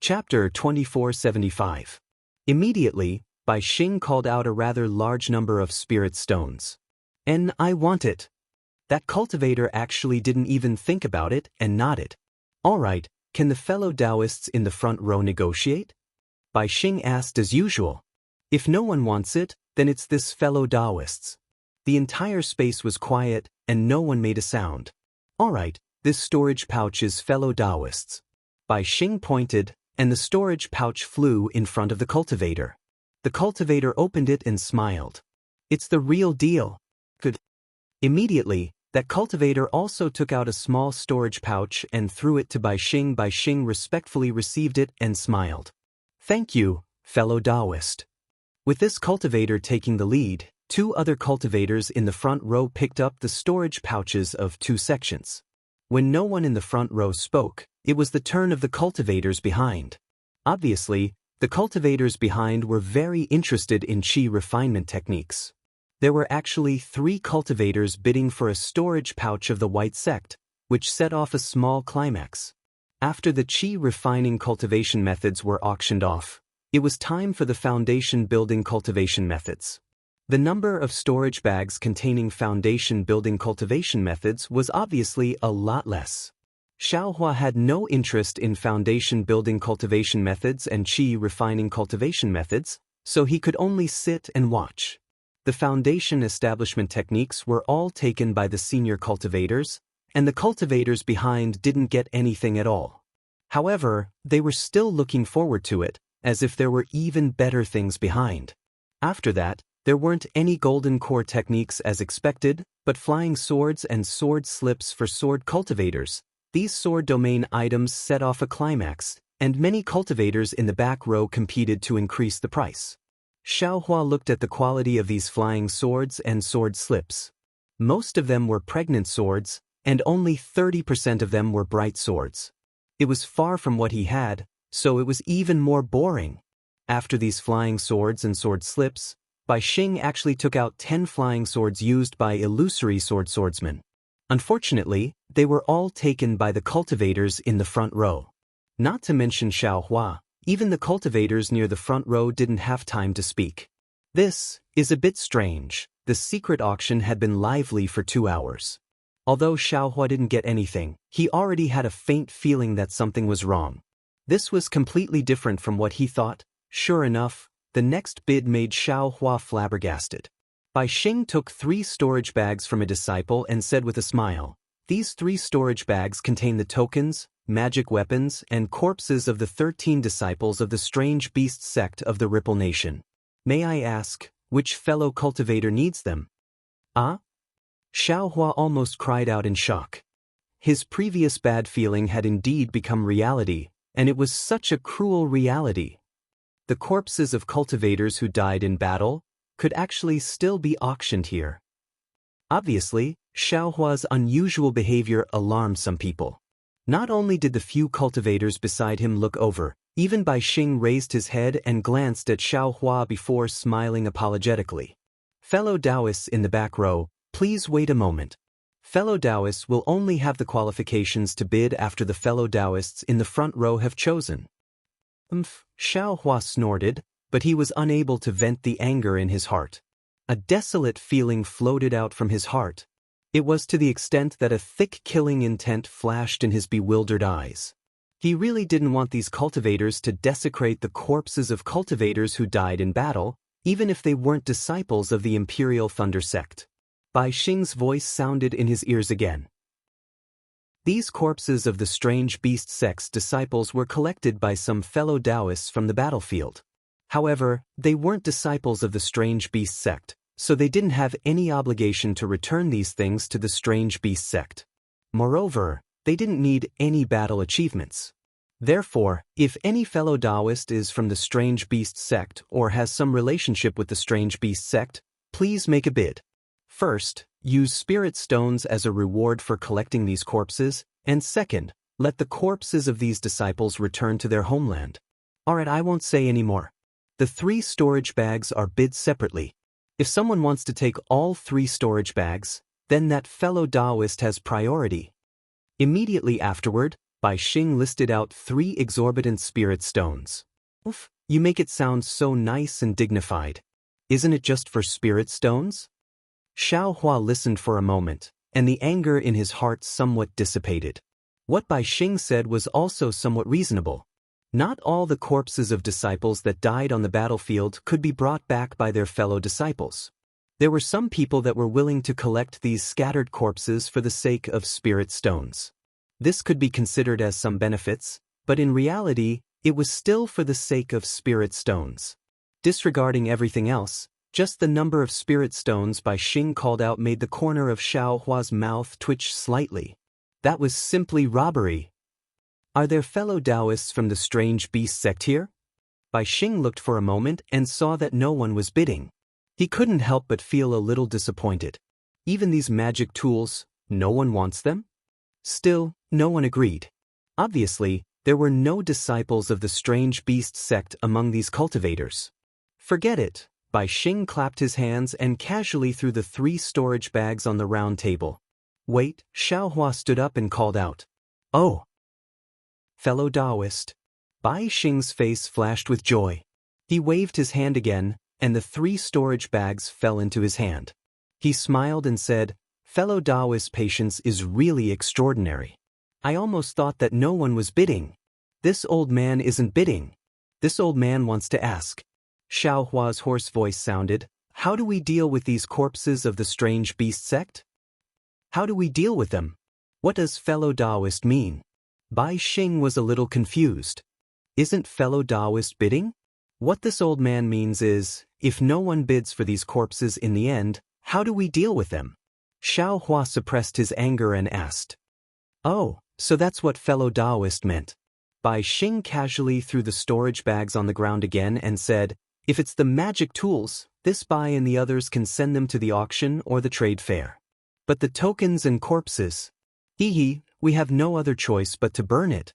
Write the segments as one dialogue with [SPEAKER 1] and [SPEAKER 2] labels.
[SPEAKER 1] Chapter 2475. Immediately, Bai Xing called out a rather large number of spirit stones. "And I want it." That cultivator actually didn't even think about it and nodded. "All right, can the fellow Taoists in the front row negotiate?" Bai Xing asked as usual. "If no one wants it, then it's this fellow Taoists." The entire space was quiet, and no one made a sound. "All right, this storage pouch is fellow Taoists." Bai Xing pointed, and the storage pouch flew in front of the cultivator. The cultivator opened it and smiled. "It's the real deal." Good. Immediately, that cultivator also took out a small storage pouch and threw it to Bai Xing. Bai Xing respectfully received it and smiled. "Thank you, fellow Taoist." With this cultivator taking the lead, two other cultivators in the front row picked up the storage pouches of two sections. When no one in the front row spoke, it was the turn of the cultivators behind. Obviously, the cultivators behind were very interested in qi refinement techniques. There were actually 3 cultivators bidding for a storage pouch of the white sect, which set off a small climax. After the qi refining cultivation methods were auctioned off, it was time for the foundation building cultivation methods. The number of storage bags containing foundation building cultivation methods was obviously a lot less. Xiaohua had no interest in foundation building cultivation methods and qi refining cultivation methods, so he could only sit and watch. The foundation establishment techniques were all taken by the senior cultivators, and the cultivators behind didn't get anything at all. However, they were still looking forward to it, as if there were even better things behind. After that, there weren't any golden core techniques as expected, but flying swords and sword slips for sword cultivators. These sword domain items set off a climax, and many cultivators in the back row competed to increase the price. Xiaohua looked at the quality of these flying swords and sword slips. Most of them were pregnant swords, and only 30% of them were bright swords. It was far from what he had, so it was even more boring. After these flying swords and sword slips, Bai Xing actually took out 10 flying swords used by illusory swordsmen. Unfortunately, they were all taken by the cultivators in the front row. Not to mention Xiaohua, even the cultivators near the front row didn't have time to speak. This is a bit strange. The secret auction had been lively for 2 hours. Although Xiaohua didn't get anything, he already had a faint feeling that something was wrong. This was completely different from what he thought. Sure enough, the next bid made Xiaohua flabbergasted. Bai Xing took 3 storage bags from a disciple and said with a smile, "These 3 storage bags contain the tokens, magic weapons, and corpses of the 13 disciples of the strange beast sect of the Ripple Nation. May I ask, which fellow cultivator needs them?" "Ah?" Xiaohua almost cried out in shock. His previous bad feeling had indeed become reality, and it was such a cruel reality. The corpses of cultivators who died in battle could actually still be auctioned here. Obviously, Xiaohua's unusual behavior alarmed some people. Not only did the few cultivators beside him look over, even Bai Xing raised his head and glanced at Xiaohua before smiling apologetically. "Fellow Taoists in the back row, please wait a moment. Fellow Taoists will only have the qualifications to bid after the fellow Taoists in the front row have chosen." Xiaohua snorted, but he was unable to vent the anger in his heart. A desolate feeling floated out from his heart. It was to the extent that a thick killing intent flashed in his bewildered eyes. He really didn't want these cultivators to desecrate the corpses of cultivators who died in battle, even if they weren't disciples of the Imperial Thunder Sect. Bai Xing's voice sounded in his ears again. These corpses of the strange beast sect's disciples were collected by some fellow Taoists from the battlefield. However, they weren't disciples of the strange beast sect, so they didn't have any obligation to return these things to the strange beast sect. Moreover, they didn't need any battle achievements. Therefore, if any fellow Taoist is from the strange beast sect or has some relationship with the strange beast sect, please make a bid. First, use spirit stones as a reward for collecting these corpses, and second, let the corpses of these disciples return to their homeland. Alright, I won't say any more. The 3 storage bags are bid separately. If someone wants to take all 3 storage bags, then that fellow Taoist has priority. Immediately afterward, Bai Xing listed out 3 exorbitant spirit stones. Oof, you make it sound so nice and dignified. Isn't it just for spirit stones? Xiao Hua listened for a moment, and the anger in his heart somewhat dissipated. What Bai Xing said was also somewhat reasonable. Not all the corpses of disciples that died on the battlefield could be brought back by their fellow disciples. There were some people that were willing to collect these scattered corpses for the sake of spirit stones. This could be considered as some benefits, but in reality, it was still for the sake of spirit stones. Disregarding everything else, just the number of spirit stones Bai Xing called out made the corner of Xiao Hua's mouth twitch slightly. That was simply robbery. Are there fellow Taoists from the strange beast sect here? Bai Xing looked for a moment and saw that no one was bidding. He couldn't help but feel a little disappointed. Even these magic tools, no one wants them? Still, no one agreed. Obviously, there were no disciples of the strange beast sect among these cultivators. Forget it. Bai Xing clapped his hands and casually threw the 3 storage bags on the round table. Wait, Xiao Hua stood up and called out. Oh! Fellow Taoist. Bai Xing's face flashed with joy. He waved his hand again, and the 3 storage bags fell into his hand. He smiled and said, Fellow Taoist patience is really extraordinary. I almost thought that no one was bidding. This old man isn't bidding. This old man wants to ask. Xiao Hua's hoarse voice sounded, how do we deal with these corpses of the strange beast sect? How do we deal with them? What does fellow Taoist mean? Bai Xing was a little confused. Isn't fellow Taoist bidding? What this old man means is, if no one bids for these corpses in the end, how do we deal with them? Xiao Hua suppressed his anger and asked. Oh, so that's what fellow Taoist meant. Bai Xing casually threw the storage bags on the ground again and said, if it's the magic tools, this Bai and the others can send them to the auction or the trade fair. But the tokens and corpses? We have no other choice but to burn it.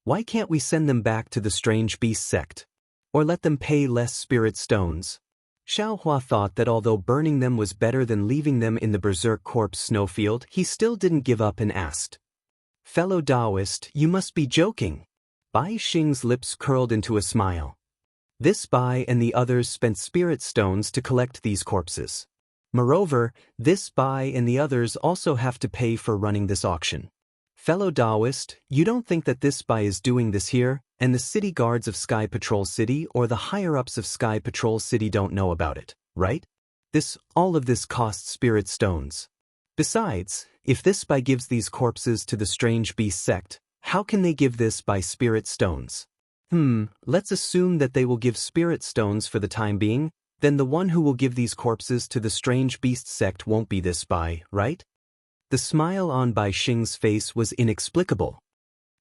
[SPEAKER 1] Why can't we send them back to the strange beast sect? Or let them pay less spirit stones? Xiao Hua thought that although burning them was better than leaving them in the berserk corpse snowfield, he still didn't give up and asked. Fellow Taoist, you must be joking. Bai Xing's lips curled into a smile. This Bai and the others spent spirit stones to collect these corpses. Moreover, this Bai and the others also have to pay for running this auction. Fellow Taoist, you don't think that this Bai is doing this here, and the city guards of Sky Patrol City or the higher-ups of Sky Patrol City don't know about it, right? All of this costs spirit stones. Besides, if this Bai gives these corpses to the strange beast sect, how can they give this Bai spirit stones? Let's assume that they will give spirit stones for the time being, then the one who will give these corpses to the strange beast sect won't be this Bai, right? The smile on Bai Xing's face was inexplicable.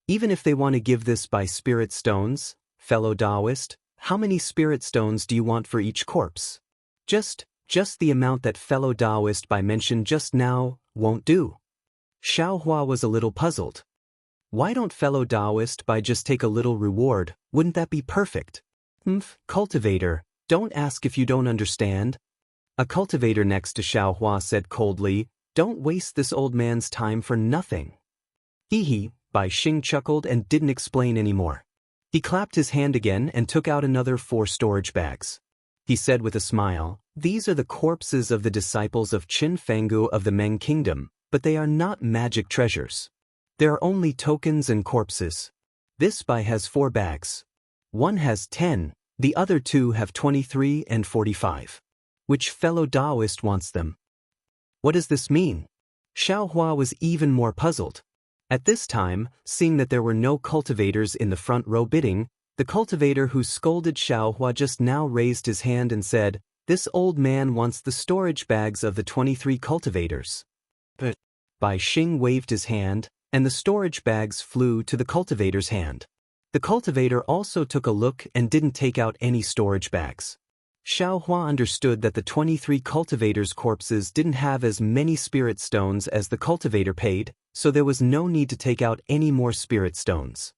[SPEAKER 1] Even if they want to give this Bai spirit stones, fellow Taoist, how many spirit stones do you want for each corpse? Just the amount that fellow Taoist Bai mentioned just now won't do. Xiao Hua was a little puzzled. Why don't fellow Taoist Bai just take a little reward? Wouldn't that be perfect? Cultivator, don't ask if you don't understand. A cultivator next to Xiao Hua said coldly, don't waste this old man's time for nothing. Bai Xing chuckled and didn't explain anymore. He clapped his hand again and took out another 4 storage bags. He said with a smile, these are the corpses of the disciples of Qin Fanggu of the Meng Kingdom, but they are not magic treasures. There are only tokens and corpses. This Bai has 4 bags. One has 10, the other 2 have 23 and 45. Which fellow Taoist wants them? What does this mean? Xiao Hua was even more puzzled. At this time, seeing that there were no cultivators in the front row bidding, the cultivator who scolded Xiao Hua just now raised his hand and said, this old man wants the storage bags of the 23 cultivators. But Bai Xing waved his hand, and the storage bags flew to the cultivator's hand. The cultivator also took a look and didn't take out any storage bags. Xiao Hua understood that the 23 cultivators' corpses didn't have as many spirit stones as the cultivator paid, so there was no need to take out any more spirit stones.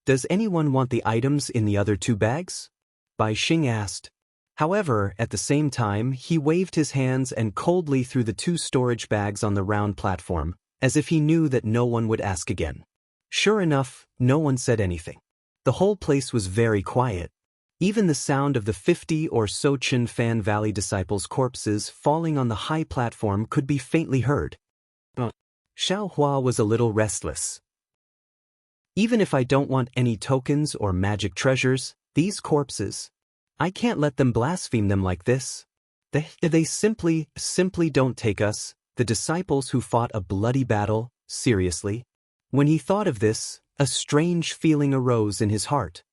[SPEAKER 1] Does anyone want the items in the other 2 bags? Bai Xing asked. However, at the same time, he waved his hands and coldly threw the 2 storage bags on the round platform, as if he knew that no one would ask again. Sure enough, no one said anything. The whole place was very quiet. Even the sound of the 50 or so Qin Fan Valley disciples' corpses falling on the high platform could be faintly heard. Xiao Hua was a little restless. Even if I don't want any tokens or magic treasures, these corpses, I can't let them blaspheme them like this. They simply don't take us, the disciples who fought a bloody battle, seriously. When he thought of this, a strange feeling arose in his heart.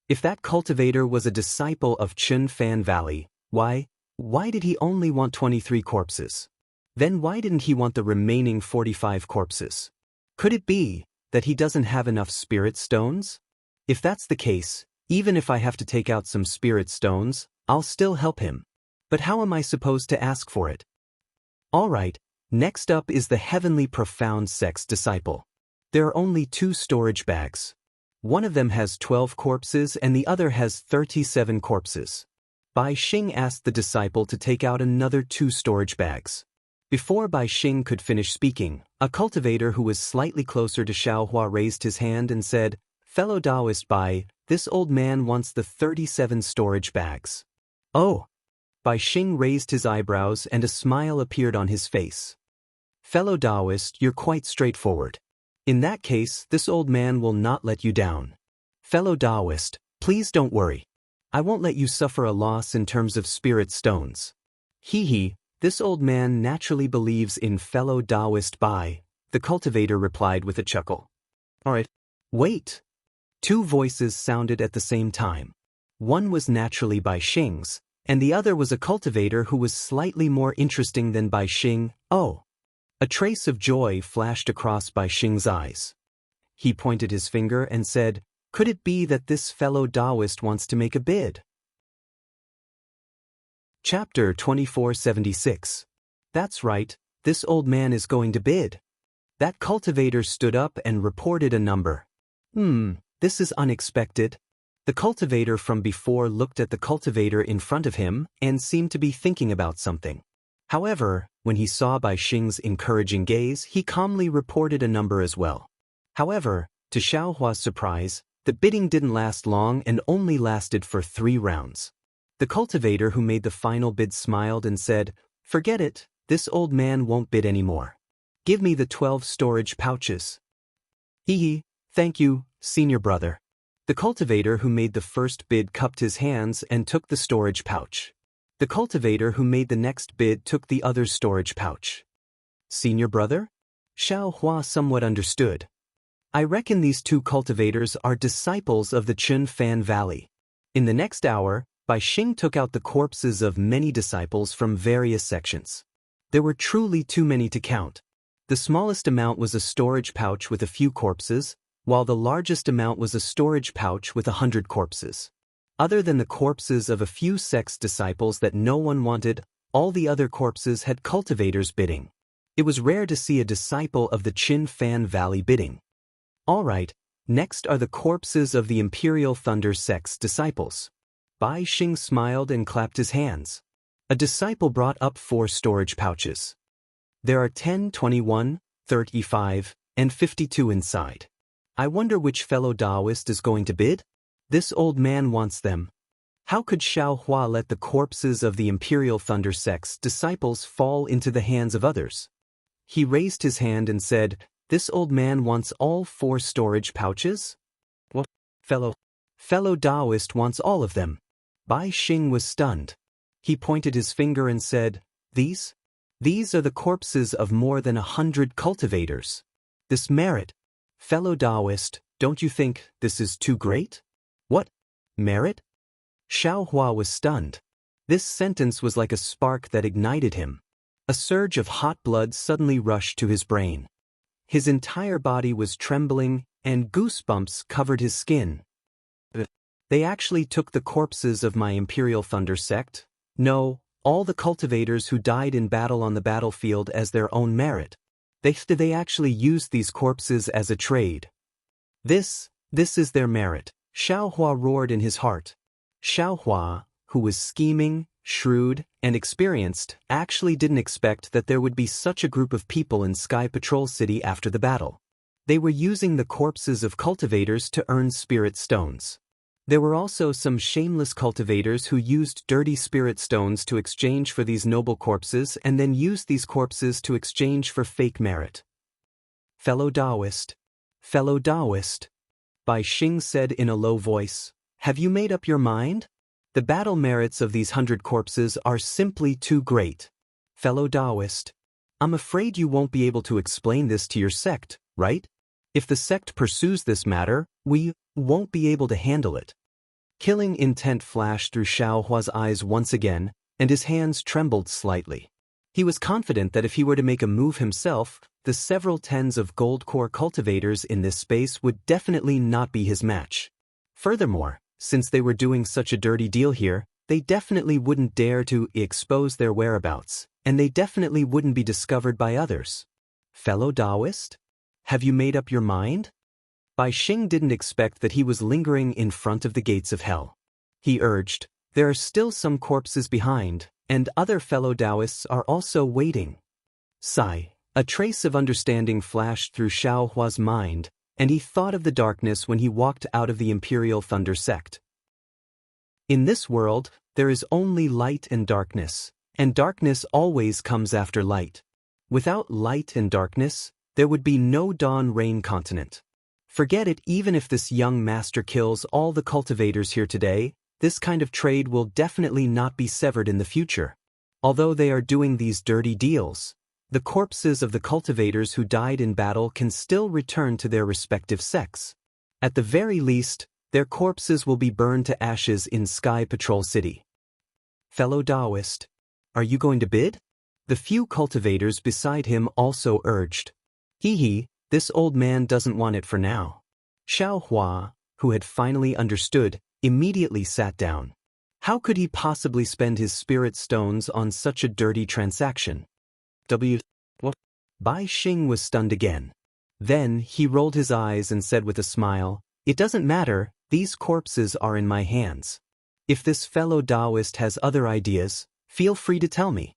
[SPEAKER 1] If that cultivator was a disciple of Qin Fan Valley, why did he only want 23 corpses? Then why didn't he want the remaining 45 corpses? Could it be that he doesn't have enough spirit stones? If that's the case, even if I have to take out some spirit stones, I'll still help him. But how am I supposed to ask for it? Alright, next up is the heavenly profound sex disciple. There are only 2 storage bags. One of them has 12 corpses and the other has 37 corpses. Bai Xing asked the disciple to take out another 2 storage bags. Before Bai Xing could finish speaking, a cultivator who was slightly closer to Xiao Hua raised his hand and said, "Fellow Taoist Bai, this old man wants the 37 storage bags." Oh! Bai Xing raised his eyebrows and a smile appeared on his face. "Fellow Taoist, you're quite straightforward. In that case, this old man will not let you down. Fellow Taoist, please don't worry. I won't let you suffer a loss in terms of spirit stones." Hee, this old man naturally believes in fellow Taoist Bai, the cultivator replied with a chuckle. Alright. Wait. 2 voices sounded at the same time. One was naturally Bai Xing's, and the other was a cultivator who was slightly more interesting than Bai Xing. Oh. A trace of joy flashed across Bai Xing's eyes. He pointed his finger and said, "Could it be that this fellow Taoist wants to make a bid?" Chapter 2476. That's right, this old man is going to bid. That cultivator stood up and reported a number. This is unexpected. The cultivator from before looked at the cultivator in front of him and seemed to be thinking about something. However, when he saw Bai Xing's encouraging gaze, he calmly reported a number as well. However, to Xiao Hua's surprise, the bidding didn't last long and only lasted for 3 rounds. The cultivator who made the final bid smiled and said, "Forget it, this old man won't bid anymore. Give me the 12 storage pouches." Hee, thank you, senior brother. The cultivator who made the first bid cupped his hands and took the storage pouch. The cultivator who made the next bid took the other storage pouch. Senior brother? Xiao Hua somewhat understood. I reckon these 2 cultivators are disciples of the Qin Fan Valley. In the next hour, Bai Xing took out the corpses of many disciples from various sections. There were truly too many to count. The smallest amount was a storage pouch with a few corpses, while the largest amount was a storage pouch with 100 corpses. Other than the corpses of a few sex disciples that no one wanted, all the other corpses had cultivators bidding. It was rare to see a disciple of the Qin Fan Valley bidding. Alright, next are the corpses of the Imperial Thunder sex disciples. Bai Xing smiled and clapped his hands. A disciple brought up 4 storage pouches. There are 10, 21, 35, and 52 inside. I wonder which fellow Taoist is going to bid? This old man wants them. How could Xiao Hua let the corpses of the Imperial Thunder sex disciples fall into the hands of others? He raised his hand and said, "This old man wants all 4 storage pouches?" What? Fellow Taoist wants all of them. Bai Xing was stunned. He pointed his finger and said, These are the corpses of more than 100 cultivators. This merit. Fellow Taoist, don't you think this is too great? What? Merit? Xiao Hua was stunned. This sentence was like a spark that ignited him. A surge of hot blood suddenly rushed to his brain. His entire body was trembling, and goosebumps covered his skin. They actually took the corpses of my Imperial Thunder sect? No, all the cultivators who died in battle on the battlefield as their own merit. They actually used these corpses as a trade. This is their merit. Xiao Hua roared in his heart. Xiao Hua, who was scheming, shrewd, and experienced, actually didn't expect that there would be such a group of people in Sky Patrol City after the battle. They were using the corpses of cultivators to earn spirit stones. There were also some shameless cultivators who used dirty spirit stones to exchange for these noble corpses and then used these corpses to exchange for fake merit. Fellow Taoist, Bai Xing said in a low voice, have you made up your mind? The battle merits of these 100 corpses are simply too great. Fellow Taoist, I'm afraid you won't be able to explain this to your sect, right? If the sect pursues this matter, we won't be able to handle it. Killing intent flashed through Xiao Hua's eyes once again, and his hands trembled slightly. He was confident that if he were to make a move himself, the several tens of gold core cultivators in this space would definitely not be his match. Furthermore, since they were doing such a dirty deal here, they definitely wouldn't dare to expose their whereabouts, and they definitely wouldn't be discovered by others. Fellow Taoist? Have you made up your mind? Bai Xing didn't expect that he was lingering in front of the gates of hell. He urged, there are still some corpses behind, and other fellow Taoists are also waiting. Sigh. A trace of understanding flashed through Xiao Hua's mind, and he thought of the darkness when he walked out of the Imperial Thunder sect. In this world, there is only light and darkness always comes after light. Without light and darkness, there would be no dawn-rain continent. Forget it. Even if this young master kills all the cultivators here today, this kind of trade will definitely not be severed in the future. Although they are doing these dirty deals, the corpses of the cultivators who died in battle can still return to their respective sects. At the very least, their corpses will be burned to ashes in Sky Patrol City. Fellow Taoist, are you going to bid? The few cultivators beside him also urged. This old man doesn't want it for now. Xiao Hua, who had finally understood, immediately sat down. How could he possibly spend his spirit stones on such a dirty transaction? What? Bai Xing was stunned again. Then he rolled his eyes and said with a smile, it doesn't matter, these corpses are in my hands. If this fellow Taoist has other ideas, feel free to tell me.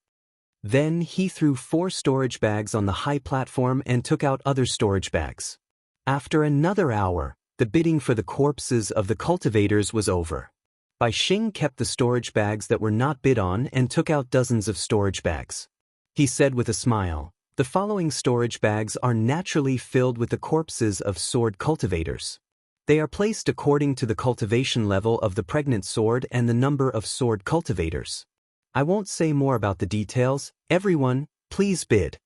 [SPEAKER 1] Then he threw 4 storage bags on the high platform and took out other storage bags. After another hour, the bidding for the corpses of the cultivators was over. Bai Xing kept the storage bags that were not bid on and took out dozens of storage bags. He said with a smile, the following storage bags are naturally filled with the corpses of sword cultivators. They are placed according to the cultivation level of the pregnant sword and the number of sword cultivators. I won't say more about the details. Everyone, please bid.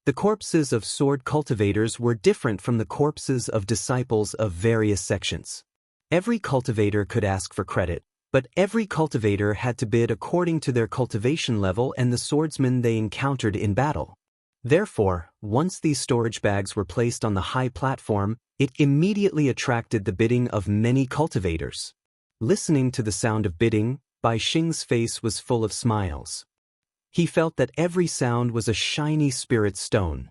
[SPEAKER 1] The corpses of sword cultivators were different from the corpses of disciples of various sections. Every cultivator could ask for credit, but every cultivator had to bid according to their cultivation level and the swordsmen they encountered in battle. Therefore, once these storage bags were placed on the high platform, it immediately attracted the bidding of many cultivators. Listening to the sound of bidding, Bai Xing's face was full of smiles. He felt that every sound was a shiny spirit stone.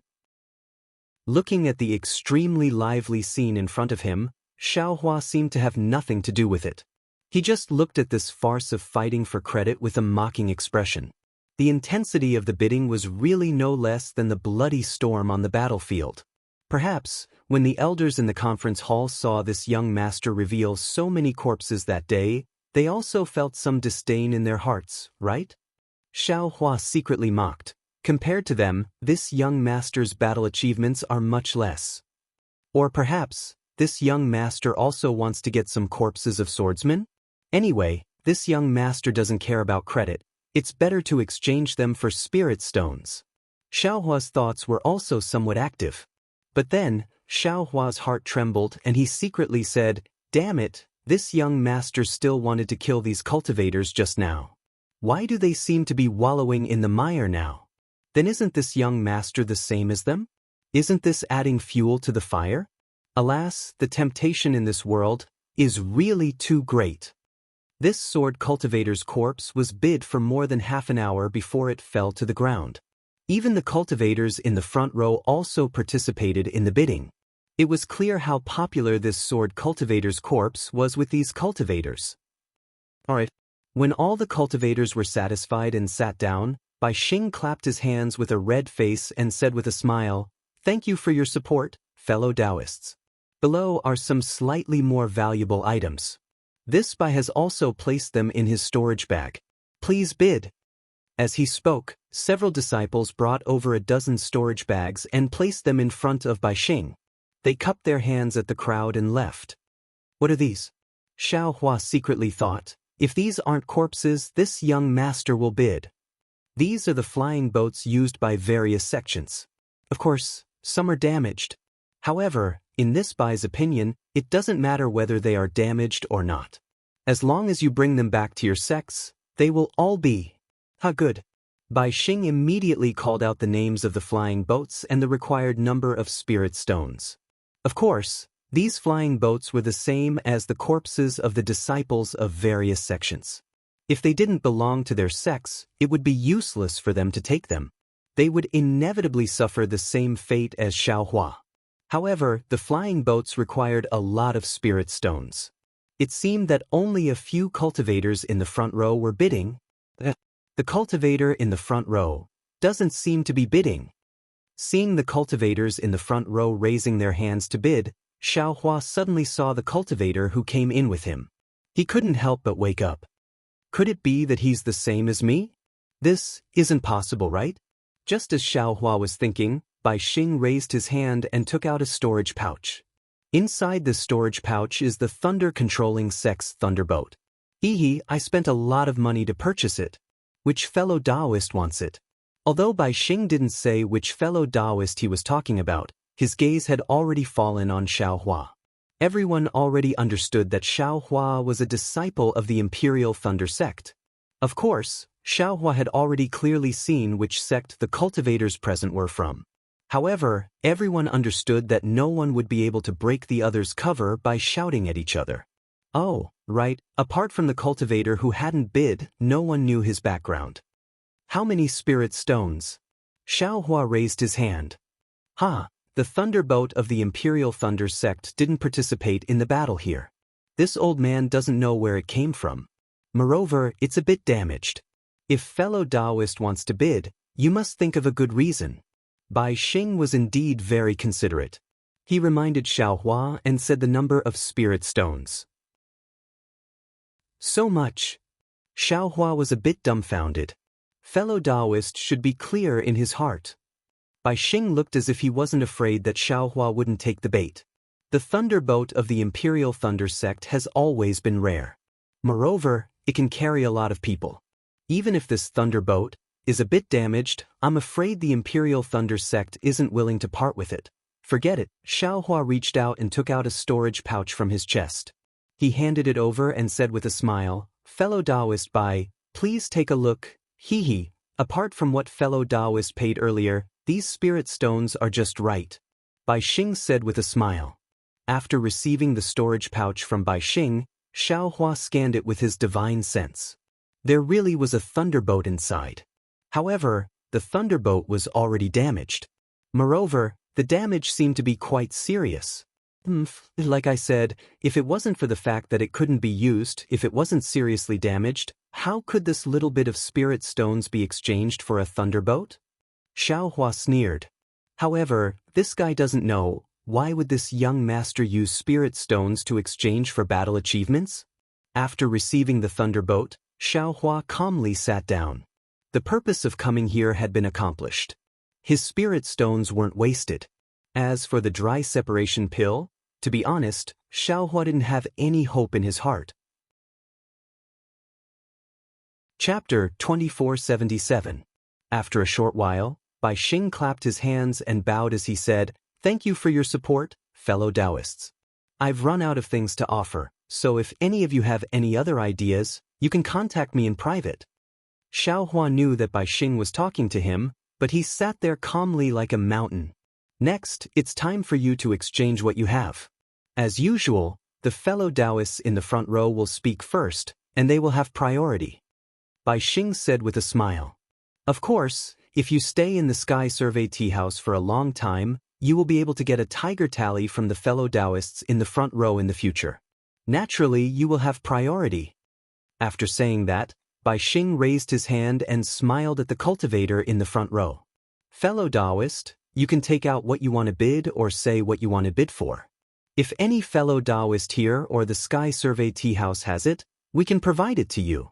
[SPEAKER 1] Looking at the extremely lively scene in front of him, Xiao Hua seemed to have nothing to do with it. He just looked at this farce of fighting for credit with a mocking expression. The intensity of the bidding was really no less than the bloody storm on the battlefield. Perhaps, when the elders in the conference hall saw this young master reveal so many corpses that day, they also felt some disdain in their hearts, right? Xiao Hua secretly mocked. Compared to them, this young master's battle achievements are much less. Or perhaps, this young master also wants to get some corpses of swordsmen? Anyway, this young master doesn't care about credit. It's better to exchange them for spirit stones. Xiao Hua's thoughts were also somewhat active. But then, Xiao Hua's heart trembled and he secretly said, damn it, this young master still wanted to kill these cultivators just now. Why do they seem to be wallowing in the mire now? Then isn't this young master the same as them? Isn't this adding fuel to the fire? Alas, the temptation in this world is really too great. This sword cultivator's corpse was bid for more than half an hour before it fell to the ground. Even the cultivators in the front row also participated in the bidding. It was clear how popular this sword cultivator's corpse was with these cultivators. Alright. When all the cultivators were satisfied and sat down, Bai Xing clapped his hands with a red face and said with a smile, thank you for your support, fellow Taoists. Below are some slightly more valuable items. This Bai has also placed them in his storage bag. Please bid. As he spoke, several disciples brought over a dozen storage bags and placed them in front of Bai Xing. They cupped their hands at the crowd and left. What are these? Xiao Hua secretly thought. If these aren't corpses, this young master will bid. These are the flying boats used by various sections. Of course, some are damaged. However, in this Bai's opinion, it doesn't matter whether they are damaged or not. As long as you bring them back to your sects, they will all be. Good. Bai Xing immediately called out the names of the flying boats and the required number of spirit stones. Of course, these flying boats were the same as the corpses of the disciples of various sections. If they didn't belong to their sects, it would be useless for them to take them. They would inevitably suffer the same fate as Xiao Hua. However, the flying boats required a lot of spirit stones. It seemed that only a few cultivators in the front row were bidding. The cultivator in the front row doesn't seem to be bidding. Seeing the cultivators in the front row raising their hands to bid, Xiao Hua suddenly saw the cultivator who came in with him. He couldn't help but wake up. Could it be that he's the same as me? This isn't possible, right? Just as Xiao Hua was thinking, Bai Xing raised his hand and took out a storage pouch. Inside the storage pouch is the thunder-controlling sex thunderboat. I spent a lot of money to purchase it. Which fellow Taoist wants it? Although Bai Xing didn't say which fellow Taoist he was talking about, his gaze had already fallen on Xiao Hua. Everyone already understood that Xiao Hua was a disciple of the Imperial Thunder sect. Of course, Xiao Hua had already clearly seen which sect the cultivators present were from. However, everyone understood that no one would be able to break the other's cover by shouting at each other. Oh, right, apart from the cultivator who hadn't bid, no one knew his background. How many spirit stones? Xiao Hua raised his hand. The thunderboat of the Imperial Thunder sect didn't participate in the battle here. This old man doesn't know where it came from. Moreover, it's a bit damaged. If fellow Taoist wants to bid, you must think of a good reason. Bai Xing was indeed very considerate. He reminded Xiao Hua and said the number of spirit stones. So much. Xiao Hua was a bit dumbfounded. Fellow Taoist should be clear in his heart. Bai Xing looked as if he wasn't afraid that Xiao Hua wouldn't take the bait. The thunderboat of the Imperial Thunder sect has always been rare. Moreover, it can carry a lot of people. Even if this thunderboat is a bit damaged, I'm afraid the Imperial Thunder sect isn't willing to part with it. Forget it. Xiao Hua reached out and took out a storage pouch from his chest. He handed it over and said with a smile, "Fellow Taoist Bai, please take a look. Apart from what fellow Taoist paid earlier, these spirit stones are just right." Bai Xing said with a smile. After receiving the storage pouch from Bai Xing, Xiao Hua scanned it with his divine sense. There really was a thunderboat inside. However, the thunderboat was already damaged. Moreover, the damage seemed to be quite serious. Like I said, if it wasn't for the fact that it couldn't be used, if it wasn't seriously damaged, how could this little bit of spirit stones be exchanged for a thunderboat? Xiao Hua sneered. However, this guy doesn't know. Why would this young master use spirit stones to exchange for battle achievements? After receiving the thunderboat, Xiao Hua calmly sat down. The purpose of coming here had been accomplished. His spirit stones weren't wasted. As for the dry separation pill, to be honest, Xiao Hua didn't have any hope in his heart. Chapter 2477. After a short while, Bai Xing clapped his hands and bowed as he said, "Thank you for your support, fellow Taoists. I've run out of things to offer, so if any of you have any other ideas, you can contact me in private." Xiao Hua knew that Bai Xing was talking to him, but he sat there calmly like a mountain. Next, it's time for you to exchange what you have. As usual, the fellow Taoists in the front row will speak first, and they will have priority. Bai Xing said with a smile. Of course, if you stay in the Sky Survey Tea House for a long time, you will be able to get a tiger tally from the fellow Taoists in the front row in the future. Naturally, you will have priority. After saying that, Bai Xing raised his hand and smiled at the cultivator in the front row. Fellow Taoist, You can take out what you want to bid or say what you want to bid for. If any fellow Taoist here or the Sky Survey Tea House has it, we can provide it to you.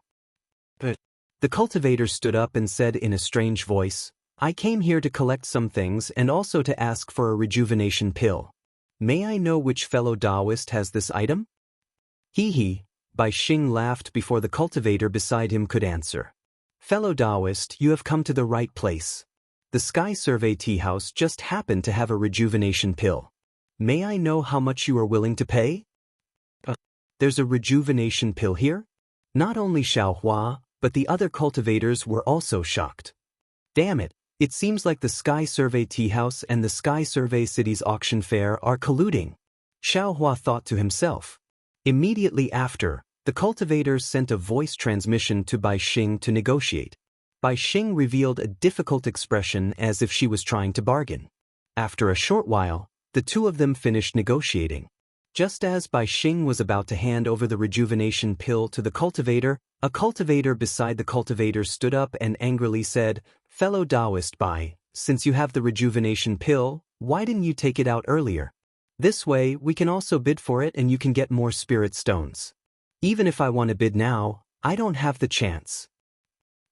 [SPEAKER 1] But the cultivator stood up and said in a strange voice, I came here to collect some things and also to ask for a rejuvenation pill. May I know which fellow Taoist has this item? Hee. Bai Xing laughed before the cultivator beside him could answer. Fellow Taoist, you have come to the right place. The Sky Survey Tea House just happened to have a rejuvenation pill. May I know how much you are willing to pay? There's a rejuvenation pill here? Not only Xiaohua, but the other cultivators were also shocked. Damn it, it seems like the Sky Survey Tea House and the Sky Survey City's auction fair are colluding. Xiaohua thought to himself. Immediately after, the cultivators sent a voice transmission to Bai Xing to negotiate. Bai Xing revealed a difficult expression as if she was trying to bargain. After a short while, the two of them finished negotiating. Just as Bai Xing was about to hand over the rejuvenation pill to the cultivator, a cultivator beside the cultivator stood up and angrily said, Fellow Taoist Bai, since you have the rejuvenation pill, why didn't you take it out earlier? This way, we can also bid for it and you can get more spirit stones. Even if I want to bid now, I don't have the chance.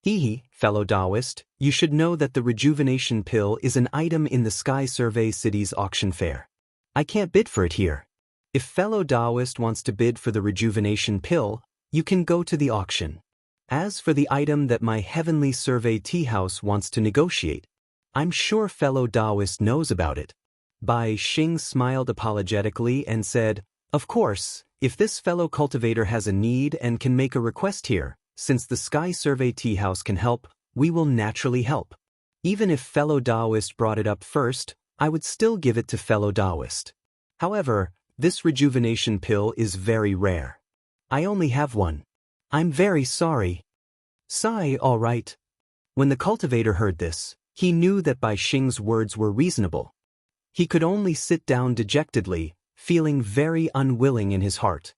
[SPEAKER 1] Hee, fellow Taoist, you should know that the rejuvenation pill is an item in the Sky Survey City's auction fair. I can't bid for it here. If fellow Taoist wants to bid for the rejuvenation pill, you can go to the auction. As for the item that my Heavenly Survey Tea House wants to negotiate, I'm sure fellow Taoist knows about it. Bai Xing smiled apologetically and said, Of course, if this fellow cultivator has a need and can make a request here, since the Sky Survey Tea House can help, we will naturally help. Even if fellow Taoist brought it up first, I would still give it to fellow Taoist. However, this rejuvenation pill is very rare. I only have one. I'm very sorry. Sigh, all right. When the cultivator heard this, he knew that Bai Xing's words were reasonable. He could only sit down dejectedly, feeling very unwilling in his heart.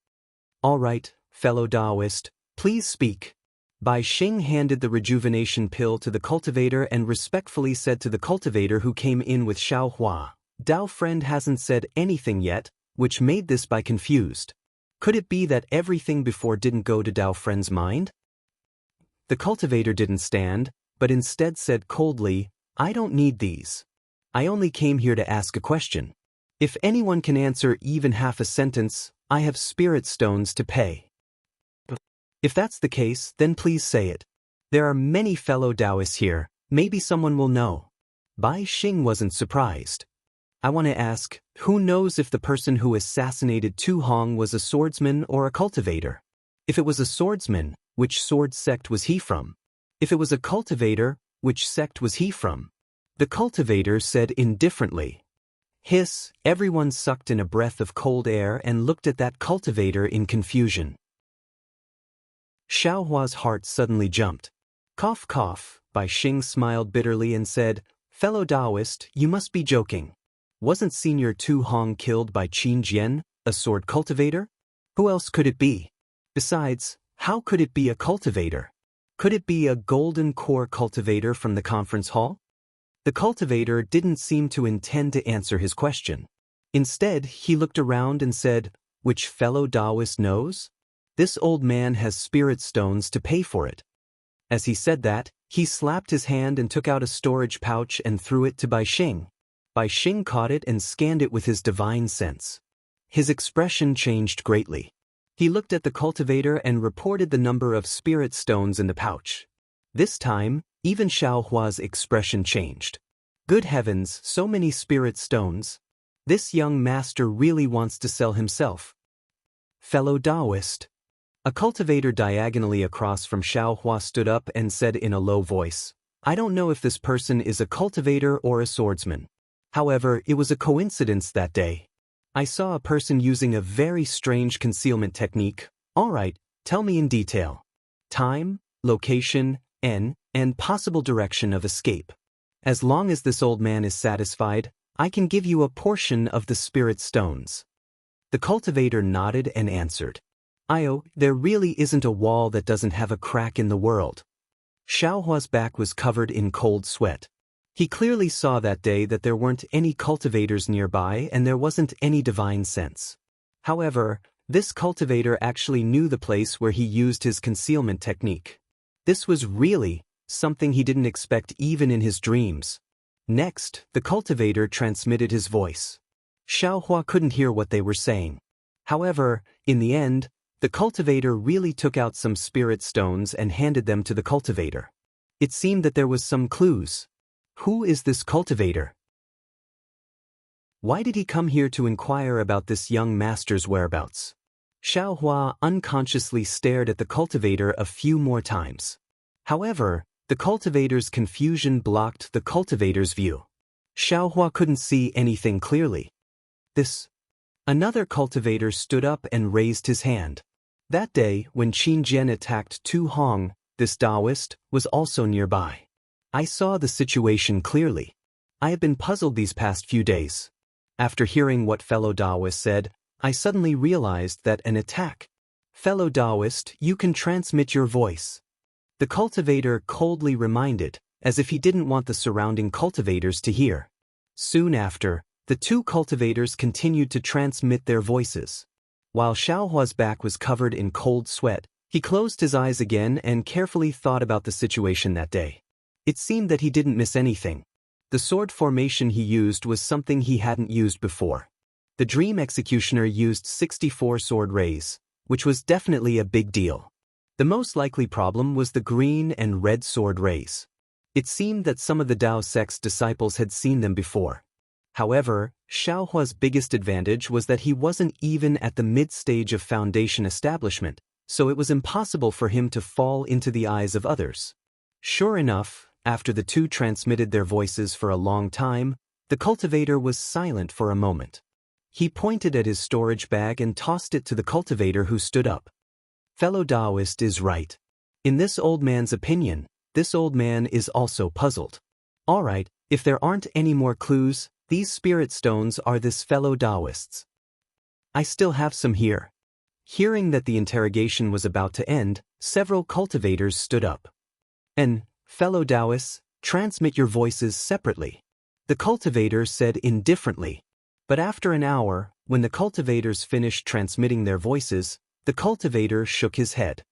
[SPEAKER 1] All right, fellow Taoist, please speak. Bai Xing handed the rejuvenation pill to the cultivator and respectfully said to the cultivator who came in with Xiaohua, Dao friend hasn't said anything yet, which made this Bai confused. Could it be that everything before didn't go to Dao friend's mind? The cultivator didn't stand, but instead said coldly, I don't need these. I only came here to ask a question. If anyone can answer even half a sentence, I have spirit stones to pay. If that's the case, then please say it. There are many fellow Taoists here, maybe someone will know. Bai Xing wasn't surprised. I want to ask, who knows if the person who assassinated Tu Hong was a swordsman or a cultivator? If it was a swordsman, which sword sect was he from? If it was a cultivator, which sect was he from? The cultivator said indifferently. Hiss, everyone sucked in a breath of cold air and looked at that cultivator in confusion. Xiaohua's heart suddenly jumped. Cough cough, Bai Xing smiled bitterly and said, Fellow Taoist, you must be joking. Wasn't Senior Tu Hong killed by Qin Jian, a sword cultivator? Who else could it be? Besides, how could it be a cultivator? Could it be a golden core cultivator from the conference hall? The cultivator didn't seem to intend to answer his question. Instead, he looked around and said, Which fellow Taoist knows? This old man has spirit stones to pay for it. As he said that, he slapped his hand and took out a storage pouch and threw it to Bai Xing. Bai Xing caught it and scanned it with his divine sense. His expression changed greatly. He looked at the cultivator and reported the number of spirit stones in the pouch. This time, even Xiaohua's expression changed. Good heavens, so many spirit stones. This young master really wants to sell himself. Fellow Taoist. A cultivator diagonally across from Xiaohua stood up and said in a low voice, I don't know if this person is a cultivator or a swordsman. However, it was a coincidence that day. I saw a person using a very strange concealment technique. All right, tell me in detail. Time, location, and possible direction of escape. As long as this old man is satisfied, I can give you a portion of the spirit stones. The cultivator nodded and answered. There really isn't a wall that doesn't have a crack in the world. Xiaohua's back was covered in cold sweat. He clearly saw that day that there weren't any cultivators nearby and there wasn't any divine sense. However, this cultivator actually knew the place where he used his concealment technique. This was really something he didn't expect even in his dreams. Next, the cultivator transmitted his voice. Xiaohua couldn't hear what they were saying. However, in the end, the cultivator really took out some spirit stones and handed them to the cultivator. It seemed that there was some clues. Who is this cultivator? Why did he come here to inquire about this young master's whereabouts? Xiaohua unconsciously stared at the cultivator a few more times. However, the cultivator's confusion blocked the cultivator's view. Xiaohua couldn't see anything clearly. Another cultivator stood up and raised his hand. That day, when Qin Jian attacked Tu Hong, this Taoist was also nearby. I saw the situation clearly. I have been puzzled these past few days. After hearing what fellow Taoist said, I suddenly realized that an attack. Fellow Taoist, you can transmit your voice. The cultivator coldly reminded, as if he didn't want the surrounding cultivators to hear. Soon after, the two cultivators continued to transmit their voices. While Xiaohua's back was covered in cold sweat, he closed his eyes again and carefully thought about the situation that day. It seemed that he didn't miss anything. The sword formation he used was something he hadn't used before. The Dream Executioner used 64 sword rays, which was definitely a big deal. The most likely problem was the green and red sword rays. It seemed that some of the Dao sect's disciples had seen them before. However, Xiaohua's biggest advantage was that he wasn't even at the mid-stage of foundation establishment, so it was impossible for him to fall into the eyes of others. Sure enough, after the two transmitted their voices for a long time, the cultivator was silent for a moment. He pointed at his storage bag and tossed it to the cultivator, who stood up. Fellow Taoist is right. In this old man's opinion, this old man is also puzzled. Alright, if there aren't any more clues, these spirit stones are this fellow Taoist's. I still have some here. Hearing that the interrogation was about to end, several cultivators stood up. And, fellow Taoists, transmit your voices separately. The cultivator said indifferently. But after an hour, when the cultivators finished transmitting their voices, the cultivator shook his head.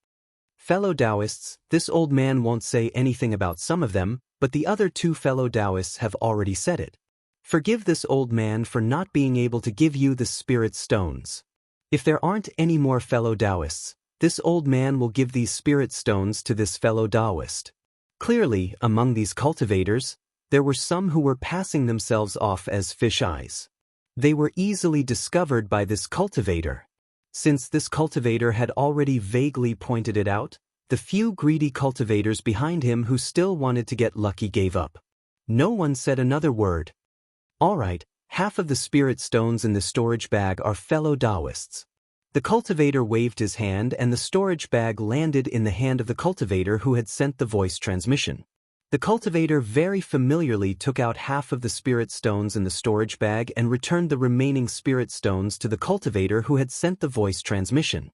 [SPEAKER 1] Fellow Taoists, this old man won't say anything about some of them, but the other two fellow Taoists have already said it. Forgive this old man for not being able to give you the spirit stones. If there aren't any more fellow Taoists, this old man will give these spirit stones to this fellow Taoist. Clearly, among these cultivators, there were some who were passing themselves off as fish eyes. They were easily discovered by this cultivator. Since this cultivator had already vaguely pointed it out, the few greedy cultivators behind him who still wanted to get lucky gave up. No one said another word. Alright, half of the spirit stones in the storage bag are fellow Taoists. The cultivator waved his hand and the storage bag landed in the hand of the cultivator who had sent the voice transmission. The cultivator very familiarly took out half of the spirit stones in the storage bag and returned the remaining spirit stones to the cultivator who had sent the voice transmission.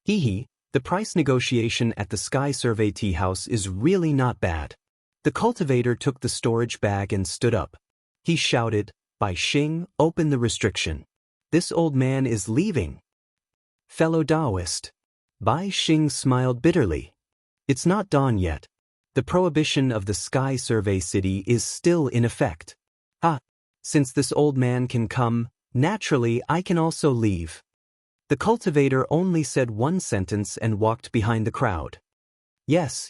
[SPEAKER 1] Hehe, the price negotiation at the Sky Survey Tea House is really not bad. The cultivator took the storage bag and stood up. He shouted, "Bai Xing, open the restriction. This old man is leaving." Fellow Taoist. Bai Xing smiled bitterly. It's not dawn yet. The prohibition of the Sky Survey City is still in effect. Since this old man can come, naturally I can also leave. The cultivator only said one sentence and walked behind the crowd. Yes,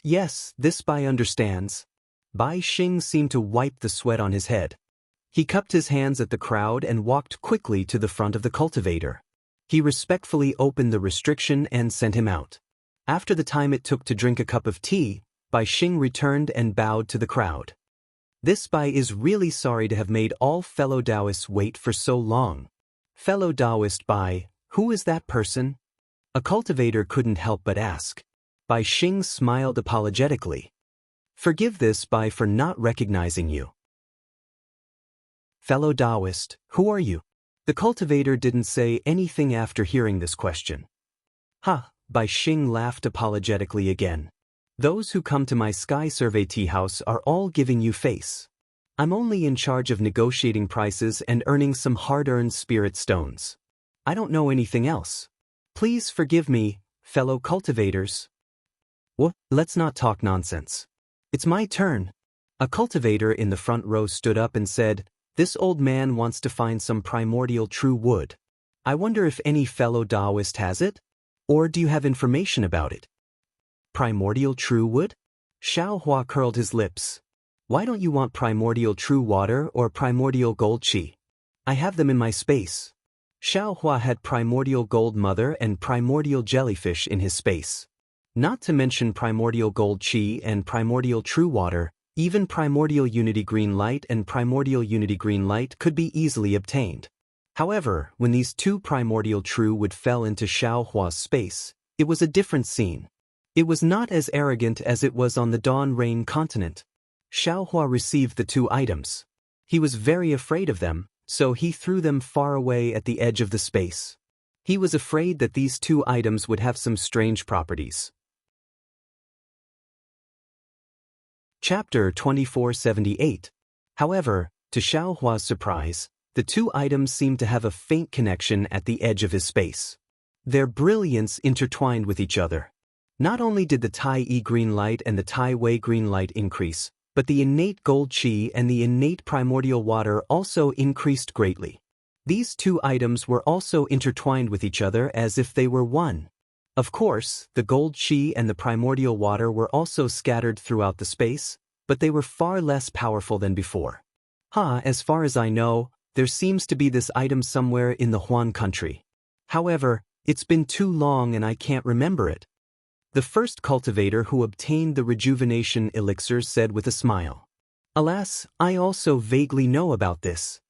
[SPEAKER 1] this Bai understands. Bai Xing seemed to wipe the sweat on his head. He cupped his hands at the crowd and walked quickly to the front of the cultivator. He respectfully opened the restriction and sent him out. After the time it took to drink a cup of tea, Bai Xing returned and bowed to the crowd. This Bai is really sorry to have made all fellow Taoists wait for so long. Fellow Taoist Bai, who is that person? A cultivator couldn't help but ask. Bai Xing smiled apologetically. Forgive this Bai for not recognizing you. Fellow Taoist, who are you? The cultivator didn't say anything after hearing this question. Bai Xing laughed apologetically again. Those who come to my Sky Survey Tea House are all giving you face. I'm only in charge of negotiating prices and earning some hard-earned spirit stones. I don't know anything else. Please forgive me, fellow cultivators. Let's not talk nonsense. It's my turn. A cultivator in the front row stood up and said, "This old man wants to find some primordial true wood. I wonder if any fellow Taoist has it? Or do you have information about it?" Primordial true wood? Xiao Hua curled his lips. Why don't you want primordial true water or primordial gold qi? I have them in my space. Xiao Hua had primordial gold mother and primordial jellyfish in his space. Not to mention primordial gold qi and primordial true water, even primordial unity green light and primordial unity green light could be easily obtained. However, when these two primordial true wood fell into Xiao Hua's space, it was a different scene. It was not as arrogant as it was on the Dawn Rain continent. Xiao Hua received the two items. He was very afraid of them, so he threw them far away at the edge of the space. He was afraid that these two items would have some strange properties. Chapter 2478. However, to Xiao Hua's surprise, the two items seemed to have a faint connection at the edge of his space. Their brilliance intertwined with each other. Not only did the Tai Yi green light and the Tai Wei green light increase, but the innate gold qi and the innate primordial water also increased greatly. These two items were also intertwined with each other as if they were one. Of course, the gold qi and the primordial water were also scattered throughout the space, but they were far less powerful than before. As far as I know, there seems to be this item somewhere in the Huan country. However, it's been too long and I can't remember it. The first cultivator who obtained the rejuvenation elixir said with a smile. Alas, I also vaguely know about this.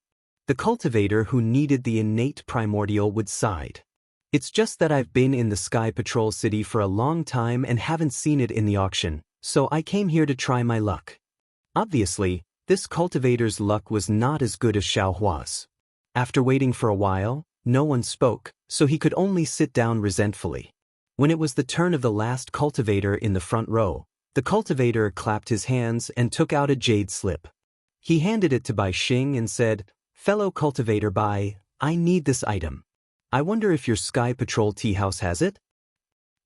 [SPEAKER 1] The cultivator who needed the innate primordial wood sighed. It's just that I've been in the Sky Patrol City for a long time and haven't seen it in the auction, so I came here to try my luck. Obviously, this cultivator's luck was not as good as Xiao Hua's. After waiting for a while, no one spoke, so he could only sit down resentfully. When it was the turn of the last cultivator in the front row, the cultivator clapped his hands and took out a jade slip. He handed it to Bai Xing and said, "Fellow cultivator Bai, I need this item. I wonder if your Sky Patrol tea house has it?"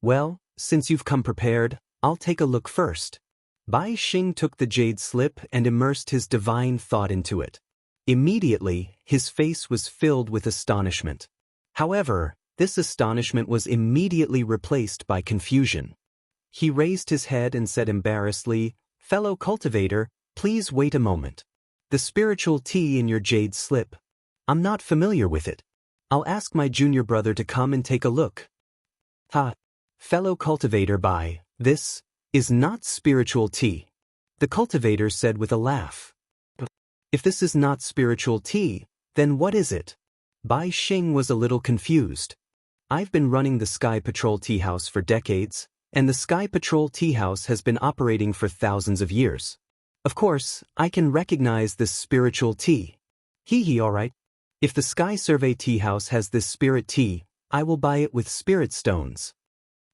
[SPEAKER 1] "Well, since you've come prepared, I'll take a look first." Bai Xing took the jade slip and immersed his divine thought into it. Immediately, his face was filled with astonishment. However, this astonishment was immediately replaced by confusion. He raised his head and said embarrassedly, "Fellow cultivator, please wait a moment. The spiritual tea in your jade slip. I'm not familiar with it. I'll ask my junior brother to come and take a look." Fellow cultivator Bai, this is not spiritual tea. The cultivator said with a laugh. "If this is not spiritual tea, then what is it?" Bai Xing was a little confused. "I've been running the Sky Patrol Tea House for decades, and the Sky Patrol Tea House has been operating for thousands of years. Of course, I can recognize this spiritual tea. All right. If the Sky Survey Tea House has this spirit tea, I will buy it with spirit stones."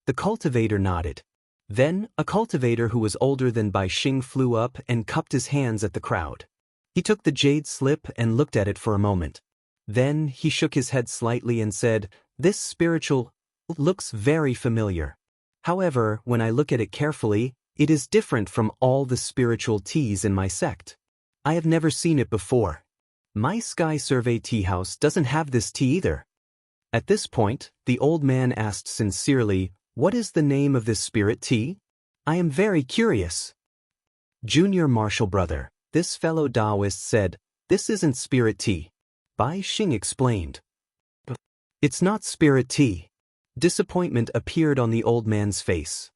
[SPEAKER 1] The cultivator nodded. Then, a cultivator who was older than Bai Xing flew up and cupped his hands at the crowd. He took the jade slip and looked at it for a moment. Then, he shook his head slightly and said, "This spiritual looks very familiar. However, when I look at it carefully, it is different from all the spiritual teas in my sect. I have never seen it before. My Sky Survey Tea House doesn't have this tea either." At this point, the old man asked sincerely, "What is the name of this spirit tea? I am very curious." "Junior Marshal Brother," this fellow Taoist said, "this isn't spirit tea." Bai Xing explained. "It's not spirit tea." Disappointment appeared on the old man's face.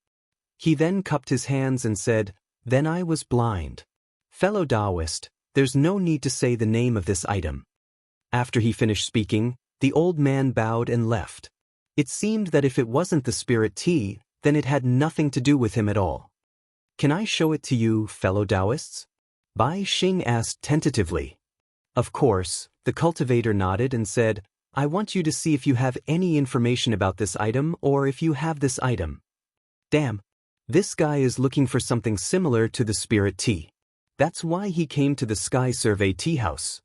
[SPEAKER 1] He then cupped his hands and said, "Then I was blind. Fellow Taoist, there's no need to say the name of this item." After he finished speaking, the old man bowed and left. It seemed that if it wasn't the spirit tea, then it had nothing to do with him at all. "Can I show it to you, fellow Taoists?" Bai Xing asked tentatively. Of course, the cultivator nodded and said, "I want you to see if you have any information about this item or if you have this item." Damn, this guy is looking for something similar to the spirit tea. That's why he came to the Sky Survey tea house.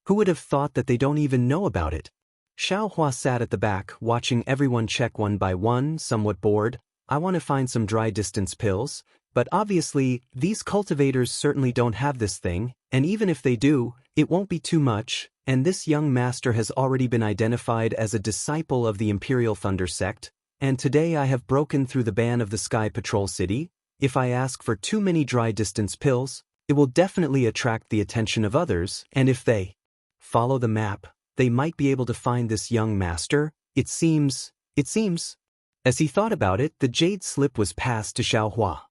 [SPEAKER 1] Who would have thought that they don't even know about it? Xiaohua sat at the back, watching everyone check one by one, somewhat bored. I want to find some dry distance pills, but obviously, these cultivators certainly don't have this thing, and even if they do, it won't be too much, and this young master has already been identified as a disciple of the Imperial Thunder sect, and today I have broken through the ban of the Sky Patrol City. If I ask for too many dry distance pills, it will definitely attract the attention of others, and if they follow the map, they might be able to find this young master. It seems. As he thought about it, the jade slip was passed to Xiaohua.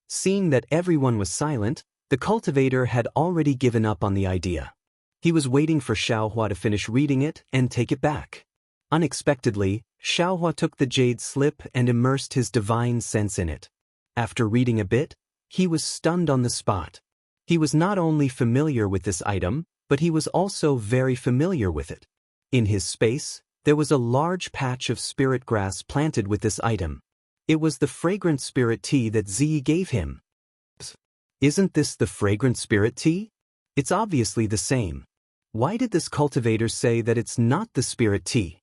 [SPEAKER 1] Seeing that everyone was silent, the cultivator had already given up on the idea. He was waiting for Xiaohua to finish reading it and take it back. Unexpectedly, Xiaohua took the jade slip and immersed his divine sense in it. After reading a bit, he was stunned on the spot. He was not only familiar with this item, but he was also very familiar with it. In his space, there was a large patch of spirit grass planted with this item. It was the fragrant spirit tea that Zi gave him. Isn't this the fragrant spirit tea? It's obviously the same. Why did this cultivator say that it's not the spirit tea?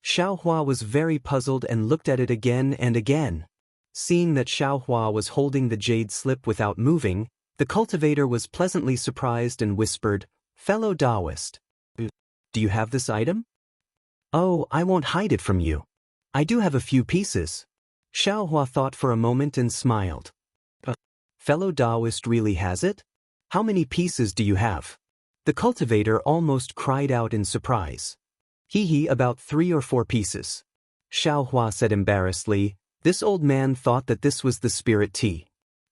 [SPEAKER 1] Xiaohua was very puzzled and looked at it again and again. Seeing that Xiaohua was holding the jade slip without moving, the cultivator was pleasantly surprised and whispered, "Fellow Taoist, do you have this item?" "Oh, I won't hide it from you. I do have a few pieces." Xiaohua thought for a moment and smiled. "Fellow Taoist really has it? How many pieces do you have?" The cultivator almost cried out in surprise. About 3 or 4 pieces." Xiaohua said embarrassedly. "This old man thought that this was the spirit tea.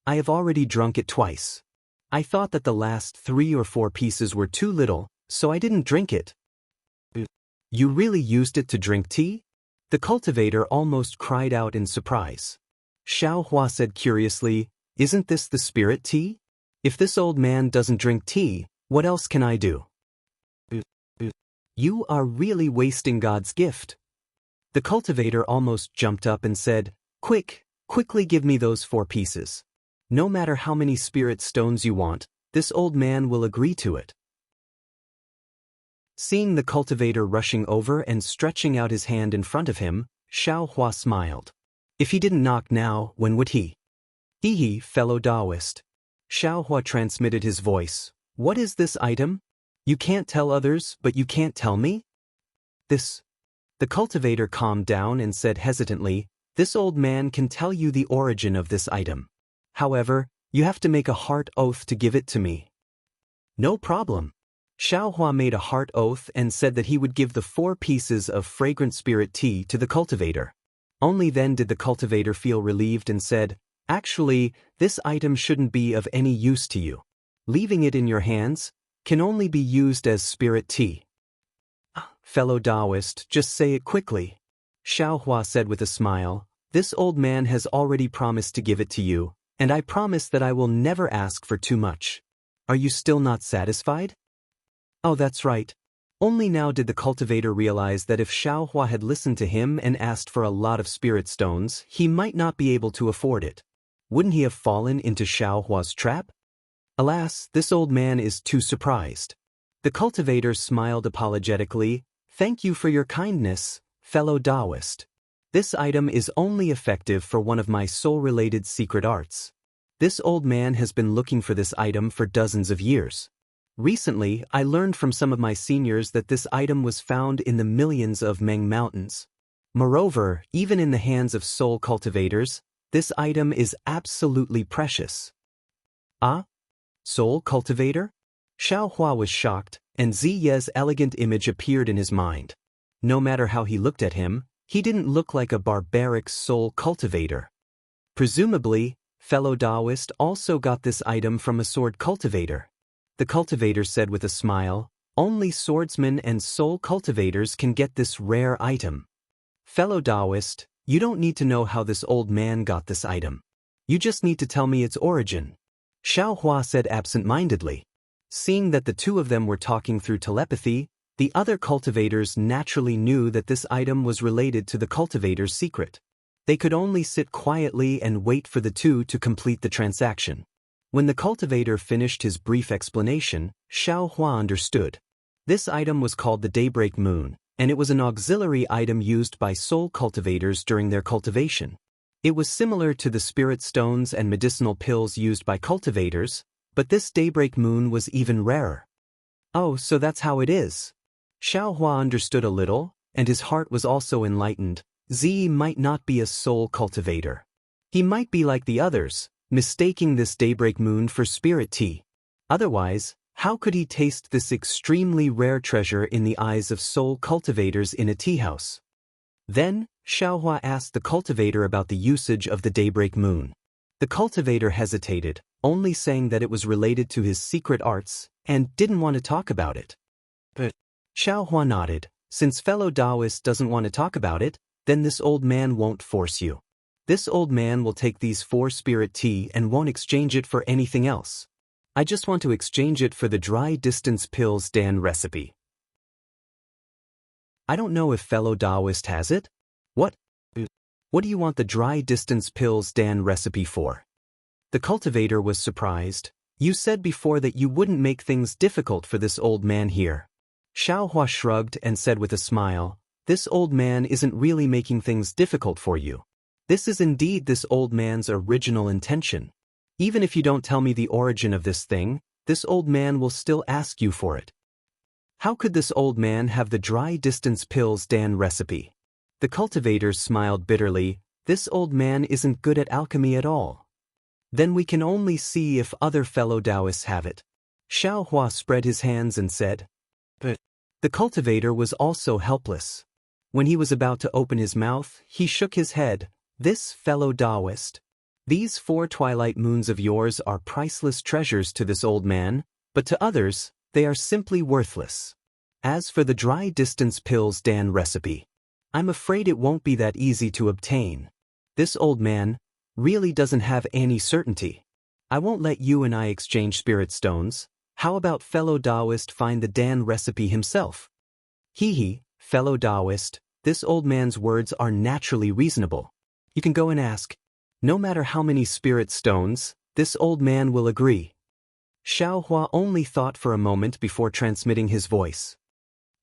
[SPEAKER 1] I have already drunk it twice. I thought that the last 3 or 4 pieces were too little, so I didn't drink it." "You really used it to drink tea?" The cultivator almost cried out in surprise. Xiaohua said curiously, "Isn't this the spirit tea? If this old man doesn't drink tea, what else can I do?" "You are really wasting God's gift." The cultivator almost jumped up and said, Quickly give me those 4 pieces. No matter how many spirit stones you want, this old man will agree to it." Seeing the cultivator rushing over and stretching out his hand in front of him, Xiaohua smiled. If he didn't knock now, when would he? Fellow Taoist. Xiaohua transmitted his voice. "What is this item? You can't tell others, but you can't tell me?" "This." The cultivator calmed down and said hesitantly, "This old man can tell you the origin of this item. However, you have to make a heart oath to give it to me." "No problem." Xiaohua made a heart oath and said that he would give the 4 pieces of fragrant spirit tea to the cultivator. Only then did the cultivator feel relieved and said, "Actually, this item shouldn't be of any use to you. Leaving it in your hands can only be used as spirit tea." "Fellow Taoist, just say it quickly." Xiaohua said with a smile, "This old man has already promised to give it to you, and I promise that I will never ask for too much. Are you still not satisfied?" "Oh, that's right." Only now did the cultivator realize that if Xiaohua had listened to him and asked for a lot of spirit stones, he might not be able to afford it. Wouldn't he have fallen into Xiaohua's trap? Alas, this old man is too surprised. The cultivator smiled apologetically. "Thank you for your kindness, fellow Taoist. This item is only effective for one of my soul-related secret arts. This old man has been looking for this item for dozens of years. Recently, I learned from some of my seniors that this item was found in the millions of Meng Mountains. Moreover, even in the hands of soul cultivators, this item is absolutely precious." "Ah? Soul cultivator?" Xiaohua was shocked, and Ziye's elegant image appeared in his mind. No matter how he looked at him, he didn't look like a barbaric soul cultivator. Presumably, fellow Taoist also got this item from a sword cultivator. The cultivator said with a smile, "Only swordsmen and soul cultivators can get this rare item. Fellow Taoist, you don't need to know how this old man got this item. You just need to tell me its origin." Xiaohua said absent-mindedly. Seeing that the two of them were talking through telepathy, the other cultivators naturally knew that this item was related to the cultivator's secret. They could only sit quietly and wait for the two to complete the transaction. When the cultivator finished his brief explanation, Xiao Hua understood. This item was called the Daybreak Moon, and it was an auxiliary item used by soul cultivators during their cultivation. It was similar to the spirit stones and medicinal pills used by cultivators, but this Daybreak Moon was even rarer. Oh, so that's how it is. Xiao Hua understood a little, and his heart was also enlightened. Zi might not be a soul cultivator. He might be like the others, mistaking this Daybreak Moon for spirit tea. Otherwise, how could he taste this extremely rare treasure in the eyes of soul cultivators in a tea house? Then, Xiao Hua asked the cultivator about the usage of the Daybreak Moon. The cultivator hesitated, only saying that it was related to his secret arts, and didn't want to talk about it. But Xiao Hua nodded. Since fellow Taoist doesn't want to talk about it, then this old man won't force you. This old man will take these 4 spirit tea and won't exchange it for anything else. I just want to exchange it for the dry distance pills Dan recipe. I don't know if fellow Taoist has it. What do you want the dry distance pills Dan recipe for? The cultivator was surprised. You said before that you wouldn't make things difficult for this old man here. Xiao Hua shrugged and said with a smile, this old man isn't really making things difficult for you. This is indeed this old man's original intention. Even if you don't tell me the origin of this thing, this old man will still ask you for it. How could this old man have the dry distance pills Dan recipe? The cultivator smiled bitterly. This old man isn't good at alchemy at all. Then we can only see if other fellow Taoists have it. Xiao Hua spread his hands and said. But the cultivator was also helpless. When he was about to open his mouth, he shook his head. This fellow Taoist. These 4 twilight moons of yours are priceless treasures to this old man, but to others, they are simply worthless. As for the dry distance pills Dan recipe, I'm afraid it won't be that easy to obtain. This old man really doesn't have any certainty. I won't let you and I exchange spirit stones. How about fellow Taoist find the Dan recipe himself? Hee, fellow Taoist, this old man's words are naturally reasonable. You can go and ask. No matter how many spirit stones, this old man will agree. Xiao Hua only thought for a moment before transmitting his voice.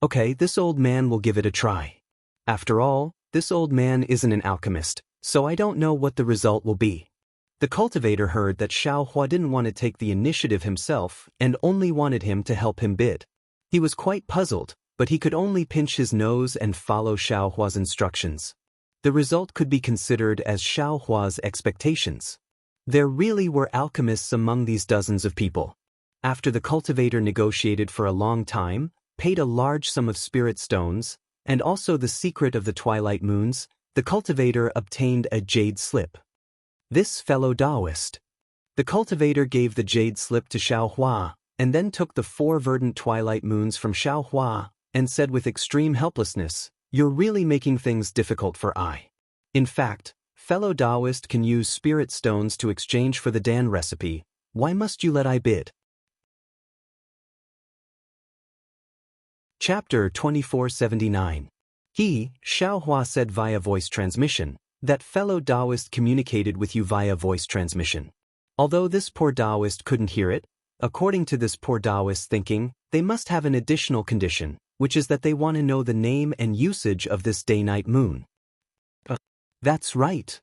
[SPEAKER 1] Okay, this old man will give it a try. After all, this old man isn't an alchemist, so I don't know what the result will be. The cultivator heard that Xiao Hua didn't want to take the initiative himself and only wanted him to help him bid. He was quite puzzled, but he could only pinch his nose and follow Xiao Hua's instructions. The result could be considered as Xiao Hua's expectations. There really were alchemists among these dozens of people. After the cultivator negotiated for a long time, paid a large sum of spirit stones, and also the secret of the twilight moons, the cultivator obtained a jade slip. This fellow Taoist. The cultivator gave the jade slip to Xiao Hua, and then took the 4 verdant twilight moons from Xiao Hua, and said with extreme helplessness, you're really making things difficult for I. In fact, fellow Taoist can use spirit stones to exchange for the Dan recipe. Why must you let I bid? Chapter 2479. Xiao Hua said via voice transmission, that fellow Taoist communicated with you via voice transmission. Although this poor Taoist couldn't hear it, according to this poor Taoist thinking, they must have an additional condition, which is that they want to know the name and usage of this day-night moon. That's right.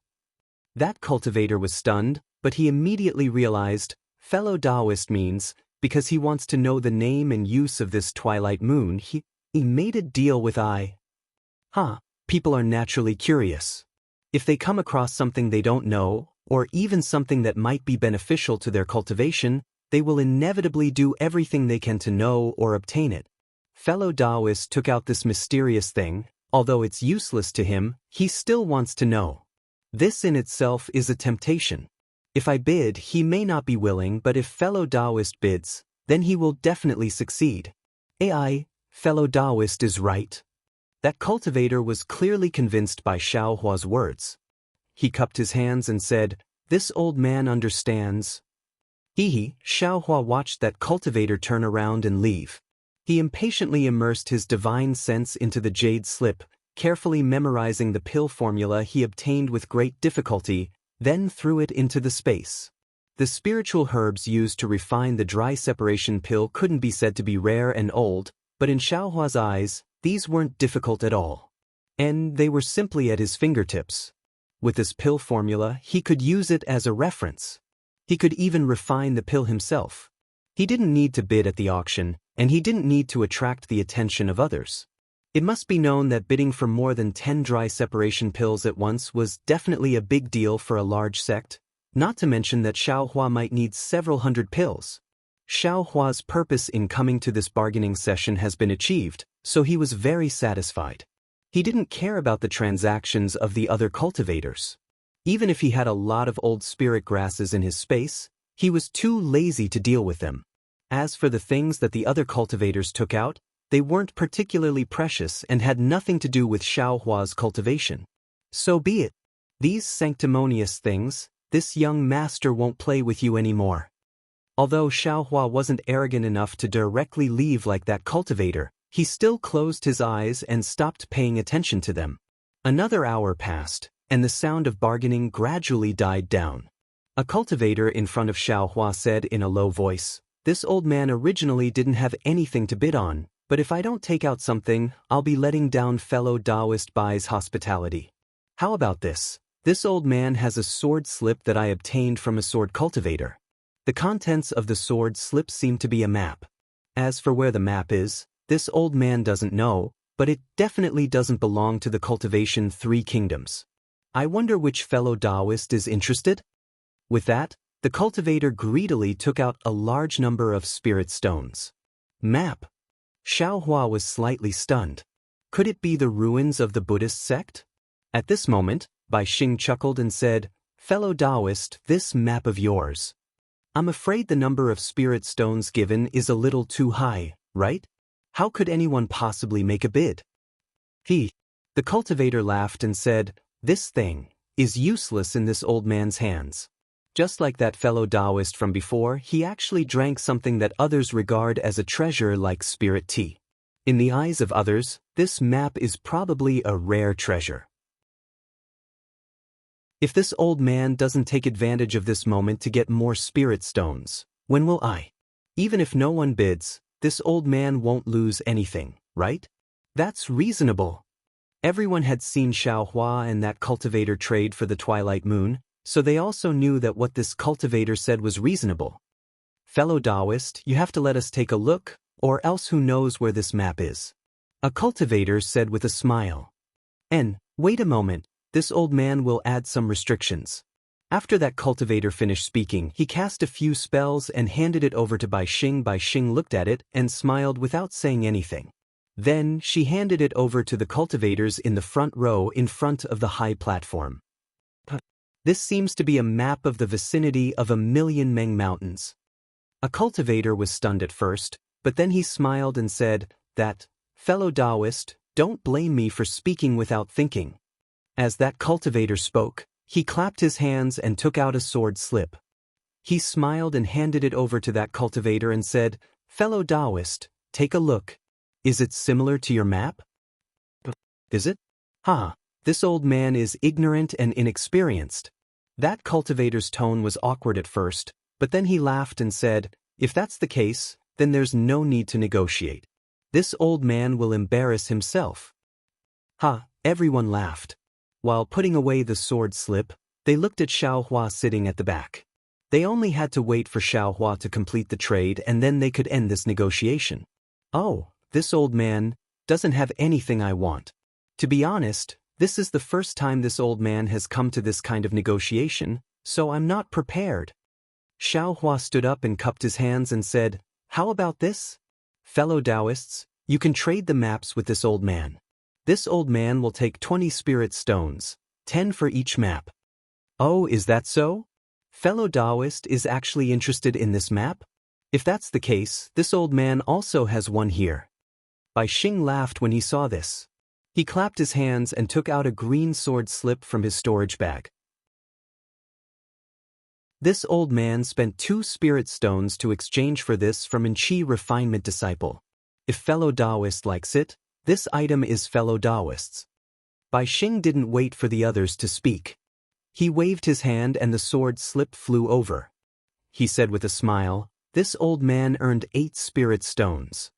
[SPEAKER 1] That cultivator was stunned, but he immediately realized, fellow Taoist means, because he wants to know the name and use of this twilight moon, he made a deal with I. People are naturally curious. If they come across something they don't know, or even something that might be beneficial to their cultivation, they will inevitably do everything they can to know or obtain it. Fellow Taoist took out this mysterious thing. Although it's useless to him, he still wants to know. This in itself is a temptation. If I bid, he may not be willing, but if fellow Taoist bids, then he will definitely succeed. Fellow Taoist is right. That cultivator was clearly convinced by Xiao Hua's words. He cupped his hands and said, this old man understands. Xiao Hua watched that cultivator turn around and leave. He impatiently immersed his divine sense into the jade slip, carefully memorizing the pill formula he obtained with great difficulty, then threw it into the space. The spiritual herbs used to refine the dry separation pill couldn't be said to be rare and old, but in Xiaohua's eyes, these weren't difficult at all. And they were simply at his fingertips. With this pill formula, he could use it as a reference. He could even refine the pill himself. He didn't need to bid at the auction, and he didn't need to attract the attention of others. It must be known that bidding for more than 10 dry separation pills at once was definitely a big deal for a large sect, not to mention that Xiaohua might need several hundred pills. Xiaohua's purpose in coming to this bargaining session has been achieved, so he was very satisfied. He didn't care about the transactions of the other cultivators. Even if he had a lot of old spirit grasses in his space, he was too lazy to deal with them. As for the things that the other cultivators took out, they weren't particularly precious and had nothing to do with Xiaohua's cultivation. So be it. These sanctimonious things, this young master won't play with you anymore. Although Xiaohua wasn't arrogant enough to directly leave like that cultivator, he still closed his eyes and stopped paying attention to them. Another hour passed, and the sound of bargaining gradually died down. A cultivator in front of Xiaohua said in a low voice, "This old man originally didn't have anything to bid on, but if I don't take out something, I'll be letting down fellow Taoist Bai's hospitality. How about this? This old man has a sword slip that I obtained from a sword cultivator." The contents of the sword slip seem to be a map. As for where the map is, this old man doesn't know, but it definitely doesn't belong to the Cultivation 3 Kingdoms. I wonder which fellow Taoist is interested? With that, the cultivator greedily took out a large number of spirit stones. Map. Xiaohua was slightly stunned. Could it be the ruins of the Buddhist sect? At this moment, Bai Xing chuckled and said, "Fellow Taoist, this map of yours. I'm afraid the number of spirit stones given is a little too high, right? How could anyone possibly make a bid?" The cultivator laughed and said, "This thing is useless in this old man's hands." Just like that fellow Taoist from before, he actually drank something that others regard as a treasure like spirit tea. In the eyes of others, this map is probably a rare treasure. If this old man doesn't take advantage of this moment to get more spirit stones, when will I? Even if no one bids, this old man won't lose anything, right? That's reasonable. Everyone had seen Xiaohua and that cultivator trade for the twilight moon, so they also knew that what this cultivator said was reasonable. "Fellow Taoist, you have to let us take a look, or else who knows where this map is?" A cultivator said with a smile. "And, wait a moment, this old man will add some restrictions." After that cultivator finished speaking, he cast a few spells and handed it over to Bai Xing. Bai Xing looked at it and smiled without saying anything. Then, she handed it over to the cultivators in the front row in front of the high platform. "This seems to be a map of the vicinity of 1,000,000 Meng Mountains." A cultivator was stunned at first, but then he smiled and said, "That, fellow Taoist, don't blame me for speaking without thinking." As that cultivator spoke, he clapped his hands and took out a sword slip. He smiled and handed it over to that cultivator and said, "Fellow Taoist, take a look. Is it similar to your map?" "Is it? Ha, this old man is ignorant and inexperienced." That cultivator's tone was awkward at first, but then he laughed and said, "If that's the case, then there's no need to negotiate. This old man will embarrass himself." Ha, everyone laughed. While putting away the sword slip, they looked at Xiaohua sitting at the back. They only had to wait for Xiaohua to complete the trade and then they could end this negotiation. "Oh, this old man doesn't have anything I want. To be honest, this is the first time this old man has come to this kind of negotiation, so I'm not prepared." Xiaohua stood up and cupped his hands and said, "How about this? Fellow Taoists, you can trade the maps with this old man. This old man will take 20 spirit stones, 10 for each map." "Oh, is that so? Fellow Taoist is actually interested in this map? If that's the case, this old man also has one here." Bai Xing laughed when he saw this. He clapped his hands and took out a green sword slip from his storage bag. This old man spent 2 spirit stones to exchange for this from an Qi refinement disciple. If fellow Taoist likes it, this item is fellow Taoist's. Bai Xing didn't wait for the others to speak. He waved his hand and the sword slip flew over. he said with a smile. This old man earned 8 spirit stones.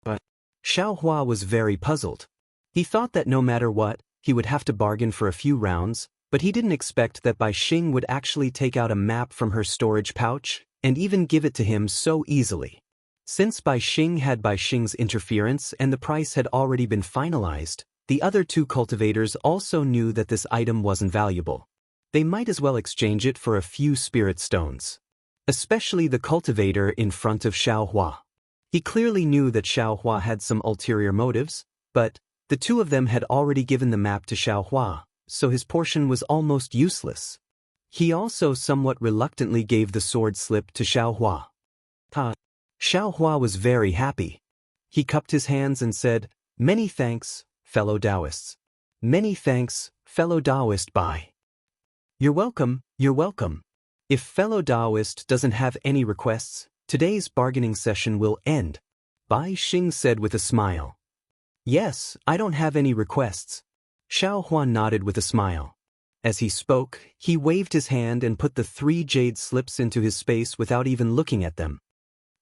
[SPEAKER 1] But Xiao Hua was very puzzled. He thought that no matter what, he would have to bargain for a few rounds, but he didn't expect that Bai Xing would actually take out a map from her storage pouch and even give it to him so easily. Since Bai Xing had Bai Xing's interference and the price had already been finalized, the other 2 cultivators also knew that this item wasn't valuable. They might as well exchange it for a few spirit stones. Especially the cultivator in front of Xiao Hua. He clearly knew that Xiao Hua had some ulterior motives, but the 2 of them had already given the map to Xiao Hua, so his portion was almost useless. He also somewhat reluctantly gave the sword slip to Xiao Hua. Xiao Hua was very happy. He cupped his hands and said, "Many thanks, fellow Taoists. Many thanks, fellow Taoist Bai. You're welcome, you're welcome. If fellow Taoist doesn't have any requests, today's bargaining session will end," Bai Xing said with a smile. "Yes, I don't have any requests." Xiao Hua nodded with a smile. As he spoke, he waved his hand and put the 3 jade slips into his space without even looking at them.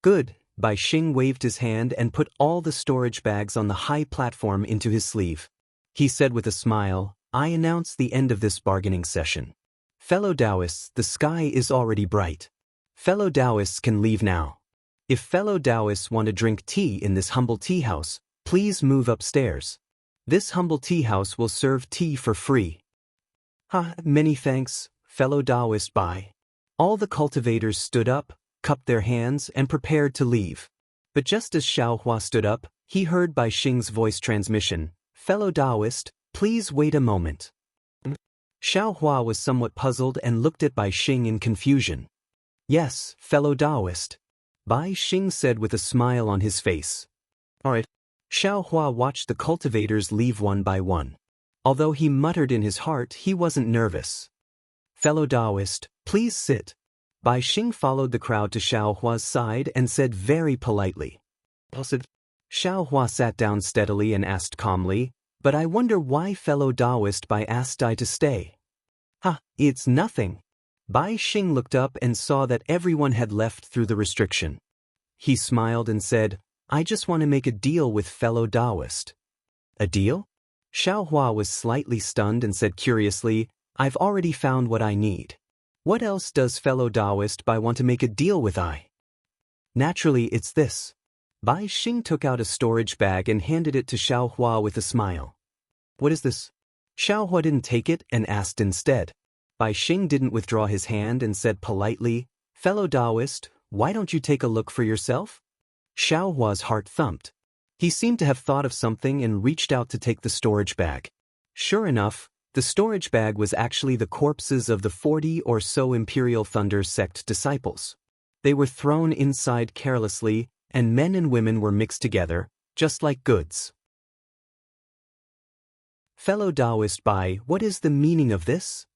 [SPEAKER 1] "Good," Bai Xing waved his hand and put all the storage bags on the high platform into his sleeve. He said with a smile, "I announce the end of this bargaining session. Fellow Taoists, the sky is already bright. Fellow Taoists can leave now. If fellow Taoists want to drink tea in this humble tea house, please move upstairs. This humble tea house will serve tea for free." Many thanks, fellow Taoist Bai. All the cultivators stood up, cupped their hands, and prepared to leave. But just as Xiao Hua stood up, he heard Bai Xing's voice transmission, "Fellow Taoist, please wait a moment." Xiao Hua was somewhat puzzled and looked at Bai Xing in confusion. "Yes, fellow Taoist," Bai Xing said with a smile on his face. "All right." Xiao Hua watched the cultivators leave one by one. Although he muttered in his heart, he wasn't nervous. "Fellow Taoist, please sit." Bai Xing followed the crowd to Xiao Hua's side and said very politely. Xiao Hua sat down steadily and asked calmly, "But I wonder why fellow Taoist Bai asked I to stay." It's nothing." Bai Xing looked up and saw that everyone had left through the restriction. He smiled and said, "I just want to make a deal with fellow Taoist." "A deal?" Xiao Hua was slightly stunned and said curiously, "I've already found what I need. What else does fellow Taoist Bai want to make a deal with I?" "Naturally it's this." Bai Xing took out a storage bag and handed it to Xiao Hua with a smile. "What is this?" Xiao Hua didn't take it and asked instead. Bai Xing didn't withdraw his hand and said politely, "Fellow Taoist, why don't you take a look for yourself?" Xiao Hua's heart thumped. He seemed to have thought of something and reached out to take the storage bag. Sure enough, the storage bag was actually the corpses of the 40 or so Imperial Thunder sect disciples. They were thrown inside carelessly, and men and women were mixed together, just like goods. "Fellow Taoist Bai, what is the meaning of this?"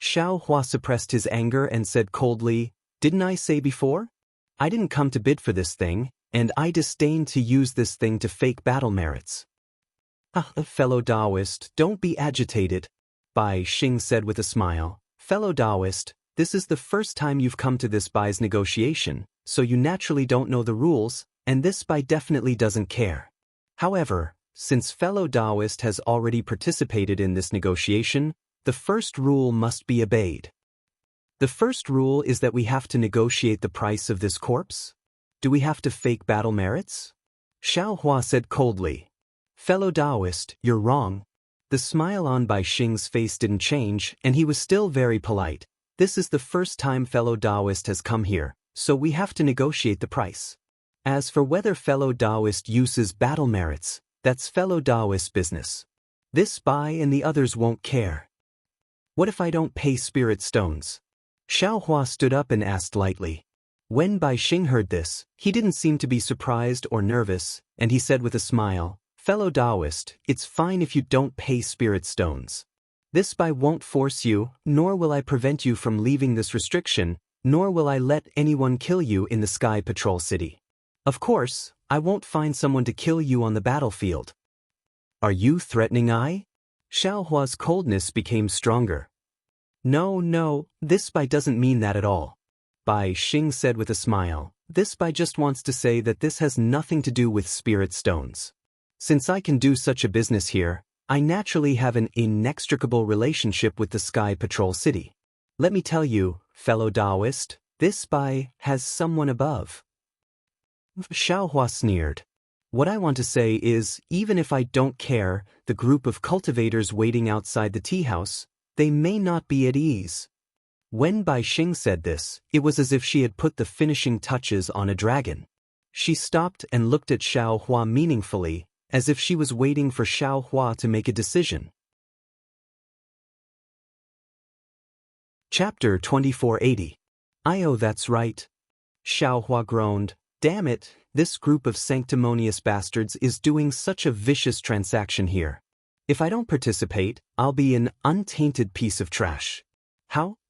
[SPEAKER 1] Xiao Hua suppressed his anger and said coldly, "Didn't I say before? I didn't come to bid for this thing, and I disdain to use this thing to fake battle merits." "Fellow Taoist, don't be agitated," Bai Xing said with a smile. "Fellow Taoist, this is the first time you've come to this Bai's negotiation, so you naturally don't know the rules, and this Bai definitely doesn't care. However, since fellow Taoist has already participated in this negotiation, the first rule must be obeyed. The first rule is that we have to negotiate the price of this corpse. Do we have to fake battle merits?" Xiao Hua said coldly. "Fellow Taoist, you're wrong." The smile on Bai Xing's face didn't change, and he was still very polite. "This is the first time fellow Taoist has come here, so we have to negotiate the price. As for whether fellow Taoist uses battle merits, that's fellow Taoist business. This Bai and the others won't care." "What if I don't pay spirit stones?" Xiao Hua stood up and asked lightly. When Bai Xing heard this, he didn't seem to be surprised or nervous, and he said with a smile, "Fellow Taoist, it's fine if you don't pay spirit stones. This Bai won't force you, nor will I prevent you from leaving this restriction, nor will I let anyone kill you in the Sky Patrol City. Of course, I won't find someone to kill you on the battlefield." "Are you threatening I?" Xiao Hua's coldness became stronger. No, this Bai doesn't mean that at all. Bai Xing said with a smile. This Bai just wants to say that this has nothing to do with spirit stones. Since I can do such a business here, I naturally have an inextricable relationship with the Sky Patrol City. Let me tell you, fellow Taoist, this Bai has someone above. Xiaohua sneered. What I want to say is, even if I don't care, the group of cultivators waiting outside the tea house, they may not be at ease. When Bai Xing said this, it was as if she had put the finishing touches on a dragon. She stopped and looked at Xiaohua meaningfully, as if she was waiting for Xiaohua to make a decision. Chapter 2480. Oh, that's right. Xiaohua groaned. Damn it, this group of sanctimonious bastards is doing such a vicious transaction here. If I don't participate, I'll be an untainted piece of trash.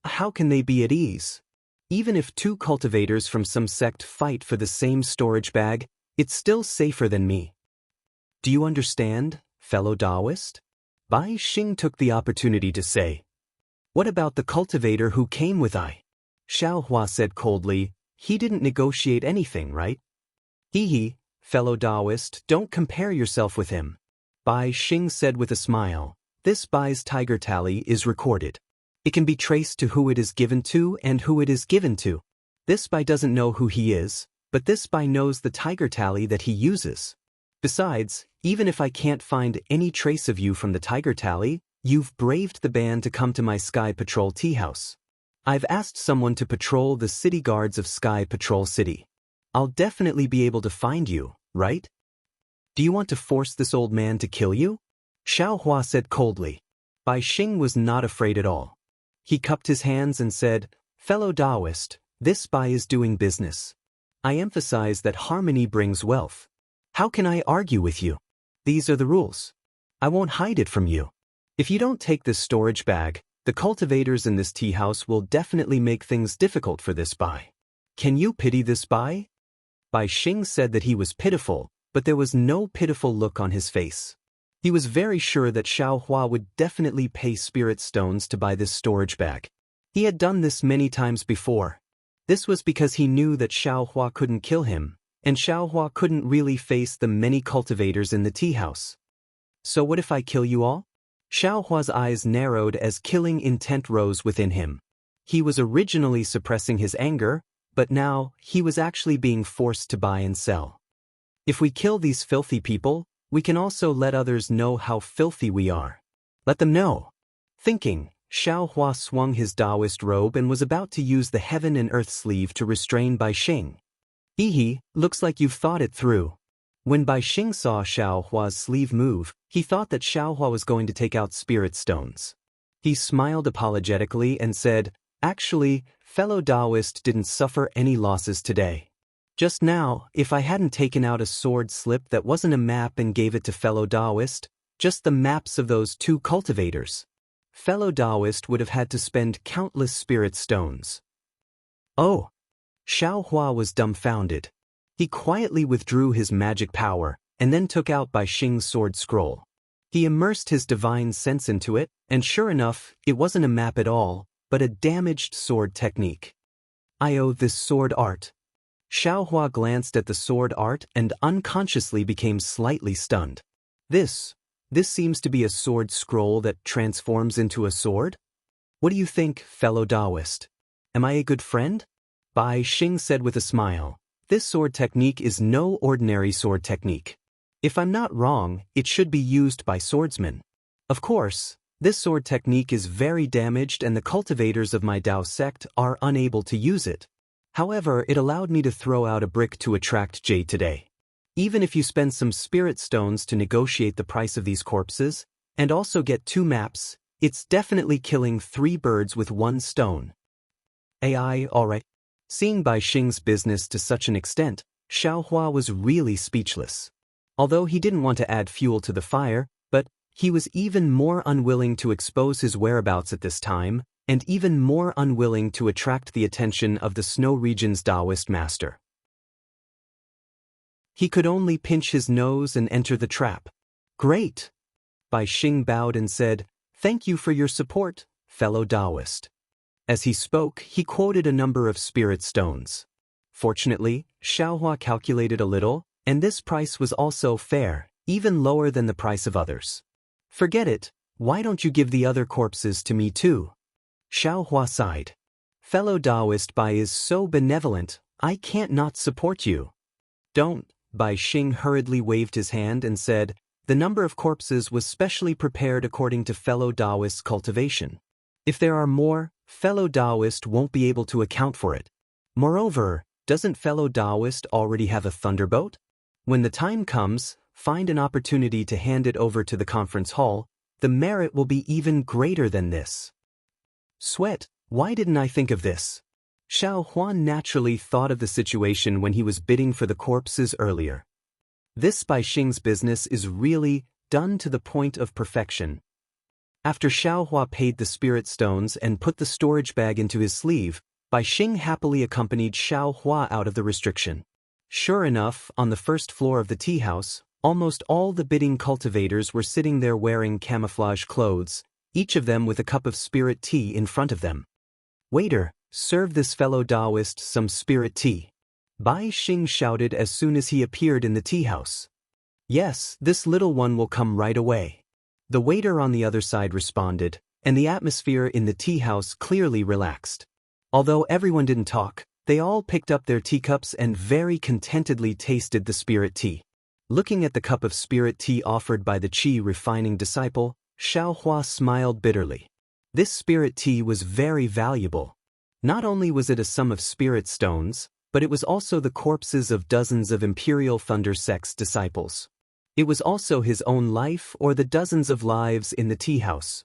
[SPEAKER 1] How can they be at ease? Even if two cultivators from some sect fight for the same storage bag, it's still safer than me. Do you understand, fellow Taoist? Bai Xing took the opportunity to say. What about the cultivator who came with I? Xiaohua said coldly. He didn't negotiate anything, right? Hee, fellow Taoist, don't compare yourself with him. Bai Xing said with a smile. This Bai's tiger tally is recorded. It can be traced to who it is given to and who it is given to. This Bai doesn't know who he is, but this Bai knows the tiger tally that he uses. Besides, even if I can't find any trace of you from the tiger tally, you've braved the ban to come to my Sky Patrol tea house. I've asked someone to patrol the city guards of Sky Patrol City. I'll definitely be able to find you, right? Do you want to force this old man to kill you? Xiaohua said coldly. Bai Xing was not afraid at all. He cupped his hands and said, Fellow Taoist, this Bai is doing business. I emphasize that harmony brings wealth. How can I argue with you? These are the rules. I won't hide it from you. If you don't take this storage bag, the cultivators in this tea house will definitely make things difficult for this Bai. Can you pity this Bai? Bai Xing said that he was pitiful, but there was no pitiful look on his face. He was very sure that Xiaohua would definitely pay spirit stones to buy this storage bag. He had done this many times before. This was because he knew that Xiaohua couldn't kill him, and Xiaohua couldn't really face the many cultivators in the tea house. So what if I kill you all? Xiaohua's eyes narrowed as killing intent rose within him. He was originally suppressing his anger, but now he was actually being forced to buy and sell. If we kill these filthy people, we can also let others know how filthy we are. Let them know. Thinking, Xiaohua swung his Taoist robe and was about to use the heaven and earth sleeve to restrain Bai Xing. Hee, looks like you've thought it through. When Bai Xing saw Xiaohua's sleeve move, he thought that Xiaohua was going to take out spirit stones. He smiled apologetically and said, Actually, fellow Taoist didn't suffer any losses today. Just now, if I hadn't taken out a sword slip that wasn't a map and gave it to fellow Taoist, just the maps of those two cultivators, fellow Taoist would have had to spend countless spirit stones. Oh! Xiaohua was dumbfounded. He quietly withdrew his magic power, and then took out Bai Xing's sword scroll. He immersed his divine sense into it, and sure enough, it wasn't a map at all, but a damaged sword technique. This sword art. Xiaohua glanced at the sword art and unconsciously became slightly stunned. This seems to be a sword scroll that transforms into a sword? What do you think, fellow Taoist? Am I a good friend? Bai Xing said with a smile. This sword technique is no ordinary sword technique. If I'm not wrong, it should be used by swordsmen. Of course, this sword technique is very damaged and the cultivators of my Tao sect are unable to use it. However, it allowed me to throw out a brick to attract jade today. Even if you spend some spirit stones to negotiate the price of these corpses, and also get 2 maps, it's definitely killing 3 birds with 1 stone. Alright. Seeing Bai Xing's business to such an extent, Xiaohua was really speechless. Although he didn't want to add fuel to the fire, but he was even more unwilling to expose his whereabouts at this time, and even more unwilling to attract the attention of the Snow Region's Taoist master. He could only pinch his nose and enter the trap. Great! Bai Xing bowed and said, Thank you for your support, fellow Taoist. As he spoke, he quoted a number of spirit stones. Fortunately, Xiaohua calculated a little, and this price was also fair, even lower than the price of others. Forget it, why don't you give the other corpses to me too? Xiaohua sighed. Fellow Taoist Bai is so benevolent, I can't not support you. Don't, Bai Xing hurriedly waved his hand and said, the number of corpses was specially prepared according to fellow Taoist's cultivation. If there are more, fellow Taoist won't be able to account for it. Moreover, doesn't fellow Taoist already have a thunderbolt? When the time comes, find an opportunity to hand it over to the conference hall, the merit will be even greater than this. Sweat, why didn't I think of this? Xiao Huan naturally thought of the situation when he was bidding for the corpses earlier. This Bai Xing's business is really done to the point of perfection. After Xiao Hua paid the spirit stones and put the storage bag into his sleeve, Bai Xing happily accompanied Xiao Hua out of the restriction. Sure enough, on the first floor of the tea house, almost all the bidding cultivators were sitting there wearing camouflage clothes, each of them with a cup of spirit tea in front of them. Waiter, serve this fellow Taoist some spirit tea. Bai Xing shouted as soon as he appeared in the tea house. Yes, this little one will come right away. The waiter on the other side responded, and the atmosphere in the tea house clearly relaxed. Although everyone didn't talk, they all picked up their teacups and very contentedly tasted the spirit tea. Looking at the cup of spirit tea offered by the qi refining disciple, Xiao Hua smiled bitterly. This spirit tea was very valuable. Not only was it a sum of spirit stones, but it was also the corpses of dozens of Imperial Thunder Sect's disciples. It was also his own life or the dozens of lives in the tea house.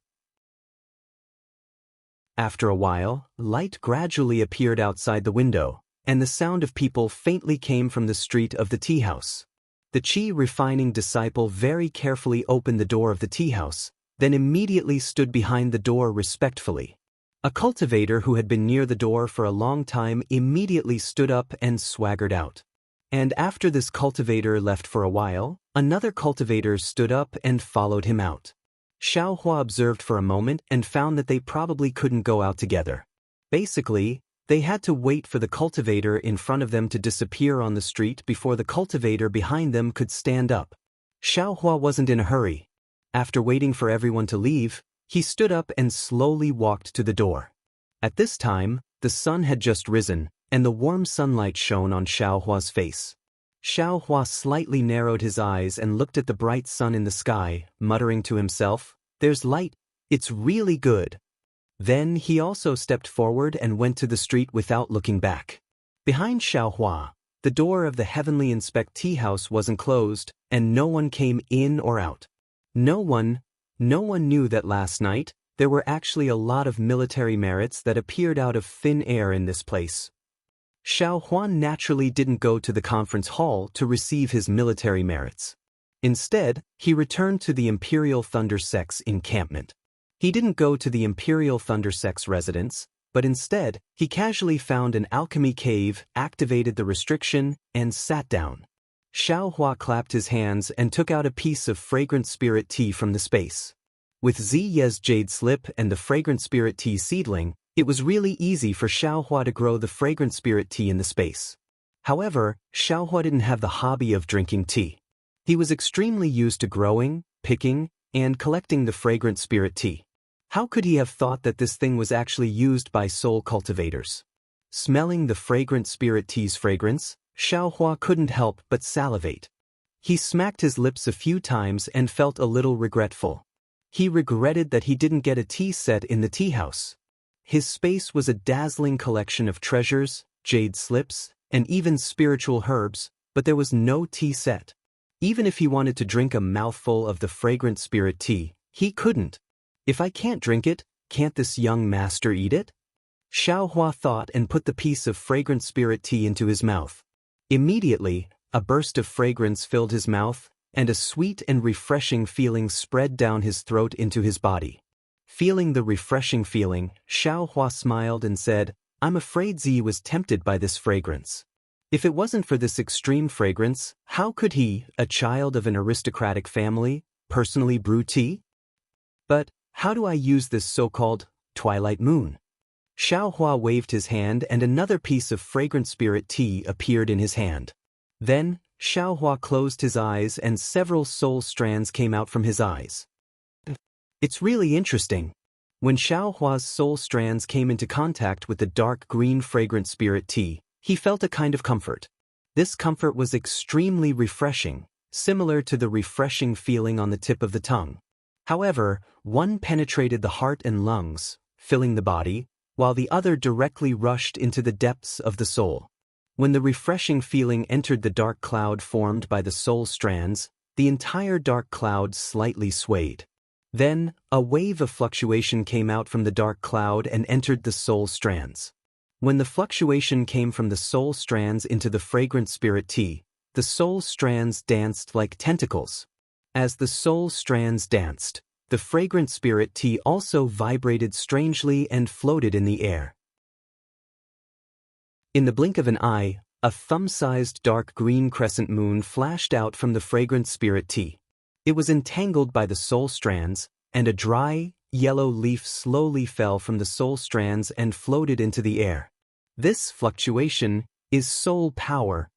[SPEAKER 1] After a while, light gradually appeared outside the window, and the sound of people faintly came from the street of the tea house. The qi refining disciple very carefully opened the door of the tea house, then immediately stood behind the door respectfully. A cultivator who had been near the door for a long time immediately stood up and swaggered out. And after this cultivator left for a while, another cultivator stood up and followed him out. Xiao Hua observed for a moment and found that they probably couldn't go out together. Basically, they had to wait for the cultivator in front of them to disappear on the street before the cultivator behind them could stand up. Xiao Hua wasn't in a hurry. After waiting for everyone to leave, he stood up and slowly walked to the door. At this time, the sun had just risen, and the warm sunlight shone on Xiao Hua's face. Xiao Hua slightly narrowed his eyes and looked at the bright sun in the sky, muttering to himself, "There's light, it's really good." Then he also stepped forward and went to the street without looking back. Behind Xiao Hua, the door of the Heavenly Inspect tea house wasn't closed, and no one came in or out. No one knew that last night, there were actually a lot of military merits that appeared out of thin air in this place. Xiao Huan naturally didn't go to the conference hall to receive his military merits. Instead, he returned to the Imperial Thunder Sect's encampment. He didn't go to the Imperial Thunder Sect's residence, but instead, he casually found an alchemy cave, activated the restriction, and sat down. Xiao Hua clapped his hands and took out a piece of fragrant spirit tea from the space. With Ziyes jade slip and the fragrant spirit tea seedling, it was really easy for Xiao Hua to grow the fragrant spirit tea in the space. However, Xiao Hua didn't have the hobby of drinking tea. He was extremely used to growing, picking, and collecting the fragrant spirit tea. How could he have thought that this thing was actually used by soul cultivators? Smelling the fragrant spirit tea's fragrance, Xiao Hua couldn't help but salivate. He smacked his lips a few times and felt a little regretful. He regretted that he didn't get a tea set in the tea house. His space was a dazzling collection of treasures, jade slips, and even spiritual herbs, but there was no tea set. Even if he wanted to drink a mouthful of the fragrant spirit tea, he couldn't. If I can't drink it, can't this young master eat it? Xiao Hua thought and put the piece of fragrant spirit tea into his mouth. Immediately, a burst of fragrance filled his mouth, and a sweet and refreshing feeling spread down his throat into his body. Feeling the refreshing feeling, Xiao Hua smiled and said, "I'm afraid Zi was tempted by this fragrance. If it wasn't for this extreme fragrance, how could he, a child of an aristocratic family, personally brew tea? But how do I use this so-called twilight moon?" Xiaohua waved his hand and another piece of fragrant spirit tea appeared in his hand. Then, Xiaohua closed his eyes and several soul strands came out from his eyes. It's really interesting. When Xiaohua's soul strands came into contact with the dark green fragrant spirit tea, he felt a kind of comfort. This comfort was extremely refreshing, similar to the refreshing feeling on the tip of the tongue. However, one penetrated the heart and lungs, filling the body, while the other directly rushed into the depths of the soul. When the refreshing feeling entered the dark cloud formed by the soul strands, the entire dark cloud slightly swayed. Then, a wave of fluctuation came out from the dark cloud and entered the soul strands. When the fluctuation came from the soul strands into the fragrant spirit tea, the soul strands danced like tentacles. As the soul strands danced, the fragrant spirit tea also vibrated strangely and floated in the air. In the blink of an eye, a thumb-sized dark green crescent moon flashed out from the fragrant spirit tea. It was entangled by the soul strands, and a dry, yellow leaf slowly fell from the soul strands and floated into the air. This fluctuation is soul power.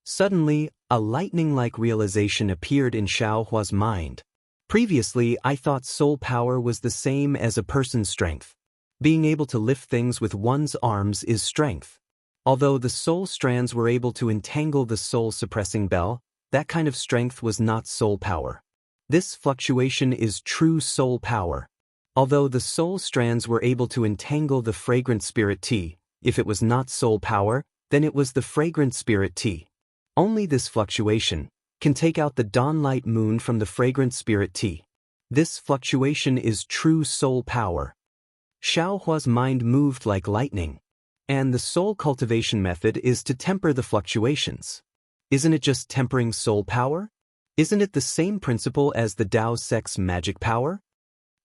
[SPEAKER 1] Suddenly, a lightning-like realization appeared in Xiaohua's mind. Previously, I thought soul power was the same as a person's strength. Being able to lift things with one's arms is strength. Although the soul strands were able to entangle the soul-suppressing bell, that kind of strength was not soul power. This fluctuation is true soul power. Although the soul strands were able to entangle the fragrant spirit tea, if it was not soul power, then it was the fragrant spirit tea. Only this fluctuation can take out the dawnlight moon from the fragrant spirit tea. This fluctuation is true soul power. Xiaohua's mind moved like lightning. And the soul cultivation method is to temper the fluctuations. Isn't it just tempering soul power? Isn't it the same principle as the Tao Sect's magic power?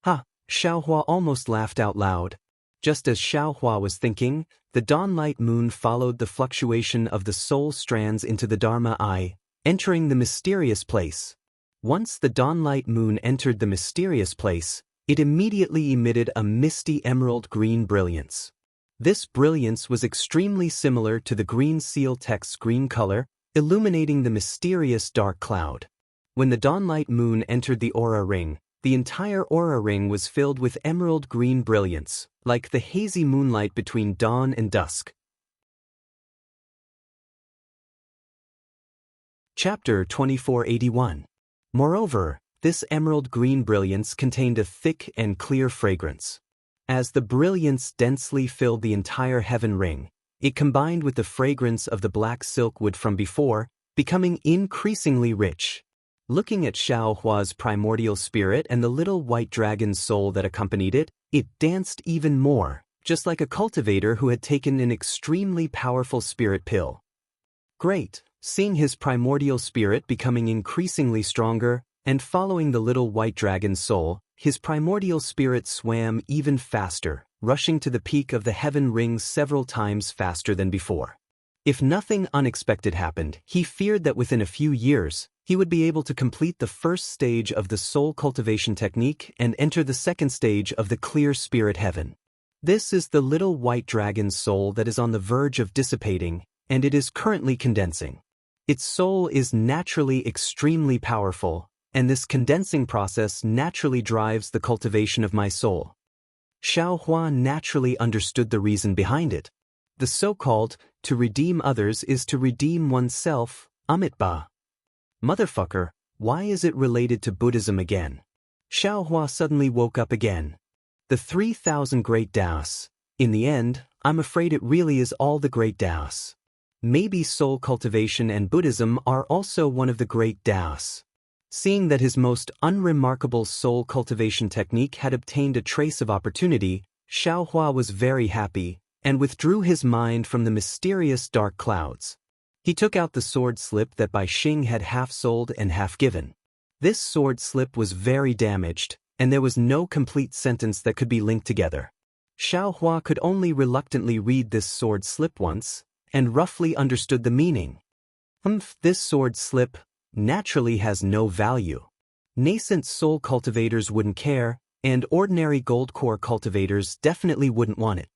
[SPEAKER 1] Ha! Xiaohua almost laughed out loud. Just as Xiaohua was thinking, the dawnlight moon followed the fluctuation of the soul strands into the Dharma eye, entering the mysterious place. Once the dawnlight moon entered the mysterious place, it immediately emitted a misty emerald green brilliance. This brilliance was extremely similar to the green seal text's green color, illuminating the mysterious dark cloud. When the dawnlight moon entered the aura ring, the entire aura ring was filled with emerald green brilliance, like the hazy moonlight between dawn and dusk. Chapter 2481. Moreover, this emerald green brilliance contained a thick and clear fragrance. As the brilliance densely filled the entire heaven ring, it combined with the fragrance of the black silk wood from before, becoming increasingly rich. Looking at Xiaohua's primordial spirit and the little white dragon's soul that accompanied it, it danced even more, just like a cultivator who had taken an extremely powerful spirit pill. Great! Seeing his primordial spirit becoming increasingly stronger, and following the little white dragon's soul, his primordial spirit swam even faster, rushing to the peak of the heaven ring several times faster than before. If nothing unexpected happened, he feared that within a few years, he would be able to complete the first stage of the soul cultivation technique and enter the second stage of the clear spirit heaven. This is the little white dragon's soul that is on the verge of dissipating, and it is currently condensing. Its soul is naturally extremely powerful, and this condensing process naturally drives the cultivation of my soul. Xiaohua naturally understood the reason behind it. The so-called, to redeem others is to redeem oneself, Amitba. Motherfucker, why is it related to Buddhism again? Xiaohua suddenly woke up again. The 3,000 great Taos. In the end, I'm afraid it really is all the great Taos. Maybe soul cultivation and Buddhism are also one of the great Taos. Seeing that his most unremarkable soul cultivation technique had obtained a trace of opportunity, Xiaohua was very happy, and withdrew his mind from the mysterious dark clouds. He took out the sword slip that Bai Xing had half sold and half given. This sword slip was very damaged, and there was no complete sentence that could be linked together. Xiaohua could only reluctantly read this sword slip once, and roughly understood the meaning. This sword slip naturally has no value. Nascent soul cultivators wouldn't care, and ordinary gold core cultivators definitely wouldn't want it.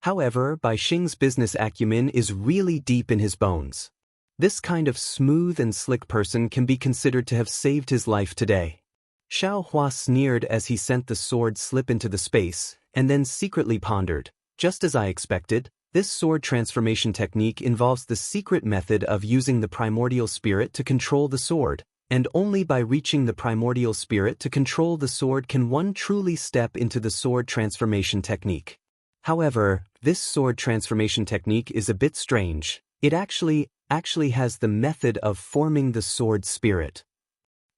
[SPEAKER 1] However, Bai Xing's business acumen is really deep in his bones. This kind of smooth and slick person can be considered to have saved his life today. Xiao Hua sneered as he sent the sword slip into the space, and then secretly pondered, just as I expected. This sword transformation technique involves the secret method of using the primordial spirit to control the sword, and only by reaching the primordial spirit to control the sword can one truly step into the sword transformation technique. However, this sword transformation technique is a bit strange. It actually has the method of forming the sword spirit.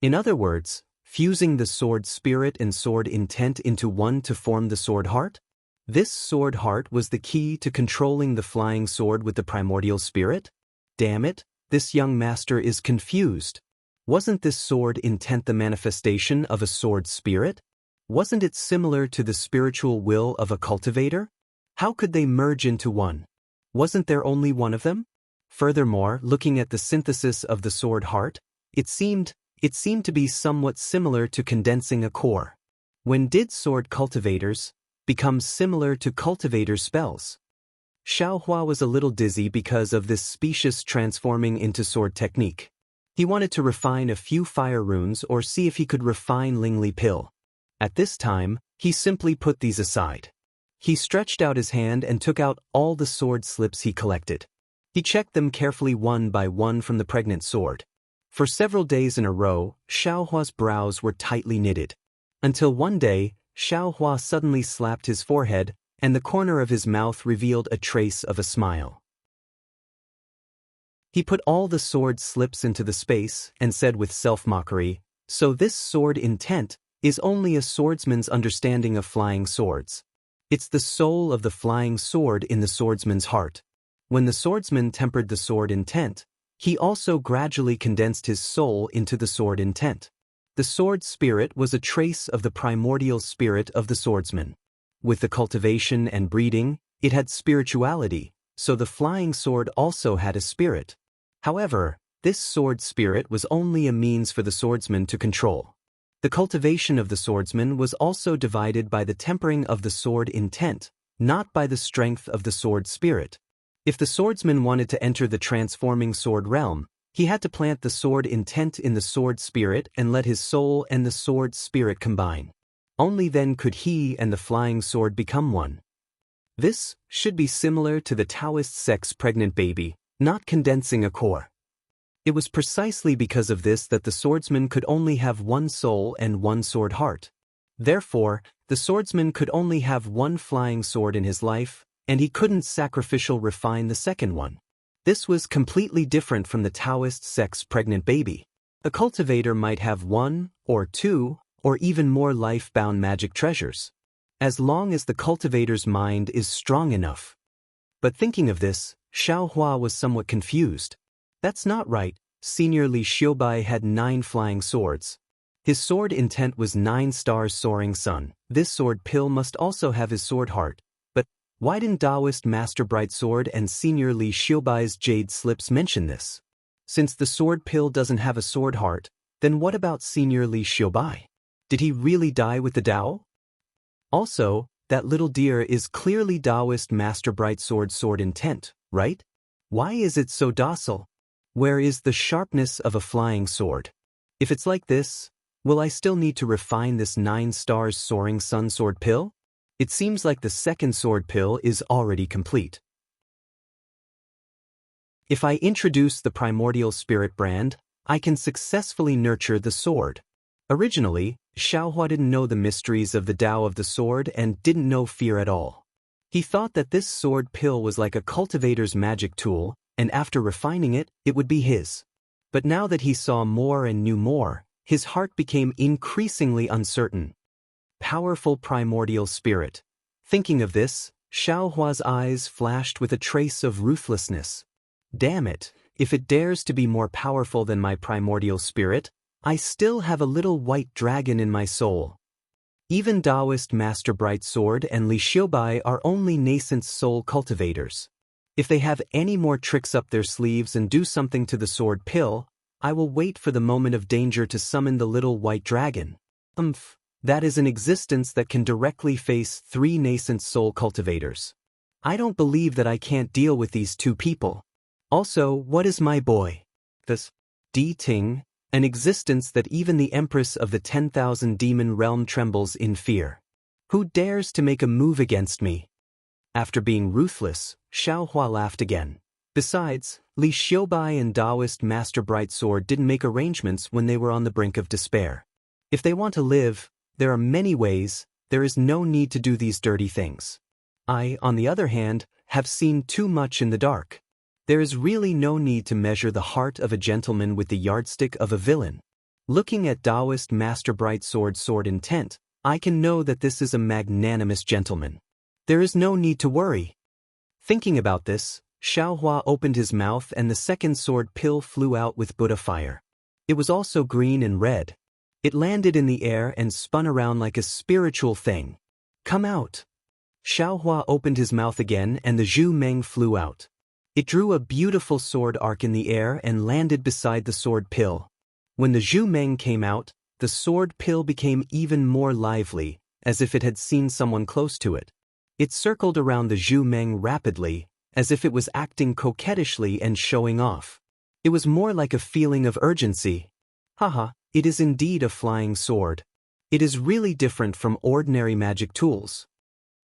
[SPEAKER 1] In other words, fusing the sword spirit and sword intent into one to form the sword heart? This sword heart was the key to controlling the flying sword with the primordial spirit? Damn it, this young master is confused. Wasn't this sword intent the manifestation of a sword spirit? Wasn't it similar to the spiritual will of a cultivator? How could they merge into one? Wasn't there only one of them? Furthermore, looking at the synthesis of the sword heart, it seemed to be somewhat similar to condensing a core. When did sword cultivators become similar to cultivators' spells? Xiao Hua was a little dizzy because of this specious transforming into sword technique. He wanted to refine a few fire runes or see if he could refine Lingli Pill. At this time, he simply put these aside. He stretched out his hand and took out all the sword slips he collected. He checked them carefully one by one from the pregnant sword. For several days in a row, Xiao Hua's brows were tightly knitted. Until one day, Xiao Hua suddenly slapped his forehead, and the corner of his mouth revealed a trace of a smile. He put all the sword slips into the space and said with self-mockery, "So this sword intent is only a swordsman's understanding of flying swords. It's the soul of the flying sword in the swordsman's heart." When the swordsman tempered the sword intent, he also gradually condensed his soul into the sword intent. The sword spirit was a trace of the primordial spirit of the swordsman. With the cultivation and breeding, it had spirituality, so the flying sword also had a spirit. However, this sword spirit was only a means for the swordsman to control. The cultivation of the swordsman was also divided by the tempering of the sword intent, not by the strength of the sword spirit. If the swordsman wanted to enter the transforming sword realm, he had to plant the sword intent in the sword spirit and let his soul and the sword spirit combine. Only then could he and the flying sword become one. This should be similar to the Taoist sex pregnant baby, not condensing a core. It was precisely because of this that the swordsman could only have one soul and one sword heart. Therefore, the swordsman could only have one flying sword in his life, and he couldn't sacrificial refine the second one. This was completely different from the Taoist sex pregnant baby. A cultivator might have one, or two, or even more life-bound magic treasures, as long as the cultivator's mind is strong enough. But thinking of this, Xiao Hua was somewhat confused. That's not right. Senior Li Xiubai had 9 flying swords. His sword intent was 9 stars soaring sun. This sword pill must also have his sword heart. But why didn't Taoist Master Bright Sword and Senior Li Xiubai's jade slips mention this? Since the sword pill doesn't have a sword heart, then what about Senior Li Xiubai? Did he really die with the Dao? Also, that little deer is clearly Taoist Master Bright sword intent, right? Why is it so docile? Where is the sharpness of a flying sword? If it's like this, will I still need to refine this 9 stars soaring sun sword pill? It seems like the second sword pill is already complete. If I introduce the primordial spirit brand, I can successfully nurture the sword. Originally, Xiao Hua didn't know the mysteries of the Tao of the sword and didn't know fear at all. He thought that this sword pill was like a cultivator's magic tool, and after refining it, it would be his. But now that he saw more and knew more, his heart became increasingly uncertain. Powerful primordial spirit. Thinking of this, Xiao Hua's eyes flashed with a trace of ruthlessness. Damn it, if it dares to be more powerful than my primordial spirit, I still have a little white dragon in my soul. Even Taoist Master Bright Sword and Li Xiubai are only nascent soul cultivators. If they have any more tricks up their sleeves and do something to the sword pill, I will wait for the moment of danger to summon the little white dragon. That is an existence that can directly face 3 nascent soul cultivators. I don't believe that I can't deal with these two people. Also, what is my boy? This D Ting, an existence that even the Empress of the 10,000 demon realm trembles in fear. Who dares to make a move against me? After being ruthless, Xiaohua laughed again. Besides, Li Xiubai and Taoist Master Brightsword didn't make arrangements when they were on the brink of despair. If they want to live, there are many ways. There is no need to do these dirty things. I, on the other hand, have seen too much in the dark. There is really no need to measure the heart of a gentleman with the yardstick of a villain. Looking at Taoist Master Brightsword's sword intent, I can know that this is a magnanimous gentleman. There is no need to worry. Thinking about this, Xiaohua opened his mouth and the second sword pill flew out with Buddha fire. It was also green and red. It landed in the air and spun around like a spiritual thing. Come out. Xiaohua opened his mouth again and the Zhu Meng flew out. It drew a beautiful sword arc in the air and landed beside the sword pill. When the Zhu Meng came out, the sword pill became even more lively, as if it had seen someone close to it. It circled around the Zhu Meng rapidly, as if it was acting coquettishly and showing off. It was more like a feeling of urgency. Haha, it is indeed a flying sword. It is really different from ordinary magic tools.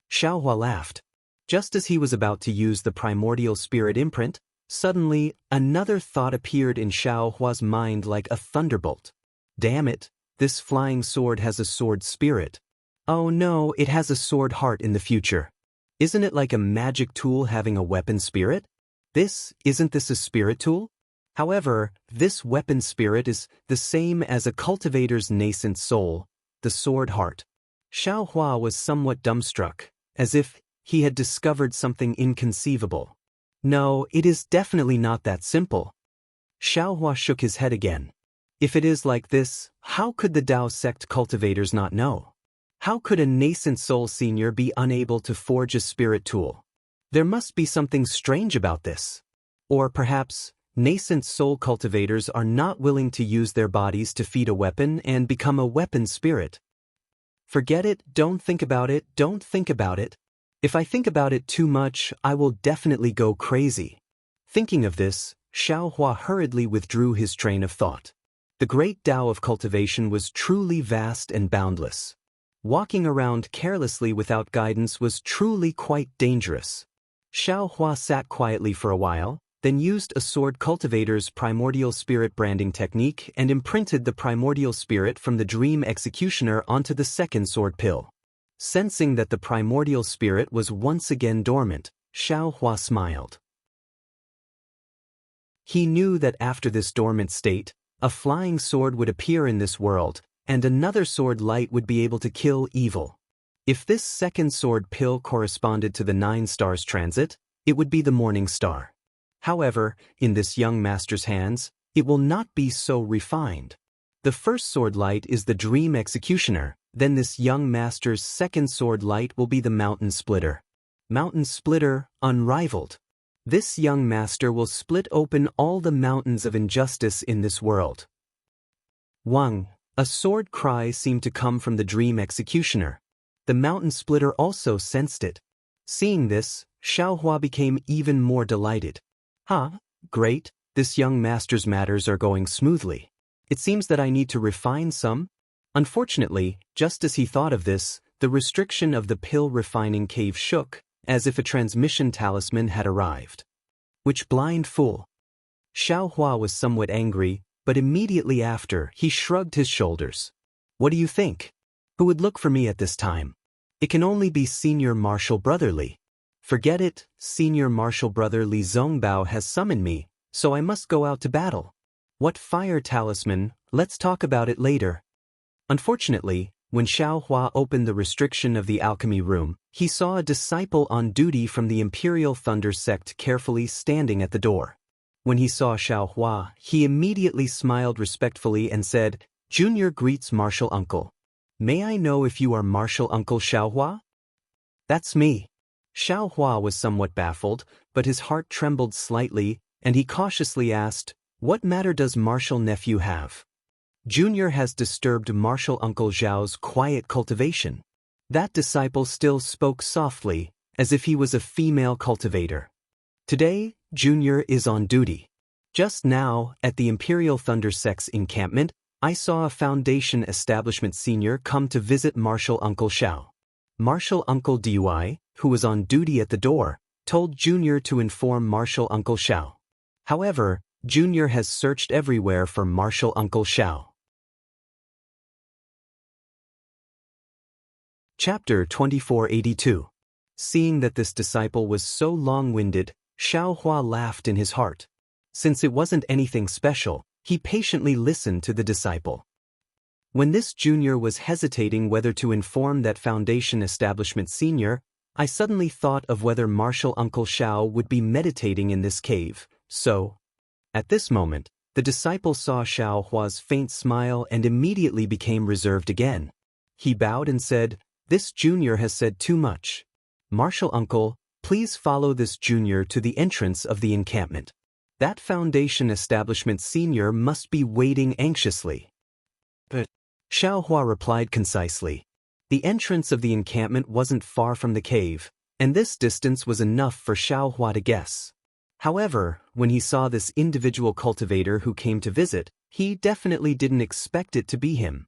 [SPEAKER 1] Xiaohua laughed. Just as he was about to use the primordial spirit imprint, suddenly, another thought appeared in Xiaohua's mind like a thunderbolt. Damn it, this flying sword has a sword spirit. Oh no, it has a sword heart in the future. Isn't it like a magic tool having a weapon spirit? Isn't this a spirit tool? However, this weapon spirit is the same as a cultivator's nascent soul, the sword heart. Xiaohua was somewhat dumbstruck, as if he had discovered something inconceivable. No, it is definitely not that simple. Xiaohua shook his head again. If it is like this, how could the Dao sect cultivators not know? How could a nascent soul senior be unable to forge a spirit tool? There must be something strange about this. Or perhaps, nascent soul cultivators are not willing to use their bodies to feed a weapon and become a weapon spirit. Forget it, don't think about it, don't think about it. If I think about it too much, I will definitely go crazy. Thinking of this, Xiaohua hurriedly withdrew his train of thought. The great Tao of cultivation was truly vast and boundless. Walking around carelessly without guidance was truly quite dangerous. Xiaohua sat quietly for a while, then used a sword cultivator's primordial spirit branding technique and imprinted the primordial spirit from the dream executioner onto the second sword pill. Sensing that the primordial spirit was once again dormant, Xiaohua smiled. He knew that after this dormant state, a flying sword would appear in this world, and another sword light would be able to kill evil. If this second sword pill corresponded to the 9 stars transit, it would be the morning star. However, in this young master's hands, it will not be so refined. The first sword light is the dream executioner, then this young master's second sword light will be the mountain splitter. Mountain splitter, unrivaled. This young master will split open all the mountains of injustice in this world. Wang, a sword cry seemed to come from the dream executioner. The mountain splitter also sensed it. Seeing this, Xiaohua became even more delighted. Great, this young master's matters are going smoothly. It seems that I need to refine some. Unfortunately, just as he thought of this, the restriction of the pill refining cave shook, as if a transmission talisman had arrived. Which blind fool! Xiaohua was somewhat angry, but immediately after, he shrugged his shoulders. What do you think? Who would look for me at this time? It can only be Senior Marshal Brother Li. Forget it, Senior Marshal Brother Li Zongbao has summoned me, so I must go out to battle. What fire talisman? Let's talk about it later. Unfortunately, when Xiaohua opened the restriction of the alchemy room, he saw a disciple on duty from the Imperial Thunder sect carefully standing at the door. When he saw Xiaohua, he immediately smiled respectfully and said, "Junior greets Marshal Uncle. May I know if you are Marshal Uncle Xiaohua?" "That's me." Xiaohua was somewhat baffled, but his heart trembled slightly, and he cautiously asked, "What matter does Marshal Nephew have?" "Junior has disturbed Marshal Uncle Zhao's quiet cultivation." That disciple still spoke softly, as if he was a female cultivator. Today, Junior is on duty. Just now, at the Imperial Thunder Sect's encampment, I saw a Foundation Establishment senior come to visit Martial Uncle Xiao. Martial Uncle Dui, who was on duty at the door, told Junior to inform Martial Uncle Xiao. However, Junior has searched everywhere for Martial Uncle Xiao. Chapter 2482. Seeing that this disciple was so long-winded, Xiao Hua laughed in his heart. Since it wasn't anything special, he patiently listened to the disciple. When this junior was hesitating whether to inform that Foundation Establishment senior, I suddenly thought of whether Martial Uncle Xiao would be meditating in this cave, so... At this moment, the disciple saw Xiao Hua's faint smile and immediately became reserved again. He bowed and said, "This junior has said too much. Martial Uncle, please follow this junior to the entrance of the encampment. That Foundation Establishment senior must be waiting anxiously." But Xiao Hua replied concisely. The entrance of the encampment wasn't far from the cave, and this distance was enough for Xiao Hua to guess. However, when he saw this individual cultivator who came to visit, he definitely didn't expect it to be him.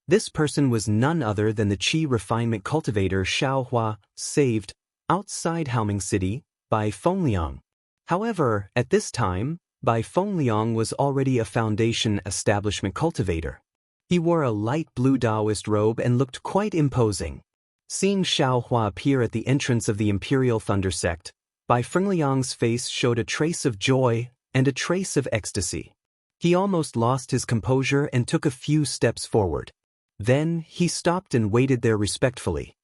[SPEAKER 1] This person was none other than the Qi refinement cultivator Xiao Hua, saved, outside Haoming City, by Fengliang. However, at this time, Bai Fengliang was already a Foundation Establishment cultivator. He wore a light blue Taoist robe and looked quite imposing. Seeing Xiao Hua appear at the entrance of the Imperial Thunder Sect, Bai Fengliang's face showed a trace of joy and a trace of ecstasy. He almost lost his composure and took a few steps forward. Then, he stopped and waited there respectfully.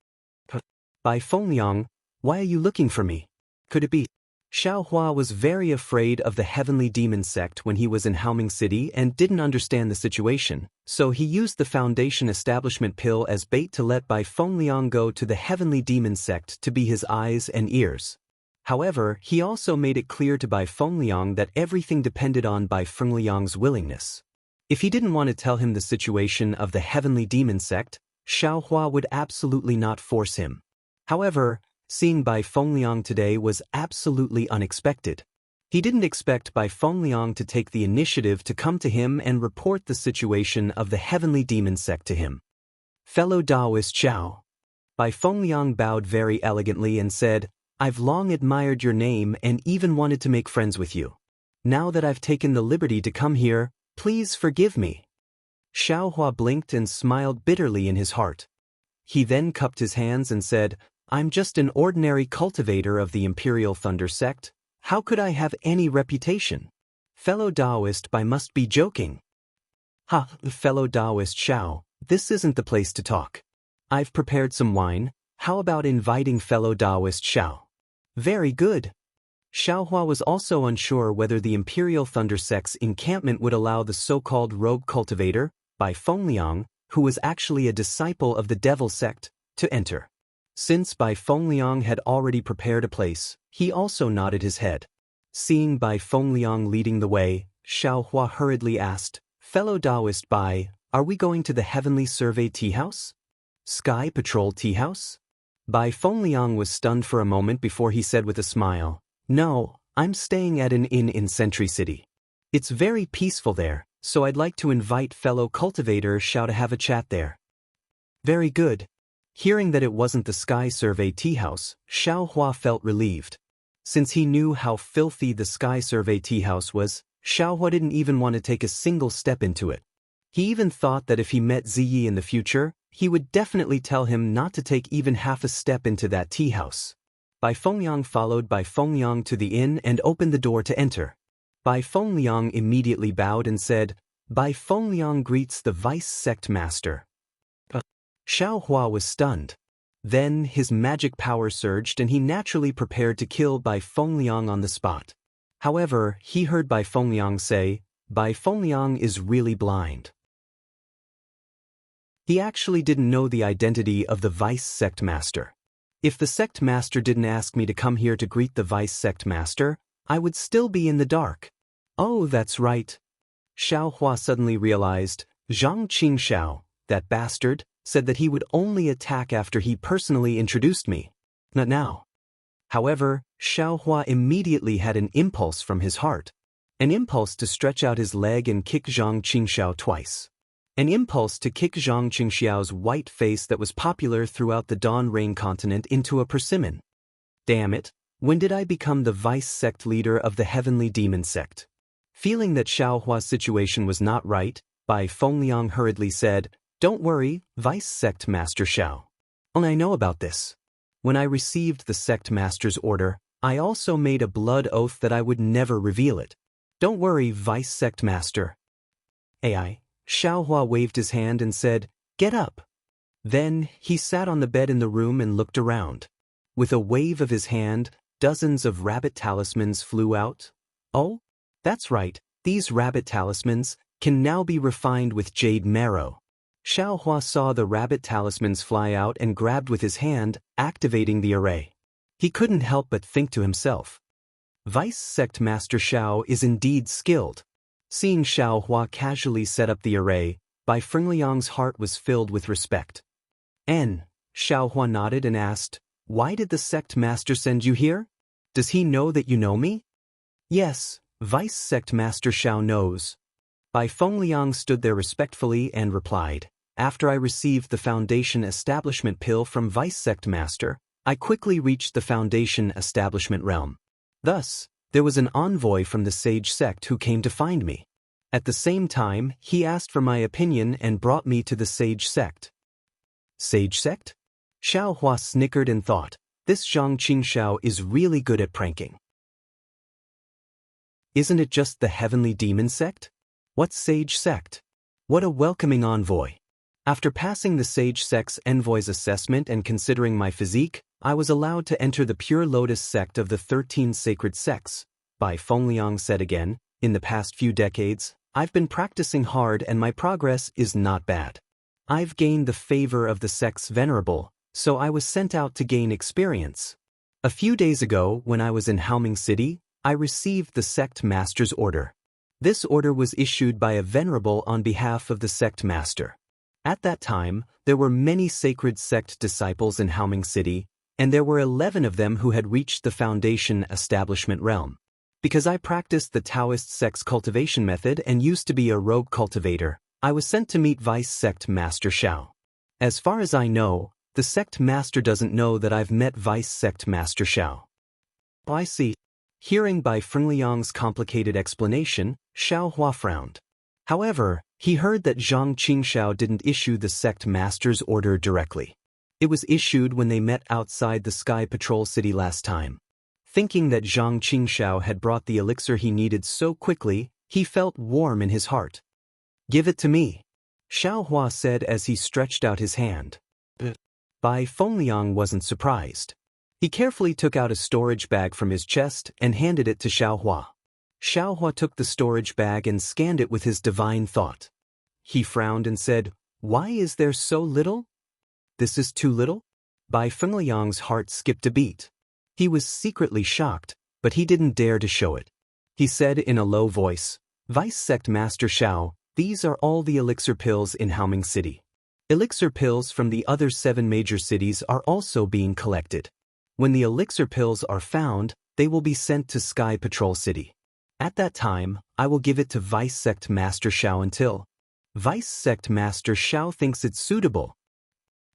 [SPEAKER 1] "Bai Fengliang, why are you looking for me? Could it be?" Xiao Hua was very afraid of the Heavenly Demon Sect when he was in Haoming City and didn't understand the situation, so he used the Foundation Establishment pill as bait to let Bai Fengliang go to the Heavenly Demon Sect to be his eyes and ears. However, he also made it clear to Bai Fengliang that everything depended on Bai Fengliang's willingness. If he didn't want to tell him the situation of the Heavenly Demon Sect, Xiao Hua would absolutely not force him. However, seeing Bai Fengliang today was absolutely unexpected. He didn't expect Bai Fengliang to take the initiative to come to him and report the situation of the Heavenly Demon Sect to him. "Fellow Taoist Xiao." Bai Fengliang bowed very elegantly and said, "I've long admired your name and even wanted to make friends with you. Now that I've taken the liberty to come here, please forgive me." Xiao Hua blinked and smiled bitterly in his heart. He then cupped his hands and said, "I'm just an ordinary cultivator of the Imperial Thunder Sect. How could I have any reputation? Fellow Taoist Bai must be joking." "Ha, fellow Taoist Xiao, this isn't the place to talk. I've prepared some wine. How about inviting fellow Taoist Xiao?" "Very good." Xiao Hua was also unsure whether the Imperial Thunder Sect's encampment would allow the so-called rogue cultivator, Bai Fengliang, who was actually a disciple of the Devil Sect, to enter. Since Bai Fengliang had already prepared a place, he also nodded his head. Seeing Bai Fengliang leading the way, Xiao Hua hurriedly asked, "Fellow Taoist Bai, are we going to the Heavenly Survey Tea House? Sky Patrol Tea House?" Bai Fengliang was stunned for a moment before he said with a smile, "No, I'm staying at an inn in Sentry City. It's very peaceful there, so I'd like to invite fellow cultivator Xiao to have a chat there." "Very good." Hearing that it wasn't the Sky Survey Tea House, Xiao Hua felt relieved. Since he knew how filthy the Sky Survey Tea House was, Xiao Hua didn't even want to take a single step into it. He even thought that if he met Ziyi in the future, he would definitely tell him not to take even half a step into that tea house. Bai Fengliang followed Bai Fengliang to the inn and opened the door to enter. Bai Fengliang immediately bowed and said, "Bai Fengliang greets the Vice Sect Master." Xiao Hua was stunned. Then his magic power surged and he naturally prepared to kill Bai Fengliang on the spot. However, he heard Bai Fengliang say, "Bai Fengliang is really blind." He actually didn't know the identity of the Vice Sect Master. If the Sect Master didn't ask me to come here to greet the Vice Sect Master, I would still be in the dark. Oh, that's right. Xiao Hua suddenly realized, Zhang Qingxiao, that bastard, said that he would only attack after he personally introduced me. Not now. However, Xiaohua immediately had an impulse from his heart. An impulse to stretch out his leg and kick Zhang Qingxiao twice. An impulse to kick Zhang Qingxiao's white face that was popular throughout the Dawn Rain continent into a persimmon. Damn it, when did I become the vice sect leader of the Heavenly Demon Sect? Feeling that Xiaohua's situation was not right, Bai Fengliang hurriedly said, "Don't worry, Vice Sect Master Xiao. I know about this. When I received the Sect Master's order, I also made a blood oath that I would never reveal it. Don't worry, Vice Sect Master." AI. Xiaohua waved his hand and said, "Get up." Then, he sat on the bed in the room and looked around. With a wave of his hand, dozens of rabbit talismans flew out. Oh? That's right, these rabbit talismans can now be refined with jade marrow. Xiaohua saw the rabbit talismans fly out and grabbed with his hand, activating the array. He couldn't help but think to himself, Vice Sect Master Xiao is indeed skilled. Seeing Xiaohua casually set up the array, Bai Fengliang's heart was filled with respect. Xiaohua nodded and asked, "Why did the Sect Master send you here? Does he know that you know me?" "Yes, Vice Sect Master Xiao knows." Bai Fengliang stood there respectfully and replied, "After I received the Foundation Establishment Pill from Vice Sect Master, I quickly reached the Foundation Establishment realm. Thus, there was an envoy from the Sage Sect who came to find me. At the same time, he asked for my opinion and brought me to the Sage Sect." Sage Sect? Xiaohua snickered and thought, this Zhang Qingxiao is really good at pranking. Isn't it just the Heavenly Demon Sect? What Sage Sect? What a welcoming envoy. After passing the Sage Sect's envoy's assessment and considering my physique, I was allowed to enter the Pure Lotus Sect of the 13 Sacred Sects. Bai Fengliang said again, "In the past few decades, I've been practicing hard and my progress is not bad. I've gained the favor of the sect's venerable, so I was sent out to gain experience. A few days ago, when I was in Haoming City, I received the Sect Master's order. This order was issued by a venerable on behalf of the Sect Master. At that time, there were many sacred sect disciples in Haoming City, and there were 11 of them who had reached the Foundation Establishment realm. Because I practiced the Taoist sect's cultivation method and used to be a rogue cultivator, I was sent to meet Vice Sect Master Xiao. As far as I know, the Sect Master doesn't know that I've met Vice Sect Master Xiao." "I see." Hearing Bai Fengliang's complicated explanation, Xiaohua frowned. However, he heard that Zhang Qingxiao didn't issue the Sect Master's order directly. It was issued when they met outside the Sky Patrol City last time. Thinking that Zhang Qingxiao had brought the elixir he needed so quickly, he felt warm in his heart. "Give it to me," Xiaohua said as he stretched out his hand. Bai Fengliang wasn't surprised. He carefully took out a storage bag from his chest and handed it to Xiaohua. Xiaohua took the storage bag and scanned it with his divine thought. He frowned and said, "Why is there so little? This is too little?" Bai Fengliang's heart skipped a beat. He was secretly shocked, but he didn't dare to show it. He said in a low voice, "Vice Sect Master Xiao, these are all the elixir pills in Haoming City. Elixir pills from the other 7 major cities are also being collected. When the elixir pills are found, they will be sent to Sky Patrol City. At that time, I will give it to Vice Sect Master Xiao until Vice Sect Master Xiao thinks it's suitable."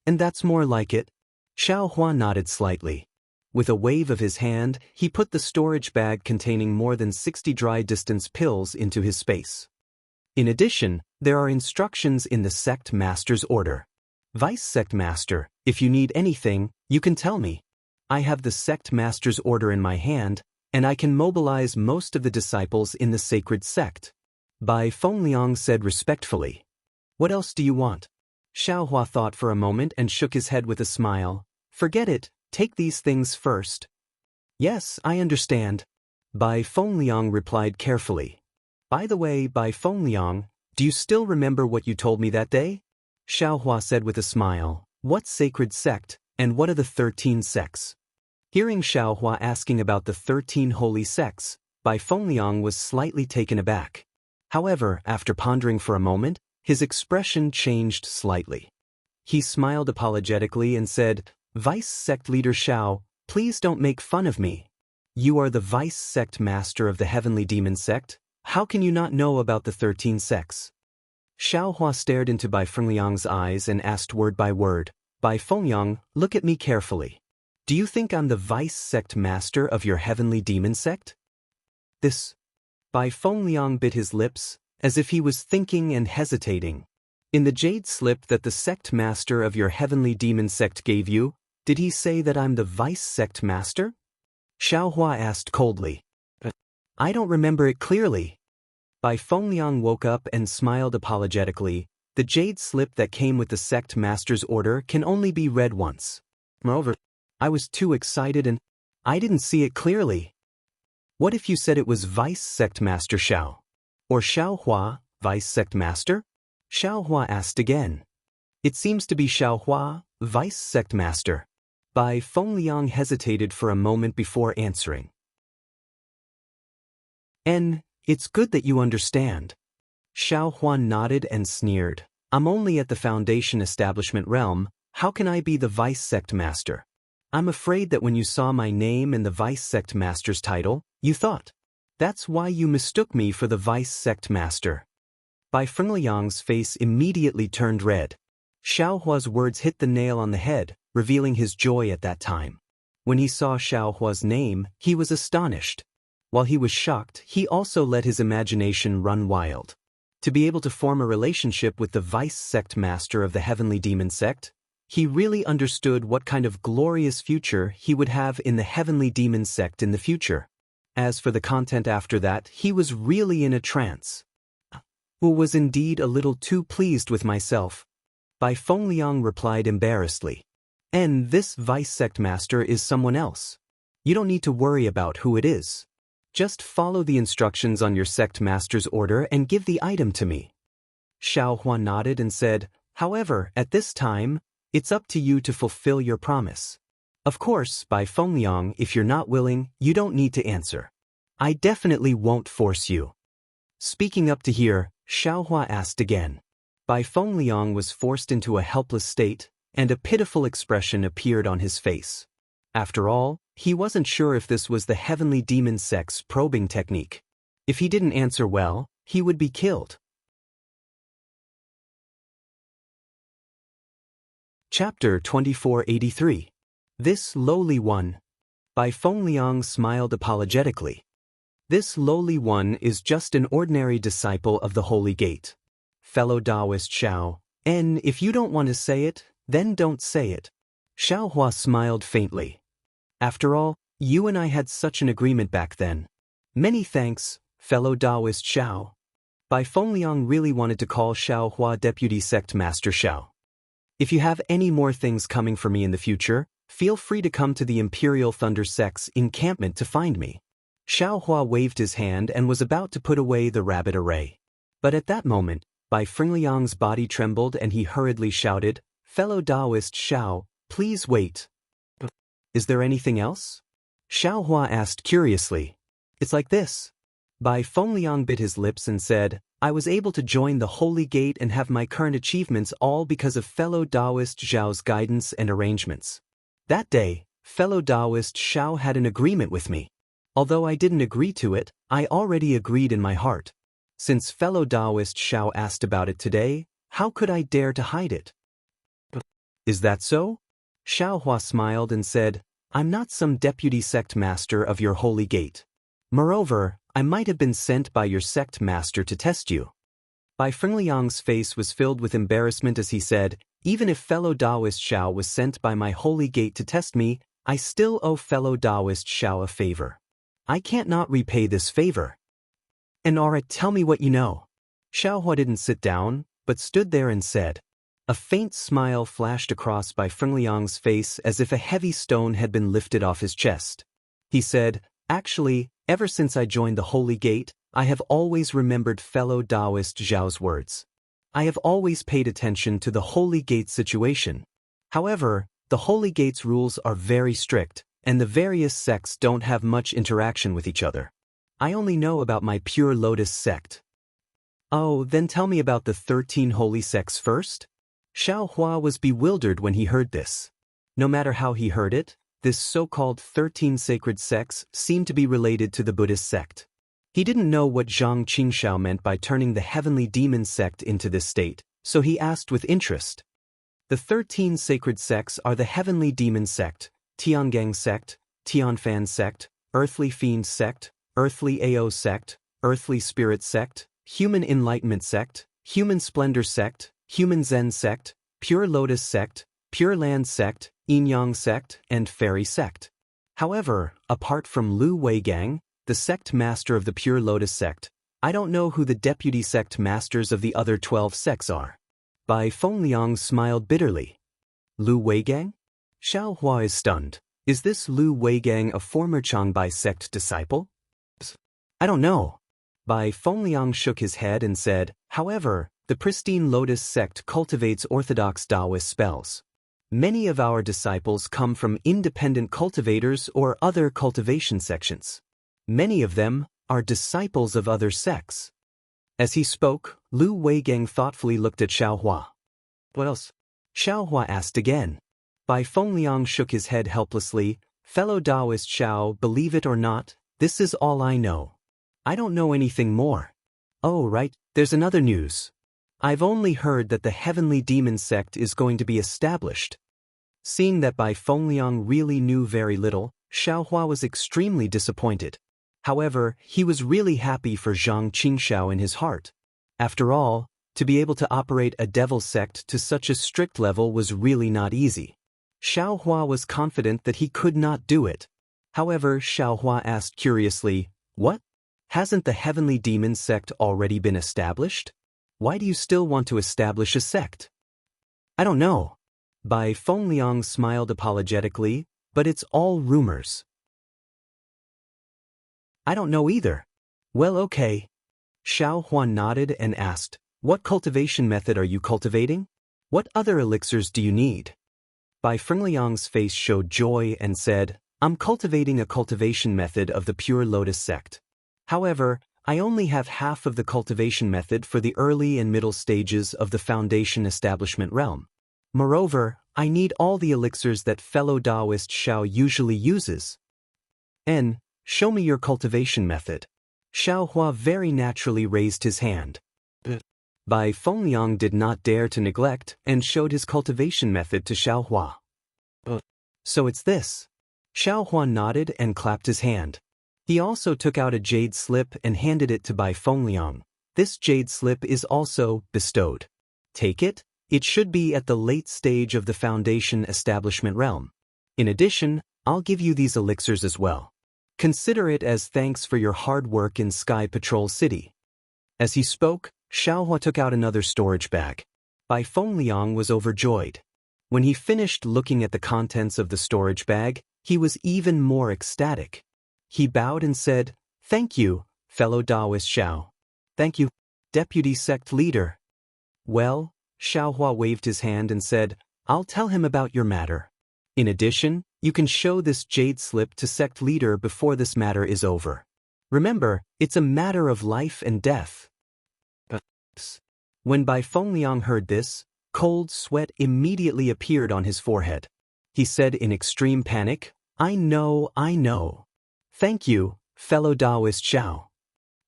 [SPEAKER 1] "And that's more like it." Xiaohua nodded slightly. With a wave of his hand, he put the storage bag containing more than 60 dry distance pills into his space. In addition, there are instructions in the Sect Master's order. "Vice Sect Master, if you need anything, you can tell me. I have the Sect Master's order in my hand, and I can mobilize most of the disciples in the sacred sect." Bai Fengliang said respectfully. "What else do you want?" Xiaohua thought for a moment and shook his head with a smile. "Forget it, take these things first." "Yes, I understand," Bai Fengliang replied carefully. "By the way, Bai Fengliang, do you still remember what you told me that day?" Xiaohua said with a smile. "What sacred sect, and what are the 13 sects?" Hearing Xiaohua asking about the 13 holy sects, Bai Fengliang was slightly taken aback. However, after pondering for a moment, his expression changed slightly. He smiled apologetically and said, "Vice Sect Leader Xiao, Please don't make fun of me. You are the vice sect master of the heavenly demon sect. How can you not know about the 13 sects? Xiaohua stared into Bai Fengliang's eyes and asked word by word, Bai Fengliang, look at me carefully. Do you think I'm the vice sect master of your heavenly demon sect? This. Bai Fengliang bit his lips, as if he was thinking and hesitating. In the jade slip that the sect master of your heavenly demon sect gave you, did he say that I'm the vice sect master? Xiaohua asked coldly. I don't remember it clearly. Bai Fengliang woke up and smiled apologetically. The jade slip that came with the sect master's order can only be read once. Moreover, I was too excited and I didn't see it clearly. What if you said it was Vice Sect Master Xiao? Or Xiaohua, Vice Sect Master? Xiaohua asked again. It seems to be Xiaohua, Vice Sect Master. Bai Fengliang hesitated for a moment before answering. It's good that you understand. Xiaohua nodded and sneered. I'm only at the Foundation Establishment realm, how can I be the Vice Sect Master? I'm afraid that when you saw my name and the Vice Sect Master's title, you thought. That's why you mistook me for the Vice Sect Master. Bai Fengliang's face immediately turned red. Xiaohua's words hit the nail on the head, revealing his joy at that time. When he saw Xiaohua's name, he was astonished. While he was shocked, he also let his imagination run wild. To be able to form a relationship with the Vice Sect Master of the Heavenly Demon Sect, he really understood what kind of glorious future he would have in the Heavenly Demon Sect in the future. As for the content after that, he was really in a trance. I was indeed a little too pleased with myself. Bai Fengliang replied embarrassedly. And this Vice Sect Master is someone else. You don't need to worry about who it is. Just follow the instructions on your sect master's order and give the item to me. Xiaohua nodded and said, however, at this time, it's up to you to fulfill your promise. Of course, Bai Fengliang, if you're not willing, you don't need to answer. I definitely won't force you. Speaking up to here, Xiaohua asked again. Bai Fengliang was forced into a helpless state, and a pitiful expression appeared on his face. After all, he wasn't sure if this was the Heavenly Demon Sect's probing technique. If he didn't answer well, he would be killed. Chapter 2483. This lowly one. Bai Fengliang smiled apologetically. This lowly one is just an ordinary disciple of the Holy Gate. Fellow Taoist Xiao, and if you don't want to say it, then don't say it. Xiaohua smiled faintly. After all, you and I had such an agreement back then. Many thanks, fellow Taoist Xiao. Bai Fengliang really wanted to call Xiaohua Deputy Sect Master Xiao. If you have any more things coming for me in the future, feel free to come to the Imperial Thunder Sect's encampment to find me. Xiaohua waved his hand and was about to put away the rabbit array. But at that moment, Bai Fengliang's body trembled and he hurriedly shouted, Fellow Taoist Xiao, please wait. Is there anything else? Xiaohua asked curiously. It's like this. Bai Fengliang bit his lips and said, I was able to join the Holy Gate and have my current achievements all because of fellow Taoist Zhao's guidance and arrangements. That day, fellow Taoist Xiao had an agreement with me. Although I didn't agree to it, I already agreed in my heart. Since fellow Taoist Xiao asked about it today, how could I dare to hide it? Is that so? Xiaohua smiled and said, I'm not some deputy sect master of your Holy Gate. Moreover, I might have been sent by your sect master to test you. Bai Fengliang's face was filled with embarrassment as he said, even if fellow Taoist Xiao was sent by my Holy Gate to test me, I still owe fellow Taoist Xiao a favor. I can't not repay this favor. And alright, tell me what you know. Xiaohua didn't sit down, but stood there and said. A faint smile flashed across Bai Fengliang's face as if a heavy stone had been lifted off his chest. He said, actually, ever since I joined the Holy Gate, I have always remembered fellow Taoist Zhao's words. I have always paid attention to the Holy Gate situation. However, the Holy Gate's rules are very strict, and the various sects don't have much interaction with each other. I only know about my Pure Lotus sect. Oh, then tell me about the 13 holy sects first? Xiaohua was bewildered when he heard this. No matter how he heard it, this so-called 13 sacred sects seemed to be related to the Buddhist sect. He didn't know what Zhang Qingxiao meant by turning the heavenly demon sect into this state, so he asked with interest. The 13 sacred sects are the heavenly demon sect, Tiangang sect, Tianfan sect, earthly fiend sect, earthly Ao sect, earthly spirit sect, human enlightenment sect, human splendor sect, human Zen sect, pure lotus sect, pure land sect, yin-yang sect, and fairy sect. However, apart from Lu Weigang, the sect master of the pure lotus sect, I don't know who the deputy sect masters of the other 12 sects are. Bai Fengliang smiled bitterly. Lu Weigang? Xiao Hua is stunned. Is this Lu Weigang a former Changbai sect disciple? I don't know. Bai Fengliang shook his head and said, however, the pristine lotus sect cultivates orthodox Taoist spells. Many of our disciples come from independent cultivators or other cultivation sections. Many of them are disciples of other sects. As he spoke, Lu Weigang thoughtfully looked at Xiao Hua. What else? Xiao Hua asked again. Bai Fengliang shook his head helplessly. Fellow Taoist Xiao, believe it or not, this is all I know. I don't know anything more. Oh right, there's another news. I've only heard that the heavenly demon sect is going to be established. Seeing that Bai Fengliang really knew very little, Xiao Hua was extremely disappointed. However, he was really happy for Zhang Qingxiao in his heart. After all, to be able to operate a devil sect to such a strict level was really not easy. Xiao Hua was confident that he could not do it. However, Xiao Hua asked curiously, what? Hasn't the heavenly demon sect already been established? Why do you still want to establish a sect? I don't know. Bai Fengliang smiled apologetically, but it's all rumors. I don't know either. Well, okay. Xiao Hua nodded and asked, what cultivation method are you cultivating? What other elixirs do you need? Bai Fengliang's face showed joy and said, I'm cultivating a cultivation method of the pure lotus sect. However, I only have half of the cultivation method for the early and middle stages of the foundation establishment realm. Moreover, I need all the elixirs that fellow Taoist Xiao usually uses. Show me your cultivation method. Xiao Hua very naturally raised his hand. Bai Fengliang did not dare to neglect and showed his cultivation method to Xiao Hua. So it's this. Xiao Hua nodded and clapped his hand. He also took out a jade slip and handed it to Bai Fengliang. This jade slip is also bestowed. Take it. It should be at the late stage of the foundation establishment realm. In addition, I'll give you these elixirs as well. Consider it as thanks for your hard work in Sky Patrol City. As he spoke, Xiao Hua took out another storage bag. Bai Fengliang was overjoyed. When he finished looking at the contents of the storage bag, he was even more ecstatic. He bowed and said, thank you, fellow Taoist Xiao. Thank you, deputy sect leader. Well, Xiao Hua waved his hand and said, I'll tell him about your matter. In addition, you can show this jade slip to sect leader before this matter is over. Remember, it's a matter of life and death. When Bai Fengliang heard this, cold sweat immediately appeared on his forehead. He said in extreme panic, I know. Thank you, fellow Taoist Xiao.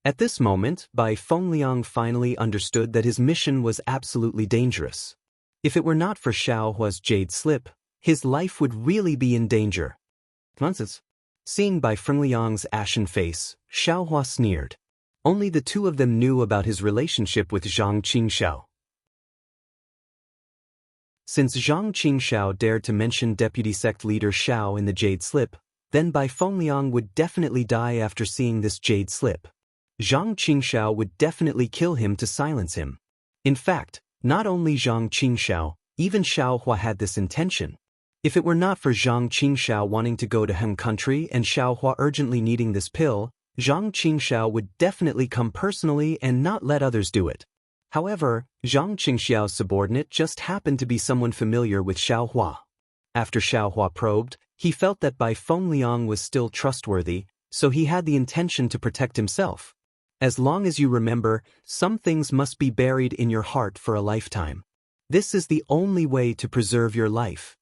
[SPEAKER 1] At this moment, Bai Fengliang finally understood that his mission was absolutely dangerous. If it were not for Xiao Hua's jade slip, his life would really be in danger. Nonsense. Seeing Bai Fengliang's ashen face, Xiao Hua sneered. Only the two of them knew about his relationship with Zhang Qingxiao. Since Zhang Qingxiao dared to mention deputy sect leader Xiao in the jade slip, then Bai Fengliang would definitely die after seeing this jade slip. Zhang Qingxiao would definitely kill him to silence him. In fact, not only Zhang Qingxiao, even Xiao Hua had this intention. If it were not for Zhang Qingxiao wanting to go to Hem country and Xiao Hua urgently needing this pill, Zhang Qingxiao would definitely come personally and not let others do it. However, Zhang Qingxiao's subordinate just happened to be someone familiar with Xiao Hua. After Xiao Hua probed, he felt that Bai Fengliang was still trustworthy, so he had the intention to protect himself. As long as you remember, some things must be buried in your heart for a lifetime. This is the only way to preserve your life.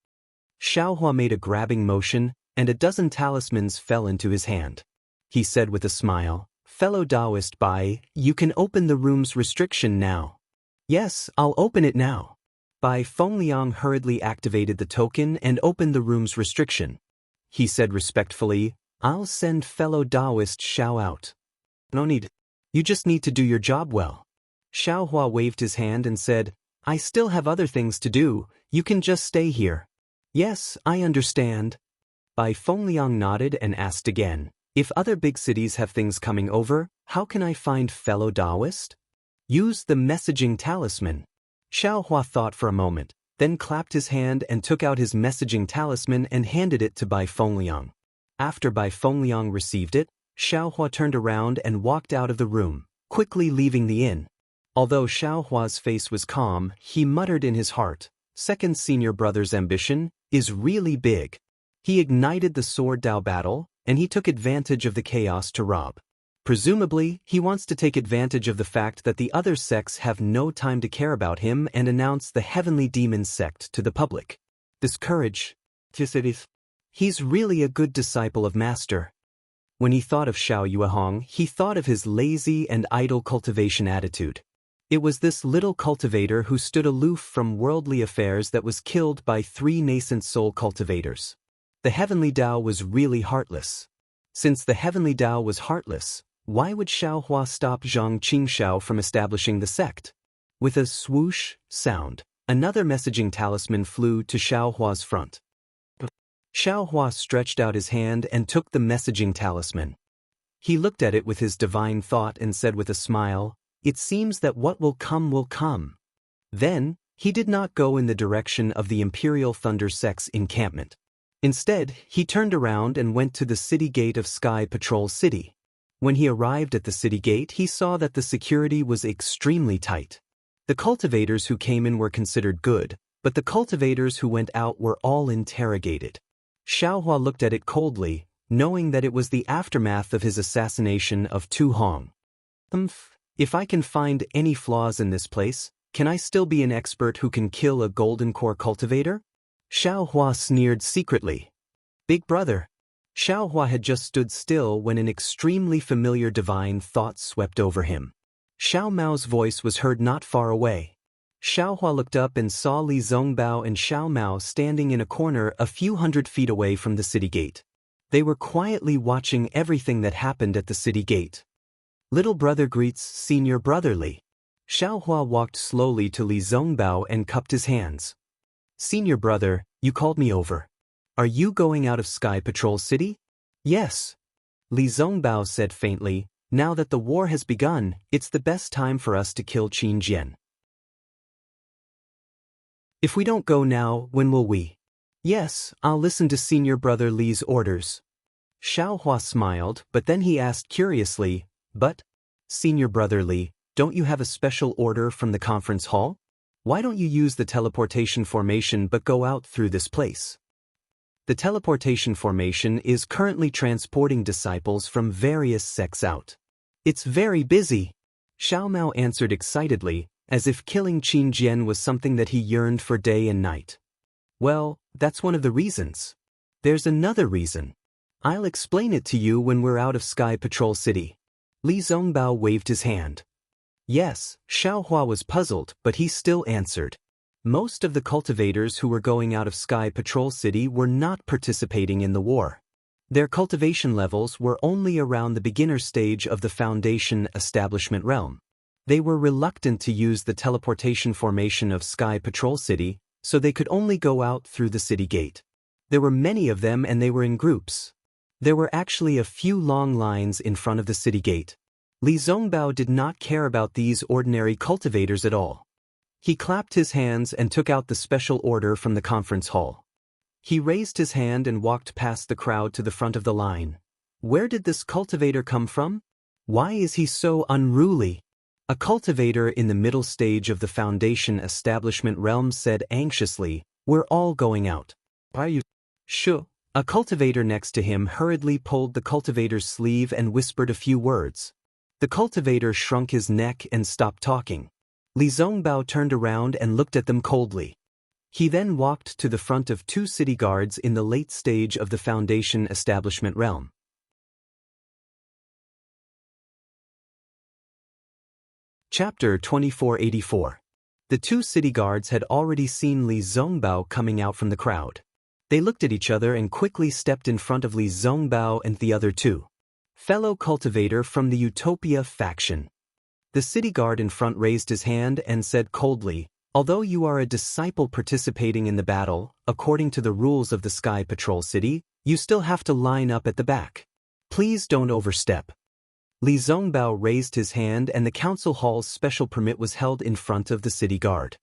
[SPEAKER 1] Xiao Hua made a grabbing motion, and a dozen talismans fell into his hand. He said with a smile, "Fellow Taoist Bai, you can open the room's restriction now." "Yes, I'll open it now." Bai Fengliang hurriedly activated the token and opened the room's restriction. He said respectfully, "I'll send fellow Taoist Xiao out." "No need. You just need to do your job well." Xiao Hua waved his hand and said, "I still have other things to do, you can just stay here." "Yes, I understand." Bai Fengliang nodded and asked again, "If other big cities have things coming over, how can I find fellow Taoist?" "Use the messaging talisman." Xiao Hua thought for a moment, then clapped his hand and took out his messaging talisman and handed it to Bai Fengliang. After Bai Fengliang received it, Xiao Hua turned around and walked out of the room, quickly leaving the inn. Although Xiao Hua's face was calm, he muttered in his heart, "Second senior brother's ambition is really big." He ignited the sword Dao battle, and he took advantage of the chaos to rob. Presumably, he wants to take advantage of the fact that the other sects have no time to care about him and announce the Heavenly Demon sect to the public. This courage, he's really a good disciple of Master. When he thought of Xiao Yuehong, he thought of his lazy and idle cultivation attitude. It was this little cultivator who stood aloof from worldly affairs that was killed by 3 nascent soul cultivators. The Heavenly Tao was really heartless. Since the Heavenly Tao was heartless, why would Xiao Hua stop Zhang Qingxiao from establishing the sect? With a swoosh sound, another messaging talisman flew to Xiao Hua's front. Xiao Hua stretched out his hand and took the messaging talisman. He looked at it with his divine thought and said with a smile, "It seems that what will come will come." Then, he did not go in the direction of the Imperial Thunder Sect's encampment. Instead, he turned around and went to the city gate of Sky Patrol City. When he arrived at the city gate, he saw that the security was extremely tight. The cultivators who came in were considered good, but the cultivators who went out were all interrogated. Xiao Hua looked at it coldly, knowing that it was the aftermath of his assassination of Tu Hong. If I can find any flaws in this place, can I still be an expert who can kill a golden core cultivator? Xiao Hua sneered secretly. "Big brother." Xiao Hua had just stood still when an extremely familiar divine thought swept over him. Xiao Mao's voice was heard not far away. Xiao Hua looked up and saw Li Zongbao and Xiao Mao standing in a corner a few hundred feet away from the city gate. They were quietly watching everything that happened at the city gate. "Little brother greets senior brotherly." Xiao Hua walked slowly to Li Zongbao and cupped his hands. "Senior brother, you called me over. Are you going out of Sky Patrol City?" "Yes." Li Zongbao said faintly, "Now that the war has begun, it's the best time for us to kill Qin Jian. If we don't go now, when will we?" "Yes, I'll listen to senior brother Li's orders." Xiao Hua smiled, but then he asked curiously, "But, senior brother Li, don't you have a special order from the conference hall? Why don't you use the teleportation formation but go out through this place?" The teleportation formation is currently transporting disciples from various sects out. "It's very busy," Xiao Mao answered excitedly, as if killing Qin Jian was something that he yearned for day and night. "Well, that's one of the reasons. There's another reason. I'll explain it to you when we're out of Sky Patrol City." Li Zongbao waved his hand. Yes, Xiao Hua was puzzled, but he still answered. Most of the cultivators who were going out of Sky Patrol City were not participating in the war. Their cultivation levels were only around the beginner stage of the Foundation establishment realm. They were reluctant to use the teleportation formation of Sky Patrol City, so they could only go out through the city gate. There were many of them and they were in groups. There were actually a few long lines in front of the city gate. Li Zongbao did not care about these ordinary cultivators at all. He clapped his hands and took out the special order from the conference hall. He raised his hand and walked past the crowd to the front of the line. Where did this cultivator come from? Why is he so unruly? A cultivator in the middle stage of the Foundation establishment realm said anxiously, "We're all going out." "Are you sure?" A cultivator next to him hurriedly pulled the cultivator's sleeve and whispered a few words. The cultivator shrunk his neck and stopped talking. Li Zongbao turned around and looked at them coldly. He then walked to the front of 2 city guards in the late stage of the Foundation establishment realm. Chapter 2484. The 2 city guards had already seen Li Zongbao coming out from the crowd. They looked at each other and quickly stepped in front of Li Zongbao and the other 2. Fellow cultivator from the Utopia faction. The city guard in front raised his hand and said coldly, "Although you are a disciple participating in the battle, according to the rules of the Sky Patrol City, you still have to line up at the back. Please don't overstep." Li Zongbao raised his hand and the council hall's special permit was held in front of the city guard.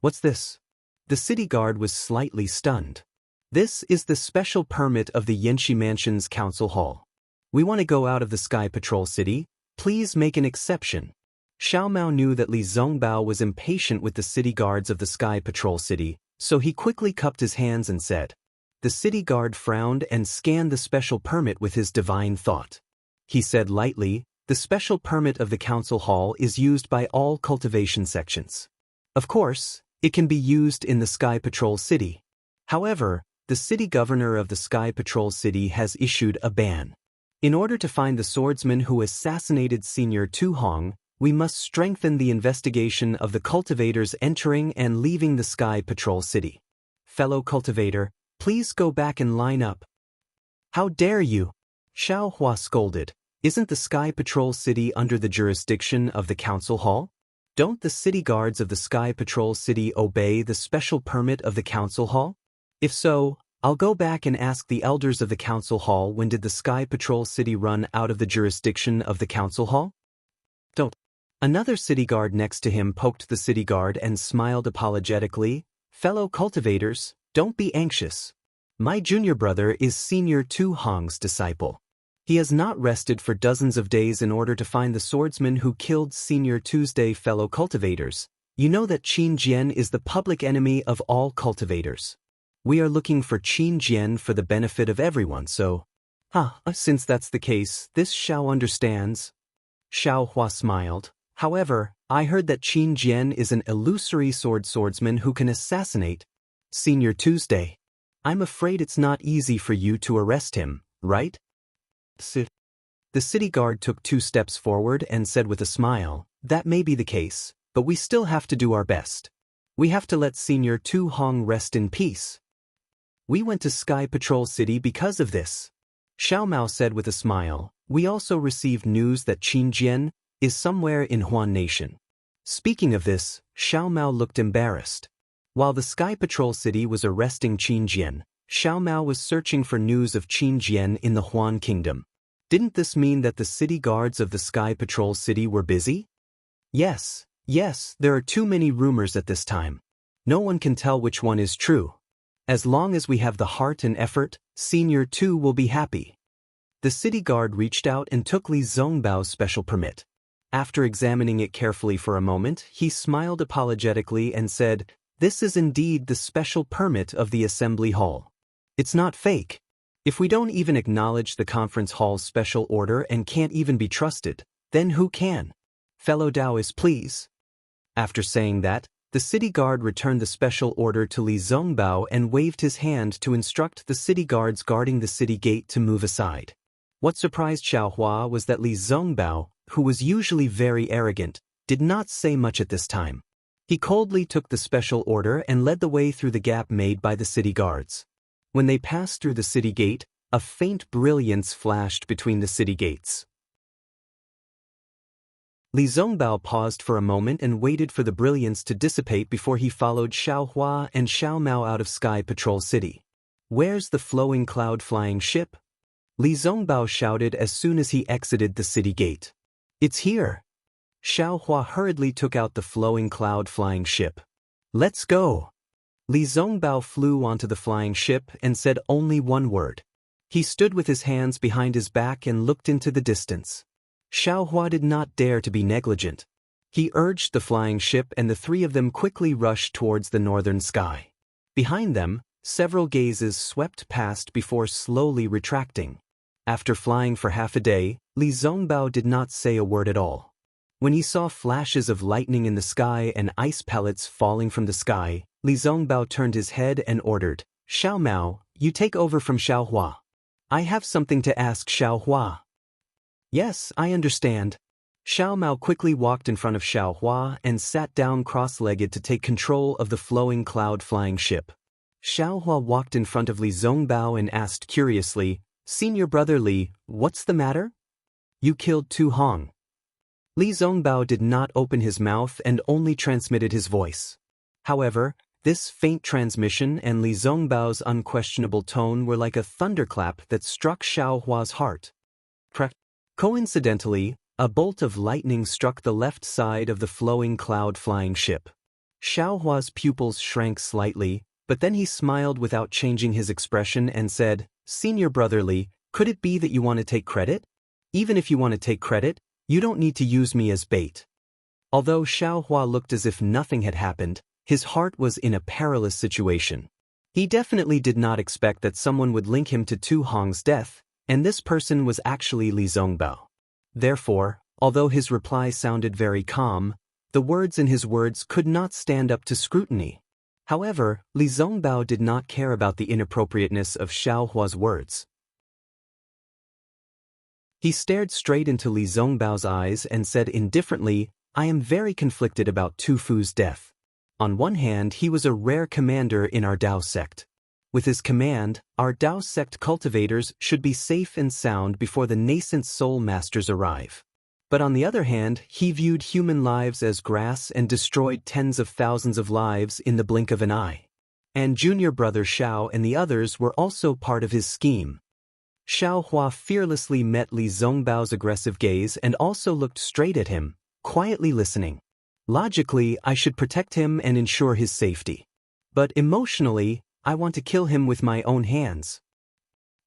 [SPEAKER 1] "What's this?" The city guard was slightly stunned. "This is the special permit of the Yanxi Mansion's council hall. We want to go out of the Sky Patrol City. Please make an exception." Xiao Mao knew that Li Zongbao was impatient with the city guards of the Sky Patrol City, so he quickly cupped his hands and said. The city guard frowned and scanned the special permit with his divine thought. He said lightly, "The special permit of the council hall is used by all cultivation sections. Of course, it can be used in the Sky Patrol City. However, the city governor of the Sky Patrol City has issued a ban. In order to find the swordsman who assassinated Senior Tu Hong, we must strengthen the investigation of the cultivators entering and leaving the Sky Patrol City. Fellow cultivator, please go back and line up." "How dare you?" Xiao Hua scolded. "Isn't the Sky Patrol City under the jurisdiction of the council hall? Don't the city guards of the Sky Patrol City obey the special permit of the council hall? If so, I'll go back and ask the elders of the council hall when did the Sky Patrol City run out of the jurisdiction of the council hall?" "Don't." Another city guard next to him poked the city guard and smiled apologetically. "Fellow cultivators, don't be anxious. My junior brother is Senior Tu Hong's disciple. He has not rested for dozens of days in order to find the swordsman who killed Senior Tuesday. Fellow cultivators, you know that Qin Jian is the public enemy of all cultivators. We are looking for Qin Jian for the benefit of everyone, so..." Since that's the case, this Xiao understands." Xiao Hua smiled. "However, I heard that Qin Jian is an illusory swordsman who can assassinate Senior Tuesday. I'm afraid it's not easy for you to arrest him, right?" The city guard took 2 steps forward and said with a smile, "That may be the case, but we still have to do our best. We have to let Senior Tu Hong rest in peace. We went to Sky Patrol City because of this." Xiao Mao said with a smile, "We also received news that Qin Jian is somewhere in Huan Nation." Speaking of this, Xiao Mao looked embarrassed. While the Sky Patrol City was arresting Qin Jian, Xiao Mao was searching for news of Qin Jian in the Huan Kingdom. Didn't this mean that the city guards of the Sky Patrol City were busy? Yes, there are too many rumors at this time. No one can tell which one is true. As long as we have the heart and effort, Senior Tu will be happy. The city guard reached out and took Li Zongbao's special permit. After examining it carefully for a moment, he smiled apologetically and said, "This is indeed the special permit of the assembly hall. It's not fake. If we don't even acknowledge the conference hall's special order and can't even be trusted, then who can? Fellow Taoists, please." After saying that, the city guard returned the special order to Li Zongbao and waved his hand to instruct the city guards guarding the city gate to move aside. What surprised Xiao Hua was that Li Zongbao, who was usually very arrogant, did not say much at this time. He coldly took the special order and led the way through the gap made by the city guards. When they passed through the city gate, a faint brilliance flashed between the city gates. Li Zongbao paused for a moment and waited for the brilliance to dissipate before he followed Xiao Hua and Xiao Mao out of Sky Patrol City. "Where's the flowing cloud flying ship?" Li Zongbao shouted as soon as he exited the city gate. "It's here." Xiao Hua hurriedly took out the flowing cloud flying ship. "Let's go." Li Zongbao flew onto the flying ship and said only one word. He stood with his hands behind his back and looked into the distance. Xiao Hua did not dare to be negligent. He urged the flying ship and the 3 of them quickly rushed towards the northern sky. Behind them, several gazes swept past before slowly retracting. After flying for half a day, Li Zongbao did not say a word at all. When he saw flashes of lightning in the sky and ice pellets falling from the sky, Li Zongbao turned his head and ordered, Xiao Mao, you take over from Xiao Hua. I have something to ask Xiao Hua. Yes, I understand. Xiao Mao quickly walked in front of Xiao Hua and sat down cross-legged to take control of the flowing cloud-flying ship. Xiao Hua walked in front of Li Zongbao and asked curiously, Senior brother Li, what's the matter? You killed Tu Hong. Li Zongbao did not open his mouth and only transmitted his voice. However, this faint transmission and Li Zongbao's unquestionable tone were like a thunderclap that struck Xiao Hua's heart. Coincidentally, a bolt of lightning struck the left side of the flowing cloud-flying ship. Xiao Hua's pupils shrank slightly, but then he smiled without changing his expression and said, Senior brother Li, could it be that you want to take credit? Even if you want to take credit, you don't need to use me as bait. Although Xiao Hua looked as if nothing had happened, his heart was in a perilous situation. He definitely did not expect that someone would link him to Tu Hong's death, and this person was actually Li Zongbao. Therefore, although his reply sounded very calm, the words in his words could not stand up to scrutiny. However, Li Zongbao did not care about the inappropriateness of Xiao Hua's words. He stared straight into Li Zongbao's eyes and said indifferently, I am very conflicted about Tu Fu's death. On one hand, he was a rare commander in our Dao sect. With his command, our Dao sect cultivators should be safe and sound before the nascent soul masters arrive. But on the other hand, he viewed human lives as grass and destroyed tens of thousands of lives in the blink of an eye. And junior brother Xiao and the others were also part of his scheme. Xiao Hua fearlessly met Li Zongbao's aggressive gaze and also looked straight at him, quietly listening. Logically, I should protect him and ensure his safety. But emotionally, I want to kill him with my own hands.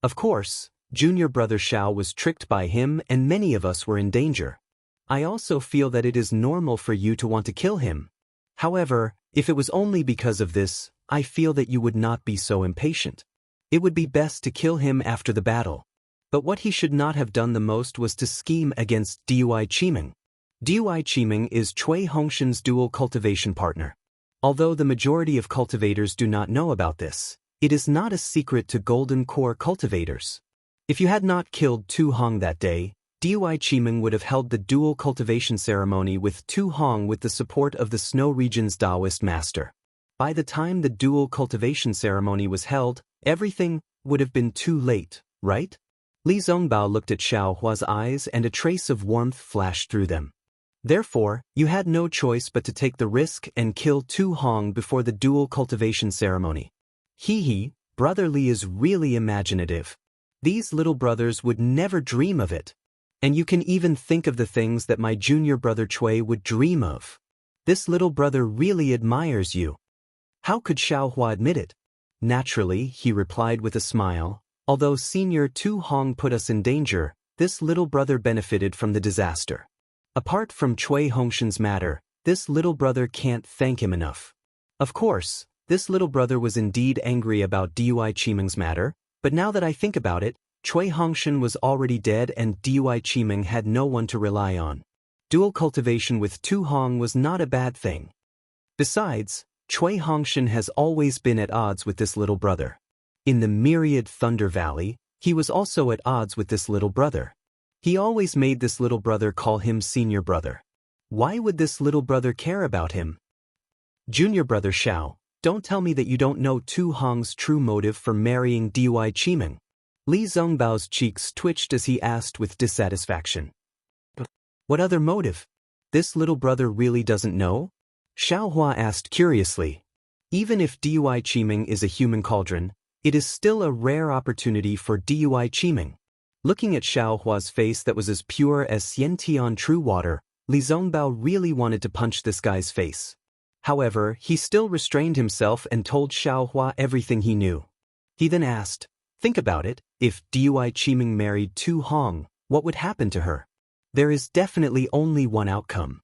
[SPEAKER 1] Of course, junior brother Xiao was tricked by him and many of us were in danger. I also feel that it is normal for you to want to kill him. However, if it was only because of this, I feel that you would not be so impatient. It would be best to kill him after the battle. But what he should not have done the most was to scheme against Dui Qiming. Dui Qiming is Cui Hongshan's dual cultivation partner. Although the majority of cultivators do not know about this, it is not a secret to Golden Core cultivators. If you had not killed Tu Hong that day, Dui Qiming would have held the dual cultivation ceremony with Tu Hong with the support of the Snow Region's Taoist master. By the time the dual cultivation ceremony was held, everything would have been too late, right? Li Zongbao looked at Xiao Hua's eyes and a trace of warmth flashed through them. Therefore, you had no choice but to take the risk and kill Tu Hong before the dual cultivation ceremony. Hee, brother Li is really imaginative. These little brothers would never dream of it. And you can even think of the things that my junior brother Cui would dream of. This little brother really admires you. How could Xiao Hua admit it? Naturally, he replied with a smile, although senior Tu Hong put us in danger, this little brother benefited from the disaster. Apart from Cui Hongshan's matter, this little brother can't thank him enough. Of course, this little brother was indeed angry about Dui Qiming's matter, but now that I think about it, Cui Hongshan was already dead and Dui Qiming had no one to rely on. Dual cultivation with Tu Hong was not a bad thing. Besides, Cui Hongshan has always been at odds with this little brother. In the myriad Thunder Valley, he was also at odds with this little brother. He always made this little brother call him senior brother. Why would this little brother care about him? Junior brother Xiao, don't tell me that you don't know Tu Hong's true motive for marrying Dui Qiming. Li Zongbao's cheeks twitched as he asked with dissatisfaction. What other motive? This little brother really doesn't know? Xiao Hua asked curiously. Even if Dui Qiming is a human cauldron, it is still a rare opportunity for Dui Qiming. Looking at Xiao Hua's face that was as pure as Xiantian true water, Li Zongbao really wanted to punch this guy's face. However, he still restrained himself and told Xiao Hua everything he knew. He then asked, think about it, if Dui Qiming married Tu Hong, what would happen to her? There is definitely only one outcome.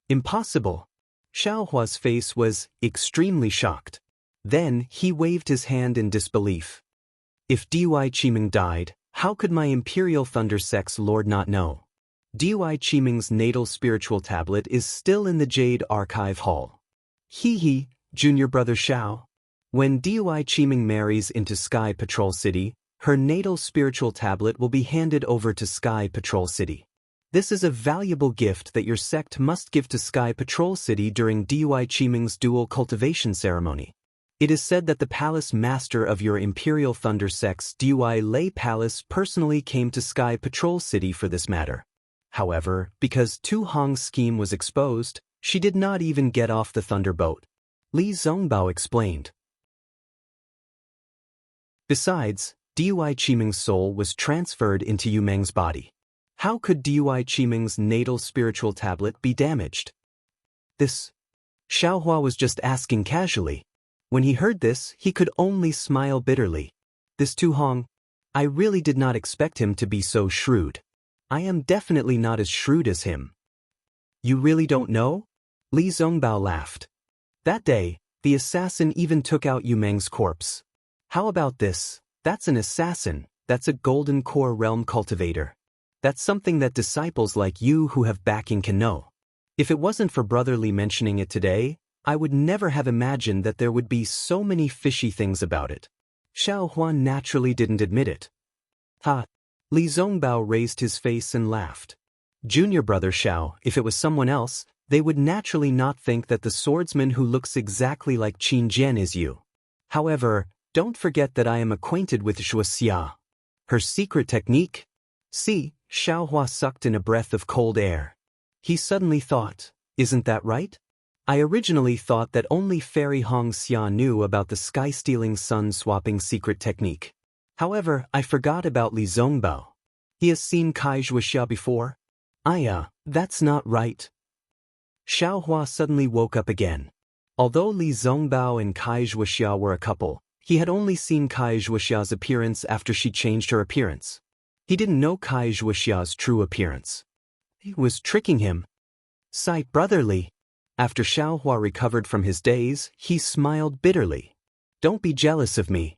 [SPEAKER 1] Impossible. Xiao Hua's face was extremely shocked. Then, he waved his hand in disbelief. If Dui Qiming died, how could my Imperial Thunder Sect's Lord not know? Dui Qiming's natal spiritual tablet is still in the Jade Archive Hall. Hee, Junior brother Xiao. When Dui Qiming marries into Sky Patrol City, her natal spiritual tablet will be handed over to Sky Patrol City. This is a valuable gift that your sect must give to Sky Patrol City during Dui Qiming's dual cultivation ceremony. It is said that the palace master of your Imperial Thunder Sect's Dui Lei Palace personally came to Sky Patrol City for this matter. However, because Tu Hong's scheme was exposed, she did not even get off the Thunder Boat. Li Zongbao explained. Besides, Dui Qiming's soul was transferred into Yu Meng's body. How could Dui Qiming's natal spiritual tablet be damaged? This. Xiaohua was just asking casually. When he heard this, he could only smile bitterly. This Tu Hong, I really did not expect him to be so shrewd. I am definitely not as shrewd as him. You really don't know? Li Zongbao laughed. That day, the assassin even took out Yu Meng's corpse. How about this? That's an assassin, that's a golden core realm cultivator. That's something that disciples like you who have backing can know. If it wasn't for Brother Li mentioning it today, I would never have imagined that there would be so many fishy things about it. Xiao Huan naturally didn't admit it. Ha! Li Zongbao raised his face and laughed. Junior brother Xiao, if it was someone else, they would naturally not think that the swordsman who looks exactly like Qin Jian is you. However, don't forget that I am acquainted with Wuxia. Her secret technique? See, Xiaohua sucked in a breath of cold air. He suddenly thought, isn't that right? I originally thought that only Fairy Hong Xia knew about the sky-stealing sun-swapping secret technique. However, I forgot about Li Zongbao. He has seen Kai Wuxia before? That's not right. Xiaohua suddenly woke up again. Although Li Zongbao and Kai Wuxia were a couple, he had only seen Kai Wuxia's appearance after she changed her appearance. He didn't know Kai Wuxia's true appearance. He was tricking him. Sight brotherly. After Xiaohua recovered from his daze, he smiled bitterly. Don't be jealous of me.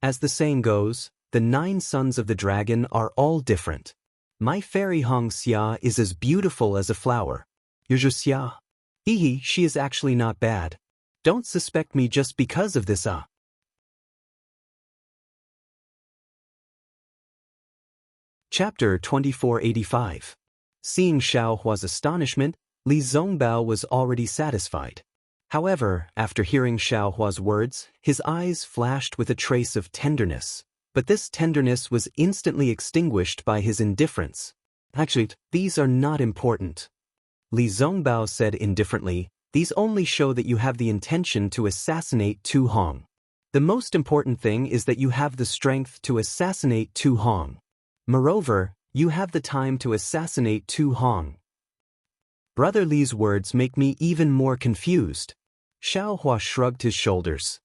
[SPEAKER 1] As the saying goes, the 9 sons of the dragon are all different. My fairy Hong Xia is as beautiful as a flower. Your Xia. She is actually not bad. Don't suspect me just because of this. Chapter 2485. Seeing Xiaohua's astonishment, Li Zongbao was already satisfied. However, after hearing Xiaohua's words, his eyes flashed with a trace of tenderness. But this tenderness was instantly extinguished by his indifference. Actually, these are not important. Li Zongbao said indifferently, these only show that you have the intention to assassinate Tu Hong. The most important thing is that you have the strength to assassinate Tu Hong. Moreover, you have the time to assassinate Tu Hong. Brother Li's words make me even more confused. Xiaohua shrugged his shoulders.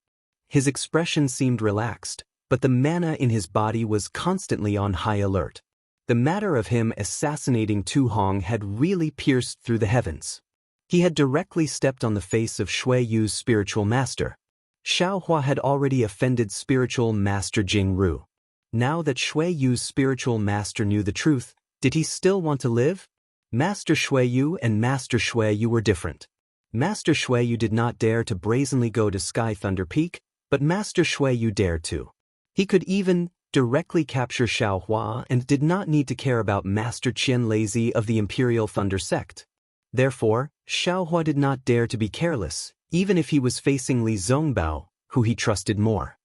[SPEAKER 1] His expression seemed relaxed, but the mana in his body was constantly on high alert. The matter of him assassinating Tu Hong had really pierced through the heavens. He had directly stepped on the face of Shui Yu's spiritual master. Xiaohua had already offended spiritual master Jianghu. Now that Shui Yu's spiritual master knew the truth, did he still want to live? Master Shui Yu and Master Shui Yu were different. Master Shui Yu did not dare to brazenly go to Sky Thunder Peak, but Master Shui Yu dared to. He could even directly capture Xiaohua and did not need to care about Master Qian Lazy of the Imperial Thunder Sect. Therefore, Xiaohua did not dare to be careless, even if he was facing Li Zongbao, who he trusted more.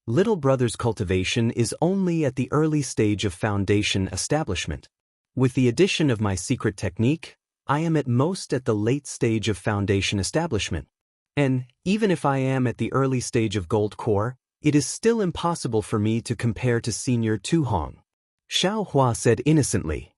[SPEAKER 1] Little brother's cultivation is only at the early stage of foundation establishment. With the addition of my secret technique, I am at most at the late stage of foundation establishment. And, even if I am at the early stage of gold core, it is still impossible for me to compare to senior Tu Hong. Xiaohua said innocently.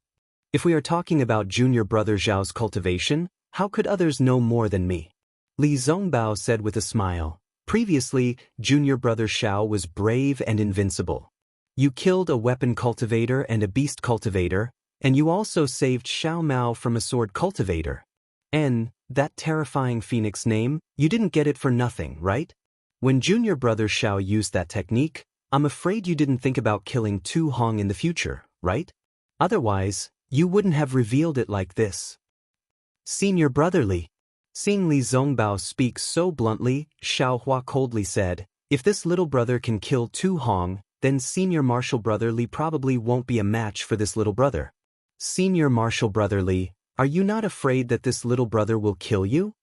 [SPEAKER 1] If we are talking about junior brother Zhao's cultivation, how could others know more than me? Li Zongbao said with a smile. Previously, junior brother Xiao was brave and invincible. You killed a weapon cultivator and a beast cultivator, and you also saved Xiao Mao from a sword cultivator. And, that terrifying phoenix name, you didn't get it for nothing, right? When junior brother Xiao used that technique, I'm afraid you didn't think about killing Tu Hong in the future, right? Otherwise, you wouldn't have revealed it like this. Senior brotherly. Seeing Li Zongbao speak so bluntly, Xiaohua coldly said, "If this little brother can kill Tu Hong, then Senior Marshal Brother Li probably won't be a match for this little brother." "Senior Marshal Brother Li, are you not afraid that this little brother will kill you?"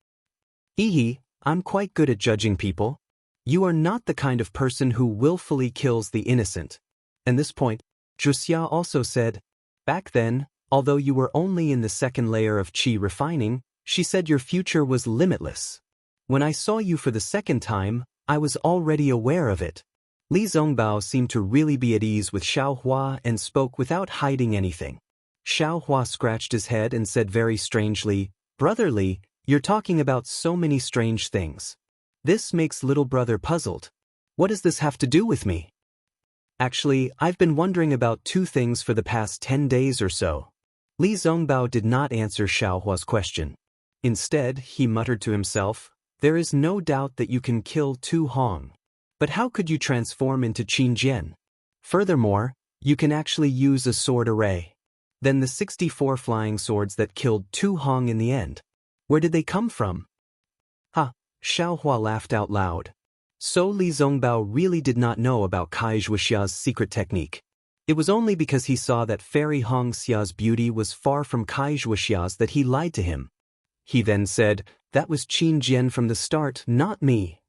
[SPEAKER 1] "Hehe, I'm quite good at judging people. You are not the kind of person who willfully kills the innocent." At this point, Wuxia also said, "Back then, although you were only in the second layer of qi refining, she said your future was limitless. When I saw you for the second time, I was already aware of it." Li Zongbao seemed to really be at ease with Xiaohua and spoke without hiding anything. Xiaohua scratched his head and said very strangely, "Brother Li, you're talking about so many strange things. This makes little brother puzzled. What does this have to do with me?" "Actually, I've been wondering about two things for the past 10 days or so." Li Zongbao did not answer Xiaohua's question. Instead, he muttered to himself, "There is no doubt that you can kill Tu Hong. But how could you transform into Qin Jian? Furthermore, you can actually use a sword array. Then the 64 flying swords that killed Tu Hong in the end. Where did they come from?" "Ha!" Xiaohua laughed out loud. So Li Zongbao really did not know about Kai Wuxia's secret technique. It was only because he saw that Fairy Hong Xia's beauty was far from Kai Wuxia's that he lied to him. He then said, "That was Qin Jian from the start, not me.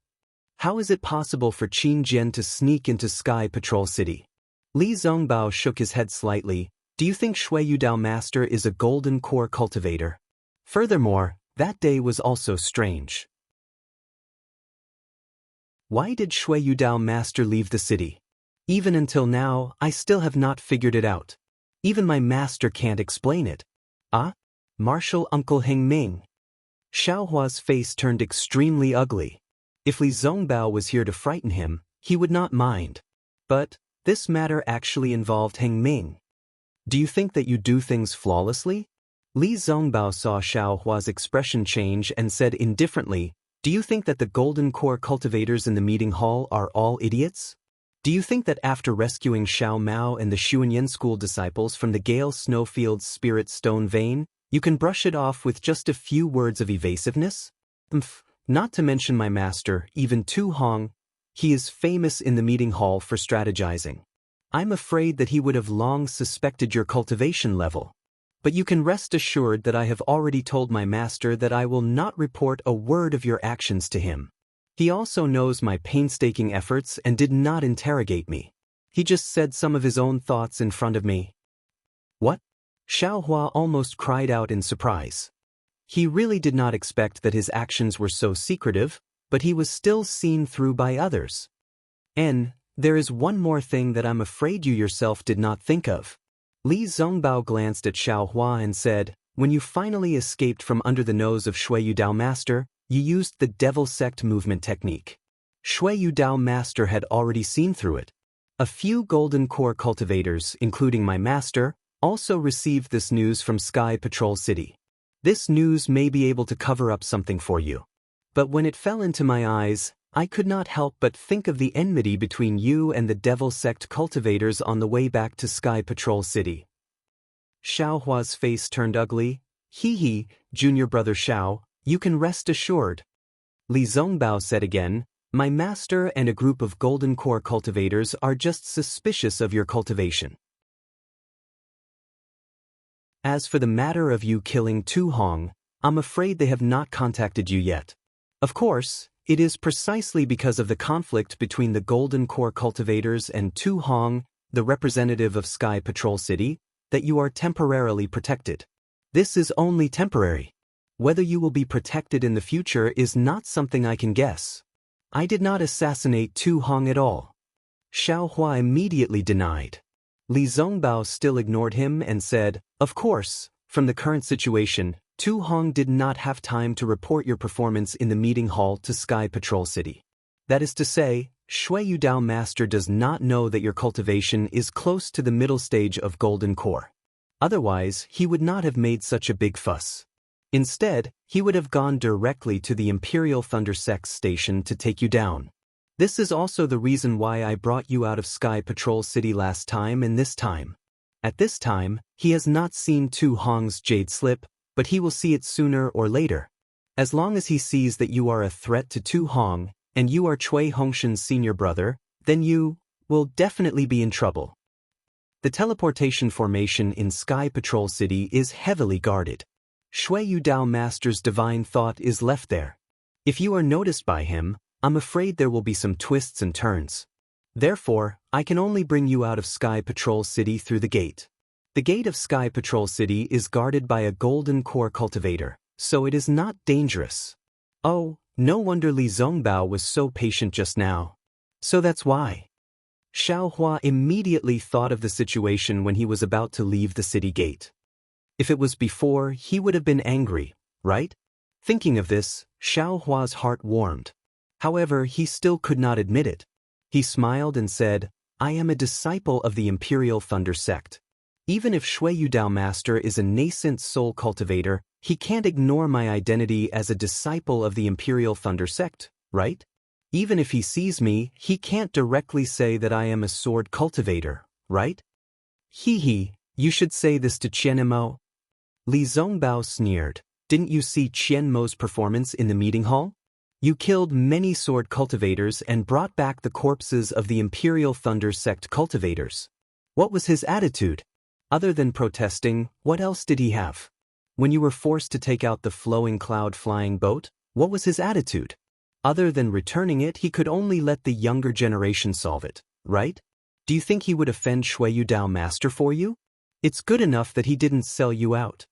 [SPEAKER 1] How is it possible for Qin Jian to sneak into Sky Patrol City?" Li Zongbao shook his head slightly. "Do you think Shui Yudao Master is a golden core cultivator? Furthermore, that day was also strange. Why did Shui Yudao Master leave the city? Even until now, I still have not figured it out. Even my master can't explain it." "Ah? Marshal Uncle Heng Ming." Xiaohua's face turned extremely ugly. If Li Zongbao was here to frighten him, he would not mind. But this matter actually involved Heng Ming. "Do you think that you do things flawlessly?" Li Zongbao saw Xiaohua's expression change and said indifferently, "Do you think that the Golden Core cultivators in the meeting hall are all idiots? Do you think that after rescuing Xiao Mao and the Xuanyan school disciples from the Gale Snowfield's spirit stone vein, you can brush it off with just a few words of evasiveness? Not to mention my master, even Tu Hong, he is famous in the meeting hall for strategizing. I'm afraid that he would have long suspected your cultivation level. But you can rest assured that I have already told my master that I will not report a word of your actions to him. He also knows my painstaking efforts and did not interrogate me. He just said some of his own thoughts in front of me." "What?" Xiaohua almost cried out in surprise. He really did not expect that his actions were so secretive, but he was still seen through by others. "And there is one more thing that I'm afraid you yourself did not think of." Li Zongbao glanced at Xiaohua and said, "When you finally escaped from under the nose of Shui Yudao Master, you used the Devil Sect movement technique. Shui Yudao Master had already seen through it. A few Golden Core cultivators, including my master, also received this news from Sky Patrol City. This news may be able to cover up something for you. But when it fell into my eyes, I could not help but think of the enmity between you and the Devil Sect cultivators on the way back to Sky Patrol City." Xiaohua's face turned ugly. "Hehe, junior brother Xiao, you can rest assured." Li Zongbao said again, "My master and a group of Golden Core cultivators are just suspicious of your cultivation. As for the matter of you killing Tu Hong, I'm afraid they have not contacted you yet. Of course, it is precisely because of the conflict between the Golden Core cultivators and Tu Hong, the representative of Sky Patrol City, that you are temporarily protected. This is only temporary. Whether you will be protected in the future is not something I can guess. I did not assassinate Tu Hong at all." Xiaohua immediately denied. Li Zongbao still ignored him and said, "Of course, from the current situation, Tu Hong did not have time to report your performance in the meeting hall to Sky Patrol City. That is to say, Shui Yudao Master does not know that your cultivation is close to the middle stage of Golden Core. Otherwise, he would not have made such a big fuss. Instead, he would have gone directly to the Imperial Thunder Sect's station to take you down. This is also the reason why I brought you out of Sky Patrol City last time and this time. At this time, he has not seen Tu Hong's jade slip, but he will see it sooner or later. As long as he sees that you are a threat to Tu Hong, and you are Cui Hongshan's senior brother, then you will definitely be in trouble. The teleportation formation in Sky Patrol City is heavily guarded. Shui Yudao Master's divine thought is left there. If you are noticed by him, I'm afraid there will be some twists and turns. Therefore, I can only bring you out of Sky Patrol City through the gate. The gate of Sky Patrol City is guarded by a golden core cultivator, so it is not dangerous. Oh, no wonder Li Zongbao was so patient just now. So that's why. Xiao Hua immediately thought of the situation when he was about to leave the city gate. If it was before, he would have been angry, right? Thinking of this, Xiao Hua's heart warmed. However, he still could not admit it. He smiled and said, I am a disciple of the Imperial Thunder Sect. Even if Shui Yudao Master is a nascent soul cultivator, he can't ignore my identity as a disciple of the Imperial Thunder Sect, right? Even if he sees me, he can't directly say that I am a sword cultivator, right? Hee, you should say this to Qian Mo. Li Zongbao sneered. Didn't you see Qian Mo's performance in the meeting hall? You killed many sword cultivators and brought back the corpses of the Imperial Thunder Sect cultivators. What was his attitude? Other than protesting, what else did he have? When you were forced to take out the flowing cloud flying boat, what was his attitude? Other than returning it, he could only let the younger generation solve it, right? Do you think he would offend Shui Yudao Master for you? It's good enough that he didn't sell you out.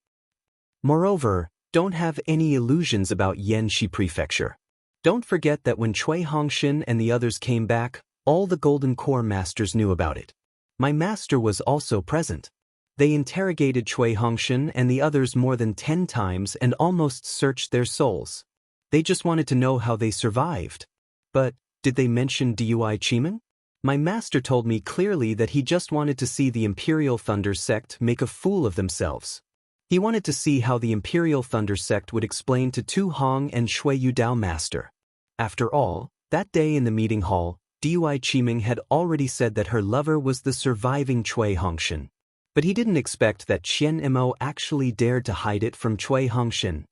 [SPEAKER 1] Moreover, don't have any illusions about Yanxi Prefecture. Don't forget that when Cui Hongshan and the others came back, all the Golden Core Masters knew about it. My master was also present. They interrogated Cui Hongshan and the others more than 10 times and almost searched their souls. They just wanted to know how they survived. But, did they mention Dui Qimeng? My master told me clearly that he just wanted to see the Imperial Thunder Sect make a fool of themselves. He wanted to see how the Imperial Thunder Sect would explain to Tu Hong and Shui Yudao Master. After all, that day in the meeting hall, Dui Qimeng had already said that her lover was the surviving Cui Hongshan. But he didn't expect that Qian Mo actually dared to hide it from Cui Hongshan.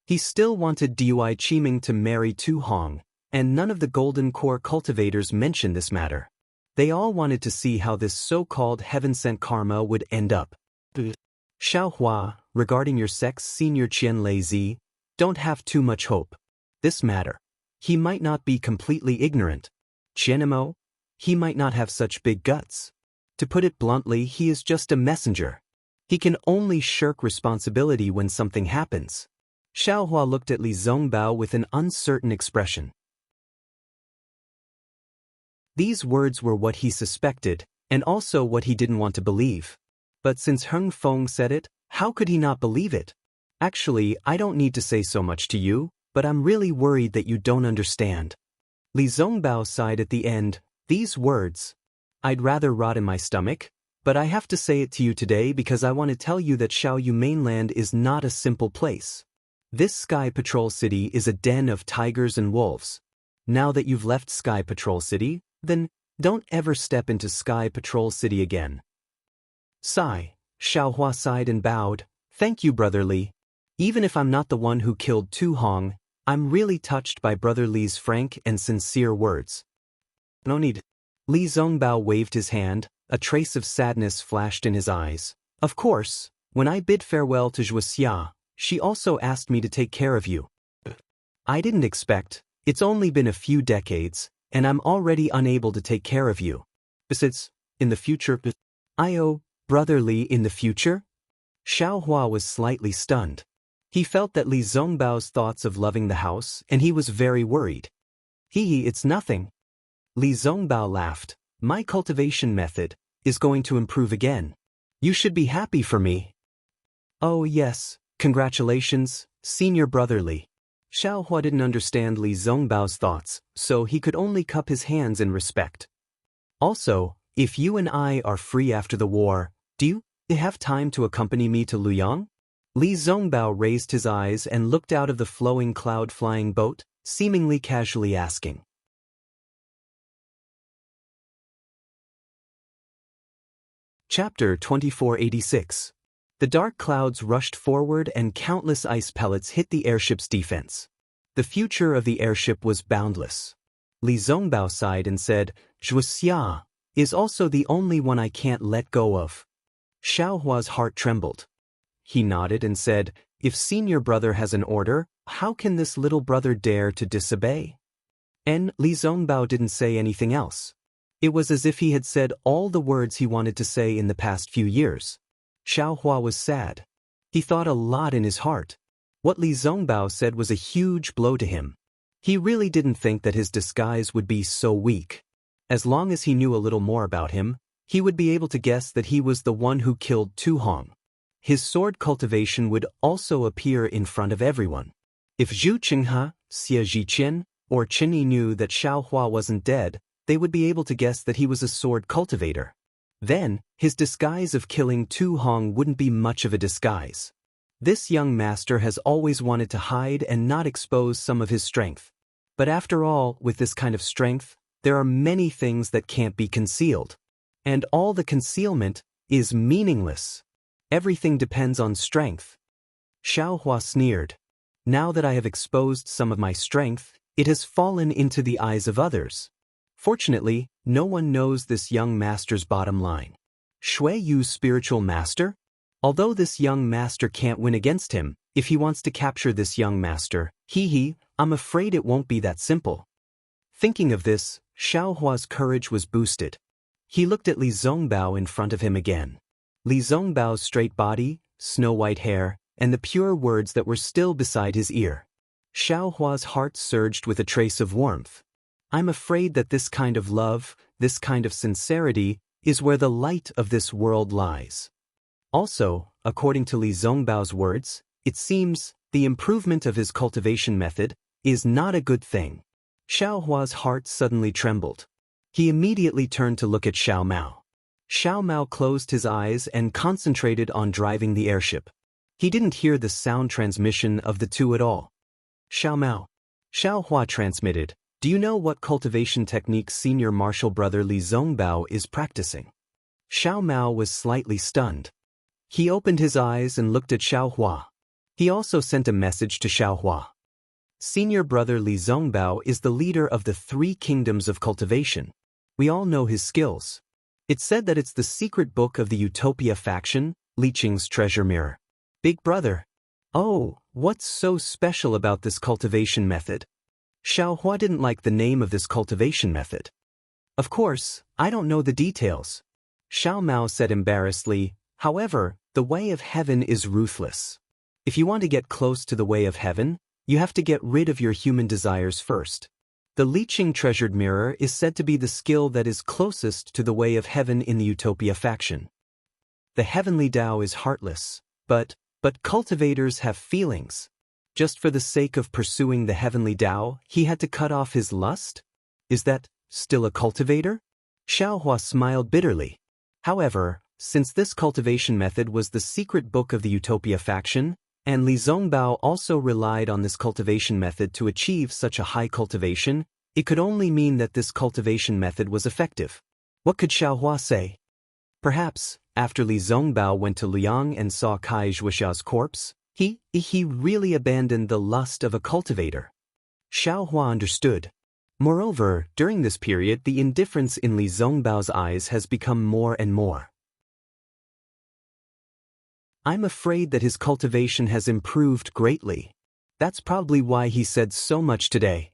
[SPEAKER 1] He still wanted Dui Qimeng to marry Tu Hong, and none of the Golden Core cultivators mentioned this matter. They all wanted to see how this so-called heaven-sent karma would end up. Xiao Hua, regarding your sex senior Qian Leizi, don't have too much hope. This matter. He might not be completely ignorant. Qian Mo, he might not have such big guts. To put it bluntly, he is just a messenger. He can only shirk responsibility when something happens. Xiao Hua looked at Li Zongbao with an uncertain expression. These words were what he suspected, and also what he didn't want to believe. But since Heng Feng said it, how could he not believe it? Actually, I don't need to say so much to you, but I'm really worried that you don't understand. Li Zongbao sighed at the end. These words. I'd rather rot in my stomach, but I have to say it to you today because I want to tell you that Xiaoyu mainland is not a simple place. This Sky Patrol City is a den of tigers and wolves. Now that you've left Sky Patrol City, then don't ever step into Sky Patrol City again. Sigh. Xiao Hua sighed and bowed. Thank you, Brother Li. Even if I'm not the one who killed Tu Hong, I'm really touched by Brother Li's frank and sincere words. No need. Li Zongbao waved his hand, a trace of sadness flashed in his eyes. Of course, when I bid farewell to Wuxia, she also asked me to take care of you. I didn't expect. It's only been a few decades, and I'm already unable to take care of you. Besides, in the future, Brother Li in the future? Xiao Hua was slightly stunned. He felt that Li Zongbao's thoughts of loving the house, and he was very worried. It's nothing. Li Zongbao laughed. My cultivation method is going to improve again. You should be happy for me. Oh yes, congratulations, Senior Brother Li. Xiao Hua didn't understand Li Zongbao's thoughts, so he could only cup his hands in respect. Also, if you and I are free after the war, do you have time to accompany me to Luyang? Li Zongbao raised his eyes and looked out of the flowing cloud-flying boat, seemingly casually asking. Chapter 2486. The dark clouds rushed forward and countless ice pellets hit the airship's defense. The future of the airship was boundless. Li Zongbao sighed and said, Wuxia is also the only one I can't let go of. Xiaohua's heart trembled. He nodded and said, if senior brother has an order, how can this little brother dare to disobey? And Li Zongbao didn't say anything else. It was as if he had said all the words he wanted to say in the past few years. Xiaohua was sad. He thought a lot in his heart. What Li Zongbao said was a huge blow to him. He really didn't think that his disguise would be so weak. As long as he knew a little more about him, he would be able to guess that he was the one who killed Tu Hong. His sword cultivation would also appear in front of everyone. If Zhu Qinghe, Xie Zhiqian, or Qinyi knew that Xiaohua wasn't dead, they would be able to guess that he was a sword cultivator. Then, his disguise of killing Tu Hong wouldn't be much of a disguise. This young master has always wanted to hide and not expose some of his strength. But after all, with this kind of strength, there are many things that can't be concealed. And all the concealment is meaningless. Everything depends on strength. Xiaohua sneered. Now that I have exposed some of my strength, it has fallen into the eyes of others. Fortunately, no one knows this young master's bottom line. Shui Yu's spiritual master? Although this young master can't win against him, if he wants to capture this young master, I'm afraid it won't be that simple. Thinking of this, Xiaohua's courage was boosted. He looked at Li Zongbao in front of him again. Li Zongbao's straight body, snow-white hair, and the pure words that were still beside his ear. Xiaohua's heart surged with a trace of warmth. I'm afraid that this kind of love, this kind of sincerity, is where the light of this world lies. Also, according to Li Zongbao's words, it seems the improvement of his cultivation method is not a good thing. Xiaohua's heart suddenly trembled. He immediately turned to look at Xiao Mao. Xiao Mao closed his eyes and concentrated on driving the airship. He didn't hear the sound transmission of the two at all. Xiao Mao. Xiaohua transmitted, do you know what cultivation technique senior martial brother Li Zongbao is practicing? Xiao Mao was slightly stunned. He opened his eyes and looked at Xiaohua. He also sent a message to Xiaohua. Senior brother Li Zongbao is the leader of the 3 kingdoms of cultivation. We all know his skills. It's said that it's the secret book of the Utopia faction, Li Qing's treasure mirror. Big brother. Oh, what's so special about this cultivation method? Xiaohua didn't like the name of this cultivation method. Of course, I don't know the details. Xiao Mao said embarrassedly, however, the way of heaven is ruthless. If you want to get close to the way of heaven, you have to get rid of your human desires first. The Li Qing treasured mirror is said to be the skill that is closest to the way of heaven in the Utopia faction. The heavenly Tao is heartless, but cultivators have feelings. Just for the sake of pursuing the heavenly Tao, he had to cut off his lust? Is that still a cultivator? Xiaohua smiled bitterly. However, since this cultivation method was the secret book of the Utopia faction, and Li Zongbao also relied on this cultivation method to achieve such a high cultivation, it could only mean that this cultivation method was effective. What could Xiaohua say? Perhaps, after Li Zongbao went to Liang and saw Kai Zhuxia's corpse, he really abandoned the lust of a cultivator. Xiaohua understood. Moreover, during this period the indifference in Li Zongbao's eyes has become more and more. I'm afraid that his cultivation has improved greatly. That's probably why he said so much today.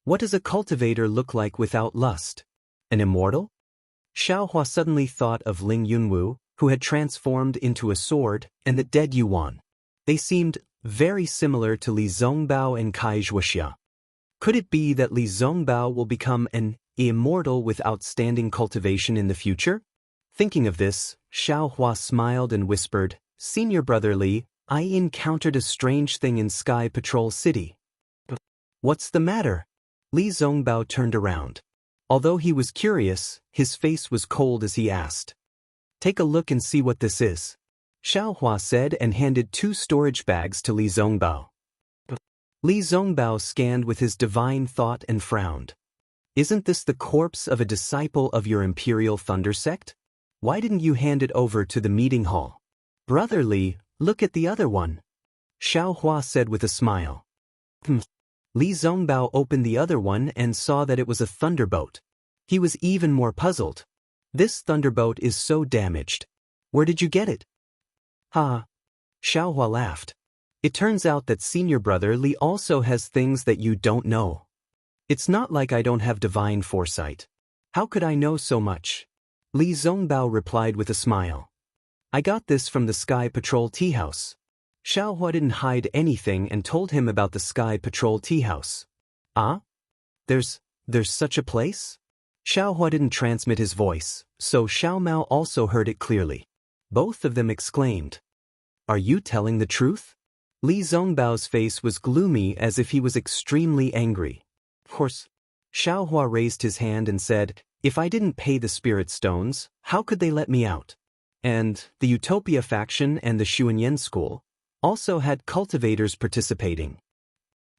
[SPEAKER 1] What does a cultivator look like without lust? An immortal? Xiaohua suddenly thought of Ling Yunwu, who had transformed into a sword, and the dead Yuan. They seemed very similar to Li Zongbao and Kai Zhuxia. Could it be that Li Zongbao will become an immortal with outstanding cultivation in the future? Thinking of this, Xiaohua smiled and whispered, Senior brother Li, I encountered a strange thing in Sky Patrol City. What's the matter? Li Zongbao turned around. Although he was curious, his face was cold as he asked. Take a look and see what this is. Xiaohua said and handed 2 storage bags to Li Zongbao. Li Zongbao scanned with his divine thought and frowned. Isn't this the corpse of a disciple of your Imperial Thunder sect? Why didn't you hand it over to the meeting hall? Brother Li, look at the other one. Xiao Hua said with a smile. Li Zongbao opened the other one and saw that it was a thunderbolt. He was even more puzzled. This thunderbolt is so damaged. Where did you get it? Ha! Xiao Hua laughed. It turns out that senior brother Li also has things that you don't know. It's not like I don't have divine foresight. How could I know so much? Li Zongbao replied with a smile. I got this from the Sky Patrol tea house. Xiao Hua didn't hide anything and told him about the Sky Patrol tea house. Ah? There's such a place? Xiao Hua didn't transmit his voice, so Xiao Mao also heard it clearly. Both of them exclaimed. Are you telling the truth? Li Zongbao's face was gloomy as if he was extremely angry. Of course. Xiao Hua raised his hand and said, if I didn't pay the spirit stones, how could they let me out? And the Utopia faction and the Xuanyan school also had cultivators participating.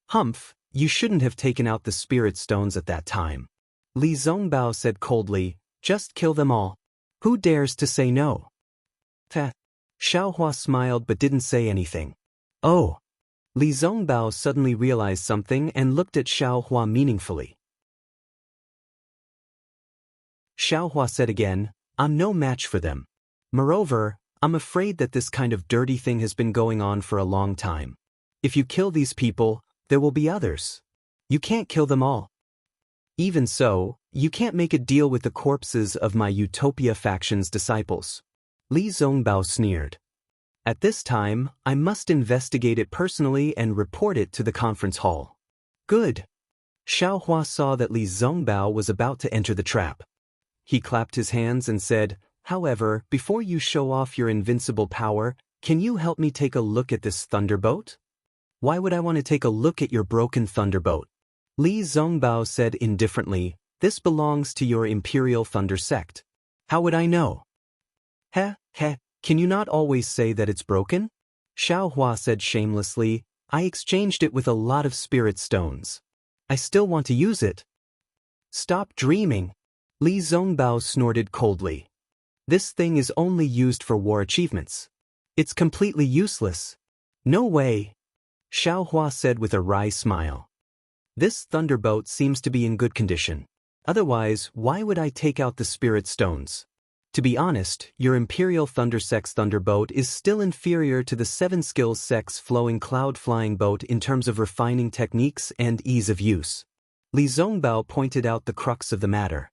[SPEAKER 1] Humph, you shouldn't have taken out the spirit stones at that time. Li Zongbao said coldly, just kill them all. Who dares to say no? Xiao Hua smiled but didn't say anything. Oh. Li Zongbao suddenly realized something and looked at Xiao Hua meaningfully. Xiao Hua said again, I'm no match for them. Moreover, I'm afraid that this kind of dirty thing has been going on for a long time. If you kill these people, there will be others. You can't kill them all. Even so, you can't make a deal with the corpses of my Utopia faction's disciples. Li Zongbao sneered. At this time, I must investigate it personally and report it to the conference hall. Good. Xiao Hua saw that Li Zongbao was about to enter the trap. He clapped his hands and said, however, before you show off your invincible power, can you help me take a look at this thunderbolt? Why would I want to take a look at your broken thunderbolt? Li Zongbao said indifferently, this belongs to your Imperial Thunder sect. How would I know? Can you not always say that it's broken? Xiao Hua said shamelessly, I exchanged it with a lot of spirit stones. I still want to use it. Stop dreaming. Li Zongbao snorted coldly. This thing is only used for war achievements. It's completely useless. No way. Xiao Hua said with a wry smile. This thunderbolt seems to be in good condition. Otherwise, why would I take out the spirit stones? To be honest, your Imperial Thunder Sect's thunderbolt is still inferior to the 7 Skills Sect's flowing cloud flying boat in terms of refining techniques and ease of use. Li Zongbao pointed out the crux of the matter.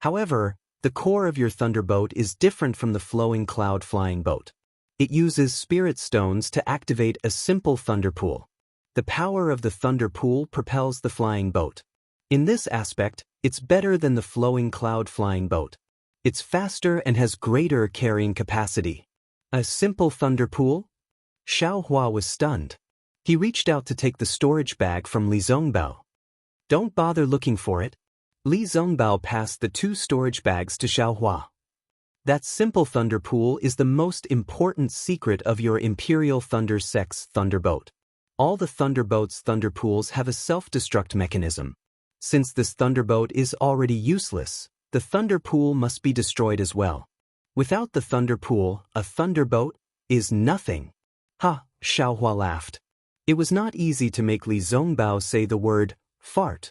[SPEAKER 1] However, the core of your thunderbolt is different from the flowing cloud flying boat. It uses spirit stones to activate a simple thunder pool. The power of the thunder pool propels the flying boat. In this aspect, it's better than the flowing cloud flying boat. It's faster and has greater carrying capacity. A simple thunder pool? Xiao Hua was stunned. He reached out to take the storage bag from Li Zongbao. Don't bother looking for it. Li Zongbao passed the 2 storage bags to Xiao Hua. That simple thunder pool is the most important secret of your Imperial Thunder Sect's thunderbolt. All the thunderbolt's thunder pools have a self-destruct mechanism. Since this thunderbolt is already useless, the thunder pool must be destroyed as well. Without the thunder pool, a thunderbolt is nothing. Ha, Xiao Hua laughed. It was not easy to make Li Zongbao say the word fart.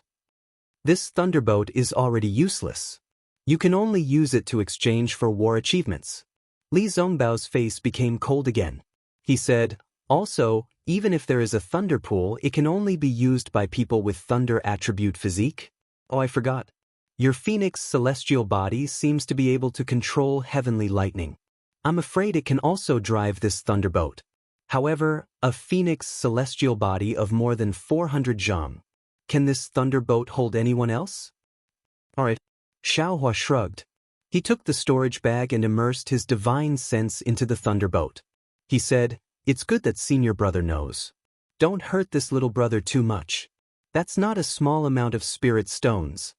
[SPEAKER 1] This thunderbolt is already useless. You can only use it to exchange for war achievements. Li Zongbao's face became cold again. He said, also, even if there is a thunder pool, it can only be used by people with thunder attribute physique. Oh, I forgot. Your phoenix celestial body seems to be able to control heavenly lightning. I'm afraid it can also drive this thunderbolt. However, a phoenix celestial body of more than 400 Jianghu. Can this thunderbolt hold anyone else? Alright. Xiao Hua shrugged. He took the storage bag and immersed his divine sense into the thunderbolt. He said, it's good that senior brother knows. Don't hurt this little brother too much. That's not a small amount of spirit stones.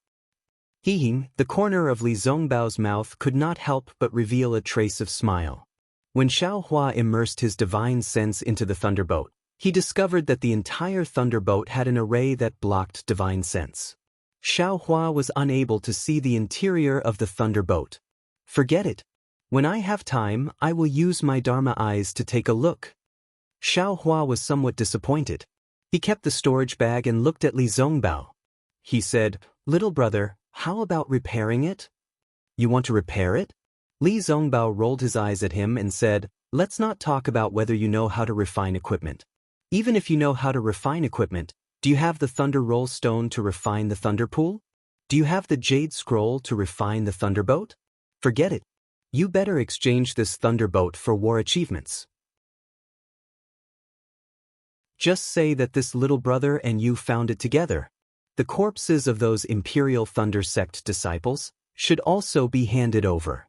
[SPEAKER 1] The corner of Li Zongbao's mouth could not help but reveal a trace of smile. When Xiao Hua immersed his divine sense into the thunderbolt, he discovered that the entire thunderbolt had an array that blocked divine sense. Xiao Hua was unable to see the interior of the thunderbolt. Forget it. When I have time, I will use my Dharma eyes to take a look. Xiao Hua was somewhat disappointed. He kept the storage bag and looked at Li Zongbao. He said, "Little brother, how about repairing it?" "You want to repair it?" Li Zongbao rolled his eyes at him and said, "Let's not talk about whether you know how to refine equipment. Even if you know how to refine equipment, do you have the Thunder Roll Stone to refine the Thunder Pool? Do you have the Jade Scroll to refine the Thunderboat? Forget it. You better exchange this Thunderboat for war achievements. Just say that this little brother and you found it together. The corpses of those Imperial Thunder Sect disciples should also be handed over."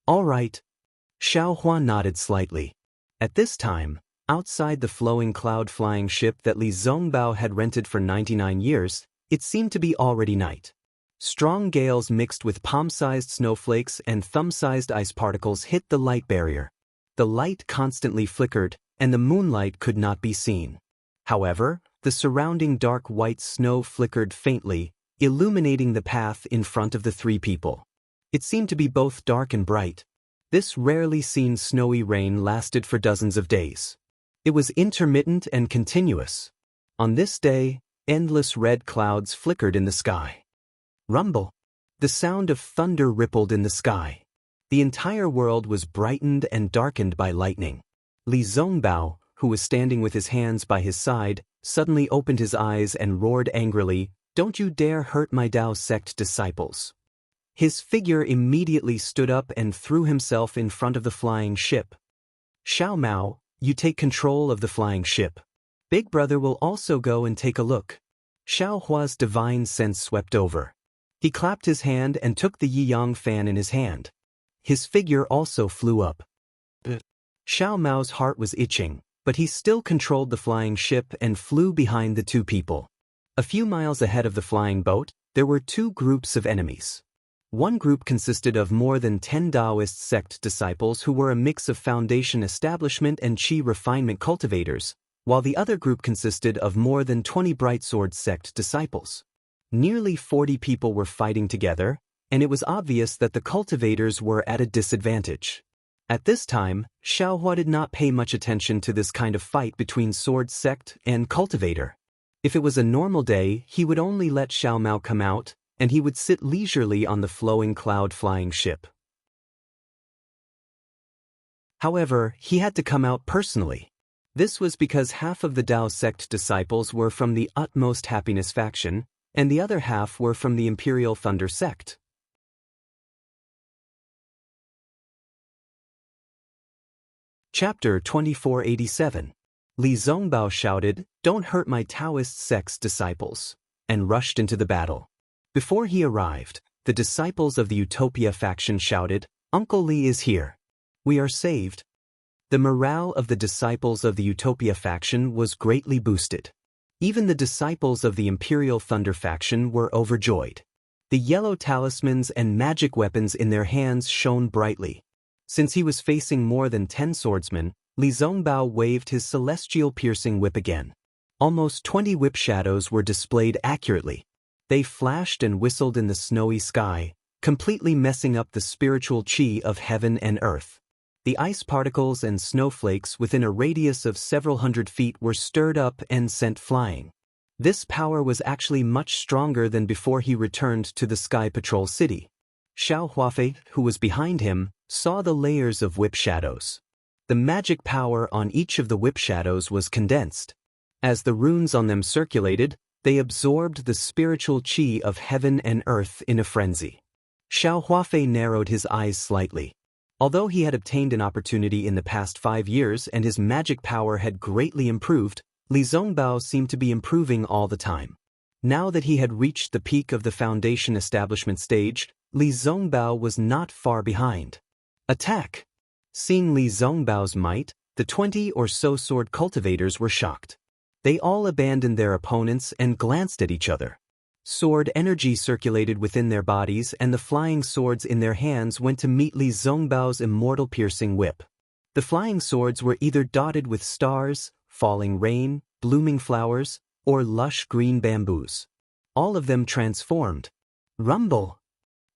[SPEAKER 1] "All right." Xiao Hua nodded slightly. At this time, outside the flowing cloud-flying ship that Li Zongbao had rented for 99 years, it seemed to be already night. Strong gales mixed with palm-sized snowflakes and thumb-sized ice particles hit the light barrier. The light constantly flickered, and the moonlight could not be seen. However, the surrounding dark white snow flickered faintly, illuminating the path in front of the three people. It seemed to be both dark and bright. This rarely seen snowy rain lasted for dozens of days. It was intermittent and continuous. On this day, endless red clouds flickered in the sky. Rumble. The sound of thunder rippled in the sky. The entire world was brightened and darkened by lightning. Li Zongbao, who was standing with his hands by his side, suddenly opened his eyes and roared angrily, "Don't you dare hurt my Dao sect disciples." His figure immediately stood up and threw himself in front of the flying ship. "Xiao Mao, you take control of the flying ship. Big brother will also go and take a look." Xiao Hua's divine sense swept over. He clapped his hand and took the Yi-Yang fan in his hand. His figure also flew up. Xiao Mao's heart was itching, but he still controlled the flying ship and flew behind the two people. A few miles ahead of the flying boat, there were two groups of enemies. One group consisted of more than 10 Taoist sect disciples who were a mix of foundation establishment and qi refinement cultivators, while the other group consisted of more than 20 Bright Sword sect disciples. Nearly 40 people were fighting together, and it was obvious that the cultivators were at a disadvantage. At this time, Xiao Hua did not pay much attention to this kind of fight between sword sect and cultivator. If it was a normal day, he would only let Xiao Mao come out, and he would sit leisurely on the flowing cloud-flying ship. However, he had to come out personally. This was because half of the Dao sect disciples were from the Utmost Happiness faction, and the other half were from the Imperial Thunder sect. Chapter 2487. Li Zongbao shouted, "Don't hurt my Taoist sect's disciples," and rushed into the battle. Before he arrived, the disciples of the Utopia faction shouted, "Uncle Li is here. We are saved." The morale of the disciples of the Utopia faction was greatly boosted. Even the disciples of the Imperial Thunder faction were overjoyed. The yellow talismans and magic weapons in their hands shone brightly. Since he was facing more than 10 swordsmen, Li Zongbao waved his celestial piercing whip again. Almost 20 whip shadows were displayed accurately. They flashed and whistled in the snowy sky, completely messing up the spiritual qi of heaven and earth. The ice particles and snowflakes within a radius of several hundred feet were stirred up and sent flying. This power was actually much stronger than before he returned to the Sky Patrol City. Xiao Huafei, who was behind him, saw the layers of whip shadows. The magic power on each of the whip shadows was condensed. As the runes on them circulated, they absorbed the spiritual qi of heaven and earth in a frenzy. Xiao Huafei narrowed his eyes slightly. Although he had obtained an opportunity in the past 5 years and his magic power had greatly improved, Li Zongbao seemed to be improving all the time. Now that he had reached the peak of the foundation establishment stage, Li Zongbao was not far behind. Attack! Seeing Li Zongbao's might, the 20 or so sword cultivators were shocked. They all abandoned their opponents and glanced at each other. Sword energy circulated within their bodies and the flying swords in their hands went to meet Li Zongbao's immortal piercing whip. The flying swords were either dotted with stars, falling rain, blooming flowers, or lush green bamboos. All of them transformed. Rumble!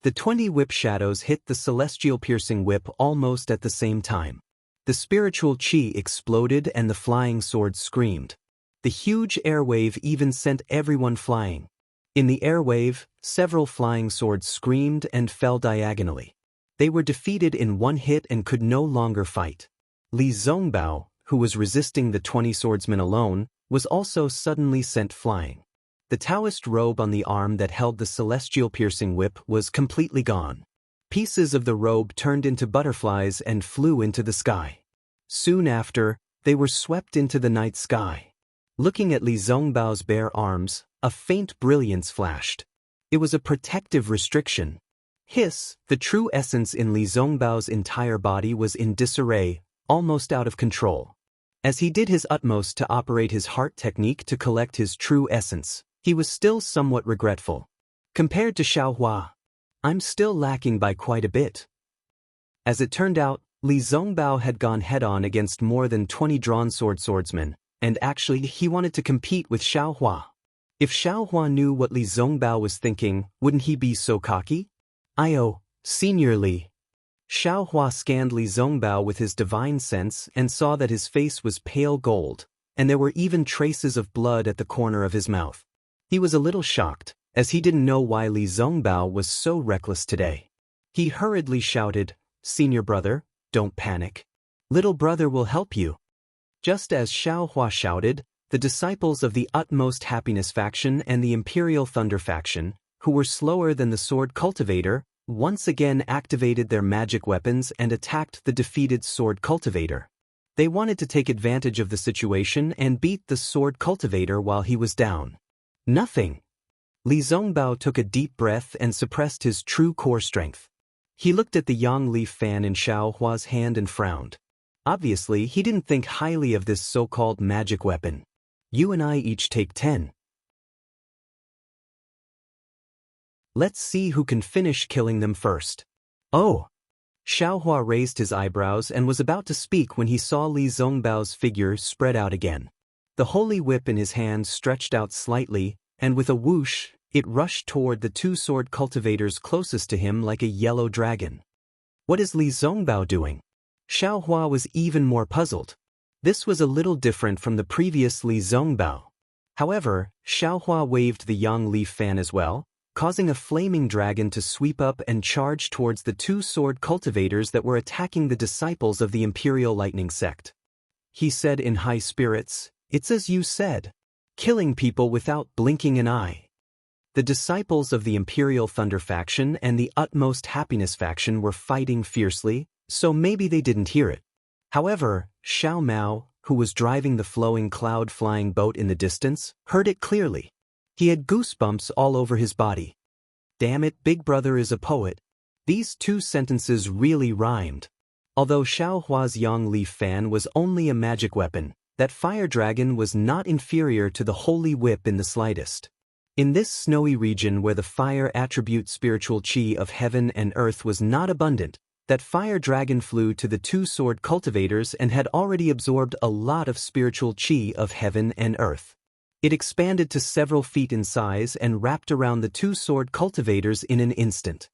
[SPEAKER 1] The 20 whip shadows hit the celestial piercing whip almost at the same time. The spiritual chi exploded and the flying sword screamed. The huge airwave even sent everyone flying. In the airwave, several flying swords screamed and fell diagonally. They were defeated in one hit and could no longer fight. Li Zongbao, who was resisting the 20 swordsmen alone, was also suddenly sent flying. The Taoist robe on the arm that held the celestial piercing whip was completely gone. Pieces of the robe turned into butterflies and flew into the sky. Soon after, they were swept into the night sky. Looking at Li Zongbao's bare arms, a faint brilliance flashed. It was a protective restriction. The true essence in Li Zongbao's entire body was in disarray, almost out of control. As he did his utmost to operate his heart technique to collect his true essence, he was still somewhat regretful. Compared to Xiaohua, I'm still lacking by quite a bit. As it turned out, Li Zongbao had gone head-on against more than 20 drawn swordsmen, and actually he wanted to compete with Xiaohua. If Xiaohua knew what Li Zongbao was thinking, wouldn't he be so cocky? Senior Li. Xiaohua scanned Li Zongbao with his divine sense and saw that his face was pale gold, and there were even traces of blood at the corner of his mouth. He was a little shocked, as he didn't know why Li Zongbao was so reckless today. He hurriedly shouted, "Senior brother, don't panic. Little brother will help you." Just as Xiaohua shouted, the disciples of the Utmost Happiness faction and the Imperial Thunder faction, who were slower than the Sword Cultivator, once again activated their magic weapons and attacked the defeated Sword Cultivator. They wanted to take advantage of the situation and beat the Sword Cultivator while he was down. Nothing. Li Zongbao took a deep breath and suppressed his true core strength. He looked at the yang leaf fan in Xiaohua's hand and frowned. Obviously, he didn't think highly of this so-called magic weapon. You and I each take 10. Let's see who can finish killing them first. Oh! Xiaohua raised his eyebrows and was about to speak when he saw Li Zongbao's figure spread out again. The holy whip in his hand stretched out slightly, and with a whoosh, it rushed toward the two sword cultivators closest to him like a yellow dragon. What is Li Zongbao doing? Xiaohua was even more puzzled. This was a little different from the previous Li Zongbao. However, Xiaohua waved the yang leaf fan as well, causing a flaming dragon to sweep up and charge towards the two sword cultivators that were attacking the disciples of the Imperial Lightning Sect. He said in high spirits, "It's as you said. Killing people without blinking an eye." The disciples of the Imperial Thunder faction and the Utmost Happiness faction were fighting fiercely, so maybe they didn't hear it. However, Xiao Mao, who was driving the flowing cloud-flying boat in the distance, heard it clearly. He had goosebumps all over his body. Damn it, Big Brother is a poet. These two sentences really rhymed. Although Xiaohua's yang leaf fan was only a magic weapon, that fire dragon was not inferior to the holy whip in the slightest. In this snowy region where the fire attribute spiritual chi of heaven and earth was not abundant, that fire dragon flew to the two sword cultivators and had already absorbed a lot of spiritual chi of heaven and earth. It expanded to several feet in size and wrapped around the two sword cultivators in an instant.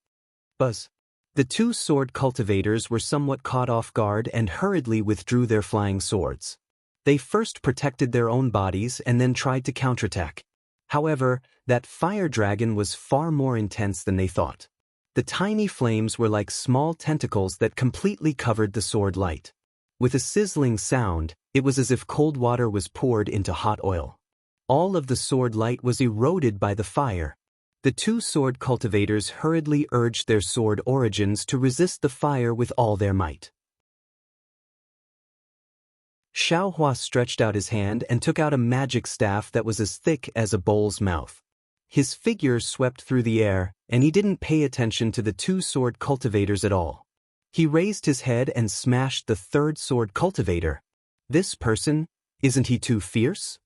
[SPEAKER 1] Buzz. The two sword cultivators were somewhat caught off guard and hurriedly withdrew their flying swords. They first protected their own bodies and then tried to counterattack. However, that fire dragon was far more intense than they thought. The tiny flames were like small tentacles that completely covered the sword light. With a sizzling sound, it was as if cold water was poured into hot oil. All of the sword light was eroded by the fire. The two sword cultivators hurriedly urged their sword origins to resist the fire with all their might. Xiaohua stretched out his hand and took out a magic staff that was as thick as a bull's mouth. His figure swept through the air, and he didn't pay attention to the two sword cultivators at all. He raised his head and smashed the third sword cultivator. This person, isn't he too fierce?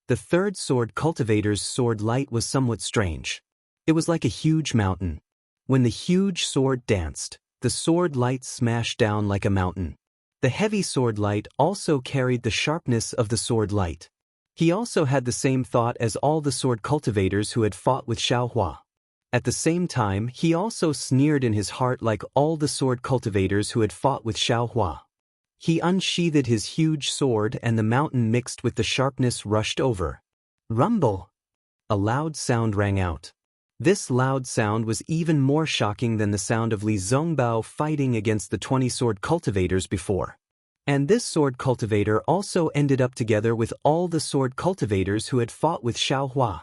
[SPEAKER 1] The third sword cultivator's sword light was somewhat strange. It was like a huge mountain. When the huge sword danced, the sword light smashed down like a mountain. The heavy sword light also carried the sharpness of the sword light. He also had the same thought as all the sword cultivators who had fought with Xiaohua. At the same time, he also sneered in his heart like all the sword cultivators who had fought with Xiaohua. He unsheathed his huge sword and the mountain mixed with the sharpness rushed over. Rumble! A loud sound rang out. This loud sound was even more shocking than the sound of Li Zongbao fighting against the 20 sword cultivators before. And this sword cultivator also ended up together with all the sword cultivators who had fought with Xiaohua.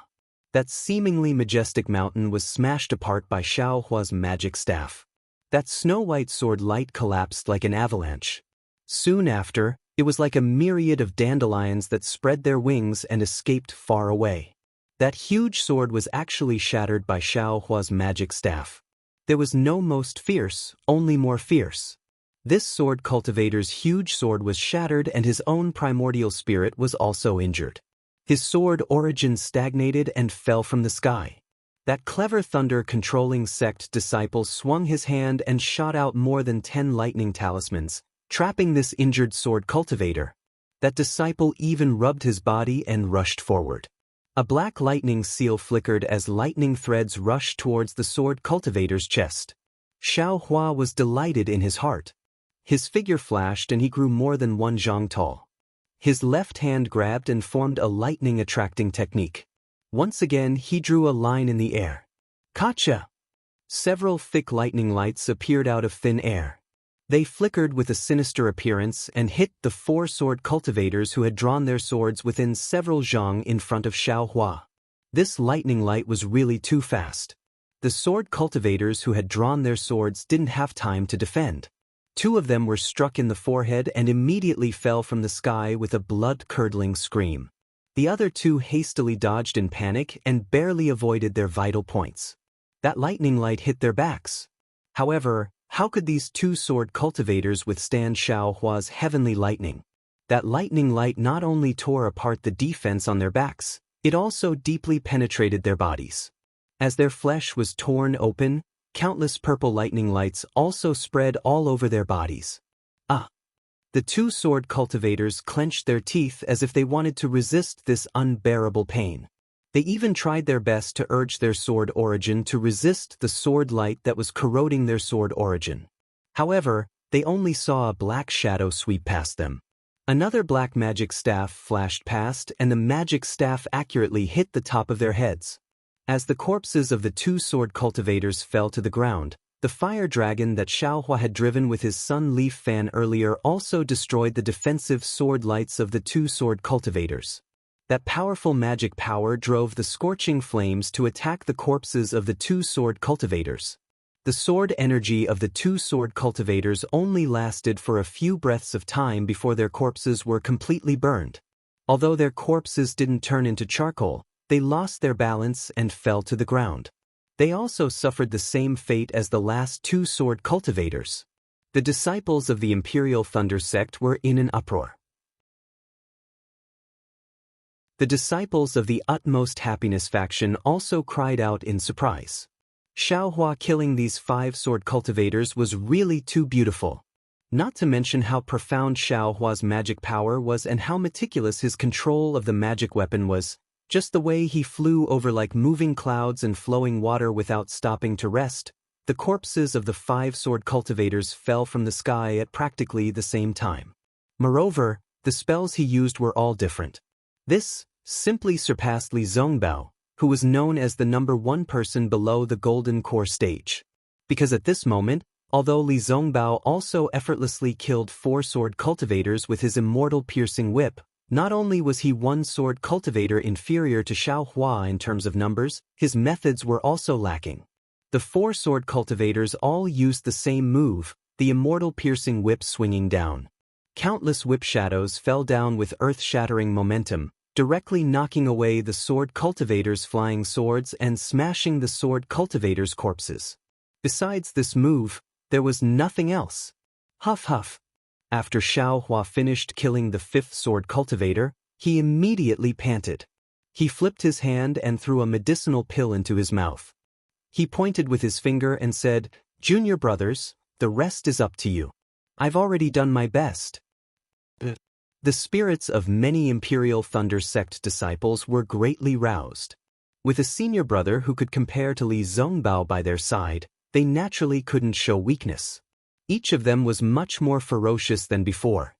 [SPEAKER 1] That seemingly majestic mountain was smashed apart by Xiaohua's magic staff. That snow-white sword light collapsed like an avalanche. Soon after, it was like a myriad of dandelions that spread their wings and escaped far away. That huge sword was actually shattered by Xiaohua's magic staff. There was no most fierce, only more fierce. This sword cultivator's huge sword was shattered and his own primordial spirit was also injured. His sword origin stagnated and fell from the sky. That clever thunder-controlling sect disciple swung his hand and shot out more than 10 lightning talismans, trapping this injured sword cultivator. That disciple even rubbed his body and rushed forward. A black lightning seal flickered as lightning threads rushed towards the sword cultivator's chest. Xiaohua was delighted in his heart. His figure flashed and he grew more than 1 zhang tall. His left hand grabbed and formed a lightning-attracting technique. Once again, he drew a line in the air. Kacha! Several thick lightning lights appeared out of thin air. They flickered with a sinister appearance and hit the 4 sword cultivators who had drawn their swords within several zhang in front of Xiaohua. This lightning light was really too fast. The sword cultivators who had drawn their swords didn't have time to defend. 2 of them were struck in the forehead and immediately fell from the sky with a blood-curdling scream. The other 2 hastily dodged in panic and barely avoided their vital points. That lightning light hit their backs. However, how could these 2 sword cultivators withstand Xiaohua's heavenly lightning? That lightning light not only tore apart the defense on their backs, it also deeply penetrated their bodies. As their flesh was torn open, countless purple lightning lights also spread all over their bodies. The 2 sword cultivators clenched their teeth as if they wanted to resist this unbearable pain. They even tried their best to urge their sword origin to resist the sword light that was corroding their sword origin. However, they only saw a black shadow sweep past them. Another black magic staff flashed past and the magic staff accurately hit the top of their heads. As the corpses of the 2 sword cultivators fell to the ground, the fire dragon that Xiaohua had driven with his sun leaf fan earlier also destroyed the defensive sword lights of the 2 sword cultivators. That powerful magic power drove the scorching flames to attack the corpses of the 2 sword cultivators. The sword energy of the 2 sword cultivators only lasted for a few breaths of time before their corpses were completely burned. Although their corpses didn't turn into charcoal, they lost their balance and fell to the ground. They also suffered the same fate as the last 2 sword cultivators. The disciples of the Imperial Thunder sect were in an uproar. The disciples of the Utmost Happiness faction also cried out in surprise. Xiaohua killing these 5 sword cultivators was really too beautiful. Not to mention how profound Xiaohua's magic power was and how meticulous his control of the magic weapon was. Just the way he flew over like moving clouds and flowing water without stopping to rest, the corpses of the 5 sword cultivators fell from the sky at practically the same time. Moreover, the spells he used were all different. This simply surpassed Li Zongbao, who was known as the number 1 person below the Golden Core stage. Because at this moment, although Li Zongbao also effortlessly killed 4 sword cultivators with his immortal piercing whip, not only was he 1 sword cultivator inferior to Xiaohua in terms of numbers, his methods were also lacking. The 4 sword cultivators all used the same move, the immortal piercing whip swinging down. Countless whip shadows fell down with earth-shattering momentum, directly knocking away the sword cultivators' flying swords and smashing the sword cultivators' corpses. Besides this move, there was nothing else. Huff huff. After Xiaohua finished killing the 5th sword cultivator, he immediately panted. He flipped his hand and threw a medicinal pill into his mouth. He pointed with his finger and said, "Junior brothers, the rest is up to you. I've already done my best." The spirits of many Imperial Thunder sect disciples were greatly roused. With a senior brother who could compare to Li Zongbao by their side, they naturally couldn't show weakness. Each of them was much more ferocious than before.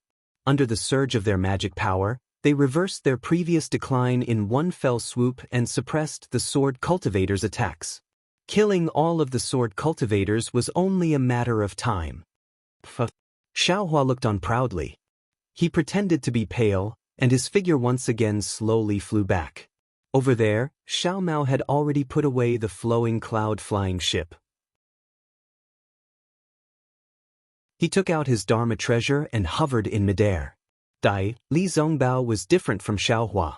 [SPEAKER 1] Under the surge of their magic power, they reversed their previous decline in one fell swoop and suppressed the sword cultivators' attacks. Killing all of the sword cultivators was only a matter of time. Xiaohua looked on proudly. He pretended to be pale, and his figure once again slowly flew back. Over there, Xiao Mao had already put away the flowing cloud-flying ship. He took out his Dharma treasure and hovered in midair. Li Zongbao was different from Xiaohua.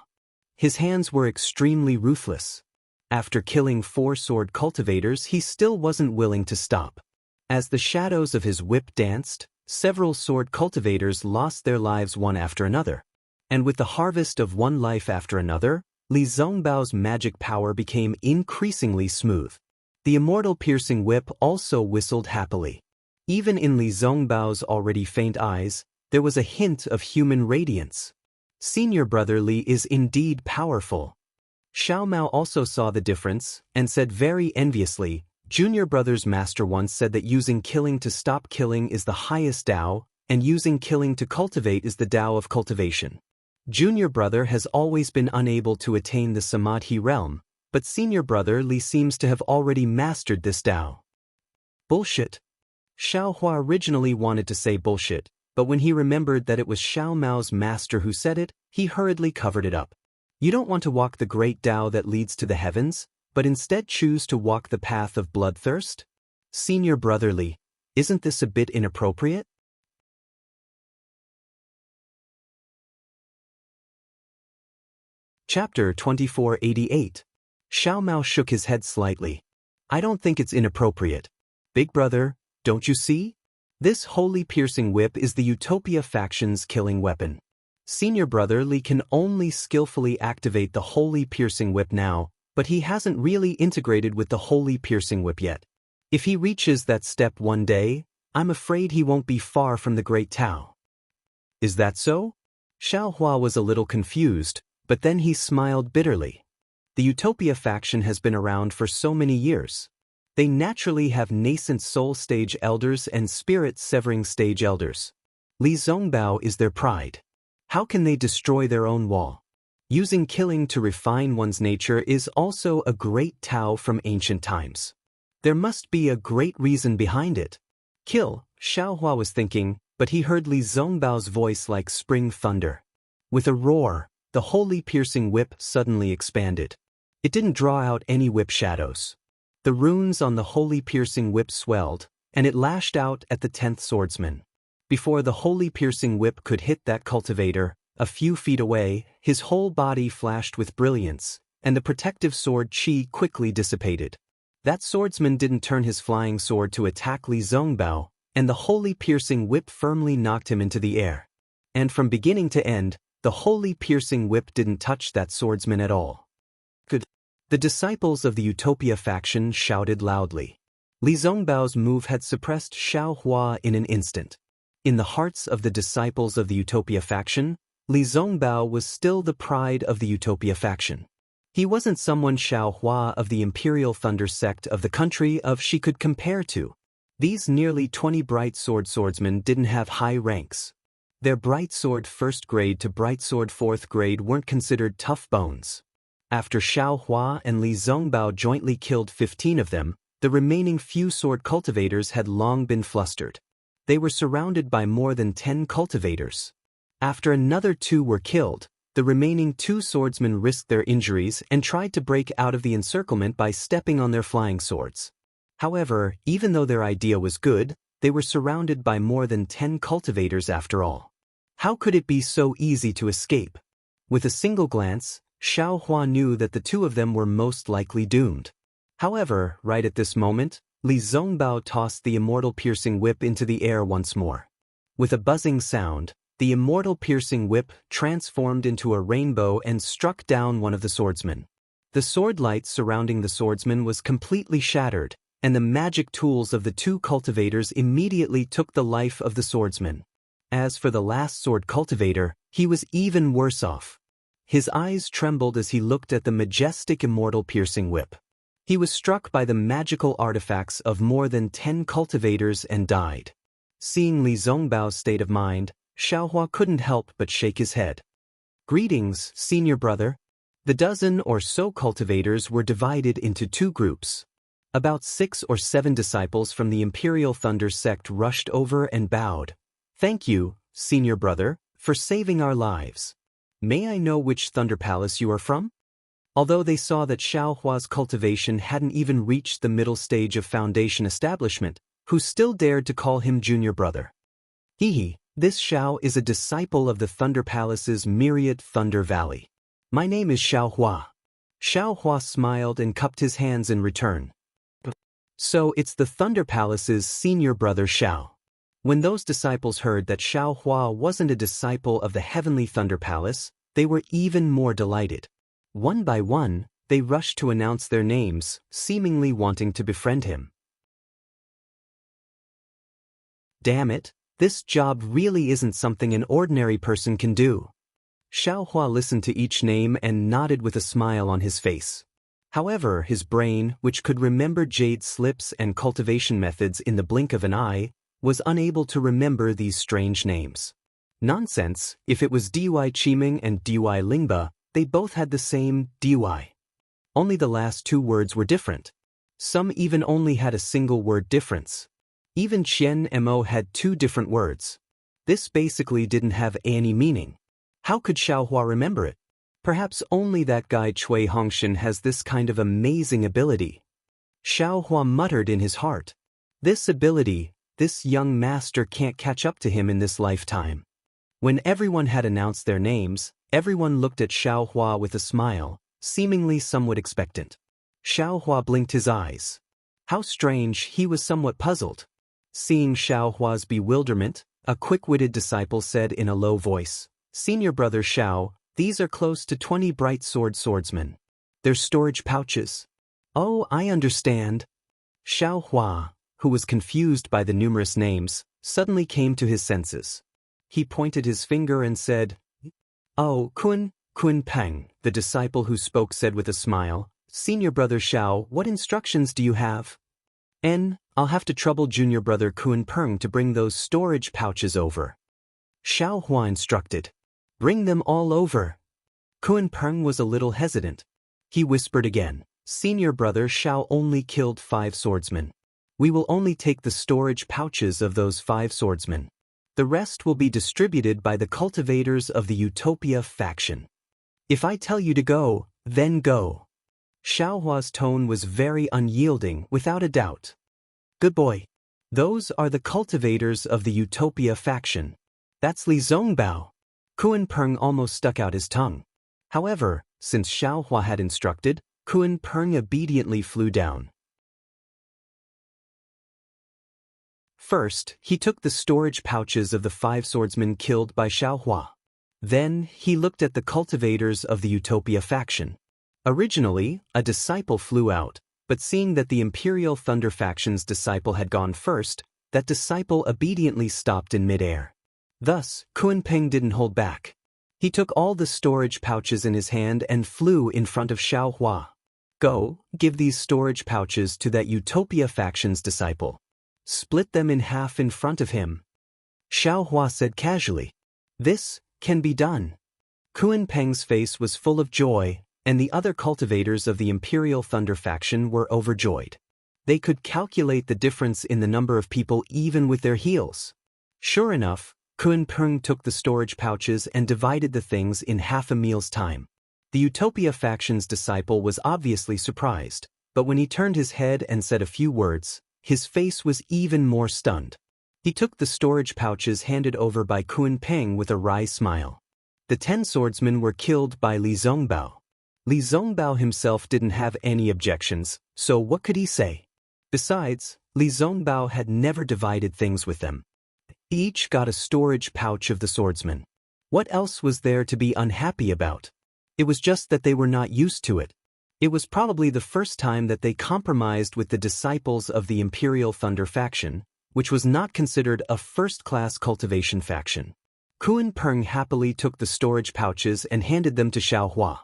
[SPEAKER 1] His hands were extremely ruthless. After killing 4 sword cultivators, he still wasn't willing to stop. As the shadows of his whip danced, several sword cultivators lost their lives one after another. And with the harvest of one life after another, Li Zongbao's magic power became increasingly smooth. The immortal piercing whip also whistled happily. Even in Li Zongbao's already faint eyes, there was a hint of human radiance. Senior brother Li is indeed powerful. Xiao Mao also saw the difference and said very enviously, Junior brother's master once said that using killing to stop killing is the highest Tao, and using killing to cultivate is the Tao of cultivation. Junior brother has always been unable to attain the Samadhi realm, but senior brother Li seems to have already mastered this Tao. Bullshit. Xiaohua originally wanted to say bullshit, but when he remembered that it was Xiao Mao's master who said it, he hurriedly covered it up. You don't want to walk the great Tao that leads to the heavens, but instead choose to walk the path of bloodthirst? Senior brother Li, isn't this a bit inappropriate? Chapter 2488. Xiao Mao shook his head slightly. I don't think it's inappropriate. Big brother, don't you see? This holy piercing whip is the Utopia faction's killing weapon. Senior brother Li can only skillfully activate the holy piercing whip now, but he hasn't really integrated with the holy piercing whip yet. If he reaches that step one day, I'm afraid he won't be far from the great Tao. Is that so? Xiaohua was a little confused, but then he smiled bitterly. The Utopia faction has been around for so many years. They naturally have nascent soul stage elders and spirit severing stage elders. Li Zongbao is their pride. How can they destroy their own wall? Using killing to refine one's nature is also a great Tao from ancient times. There must be a great reason behind it. Kill, Xiaohua was thinking, but he heard Li Zongbao's voice like spring thunder. With a roar, the holy piercing whip suddenly expanded. It didn't draw out any whip shadows. The runes on the holy piercing whip swelled, and it lashed out at the 10th swordsman. Before the holy piercing whip could hit that cultivator, a few feet away, his whole body flashed with brilliance, and the protective sword chi quickly dissipated. That swordsman didn't turn his flying sword to attack Li Zongbao, and the holy piercing whip firmly knocked him into the air. And from beginning to end, the holy piercing whip didn't touch that swordsman at all. Good. The disciples of the Utopia faction shouted loudly. Li Zongbao's move had suppressed Xiaohua in an instant. In the hearts of the disciples of the Utopia faction, Li Zongbao was still the pride of the Utopia faction. He wasn't someone Xiaohua of the Imperial Thunder sect of the country of she could compare to. These nearly 20 bright sword swordsmen didn't have high ranks. Their bright sword 1st grade to bright sword 4th grade weren't considered tough bones. After Xiaohua and Li Zongbao jointly killed 15 of them, the remaining few sword cultivators had long been flustered. They were surrounded by more than 10 cultivators. After another 2 were killed, the remaining 2 swordsmen risked their injuries and tried to break out of the encirclement by stepping on their flying swords. However, even though their idea was good, they were surrounded by more than 10 cultivators after all. How could it be so easy to escape? With a single glance, Xiaohua knew that the 2 of them were most likely doomed. However, right at this moment, Li Zongbao tossed the immortal piercing whip into the air once more. With a buzzing sound, the immortal piercing whip transformed into a rainbow and struck down one of the swordsmen. The sword light surrounding the swordsman was completely shattered, and the magic tools of the 2 cultivators immediately took the life of the swordsman. As for the last sword cultivator, he was even worse off. His eyes trembled as he looked at the majestic Immortal piercing whip. He was struck by the magical artifacts of more than 10 cultivators and died. Seeing Li Zongbao's state of mind, Xiaohua couldn't help but shake his head. Greetings, senior brother. The dozen or so cultivators were divided into 2 groups. About 6 or 7 disciples from the Imperial Thunder sect rushed over and bowed. Thank you, senior brother, for saving our lives. May I know which Thunder Palace you are from? Although they saw that Xiaohua's cultivation hadn't even reached the middle stage of foundation establishment, who still dared to call him junior brother. Hehe, this Xiao is a disciple of the Thunder Palace's myriad Thunder Valley. My name is Xiaohua. Xiaohua smiled and cupped his hands in return. So it's the Thunder Palace's senior brother Xiao. When those disciples heard that Xiaohua wasn't a disciple of the Heavenly Thunder Palace, they were even more delighted. One by one, they rushed to announce their names, seemingly wanting to befriend him. Damn it, this job really isn't something an ordinary person can do. Xiaohua listened to each name and nodded with a smile on his face. However, his brain, which could remember jade slips and cultivation methods in the blink of an eye, was unable to remember these strange names. Nonsense, if it was Dui Qiming and Dui Lingba, they both had the same Dui. Only the last 2 words were different. Some even only had a single word difference. Even Qian Mo had 2 different words. This basically didn't have any meaning. How could Xiaohua remember it? Perhaps only that guy Cui Hongshan has this kind of amazing ability. Xiaohua muttered in his heart. This ability, this young master can't catch up to him in this lifetime. When everyone had announced their names, everyone looked at Xiaohua with a smile, seemingly somewhat expectant. Xiaohua blinked his eyes. How strange, he was somewhat puzzled. Seeing Xiaohua's bewilderment, a quick-witted disciple said in a low voice, Senior brother Xiao, these are close to 20 bright swordsmen. They're storage pouches. Oh, I understand. Xiaohua, who was confused by the numerous names, suddenly came to his senses. He pointed his finger and said, Oh, Kun Peng, the disciple who spoke said with a smile, Senior brother Xiao, what instructions do you have? I'll have to trouble junior brother Kun Peng to bring those storage pouches over. Xiaohua instructed. Bring them all over. Kun Peng was a little hesitant. He whispered again, Senior brother Xiao only killed 5 swordsmen. We will only take the storage pouches of those 5 swordsmen. The rest will be distributed by the cultivators of the Utopia faction. If I tell you to go, then go. Xiaohua's tone was very unyielding, without a doubt. Good boy. Those are the cultivators of the Utopia faction. That's Li Zongbao. Kun Peng almost stuck out his tongue. However, since Xiaohua had instructed, Kun Peng obediently flew down. First, he took the storage pouches of the 5 swordsmen killed by Xiaohua. Then, he looked at the cultivators of the Utopia faction. Originally, a disciple flew out, but seeing that the Imperial Thunder faction's disciple had gone first, that disciple obediently stopped in midair. Thus, Kun Peng didn't hold back. He took all the storage pouches in his hand and flew in front of Xiaohua. Go, give these storage pouches to that Utopia faction's disciple. Split them in half in front of him. Xiaohua said casually. This can be done. Kun Peng's face was full of joy, and the other cultivators of the Imperial Thunder faction were overjoyed. They could calculate the difference in the number of people even with their heels. Sure enough, Kun Peng took the storage pouches and divided the things in half a meal's time. The Utopia faction's disciple was obviously surprised, but when he turned his head and said a few words, his face was even more stunned. He took the storage pouches handed over by Kun Peng with a wry smile. The 10 swordsmen were killed by Li Zongbao. Li Zongbao himself didn't have any objections, so what could he say? Besides, Li Zongbao had never divided things with them. Each got a storage pouch of the swordsman. What else was there to be unhappy about? It was just that they were not used to it. It was probably the first time that they compromised with the disciples of the Imperial Thunder faction, which was not considered a first-class cultivation faction. Kuan Peng happily took the storage pouches and handed them to Xiao Hua.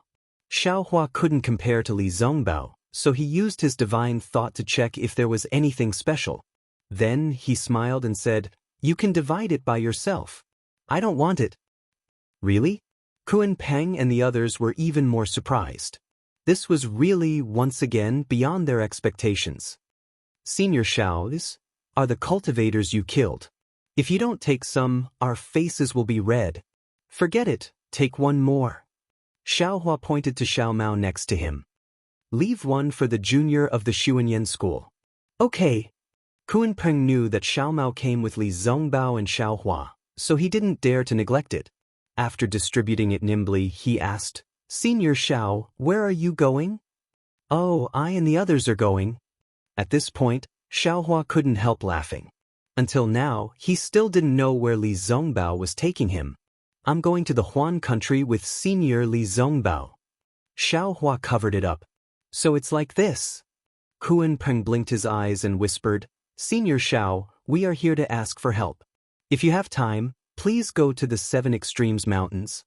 [SPEAKER 1] Xiao Hua couldn't compare to Li Zongbao, so he used his divine thought to check if there was anything special. Then he smiled and said, "You can divide it by yourself. I don't want it." Really? Kuan Peng and the others were even more surprised. This was really, once again, beyond their expectations. "Senior Xiao, these are the cultivators you killed. If you don't take some, our faces will be red. Forget it, take one more." Xiao Hua pointed to Xiao Mao next to him. "Leave one for the junior of the Xuanyan school." "Okay." Kuan Peng knew that Xiao Mao came with Li Zongbao and Xiao Hua, so he didn't dare to neglect it. After distributing it nimbly, he asked, "Senior Xiao, where are you going?" "Oh, I and the others are going." At this point, Xiao Hua couldn't help laughing. Until now, he still didn't know where Li Zongbao was taking him. "I'm going to the Huan country with Senior Li Zongbao." Xiao Hua covered it up. "So it's like this." Kuan Peng blinked his eyes and whispered, "Senior Xiao, we are here to ask for help. If you have time, please go to the 7 Extremes Mountains."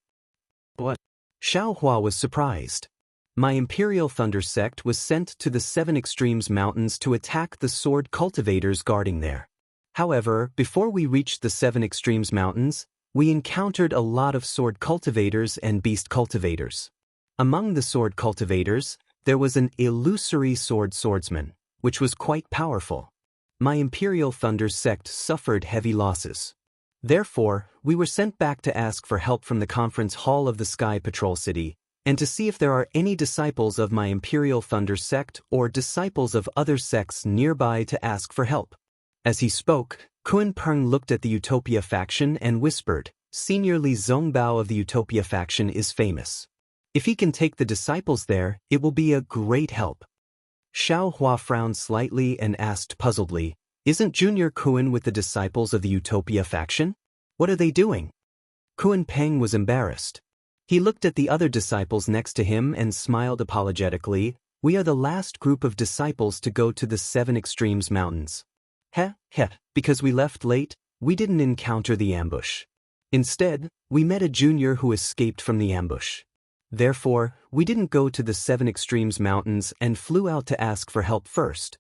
[SPEAKER 1] "What?" Xiao Hua was surprised. "My Imperial Thunder sect was sent to the 7 Extremes Mountains to attack the sword cultivators guarding there. However, before we reached the 7 Extremes Mountains, we encountered a lot of sword cultivators and beast cultivators. Among the sword cultivators, there was an illusory swordsman, which was quite powerful. My Imperial Thunder sect suffered heavy losses. Therefore, we were sent back to ask for help from the conference hall of the Sky Patrol City, and to see if there are any disciples of my Imperial Thunder sect or disciples of other sects nearby to ask for help." As he spoke, Kuan Peng looked at the Utopia faction and whispered, "Senior Li Zongbao of the Utopia faction is famous. If he can take the disciples there, it will be a great help." Xiao Hua frowned slightly and asked puzzledly, "Isn't Junior Kuan with the disciples of the Utopia faction? What are they doing?" Kuan Peng was embarrassed. He looked at the other disciples next to him and smiled apologetically. "We are the last group of disciples to go to the 7 Extremes Mountains. Because we left late, we didn't encounter the ambush. Instead, we met a junior who escaped from the ambush. Therefore, we didn't go to the 7 Extremes Mountains and flew out to ask for help first.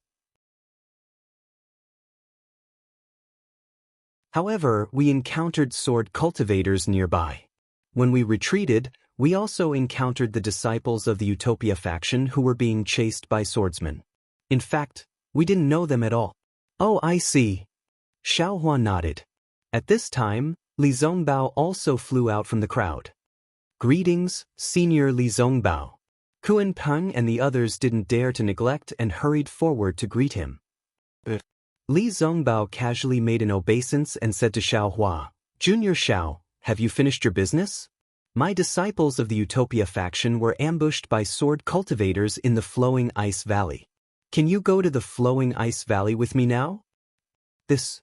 [SPEAKER 1] However, we encountered sword cultivators nearby. When we retreated, we also encountered the disciples of the Utopia faction who were being chased by swordsmen. In fact, we didn't know them at all." "Oh, I see." Xiao Hua nodded. At this time, Li Zongbao also flew out from the crowd. "Greetings, Senior Li Zongbao." Kuan Peng and the others didn't dare to neglect and hurried forward to greet him. Li Zongbao casually made an obeisance and said to Xiao Hua, "Junior Xiao, have you finished your business? My disciples of the Utopia faction were ambushed by sword cultivators in the Flowing Ice Valley. Can you go to the Flowing Ice Valley with me now?" This.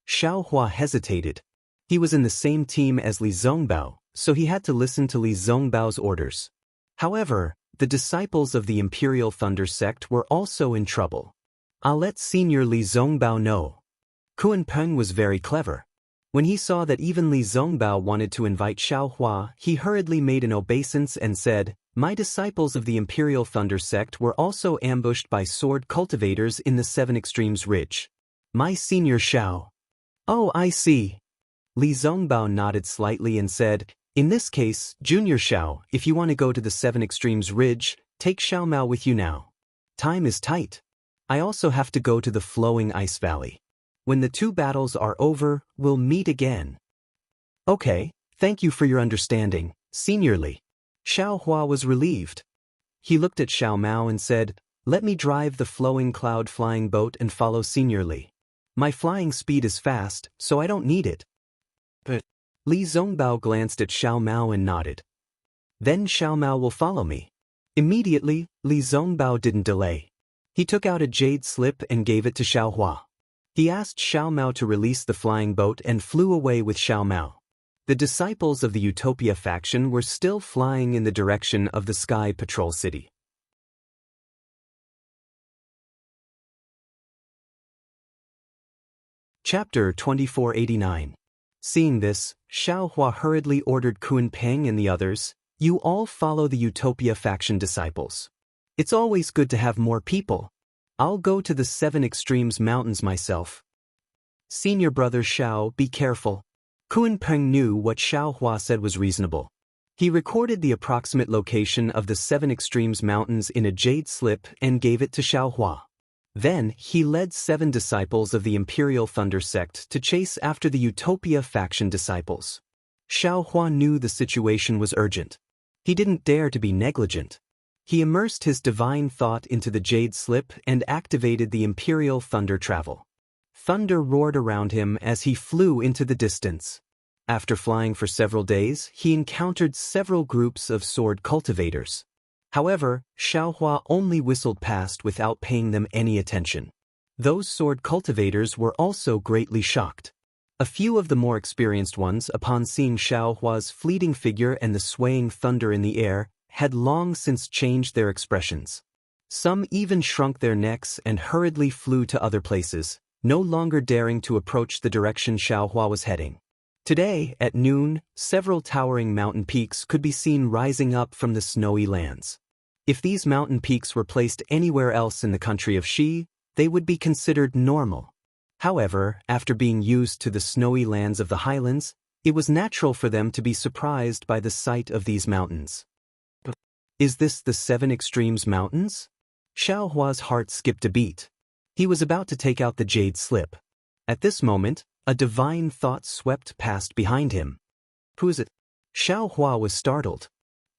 [SPEAKER 1] Xiao Hua hesitated. He was in the same team as Li Zongbao, so he had to listen to Li Zongbao's orders. However, the disciples of the Imperial Thunder sect were also in trouble. "I'll let Senior Li Zongbao know." Kuan Peng was very clever. When he saw that even Li Zongbao wanted to invite Xiao Hua, he hurriedly made an obeisance and said, "My disciples of the Imperial Thunder sect were also ambushed by sword cultivators in the 7 Extremes Ridge. My Senior Xiao." "Oh, I see." Li Zongbao nodded slightly and said, "In this case, Junior Xiao, if you want to go to the 7 Extremes Ridge, take Xiao Mao with you now. Time is tight. I also have to go to the Flowing Ice Valley. When the 2 battles are over, we'll meet again." "Okay, thank you for your understanding, Senior Li." Xiao Hua was relieved. He looked at Xiao Mao and said, "Let me drive the flowing cloud flying boat and follow Senior Li. My flying speed is fast, so I don't need it." But Li Zongbao glanced at Xiao Mao and nodded. "Then Xiao Mao will follow me." Immediately, Li Zongbao didn't delay. He took out a jade slip and gave it to Xiao Hua. He asked Xiao Mao to release the flying boat and flew away with Xiao Mao. The disciples of the Utopia faction were still flying in the direction of the Sky Patrol City. Chapter 2489. Seeing this, Xiao Hua hurriedly ordered Kun Peng and the others, "You all follow the Utopia faction disciples. It's always good to have more people. I'll go to the 7 Extremes Mountains myself. Senior brother Xiao, be careful." Kun Peng knew what Xiao Hua said was reasonable. He recorded the approximate location of the 7 Extremes Mountains in a jade slip and gave it to Xiao Hua. Then, he led 7 disciples of the Imperial Thunder sect to chase after the Utopia faction disciples. Xiao Hua knew the situation was urgent. He didn't dare to be negligent. He immersed his divine thought into the jade slip and activated the Imperial Thunder travel. Thunder roared around him as he flew into the distance. After flying for several days, he encountered several groups of sword cultivators. However, Xiao Hua only whistled past without paying them any attention. Those sword cultivators were also greatly shocked. A few of the more experienced ones, upon seeing Xiao Hua's fleeting figure and the swaying thunder in the air, had long since changed their expressions. Some even shrunk their necks and hurriedly flew to other places, no longer daring to approach the direction Xiao Hua was heading. Today, at noon, several towering mountain peaks could be seen rising up from the snowy lands. If these mountain peaks were placed anywhere else in the country of Xi, they would be considered normal. However, after being used to the snowy lands of the highlands, it was natural for them to be surprised by the sight of these mountains. Is this the 7 Extremes Mountains? Xiao Hua's heart skipped a beat. He was about to take out the jade slip. At this moment, a divine thought swept past behind him. Who is it? Xiao Hua was startled.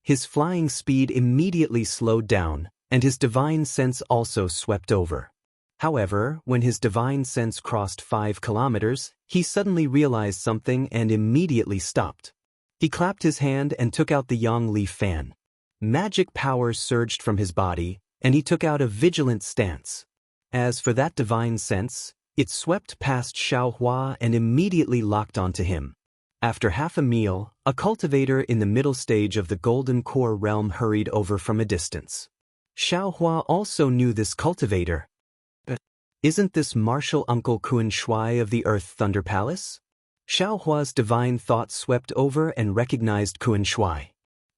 [SPEAKER 1] His flying speed immediately slowed down, and his divine sense also swept over. However, when his divine sense crossed 5 kilometers, he suddenly realized something and immediately stopped. He clapped his hand and took out the yang leaf fan. Magic power surged from his body, and he took out a vigilant stance. As for that divine sense, it swept past Xiao Hua and immediately locked onto him. After half a meal, a cultivator in the middle stage of the Golden Core realm hurried over from a distance. Xiao Hua also knew this cultivator. Isn't this Martial Uncle Kun Shui of the Earth Thunder Palace? Xiao Hua's divine thought swept over and recognized Kun Shui.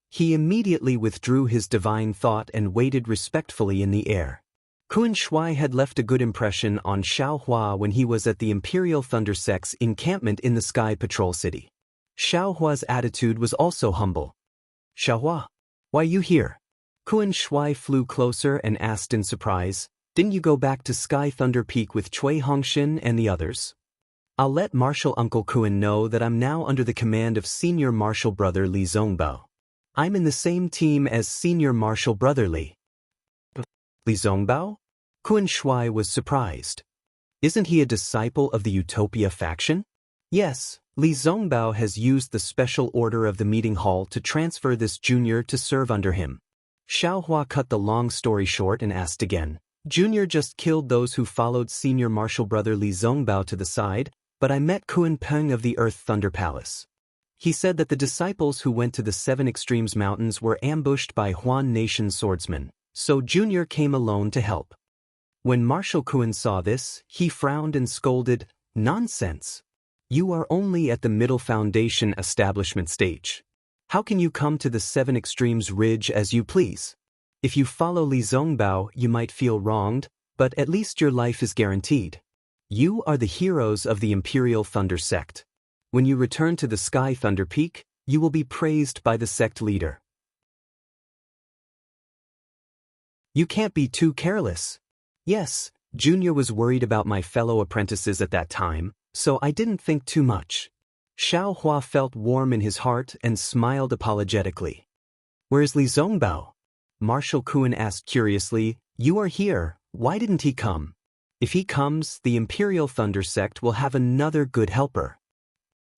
[SPEAKER 1] He immediately withdrew his divine thought and waited respectfully in the air. Kun Shui had left a good impression on Xiao Hua when he was at the Imperial Thunder Sect's encampment in the Sky Patrol City. Xiao Hua's attitude was also humble. "Xiao Hua, why you here?" Kun Shui flew closer and asked in surprise, "Didn't you go back to Sky Thunder Peak with Cui Hongxin and the others?" "I'll let Martial Uncle Kun know that I'm now under the command of Senior Martial Brother Li Zongbao. I'm in the same team as Senior Martial Brother Li." "Li Zongbao?" Kun Shui was surprised. "Isn't he a disciple of the Utopia faction?" "Yes, Li Zongbao has used the special order of the meeting hall to transfer this junior to serve under him." Xiao Hua cut the long story short and asked again. "Junior just killed those who followed Senior Martial Brother Li Zongbao to the side, but I met Kun Peng of the Earth Thunder Palace. He said that the disciples who went to the 7 Extremes Mountains were ambushed by Huan Nation swordsmen, so Junior came alone to help." When Marshal Kun saw this, he frowned and scolded, "Nonsense! You are only at the middle foundation establishment stage. How can you come to the 7 Extremes Ridge as you please? If you follow Li Zongbao, you might feel wronged, but at least your life is guaranteed. You are the heroes of the Imperial Thunder sect. When you return to the Sky Thunder Peak, you will be praised by the sect leader. You can't be too careless." "Yes, Junior was worried about my fellow apprentices at that time, so I didn't think too much." Xiao Hua felt warm in his heart and smiled apologetically. "Where's Li Zongbao?" Marshal Kun asked curiously. "You are here, why didn't he come? If he comes, the Imperial Thunder sect will have another good helper."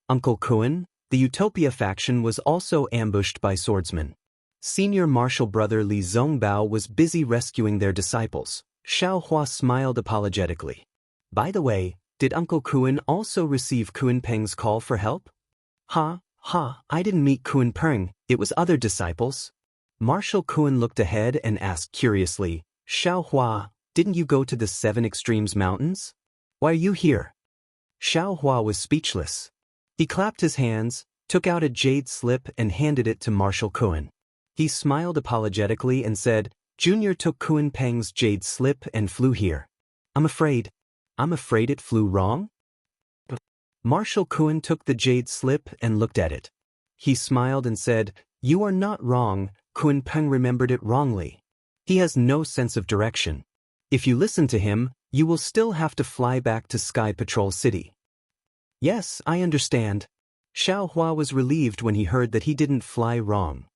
[SPEAKER 1] "Uncle Kun, the Utopia faction was also ambushed by swordsmen. Senior Martial Brother Li Zongbao was busy rescuing their disciples." Xiao Hua smiled apologetically. "By the way, did Uncle Kun also receive Kun Peng's call for help?" Ha, I didn't meet Kun Peng, it was other disciples." Marshal Kun looked ahead and asked curiously, "Xiao Hua, didn't you go to the 7 Extremes Mountains? Why are you here?" Xiao Hua was speechless. He clapped his hands, took out a jade slip and handed it to Marshal Kuan. He smiled apologetically and said, Junior took Kuan Peng's jade slip and flew here. I'm afraid it flew wrong? Marshal Kuan took the jade slip and looked at it. He smiled and said, You are not wrong, Kuan Peng remembered it wrongly. He has no sense of direction. If you listen to him, you will still have to fly back to Sky Patrol City. Yes, I understand. Xiao Hua was relieved when he heard that he didn't fly wrong.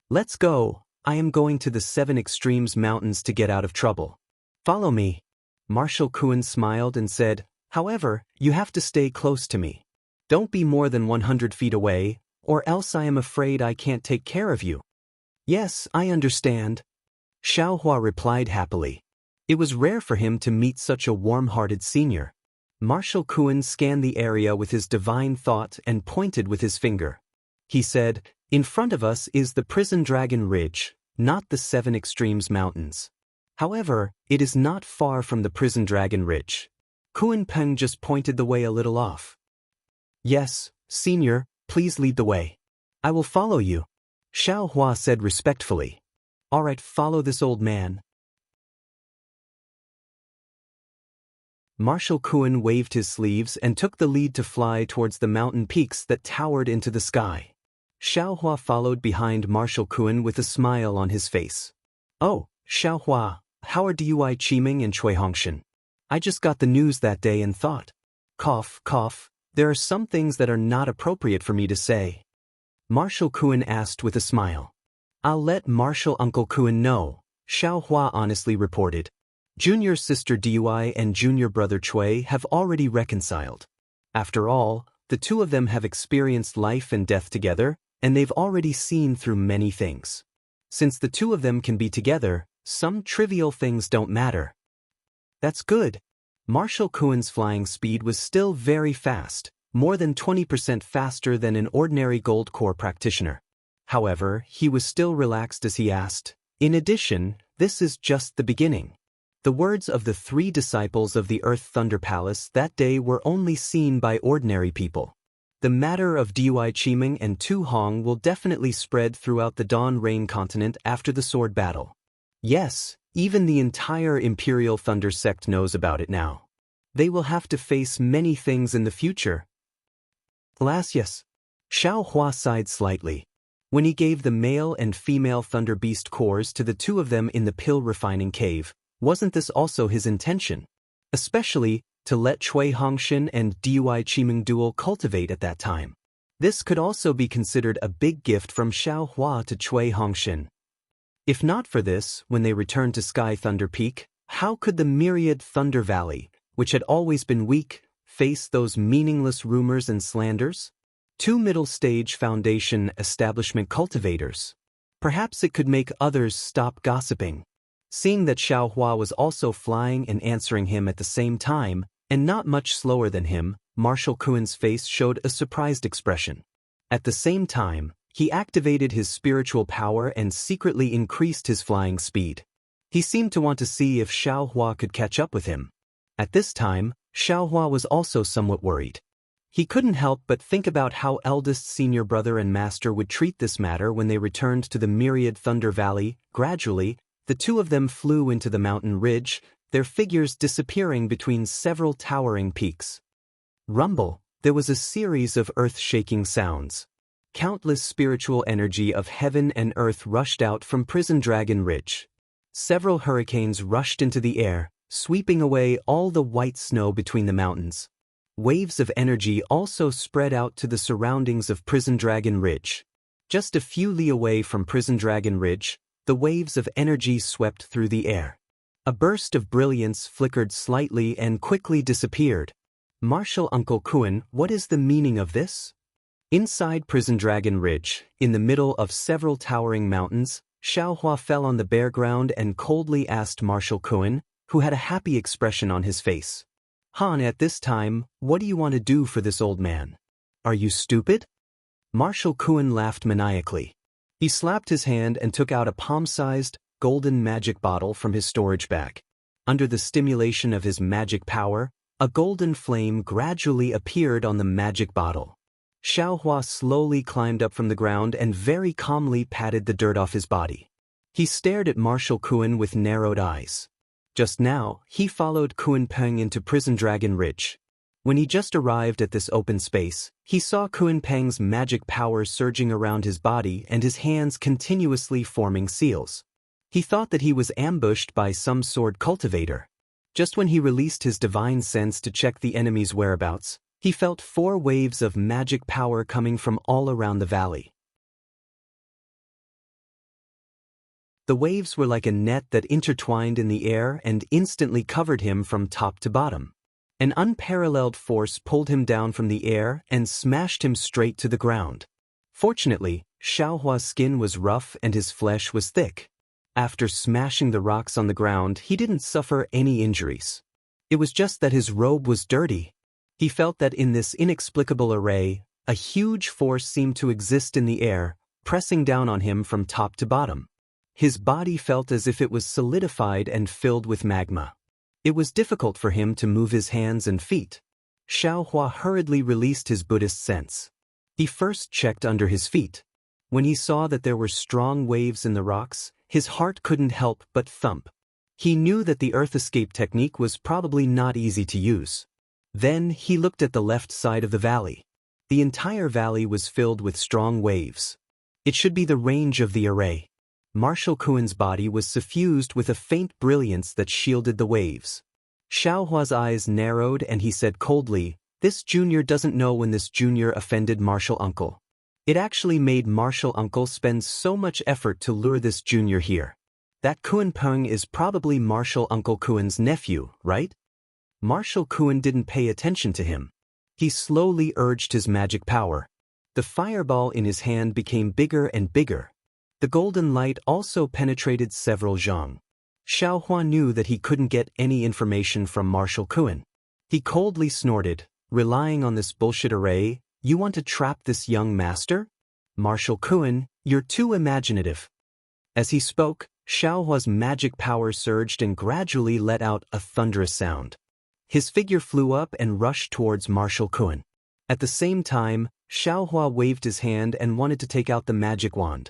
[SPEAKER 1] Let's go, I am going to the 7 Extremes Mountains to get out of trouble. Follow me. Marshal Kuan smiled and said, However, you have to stay close to me. Don't be more than 100 feet away, or else I am afraid I can't take care of you. Yes, I understand. Xiao Hua replied happily. It was rare for him to meet such a warm-hearted senior. Marshal Kuan scanned the area with his divine thought and pointed with his finger. He said, In front of us is the Prison Dragon Ridge, not the 7 Extremes Mountains. However, it is not far from the Prison Dragon Ridge. Kuan Peng just pointed the way a little off. Yes, Senior, please lead the way. I will follow you. Xiao Hua said respectfully. All right, follow this old man. Marshal Kuan waved his sleeves and took the lead to fly towards the mountain peaks that towered into the sky. Xiao Hua followed behind Marshal Kuan with a smile on his face. Oh, Xiao Hua, how are Dui Qiming and Cui Hongshan? I just got the news that day and thought. Cough, cough, there are some things that are not appropriate for me to say. Marshal Kuan asked with a smile. I'll let Marshal Uncle Kuan know, Xiao Hua honestly reported. Junior sister Dui and junior brother Cui have already reconciled. After all, the two of them have experienced life and death together, and they've already seen through many things. Since the two of them can be together, some trivial things don't matter. That's good. Marshal Kuan's flying speed was still very fast, more than 20% faster than an ordinary Gold Core practitioner. However, he was still relaxed as he asked, In addition, this is just the beginning. The words of the 3 disciples of the Earth Thunder Palace that day were only seen by ordinary people. The matter of Dui Qiming and Tu Hong will definitely spread throughout the Dawn Rain continent after the sword battle. Yes, even the entire Imperial Thunder sect knows about it now. They will have to face many things in the future. Alas, yes. Xiao Hua sighed slightly. When he gave the male and female Thunder Beast cores to the two of them in the Pill Refining Cave, wasn't this also his intention? Especially, to let Cui Hongshan and Dui Qiming dual cultivate at that time. This could also be considered a big gift from Xiao Hua to Cui Hongshan. If not for this, when they returned to Sky Thunder Peak, how could the myriad Thunder Valley, which had always been weak, face those meaningless rumors and slanders? 2 middle-stage Foundation establishment cultivators. Perhaps it could make others stop gossiping. Seeing that Xiao Hua was also flying and answering him at the same time, and not much slower than him, Marshal Kuan's face showed a surprised expression. At the same time, he activated his spiritual power and secretly increased his flying speed. He seemed to want to see if Xiao Hua could catch up with him. At this time, Xiao Hua was also somewhat worried. He couldn't help but think about how eldest senior brother and master would treat this matter when they returned to the myriad Thunder Valley. Gradually, the two of them flew into the mountain ridge, their figures disappearing between several towering peaks. Rumble, there was a series of earth-shaking sounds. Countless spiritual energy of heaven and earth rushed out from Prison Dragon Ridge. Several hurricanes rushed into the air, sweeping away all the white snow between the mountains. Waves of energy also spread out to the surroundings of Prison Dragon Ridge. Just a few li away from Prison Dragon Ridge, the waves of energy swept through the air. A burst of brilliance flickered slightly and quickly disappeared. Marshal Uncle Kuan, what is the meaning of this? Inside Prison Dragon Ridge, in the middle of several towering mountains, Xiao Hua fell on the bare ground and coldly asked Marshal Kuan, who had a happy expression on his face. Han, at this time, what do you want to do for this old man? Are you stupid? Marshal Kuan laughed maniacally. He slapped his hand and took out a palm-sized, golden magic bottle from his storage bag. Under the stimulation of his magic power, a golden flame gradually appeared on the magic bottle. Xiaohua slowly climbed up from the ground and very calmly patted the dirt off his body. He stared at Marshal Kuan with narrowed eyes. Just now, he followed Kunpeng into Prison Dragon Ridge. When he just arrived at this open space, he saw Kunpeng's magic power surging around his body and his hands continuously forming seals. He thought that he was ambushed by some sword cultivator. Just when he released his divine sense to check the enemy's whereabouts, he felt 4 waves of magic power coming from all around the valley. The waves were like a net that intertwined in the air and instantly covered him from top to bottom. An unparalleled force pulled him down from the air and smashed him straight to the ground. Fortunately, Xiaohua's skin was rough and his flesh was thick. After smashing the rocks on the ground, he didn't suffer any injuries. It was just that his robe was dirty. He felt that in this inexplicable array, a huge force seemed to exist in the air, pressing down on him from top to bottom. His body felt as if it was solidified and filled with magma. It was difficult for him to move his hands and feet. Xiaohua hurriedly released his Buddhist sense. He first checked under his feet. When he saw that there were strong waves in the rocks, his heart couldn't help but thump. He knew that the earth escape technique was probably not easy to use. Then he looked at the left side of the valley. The entire valley was filled with strong waves. It should be the range of the array. Marshal Kuan's body was suffused with a faint brilliance that shielded the waves. Xiaohua's eyes narrowed and he said coldly, "This junior doesn't know when this junior offended Marshal Uncle. It actually made Marshal Uncle spend so much effort to lure this junior here. That Kunpeng is probably Marshal Uncle Kuan's nephew, right?" Marshal Kuan didn't pay attention to him. He slowly urged his magic power. The fireball in his hand became bigger and bigger. The golden light also penetrated several zhang. Xiaohua knew that he couldn't get any information from Marshal Kuan. He coldly snorted, "Relying on this bullshit array, you want to trap this young master? Marshal Kuan, you're too imaginative." As he spoke, Xiaohua's magic power surged and gradually let out a thunderous sound. His figure flew up and rushed towards Marshal Kuan. At the same time, Xiaohua waved his hand and wanted to take out the magic wand.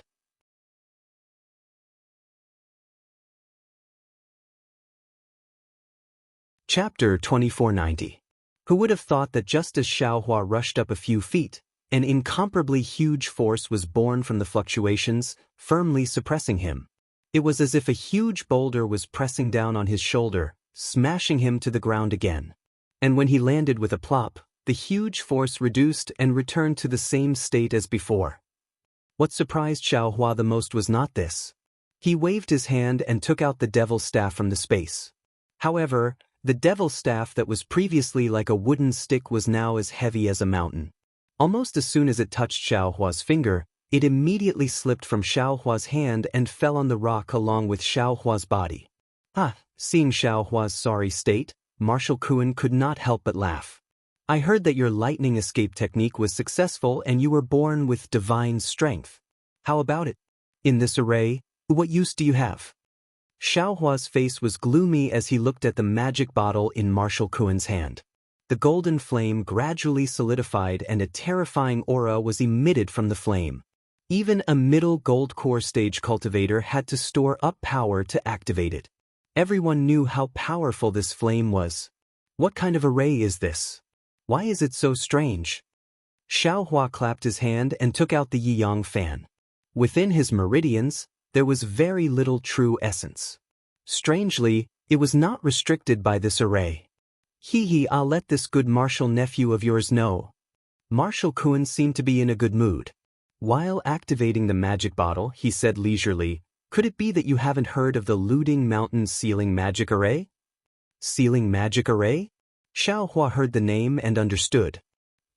[SPEAKER 1] Chapter 2490. Who would have thought that just as Xiaohua rushed up a few feet, an incomparably huge force was born from the fluctuations, firmly suppressing him. It was as if a huge boulder was pressing down on his shoulder, smashing him to the ground again. And when he landed with a plop, the huge force reduced and returned to the same state as before. What surprised Xiaohua the most was not this. He waved his hand and took out the devil's staff from the space. However, the devil's staff that was previously like a wooden stick was now as heavy as a mountain. Almost as soon as it touched Xiaohua's finger, it immediately slipped from Xiaohua's hand and fell on the rock along with Xiaohua's body. Seeing Xiaohua's sorry state, Marshal Kuan could not help but laugh. "I heard that your lightning escape technique was successful and you were born with divine strength. How about it? In this array, what use do you have?" Xiaohua's face was gloomy as he looked at the magic bottle in Marshal Kuan's hand. The golden flame gradually solidified and a terrifying aura was emitted from the flame. Even a middle gold core stage cultivator had to store up power to activate it. Everyone knew how powerful this flame was. What kind of array is this? Why is it so strange? Xiaohua clapped his hand and took out the Yiyang fan. Within his meridians, there was very little true essence. Strangely, it was not restricted by this array. I'll let this good martial nephew of yours know." Marshal Kuan seemed to be in a good mood. While activating the magic bottle, he said leisurely, "Could it be that you haven't heard of the Looting Mountain Sealing Magic Array?" "Sealing Magic Array?" Xiaohua heard the name and understood.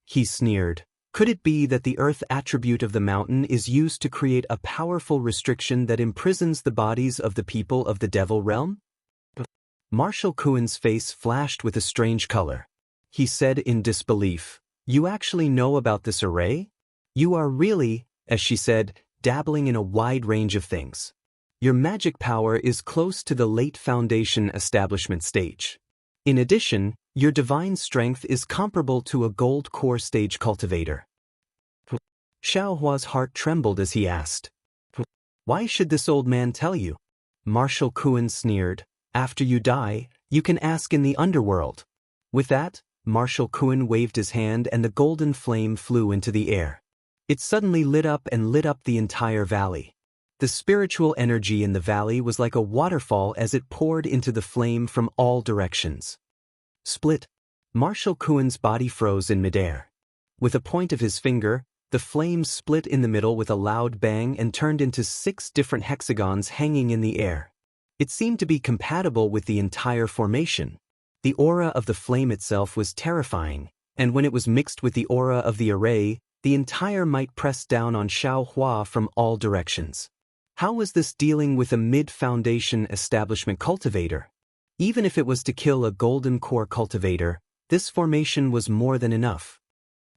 [SPEAKER 1] He sneered. Could it be that the earth attribute of the mountain is used to create a powerful restriction that imprisons the bodies of the people of the Devil Realm? Marshal Kuan's face flashed with a strange color. He said in disbelief, "You actually know about this array? You are really," as she said, "dabbling in a wide range of things. Your magic power is close to the late foundation establishment stage. In addition, your divine strength is comparable to a gold core stage cultivator. Xiao Hua's heart trembled as he asked. Why should this old man tell you? Marshal Kuan sneered. After you die, you can ask in the underworld. With that, Marshal Kuan waved his hand and the golden flame flew into the air. It suddenly lit up the entire valley. The spiritual energy in the valley was like a waterfall as it poured into the flame from all directions. Split. Marshal Kuan's body froze in midair. With a point of his finger, the flame split in the middle with a loud bang and turned into 6 different hexagons hanging in the air. It seemed to be compatible with the entire formation. The aura of the flame itself was terrifying, and when it was mixed with the aura of the array, the entire might pressed down on Xiao Hua from all directions. How was this dealing with a mid-foundation establishment cultivator? Even if it was to kill a golden core cultivator, this formation was more than enough.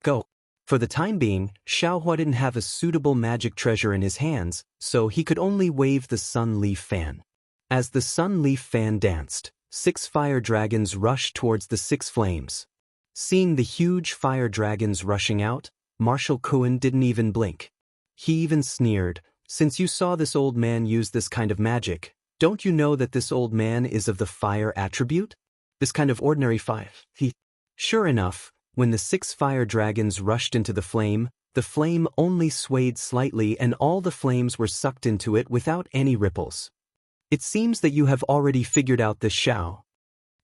[SPEAKER 1] Go. For the time being, Xiao Hua didn't have a suitable magic treasure in his hands, so he could only wave the sun leaf fan. As the sun leaf fan danced, 6 fire dragons rushed towards the 6 flames. Seeing the huge fire dragons rushing out, Marshal Kuan didn't even blink. He even sneered, "Since you saw this old man use this kind of magic, don't you know that this old man is of the fire attribute? This kind of ordinary fire." Sure enough, when the 6 fire dragons rushed into the flame only swayed slightly and all the flames were sucked into it without any ripples. It seems that you have already figured out this, Xiao.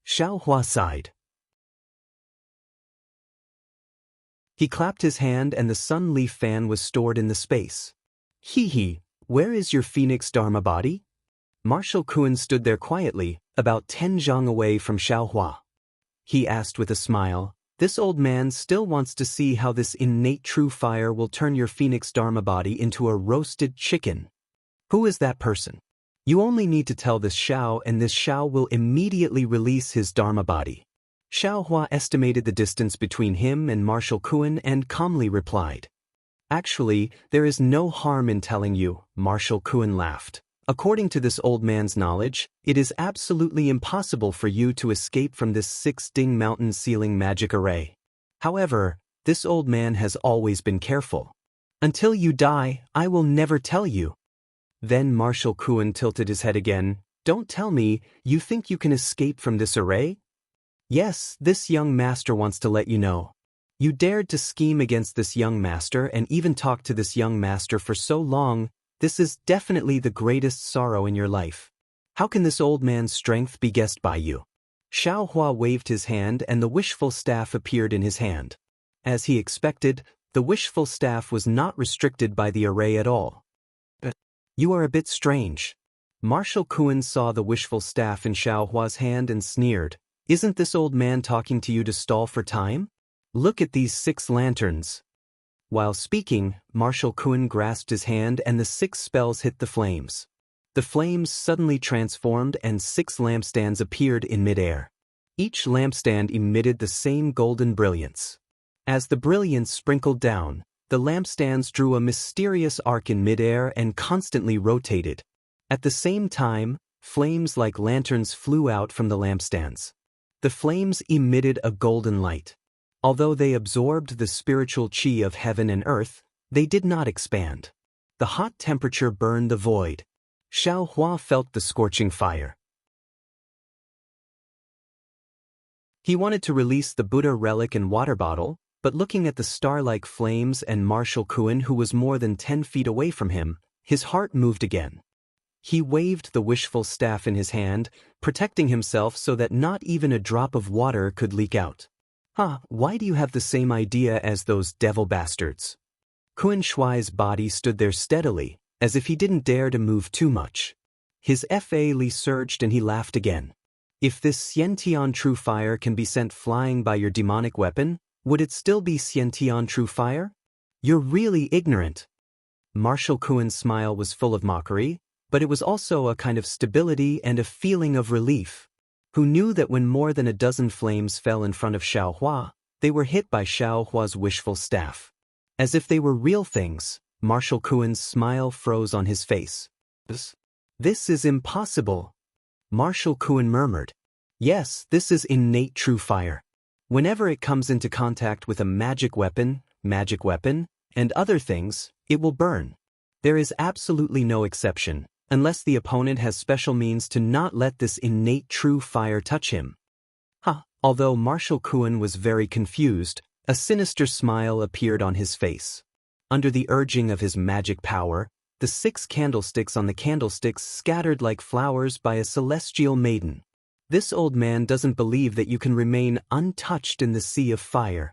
[SPEAKER 1] Xiao Hua sighed. He clapped his hand and the sun leaf fan was stored in the space. Where is your phoenix dharma body? Marshal Kuan stood there quietly, about 10 zhang away from Xiao Hua. He asked with a smile, "This old man still wants to see how this innate true fire will turn your phoenix dharma body into a roasted chicken. Who is that person? You only need to tell this Xiao and this Xiao will immediately release his dharma body." Xiao Hua estimated the distance between him and Marshal Kuan and calmly replied. "Actually, there is no harm in telling you," Marshal Kuan laughed. "According to this old man's knowledge, it is absolutely impossible for you to escape from this 6-ding mountain ceiling magic array. However, this old man has always been careful. Until you die, I will never tell you." Then Marshal Kuan tilted his head again. "Don't tell me, you think you can escape from this array? Yes, this young master wants to let you know. You dared to scheme against this young master and even talk to this young master for so long. This is definitely the greatest sorrow in your life. How can this old man's strength be guessed by you?" Xiao Hua waved his hand and the wishful staff appeared in his hand. As he expected, the wishful staff was not restricted by the array at all. "You are a bit strange." Marshal Kuan saw the wishful staff in Xiao Hua's hand and sneered. "Isn't this old man talking to you to stall for time? Look at these 6 lanterns." While speaking, Marshal Kuan grasped his hand and the 6 spells hit the flames. The flames suddenly transformed and 6 lampstands appeared in midair. Each lampstand emitted the same golden brilliance. As the brilliance sprinkled down, the lampstands drew a mysterious arc in midair and constantly rotated. At the same time, flames like lanterns flew out from the lampstands. The flames emitted a golden light. Although they absorbed the spiritual chi of heaven and earth, they did not expand. The hot temperature burned the void. Xiao Hua felt the scorching fire. He wanted to release the Buddha relic and water bottle, but looking at the star-like flames and Marshal Kuan who was more than 10 feet away from him, his heart moved again. He waved the wishful staff in his hand, protecting himself so that not even a drop of water could leak out. Why do you have the same idea as those devil bastards?" Kuan Shuai's body stood there steadily, as if he didn't dare to move too much. His Fa Li surged and he laughed again. "If this Xiantian true fire can be sent flying by your demonic weapon, would it still be Xiantian true fire? You're really ignorant." Marshal Kuan's smile was full of mockery, but it was also a kind of stability and a feeling of relief. Who knew that when more than a dozen flames fell in front of Xiao Hua, they were hit by Xiao Hua's wishful staff. As if they were real things, Marshal Kuan's smile froze on his face. "This is impossible," Marshal Kuan murmured. "Yes, this is innate true fire. Whenever it comes into contact with a magic weapon, and other things, it will burn. There is absolutely no exception, unless the opponent has special means to not let this innate true fire touch him. Although Marshal Kuan was very confused, a sinister smile appeared on his face. Under the urging of his magic power, the 6 candlesticks on the candlesticks scattered like flowers by a celestial maiden. This old man doesn't believe that you can remain untouched in the sea of fire.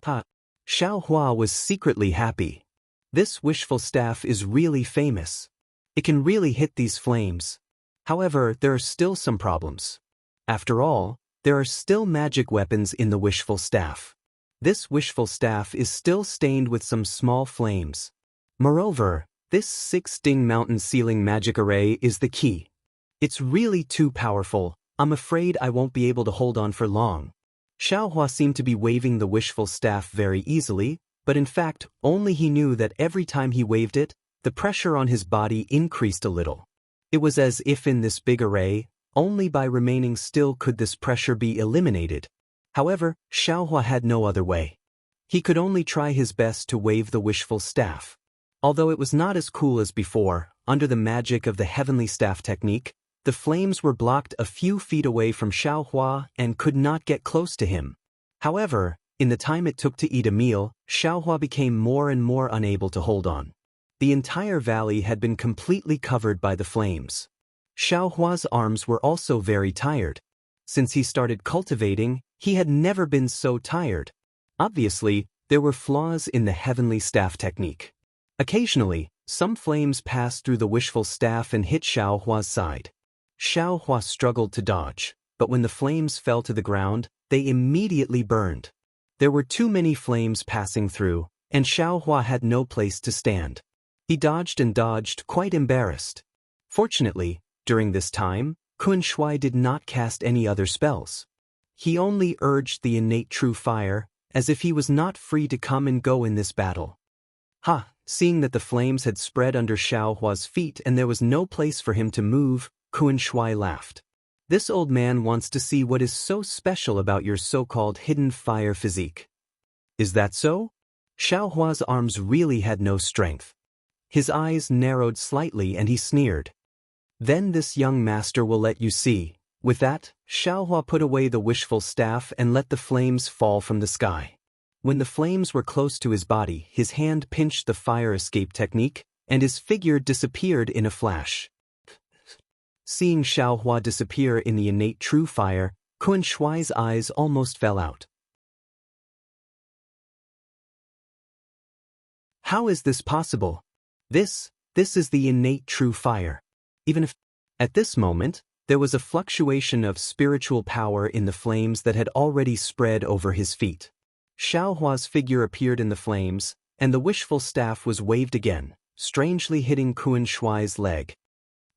[SPEAKER 1] Xiao Hua was secretly happy. This wishful staff is really famous. It can really hit these flames. However, there are still some problems. After all, there are still magic weapons in the wishful staff. This wishful staff is still stained with some small flames. Moreover, this 6-ding mountain ceiling magic array is the key. It's really too powerful. I'm afraid I won't be able to hold on for long. Xiao Hua seemed to be waving the wishful staff very easily, but in fact, only he knew that every time he waved it, the pressure on his body increased a little. It was as if in this big array, only by remaining still could this pressure be eliminated. However, Xiao Hua had no other way. He could only try his best to wave the wishful staff. Although it was not as cool as before, under the magic of the heavenly staff technique, the flames were blocked a few feet away from Xiao Hua and could not get close to him. However, in the time it took to eat a meal, Xiao Hua became more and more unable to hold on. The entire valley had been completely covered by the flames. Xiao Hua's arms were also very tired. Since he started cultivating, he had never been so tired. Obviously, there were flaws in the heavenly staff technique. Occasionally, some flames passed through the wishful staff and hit Xiao Hua's side. Xiao Hua struggled to dodge, but when the flames fell to the ground, they immediately burned. There were too many flames passing through, and Xiao Hua had no place to stand. He dodged and dodged, quite embarrassed. Fortunately, during this time, Kun Shui did not cast any other spells. He only urged the innate true fire, as if he was not free to come and go in this battle. Seeing that the flames had spread under Xiao Hua's feet and there was no place for him to move, Kun Shui laughed. This old man wants to see what is so special about your so-called hidden fire physique. Is that so? Xiao Hua's arms really had no strength. His eyes narrowed slightly and he sneered. Then this young master will let you see. With that, Xiao Hua put away the wishful staff and let the flames fall from the sky. When the flames were close to his body, his hand pinched the fire escape technique, and his figure disappeared in a flash. Seeing Xiao Hua disappear in the innate true fire, Kun Shui's eyes almost fell out. How is this possible? This is the innate true fire. Even if, at this moment, there was a fluctuation of spiritual power in the flames that had already spread over his feet. Xiao Hua's figure appeared in the flames, and the wishful staff was waved again, strangely hitting Kun Shui's leg.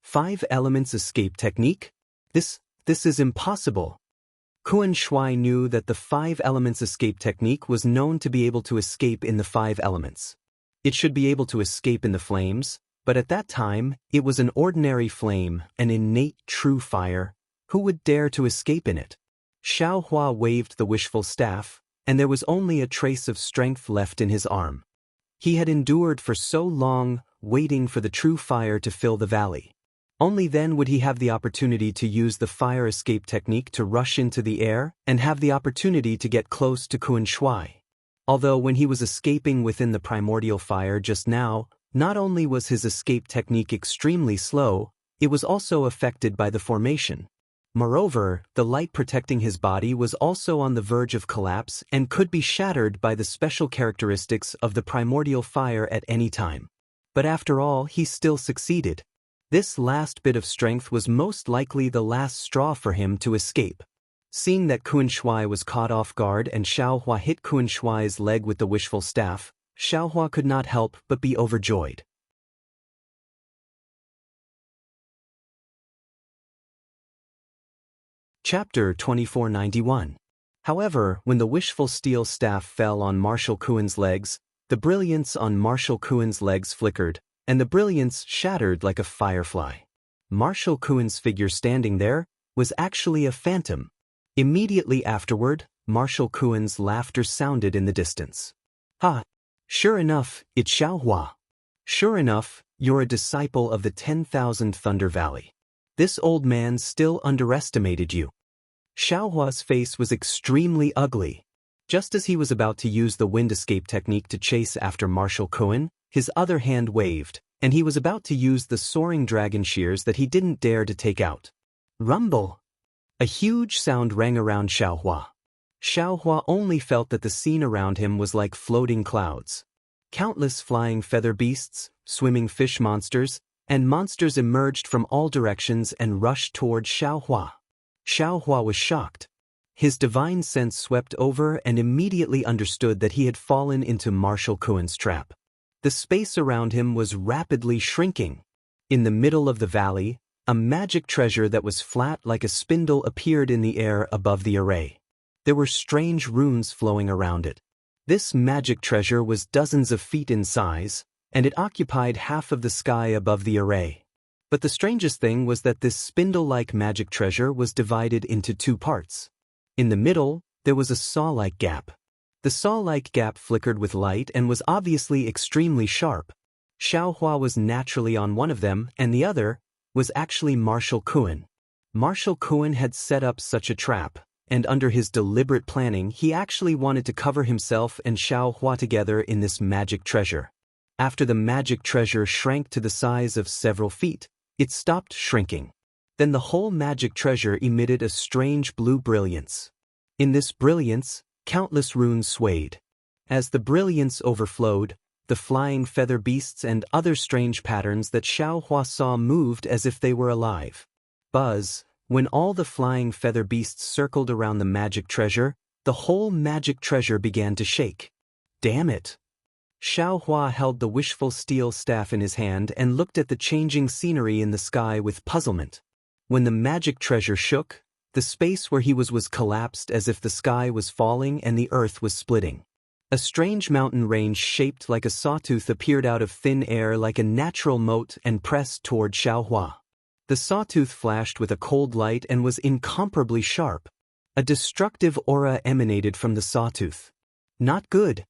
[SPEAKER 1] 5 elements escape technique? This is impossible. Kun Shui knew that the 5 elements escape technique was known to be able to escape in the 5 elements. It should be able to escape in the flames, but at that time, it was an ordinary flame, an innate true fire. Who would dare to escape in it? Xiao Hua waved the wishful staff, and there was only a trace of strength left in his arm. He had endured for so long, waiting for the true fire to fill the valley. Only then would he have the opportunity to use the fire escape technique to rush into the air and have the opportunity to get close to Kun Shui. Although when he was escaping within the primordial fire just now, not only was his escape technique extremely slow, it was also affected by the formation. Moreover, the light protecting his body was also on the verge of collapse and could be shattered by the special characteristics of the primordial fire at any time. But after all, he still succeeded. This last bit of strength was most likely the last straw for him to escape. Seeing that Kun Shui was caught off guard and Xiao Hua hit Kun Shui's leg with the wishful staff, Xiao Hua could not help but be overjoyed. Chapter 2491. However, when the wishful steel staff fell on Marshal Kuan's legs, the brilliance on Marshal Kuan's legs flickered, and the brilliance shattered like a firefly. Marshal Kuan's figure standing there was actually a phantom. Immediately afterward, Marshal Kuan's laughter sounded in the distance. Sure enough, it's Xiaohua. Sure enough, you're a disciple of the 10,000 Thunder Valley. This old man still underestimated you. Xiaohua's face was extremely ugly. Just as he was about to use the wind escape technique to chase after Marshal Kuan, his other hand waved, and he was about to use the soaring dragon shears that he didn't dare to take out. Rumble! A huge sound rang around Xiaohua. Xiaohua only felt that the scene around him was like floating clouds. Countless flying feather beasts, swimming fish monsters, and monsters emerged from all directions and rushed toward Xiaohua. Xiaohua was shocked. His divine sense swept over and immediately understood that he had fallen into Marshal Kuan's trap. The space around him was rapidly shrinking. In the middle of the valley, a magic treasure that was flat like a spindle appeared in the air above the array. There were strange runes flowing around it. This magic treasure was dozens of feet in size, and it occupied half of the sky above the array. But the strangest thing was that this spindle-like magic treasure was divided into two parts. In the middle, there was a saw-like gap. The saw-like gap flickered with light and was obviously extremely sharp. Xiaohua was naturally on one of them, and the other was actually Marshal Kuan. Marshal Kuan had set up such a trap, and under his deliberate planning he actually wanted to cover himself and Xiaohua together in this magic treasure. After the magic treasure shrank to the size of several feet, it stopped shrinking. Then the whole magic treasure emitted a strange blue brilliance. In this brilliance, countless runes swayed. As the brilliance overflowed, the flying feather beasts and other strange patterns that Xiaohua saw moved as if they were alive. Buzz! When all the flying feather beasts circled around the magic treasure, the whole magic treasure began to shake. Damn it! Xiaohua held the wishful steel staff in his hand and looked at the changing scenery in the sky with puzzlement. When the magic treasure shook, the space where he was collapsed as if the sky was falling and the earth was splitting. A strange mountain range shaped like a sawtooth appeared out of thin air like a natural moat and pressed toward Xiaohua. The sawtooth flashed with a cold light and was incomparably sharp. A destructive aura emanated from the sawtooth. Not good.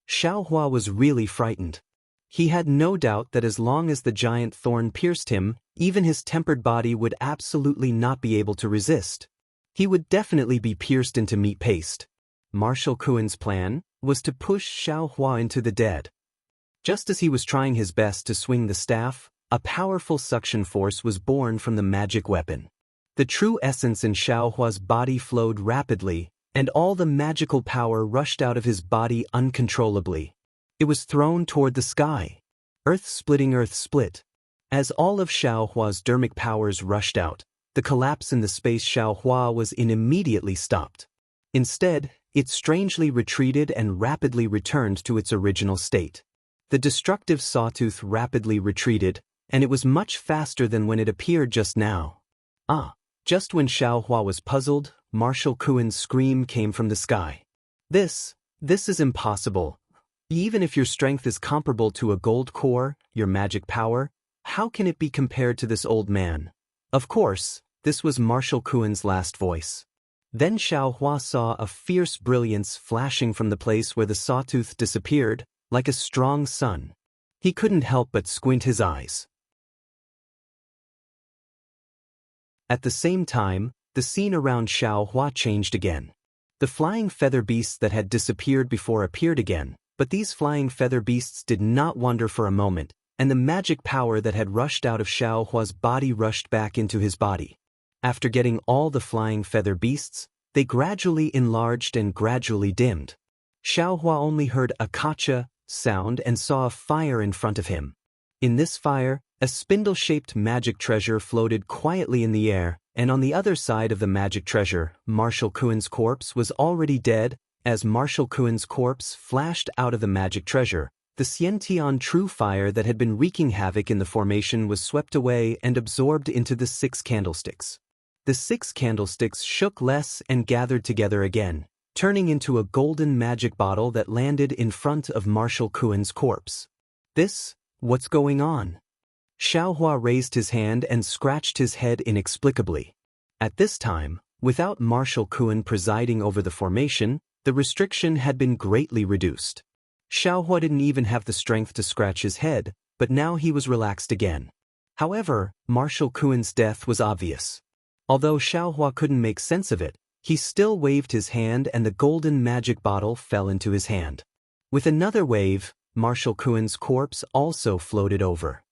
[SPEAKER 1] Xiaohua was really frightened. He had no doubt that as long as the giant thorn pierced him, even his tempered body would absolutely not be able to resist. He would definitely be pierced into meat paste. Marshal Kuan's plan was to push Xiaohua into the dead. Just as he was trying his best to swing the staff, a powerful suction force was born from the magic weapon. The true essence in Xiaohua's body flowed rapidly, and all the magical power rushed out of his body uncontrollably. It was thrown toward the sky. Earth split. As all of Xiaohua's dermic powers rushed out, the collapse in the space Xiaohua was in immediately stopped. Instead, it strangely retreated and rapidly returned to its original state. The destructive sawtooth rapidly retreated, and it was much faster than when it appeared just now. Just when Xiaohua was puzzled, Marshal Kuan's scream came from the sky. This is impossible. Even if your strength is comparable to a gold core, your magic power, how can it be compared to this old man? Of course, this was Marshal Kuan's last voice. Then Xiaohua saw a fierce brilliance flashing from the place where the sawtooth disappeared, like a strong sun. He couldn't help but squint his eyes. At the same time, the scene around Xiaohua changed again. The flying feather beasts that had disappeared before appeared again, but these flying feather beasts did not wander for a moment, and the magic power that had rushed out of Xiaohua's body rushed back into his body. After getting all the flying feather beasts, they gradually enlarged and gradually dimmed. Xiaohua only heard a kacha sound and saw a fire in front of him. In this fire, a spindle-shaped magic treasure floated quietly in the air, and on the other side of the magic treasure, Marshal Kuan's corpse was already dead. As Marshal Kuan's corpse flashed out of the magic treasure, the Xiantian true fire that had been wreaking havoc in the formation was swept away and absorbed into the 6 candlesticks. The 6 candlesticks shook less and gathered together again, turning into a golden magic bottle that landed in front of Marshal Kuan's corpse. What's going on? Xiaohua raised his hand and scratched his head inexplicably. At this time, without Marshal Kuan presiding over the formation, the restriction had been greatly reduced. Xiaohua didn't even have the strength to scratch his head, but now he was relaxed again. However, Marshal Kuen's death was obvious. Although Xiaohua couldn't make sense of it, he still waved his hand and the golden magic bottle fell into his hand. With another wave, Marshal Kuen's corpse also floated over.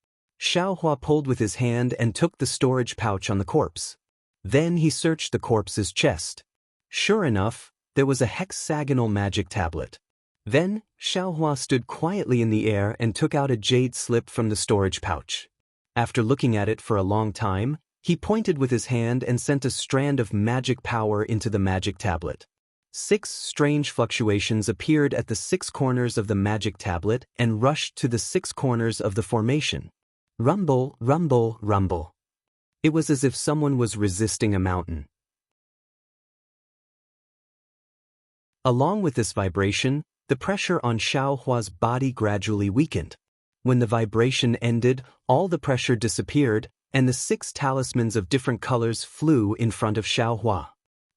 [SPEAKER 1] Xiaohua pulled with his hand and took the storage pouch on the corpse. Then he searched the corpse's chest. Sure enough, there was a hexagonal magic tablet. Then, Xiaohua stood quietly in the air and took out a jade slip from the storage pouch. After looking at it for a long time, he pointed with his hand and sent a strand of magic power into the magic tablet. 6 strange fluctuations appeared at the 6 corners of the magic tablet and rushed to the 6 corners of the formation. Rumble, rumble, rumble. It was as if someone was resisting a mountain. Along with this vibration, the pressure on Xiaohua's body gradually weakened. When the vibration ended, all the pressure disappeared, and the 6 talismans of different colors flew in front of Xiaohua.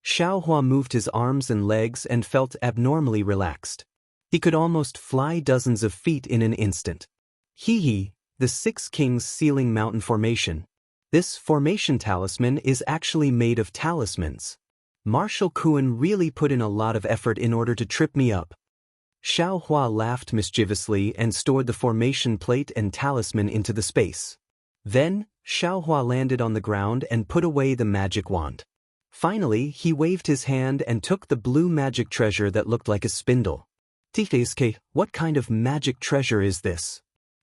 [SPEAKER 1] Xiaohua moved his arms and legs and felt abnormally relaxed. He could almost fly dozens of feet in an instant. He, the 6 Kings Sealing Mountain Formation. This formation talisman is actually made of talismans. Marshal Kuen really put in a lot of effort in order to trip me up. Xiaohua laughed mischievously and stored the formation plate and talisman into the space. Then, Xiaohua landed on the ground and put away the magic wand. Finally, he waved his hand and took the blue magic treasure that looked like a spindle. Tfsk, what kind of magic treasure is this?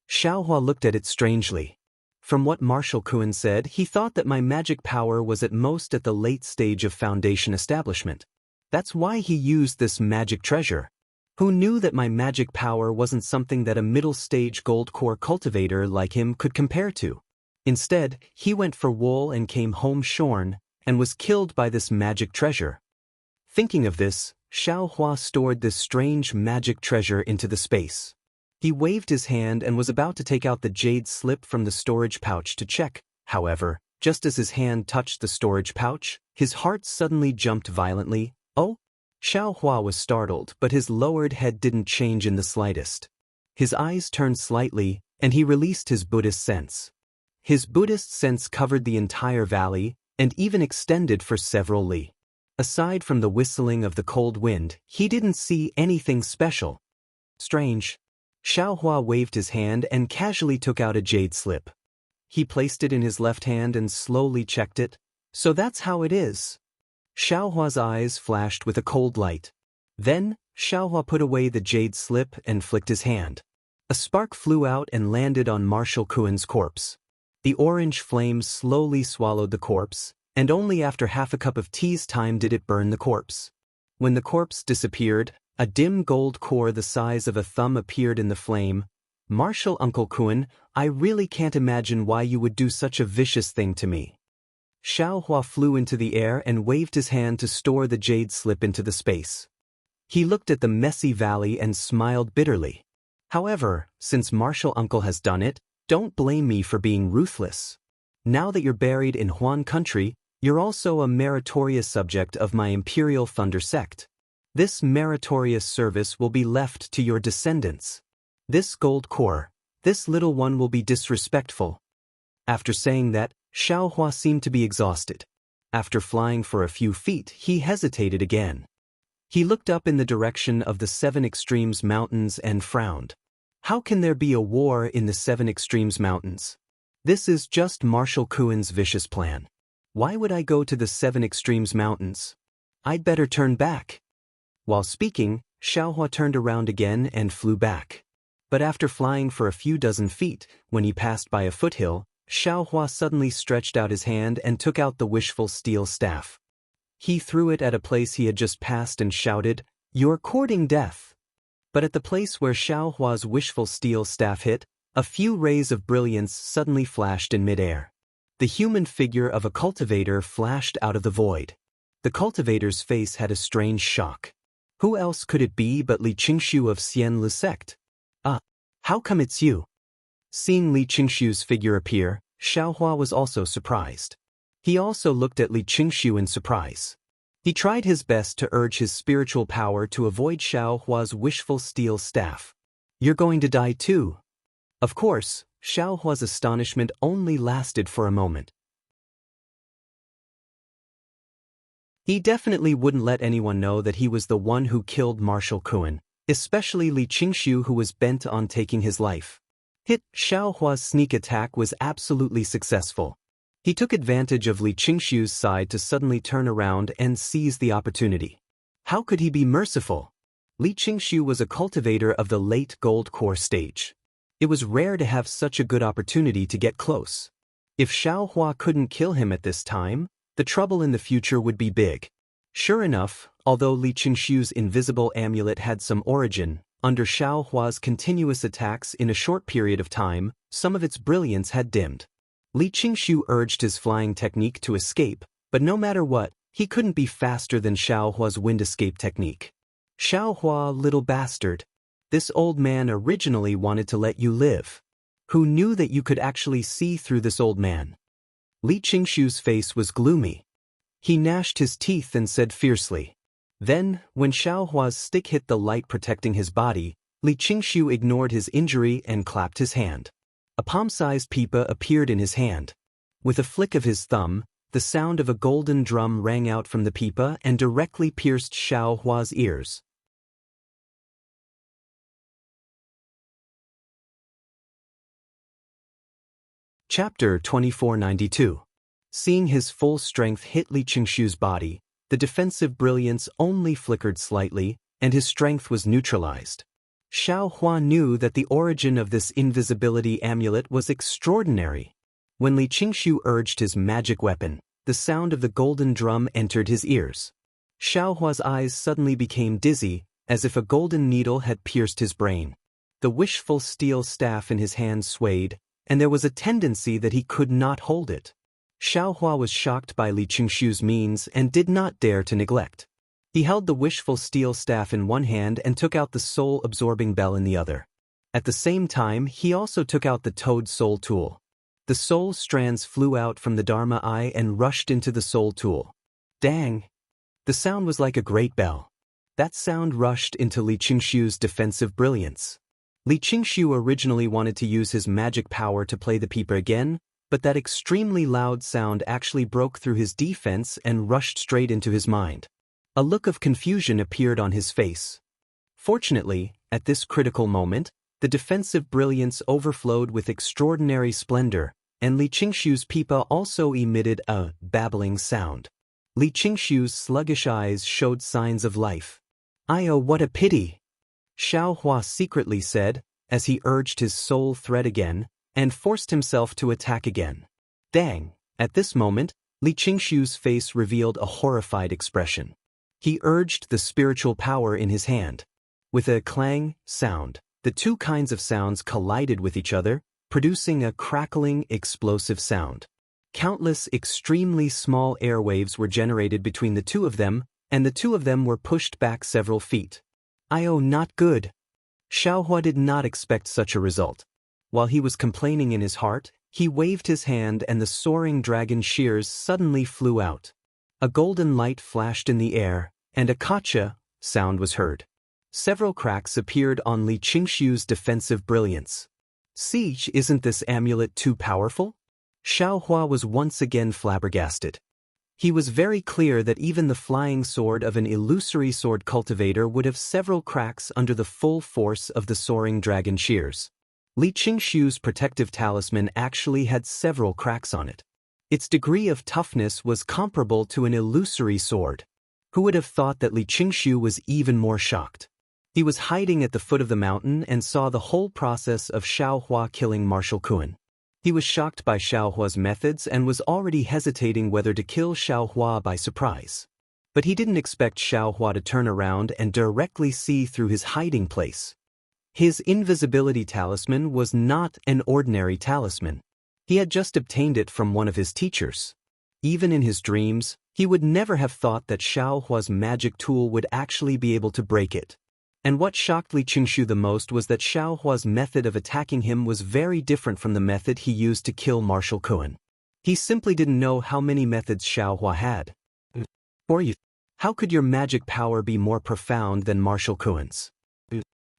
[SPEAKER 1] Xiaohua looked at it strangely. From what Marshal Kuen said, he thought that my magic power was at most at the late stage of foundation establishment. That's why he used this magic treasure. Who knew that my magic power wasn't something that a middle-stage gold core cultivator like him could compare to? Instead, he went for wool and came home shorn, and was killed by this magic treasure. Thinking of this, Xiaohua stored this strange magic treasure into the space. He waved his hand and was about to take out the jade slip from the storage pouch to check. However, just as his hand touched the storage pouch, his heart suddenly jumped violently. Oh! Xiaohua was startled, but his lowered head didn't change in the slightest. His eyes turned slightly, and he released his Buddhist sense. His Buddhist sense covered the entire valley, and even extended for several li. Aside from the whistling of the cold wind, he didn't see anything special. Strange. Xiaohua waved his hand and casually took out a jade slip. He placed it in his left hand and slowly checked it. So that's how it is. Xiaohua's eyes flashed with a cold light. Then, Xiaohua put away the jade slip and flicked his hand. A spark flew out and landed on Marshal Kuen's corpse. The orange flame slowly swallowed the corpse, and only after half a cup of tea's time did it burn the corpse. When the corpse disappeared, a dim gold core the size of a thumb appeared in the flame. Marshal Uncle Kuen, I really can't imagine why you would do such a vicious thing to me. Xiaohua flew into the air and waved his hand to store the jade slip into the space. He looked at the messy valley and smiled bitterly. However, since Marshal Uncle has done it, don't blame me for being ruthless. Now that you're buried in Huan country, you're also a meritorious subject of my Imperial Thunder sect. This meritorious service will be left to your descendants. This gold core, this little one will be disrespectful. After saying that, Xiaohua seemed to be exhausted. After flying for a few feet, he hesitated again. He looked up in the direction of the 7 Extremes Mountains and frowned. How can there be a war in the 7 Extremes Mountains? This is just Marshal Kuen's vicious plan. Why would I go to the 7 Extremes Mountains? I'd better turn back. While speaking, Xiaohua turned around again and flew back. But after flying for a few dozen feet, when he passed by a foothill, Xiaohua suddenly stretched out his hand and took out the wishful steel staff. He threw it at a place he had just passed and shouted, "You're courting death." But at the place where Xiaohua's wishful steel staff hit, a few rays of brilliance suddenly flashed in midair. The human figure of a cultivator flashed out of the void. The cultivator's face had a strange shock. Who else could it be but Li Qingshu of Xian Lu sect? How come it's you? Seeing Li Qingshu's figure appear, Xiaohua was also surprised. He also looked at Li Qingshu in surprise. He tried his best to urge his spiritual power to avoid Xiaohua's wishful steel staff. You're going to die too. Of course, Xiao Hua's astonishment only lasted for a moment. He definitely wouldn't let anyone know that he was the one who killed Marshal Kuan, especially Li Qingxiu, who was bent on taking his life. Xiao Hua's sneak attack was absolutely successful. He took advantage of Li Qingxiu's side to suddenly turn around and seize the opportunity. How could he be merciful? Li Qingxiu was a cultivator of the late gold core stage. It was rare to have such a good opportunity to get close. If Xiao Hua couldn't kill him at this time, the trouble in the future would be big. Sure enough, although Li Qingxiu's invisible amulet had some origin, under Xiao Hua's continuous attacks in a short period of time, some of its brilliance had dimmed. Li Qingxiu urged his flying technique to escape, but no matter what, he couldn't be faster than Xiao Hua's wind escape technique. Xiao Hua, little bastard. This old man originally wanted to let you live. Who knew that you could actually see through this old man? Li Qingxiu's face was gloomy. He gnashed his teeth and said fiercely. Then, when Xiao Hua's stick hit the light protecting his body, Li Qingxiu ignored his injury and clapped his hand. A palm-sized pipa appeared in his hand. With a flick of his thumb, the sound of a golden drum rang out from the pipa and directly pierced Xiao Hua's ears. Chapter 2492. Seeing his full strength hit Li Qingxiu's body, the defensive brilliance only flickered slightly, and his strength was neutralized. Xiao Hua knew that the origin of this invisibility amulet was extraordinary. When Li Qingxiu urged his magic weapon, the sound of the golden drum entered his ears. Xiao Hua's eyes suddenly became dizzy, as if a golden needle had pierced his brain. The wishful steel staff in his hand swayed, and there was a tendency that he could not hold it. Xiao Hua was shocked by Li Qingxiu's means and did not dare to neglect. He held the wishful steel staff in one hand and took out the soul-absorbing bell in the other. At the same time, he also took out the toad soul tool. The soul strands flew out from the Dharma eye and rushed into the soul tool. Dang! The sound was like a great bell. That sound rushed into Li Qingxiu's defensive brilliance. Li Qingxiu originally wanted to use his magic power to play the pipa again, but that extremely loud sound actually broke through his defense and rushed straight into his mind. A look of confusion appeared on his face. Fortunately, at this critical moment, the defensive brilliance overflowed with extraordinary splendor, and Li Qingxiu's pipa also emitted a babbling sound. Li Qingxiu's sluggish eyes showed signs of life. "Oh, what a pity!" Xiao Hua secretly said, as he urged his soul thread again, and forced himself to attack again. Dang! At this moment, Li Qingxiu's face revealed a horrified expression. He urged the spiritual power in his hand. With a clang sound, the two kinds of sounds collided with each other, producing a crackling, explosive sound. Countless extremely small airwaves were generated between the two of them, and the two of them were pushed back several feet. Not good. Xiao Hua did not expect such a result. While he was complaining in his heart, he waved his hand and the soaring dragon shears suddenly flew out. A golden light flashed in the air, and a "kacha" sound was heard. Several cracks appeared on Li Qingxiu's defensive brilliance. Siege, isn't this amulet too powerful? Xiao Hua was once again flabbergasted. He was very clear that even the flying sword of an illusory sword cultivator would have several cracks under the full force of the soaring dragon shears. Li Qingxiu's protective talisman actually had several cracks on it. Its degree of toughness was comparable to an illusory sword. Who would have thought that Li Qingxiu was even more shocked? He was hiding at the foot of the mountain and saw the whole process of Xiao Hua killing Marshal Kuan. He was shocked by Xiao Hua's methods and was already hesitating whether to kill Xiao Hua by surprise. But he didn't expect Xiao Hua to turn around and directly see through his hiding place. His invisibility talisman was not an ordinary talisman. He had just obtained it from one of his teachers. Even in his dreams, he would never have thought that Xiao Hua's magic tool would actually be able to break it. And what shocked Li Qingxiu the most was that Xiao Hua's method of attacking him was very different from the method he used to kill Marshal Kuan. He simply didn't know how many methods Xiao Hua had. Or you, how could your magic power be more profound than Marshal Kuan's?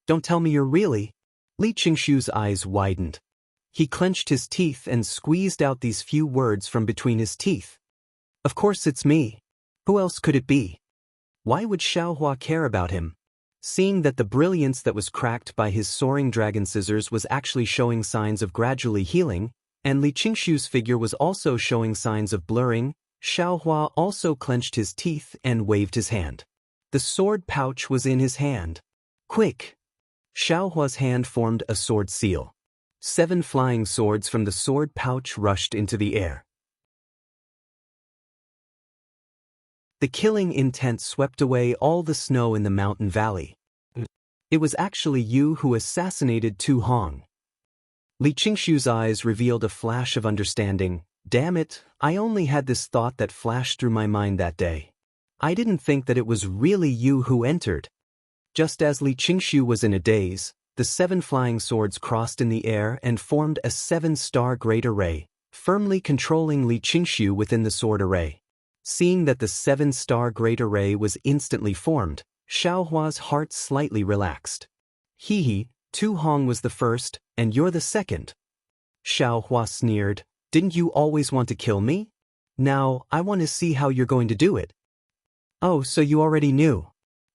[SPEAKER 1] Don't tell me you're really Li Qingshu's eyes widened. He clenched his teeth and squeezed out these few words from between his teeth. Of course it's me. Who else could it be? Why would Xiaohua care about him? Seeing that the brilliance that was cracked by his soaring dragon scissors was actually showing signs of gradually healing, and Li Qingshu's figure was also showing signs of blurring, Xiaohua also clenched his teeth and waved his hand. The sword pouch was in his hand. Quick! Xiaohua's hand formed a sword seal. 7 flying swords from the sword pouch rushed into the air. The killing intent swept away all the snow in the mountain valley. It was actually you who assassinated Tu Hong. Li Qingshu's eyes revealed a flash of understanding. Damn it, I only had this thought that flashed through my mind that day. I didn't think that it was really you who entered. Just as Li Qingshu was in a daze, the 7 flying swords crossed in the air and formed a 7-star great array, firmly controlling Li Qingshu within the sword array. Seeing that the 7-star great array was instantly formed, Xiaohua's heart slightly relaxed. Hee, Tu Hong was the first, and you're the second. Xiaohua sneered, didn't you always want to kill me? Now, I want to see how you're going to do it. Oh, so you already knew.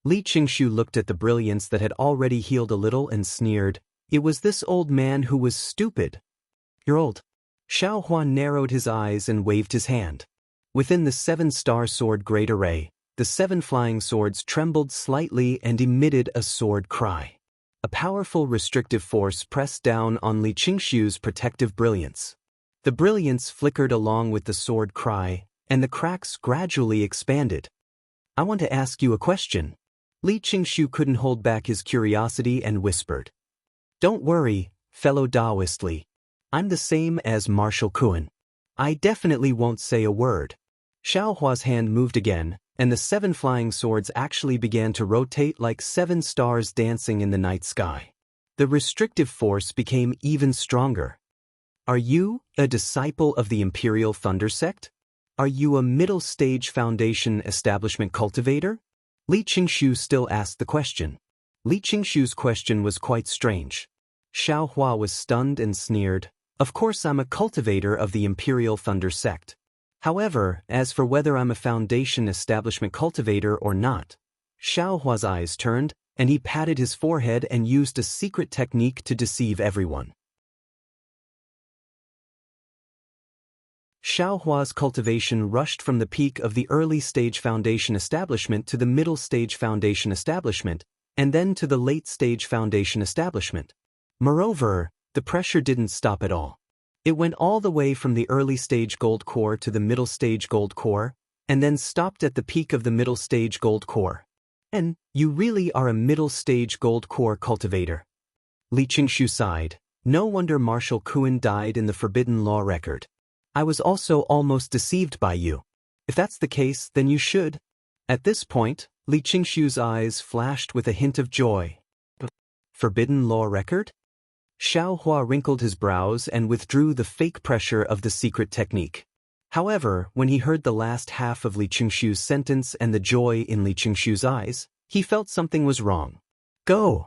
[SPEAKER 1] Li Qingshu looked at the brilliance that had already healed a little and sneered, it was this old man who was stupid. You're old. Xiaohua narrowed his eyes and waved his hand. Within the 7-star sword great array, the 7 flying swords trembled slightly and emitted a sword cry. A powerful restrictive force pressed down on Li Qingshu's protective brilliance. The brilliance flickered along with the sword cry, and the cracks gradually expanded. I want to ask you a question. Li Qingshu couldn't hold back his curiosity and whispered. Don't worry, fellow Taoist Li. I'm the same as Marshal Kuan. I definitely won't say a word. Xiaohua's hand moved again, and the 7 flying swords actually began to rotate like 7 stars dancing in the night sky. The restrictive force became even stronger. Are you a disciple of the Imperial Thunder Sect? Are you a middle-stage Foundation establishment cultivator? Li Qingshu still asked the question. Li Qingshu's question was quite strange. Xiaohua was stunned and sneered, of course I'm a cultivator of the Imperial Thunder Sect. However, as for whether I'm a Foundation establishment cultivator or not, Xiaohua's eyes turned, and he patted his forehead and used a secret technique to deceive everyone. Xiaohua's cultivation rushed from the peak of the early-stage Foundation establishment to the middle-stage Foundation establishment, and then to the late-stage Foundation establishment. Moreover, the pressure didn't stop at all. It went all the way from the early-stage gold core to the middle-stage gold core, and then stopped at the peak of the middle-stage gold core. And you really are a middle-stage gold core cultivator. Li Qingshu sighed. No wonder Marshal Kuan died in the Forbidden Law record. I was also almost deceived by you. If that's the case, then you should. At this point, Li Qingshu's eyes flashed with a hint of joy. Forbidden Law record? Xiaohua wrinkled his brows and withdrew the fake pressure of the secret technique. However, when he heard the last half of Li Qingshu's sentence and the joy in Li Qingshu's eyes, he felt something was wrong. Go!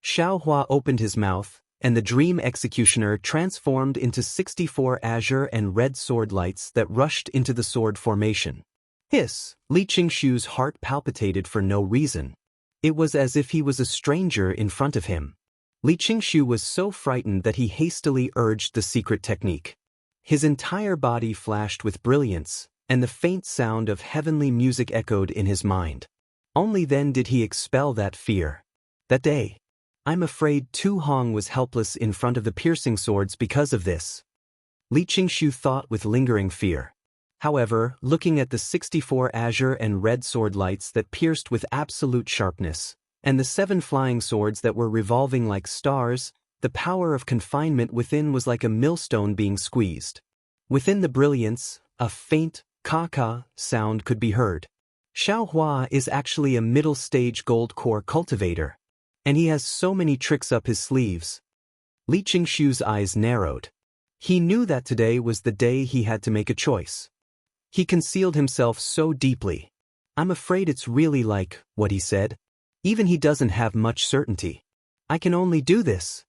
[SPEAKER 1] Xiaohua opened his mouth, and the dream executioner transformed into 64 azure and red sword lights that rushed into the sword formation. Hiss! Li Qingshu's heart palpitated for no reason. It was as if he was a stranger in front of him. Li Qingshu was so frightened that he hastily urged the secret technique. His entire body flashed with brilliance, and the faint sound of heavenly music echoed in his mind. Only then did he expel that fear. That day, I'm afraid Tu Hong was helpless in front of the piercing swords because of this. Li Qingshu thought with lingering fear. However, looking at the 64 azure and red sword lights that pierced with absolute sharpness, and the 7 flying swords that were revolving like stars, the power of confinement within was like a millstone being squeezed. Within the brilliance, a faint ka-ka sound could be heard. Xiaohua is actually a middle-stage gold core cultivator, and he has so many tricks up his sleeves. Li Qingshu's eyes narrowed. He knew that today was the day he had to make a choice. He concealed himself so deeply. I'm afraid it's really like what he said. Even he doesn't have much certainty. I can only do this.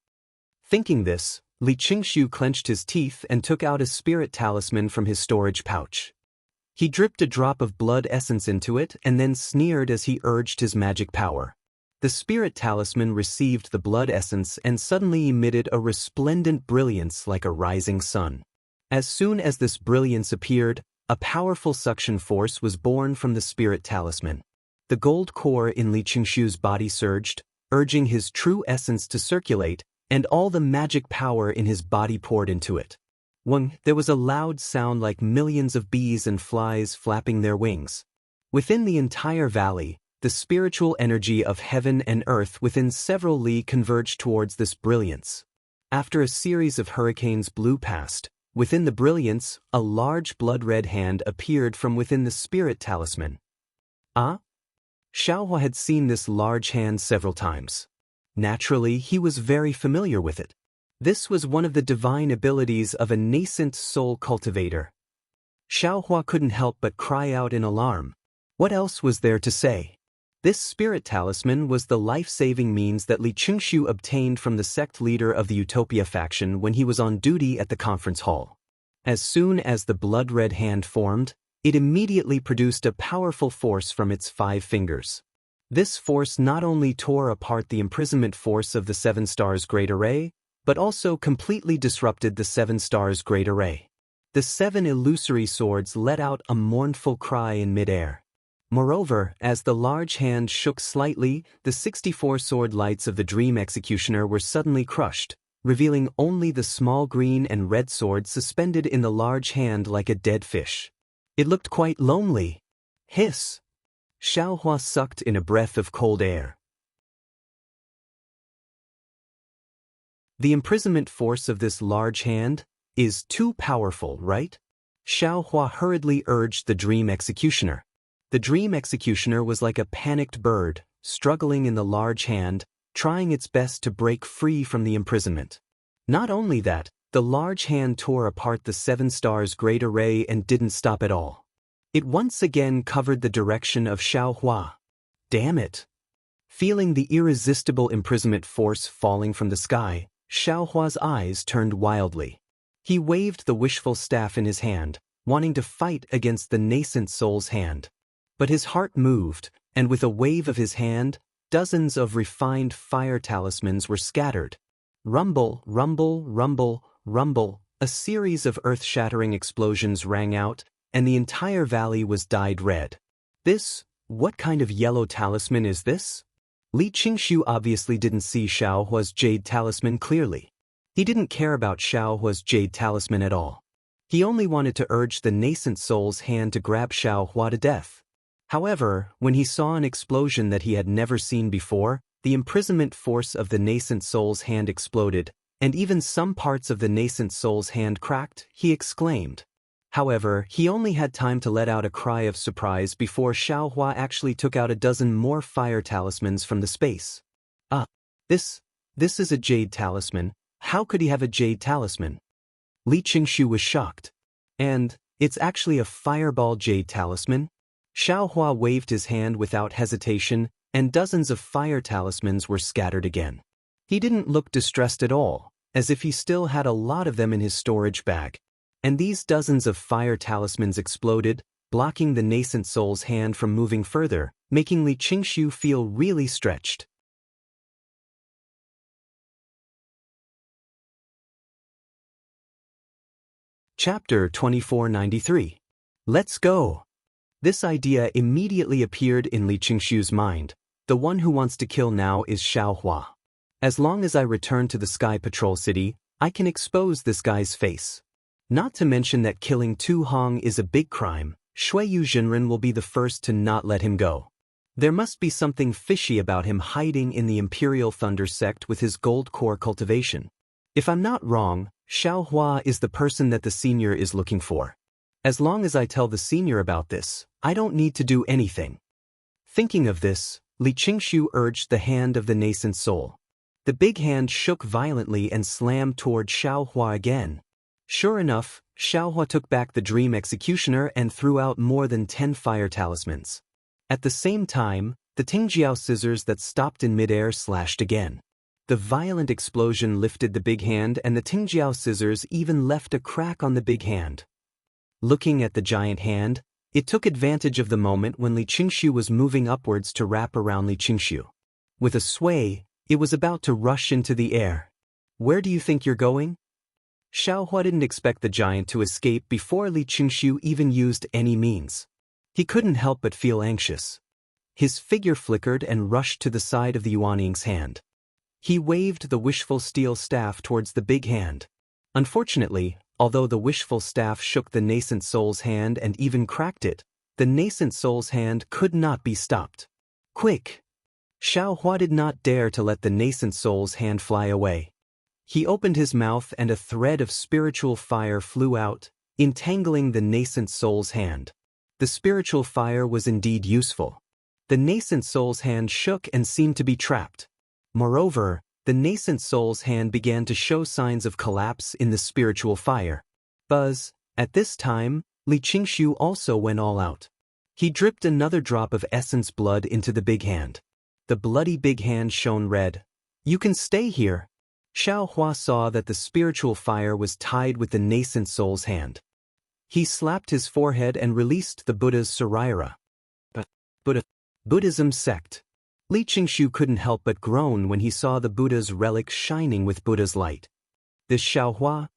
[SPEAKER 1] Thinking this, Li Qingshu clenched his teeth and took out a spirit talisman from his storage pouch. He dripped a drop of blood essence into it and then sneered as he urged his magic power. The spirit talisman received the blood essence and suddenly emitted a resplendent brilliance like a rising sun. As soon as this brilliance appeared, a powerful suction force was born from the spirit talisman. The gold core in Li Qingshu's body surged, urging his true essence to circulate, and all the magic power in his body poured into it. There was a loud sound like millions of bees and flies flapping their wings. Within the entire valley, the spiritual energy of heaven and earth within several li converged towards this brilliance. After a series of hurricanes blew past, within the brilliance, a large blood-red hand appeared from within the spirit talisman. Ah? Xiaohua had seen this large hand several times. Naturally, he was very familiar with it. This was one of the divine abilities of a nascent soul cultivator. Xiaohua couldn't help but cry out in alarm. What else was there to say? This spirit talisman was the life-saving means that Li Qingshu obtained from the sect leader of the Utopia faction when he was on duty at the conference hall. As soon as the blood-red hand formed, it immediately produced a powerful force from its 5 fingers. This force not only tore apart the imprisonment force of the 7 stars Great Array, but also completely disrupted the 7 stars Great Array. The 7 illusory swords let out a mournful cry in midair. Moreover, as the large hand shook slightly, the 64 sword lights of the Dream Executioner were suddenly crushed, revealing only the small green and red sword suspended in the large hand like a dead fish. It looked quite lonely. Hiss! Xiaohua sucked in a breath of cold air. The imprisonment force of this large hand is too powerful, right? Xiaohua hurriedly urged the Dream Executioner. The Dream Executioner was like a panicked bird, struggling in the large hand, trying its best to break free from the imprisonment. Not only that, the large hand tore apart the 7 stars Great Array and didn't stop at all. It once again covered the direction of Xiaohua. Damn it! Feeling the irresistible imprisonment force falling from the sky, Xiaohua's eyes turned wildly. He waved the wishful staff in his hand, wanting to fight against the nascent soul's hand. But his heart moved, and with a wave of his hand, dozens of refined fire talismans were scattered. Rumble, rumble, rumble, rumble, a series of earth-shattering explosions rang out, and the entire valley was dyed red. What kind of yellow talisman is this? Li Qingshu obviously didn't see Xiaohua's jade talisman clearly. He didn't care about Xiaohua's jade talisman at all. He only wanted to urge the nascent soul's hand to grab Xiaohua to death. However, when he saw an explosion that he had never seen before, the imprisonment force of the nascent soul's hand exploded, and even some parts of the nascent soul's hand cracked, he exclaimed. However, he only had time to let out a cry of surprise before Xiaohua actually took out a dozen more fire talismans from the space. This is a jade talisman. How could he have a jade talisman? Li Qingshu was shocked. And, it's actually a fireball jade talisman? Xiaohua waved his hand without hesitation, and dozens of fire talismans were scattered again. He didn't look distressed at all, as if he still had a lot of them in his storage bag. And these dozens of fire talismans exploded, blocking the nascent soul's hand from moving further, making Li Qingshu feel really stretched. Chapter 2493. Let's go! This idea immediately appeared in Li Qingshu's mind. The one who wants to kill now is Xiaohua. As long as I return to the Sky Patrol City, I can expose this guy's face. Not to mention that killing Tu Hong is a big crime. Shuiyu Jinren will be the first to not let him go. There must be something fishy about him hiding in the Imperial Thunder sect with his gold core cultivation. If I'm not wrong, Xiaohua is the person that the senior is looking for. As long as I tell the senior about this, I don't need to do anything. Thinking of this, Li Qingshu urged the hand of the nascent soul. The big hand shook violently and slammed toward Xiaohua again. Sure enough, Xiaohua took back the Dream Executioner and threw out more than 10 fire talismans. At the same time, the Tingjiao scissors that stopped in midair slashed again. The violent explosion lifted the big hand, and the Tingjiao scissors even left a crack on the big hand. Looking at the giant hand, it took advantage of the moment when Li Qingxiu was moving upwards to wrap around Li Qingxiu. With a sway, it was about to rush into the air. "Where do you think you're going?" Xiaohua didn't expect the giant to escape before Li Qingxiu even used any means. He couldn't help but feel anxious. His figure flickered and rushed to the side of the Yuanying's hand. He waved the wishful steel staff towards the big hand. Unfortunately, although the wishful staff shook the nascent soul's hand and even cracked it, the nascent soul's hand could not be stopped. "Quick!" Xiaohua did not dare to let the nascent soul's hand fly away. He opened his mouth and a thread of spiritual fire flew out, entangling the nascent soul's hand. The spiritual fire was indeed useful. The nascent soul's hand shook and seemed to be trapped. Moreover, the nascent soul's hand began to show signs of collapse in the spiritual fire. Buzz! At this time, Li Qingxiu also went all out. He dripped another drop of essence blood into the big hand. The bloody big hand shone red. "You can stay here." Xiaohua saw that the spiritual fire was tied with the nascent soul's hand. He slapped his forehead and released the Buddha's Saraira. Buddhism sect. Li Qingxiu couldn't help but groan when he saw the Buddha's relic shining with Buddha's light. This Xiaohua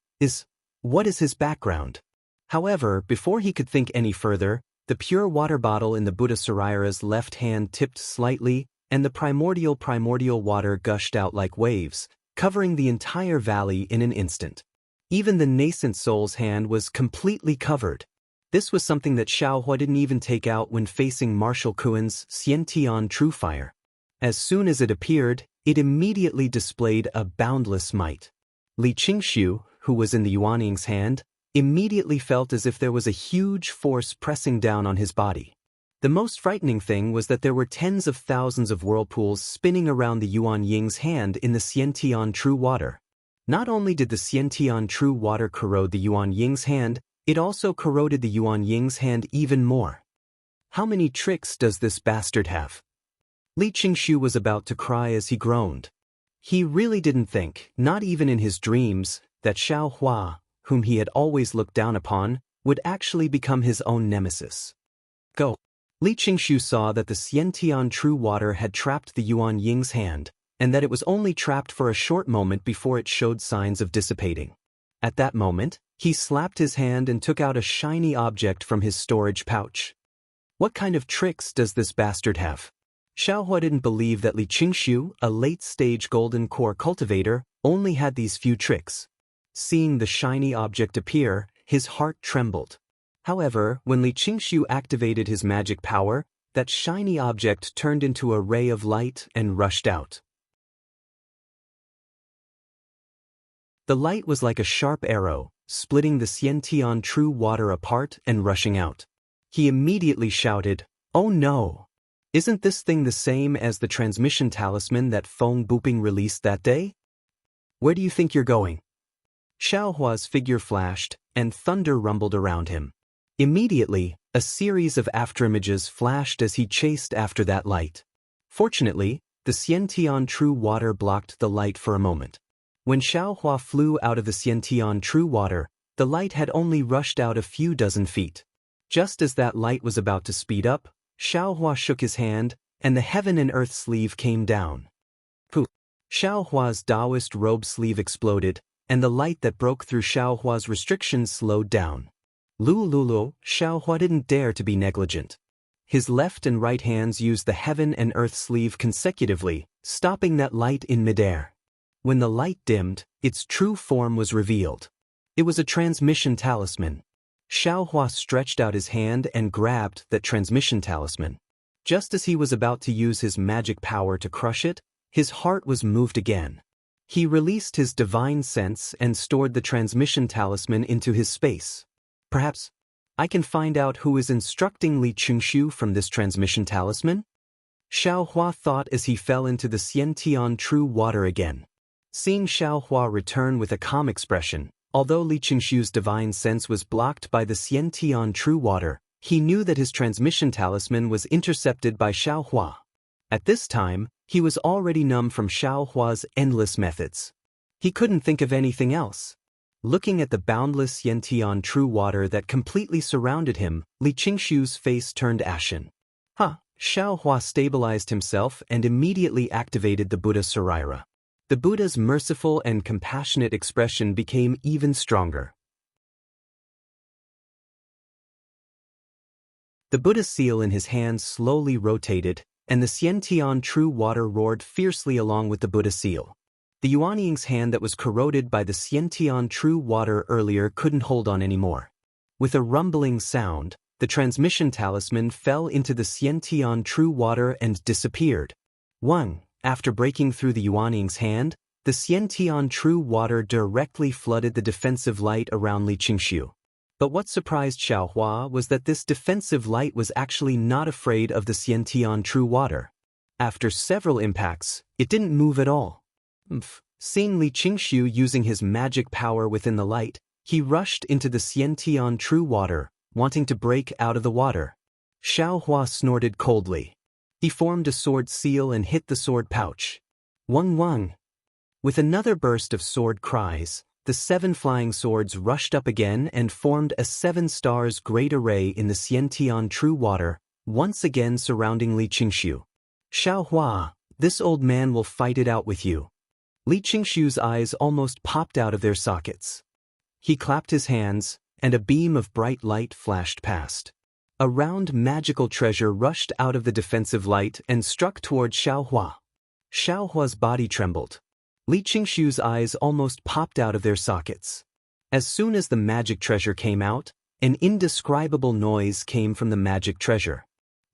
[SPEAKER 1] what is his background? However, before he could think any further, the pure water bottle in the Buddha Saraira's left hand tipped slightly, and the primordial water gushed out like waves, covering the entire valley in an instant. Even the nascent soul's hand was completely covered. This was something that Xiaohua didn't even take out when facing Marshal Kuan's Xiantian True Fire. As soon as it appeared, it immediately displayed a boundless might. Li Qingxiu, who was in the Yuanying's hand, immediately felt as if there was a huge force pressing down on his body. The most frightening thing was that there were tens of thousands of whirlpools spinning around the Yuanying's hand in the Xiantian True Water. Not only did the Xiantian True Water corrode the Yuanying's hand, it also corroded the Yuanying's hand even more. How many tricks does this bastard have? Li Qingxiu was about to cry as he groaned. He really didn't think, not even in his dreams, that Xiaohua, whom he had always looked down upon, would actually become his own nemesis. Go! Li Qingxiu saw that the Xiantian True Water had trapped the Yuanying's hand, and that it was only trapped for a short moment before it showed signs of dissipating. At that moment, he slapped his hand and took out a shiny object from his storage pouch. What kind of tricks does this bastard have? Xiaohua didn't believe that Li Qingxiu, a late-stage golden core cultivator, only had these few tricks. Seeing the shiny object appear, his heart trembled. However, when Li Qingxiu activated his magic power, that shiny object turned into a ray of light and rushed out. The light was like a sharp arrow, splitting the Xiantian True Water apart and rushing out. He immediately shouted, "Oh no! Isn't this thing the same as the transmission talisman that Feng Buping released that day? Where do you think you're going?" Xiaohua's figure flashed, and thunder rumbled around him. Immediately, a series of afterimages flashed as he chased after that light. Fortunately, the Xiantian True Water blocked the light for a moment. When Xiaohua flew out of the Xiantian True Water, the light had only rushed out a few dozen feet. Just as that light was about to speed up, Xiaohua shook his hand, and the heaven and earth sleeve came down. Poof! Xiaohua's Taoist robe sleeve exploded, and the light that broke through Xiaohua's restrictions slowed down. Lulu, Xiaohua didn't dare to be negligent. His left and right hands used the heaven and earth sleeve consecutively, stopping that light in midair. When the light dimmed, its true form was revealed. It was a transmission talisman. Xiaohua stretched out his hand and grabbed that transmission talisman. Just as he was about to use his magic power to crush it, his heart was moved again. He released his divine sense and stored the transmission talisman into his space. Perhaps I can find out who is instructing Li Qingxiu from this transmission talisman? Xiaohua thought as he fell into the Xiantian True Water again. Seeing Xiaohua return with a calm expression, although Li Qingxiu's divine sense was blocked by the Xiantian True Water, he knew that his transmission talisman was intercepted by Xiaohua. At this time, He was already numb from Xiao Hua's endless methods. He couldn't think of anything else. Looking at the boundless Yantian true water that completely surrounded him, Li Qingshu's face turned ashen. Xiao Hua stabilized himself and immediately activated the Buddha Saraira. The Buddha's merciful and compassionate expression became even stronger. The Buddha's seal in his hand slowly rotated, and the Xiantian true water roared fiercely along with the Buddha seal. The Yuanying's hand that was corroded by the Xiantian true water earlier couldn't hold on anymore. With a rumbling sound, the transmission talisman fell into the Xiantian true water and disappeared. After breaking through the Yuanying's hand, the Xiantian true water directly flooded the defensive light around Li Qingshu. But what surprised Xiao Hua was that this defensive light was actually not afraid of the Xiantian true water. After several impacts, it didn't move at all. Seeing Li Qingshu using his magic power within the light, he rushed into the Xiantian true water, wanting to break out of the water. Xiao Hua snorted coldly. He formed a sword seal and hit the sword pouch. Wang! With another burst of sword cries, the 7 flying swords rushed up again and formed a 7 stars great array in the Xiantian true water, once again surrounding Li Qingshu. Xiao Hua, this old man will fight it out with you. Li Qingshu's eyes almost popped out of their sockets. He clapped his hands, and a beam of bright light flashed past. A round magical treasure rushed out of the defensive light and struck toward Xiao Hua. Xiao Hua's body trembled. Li Qingshu's eyes almost popped out of their sockets. As soon as the magic treasure came out, an indescribable noise came from the magic treasure.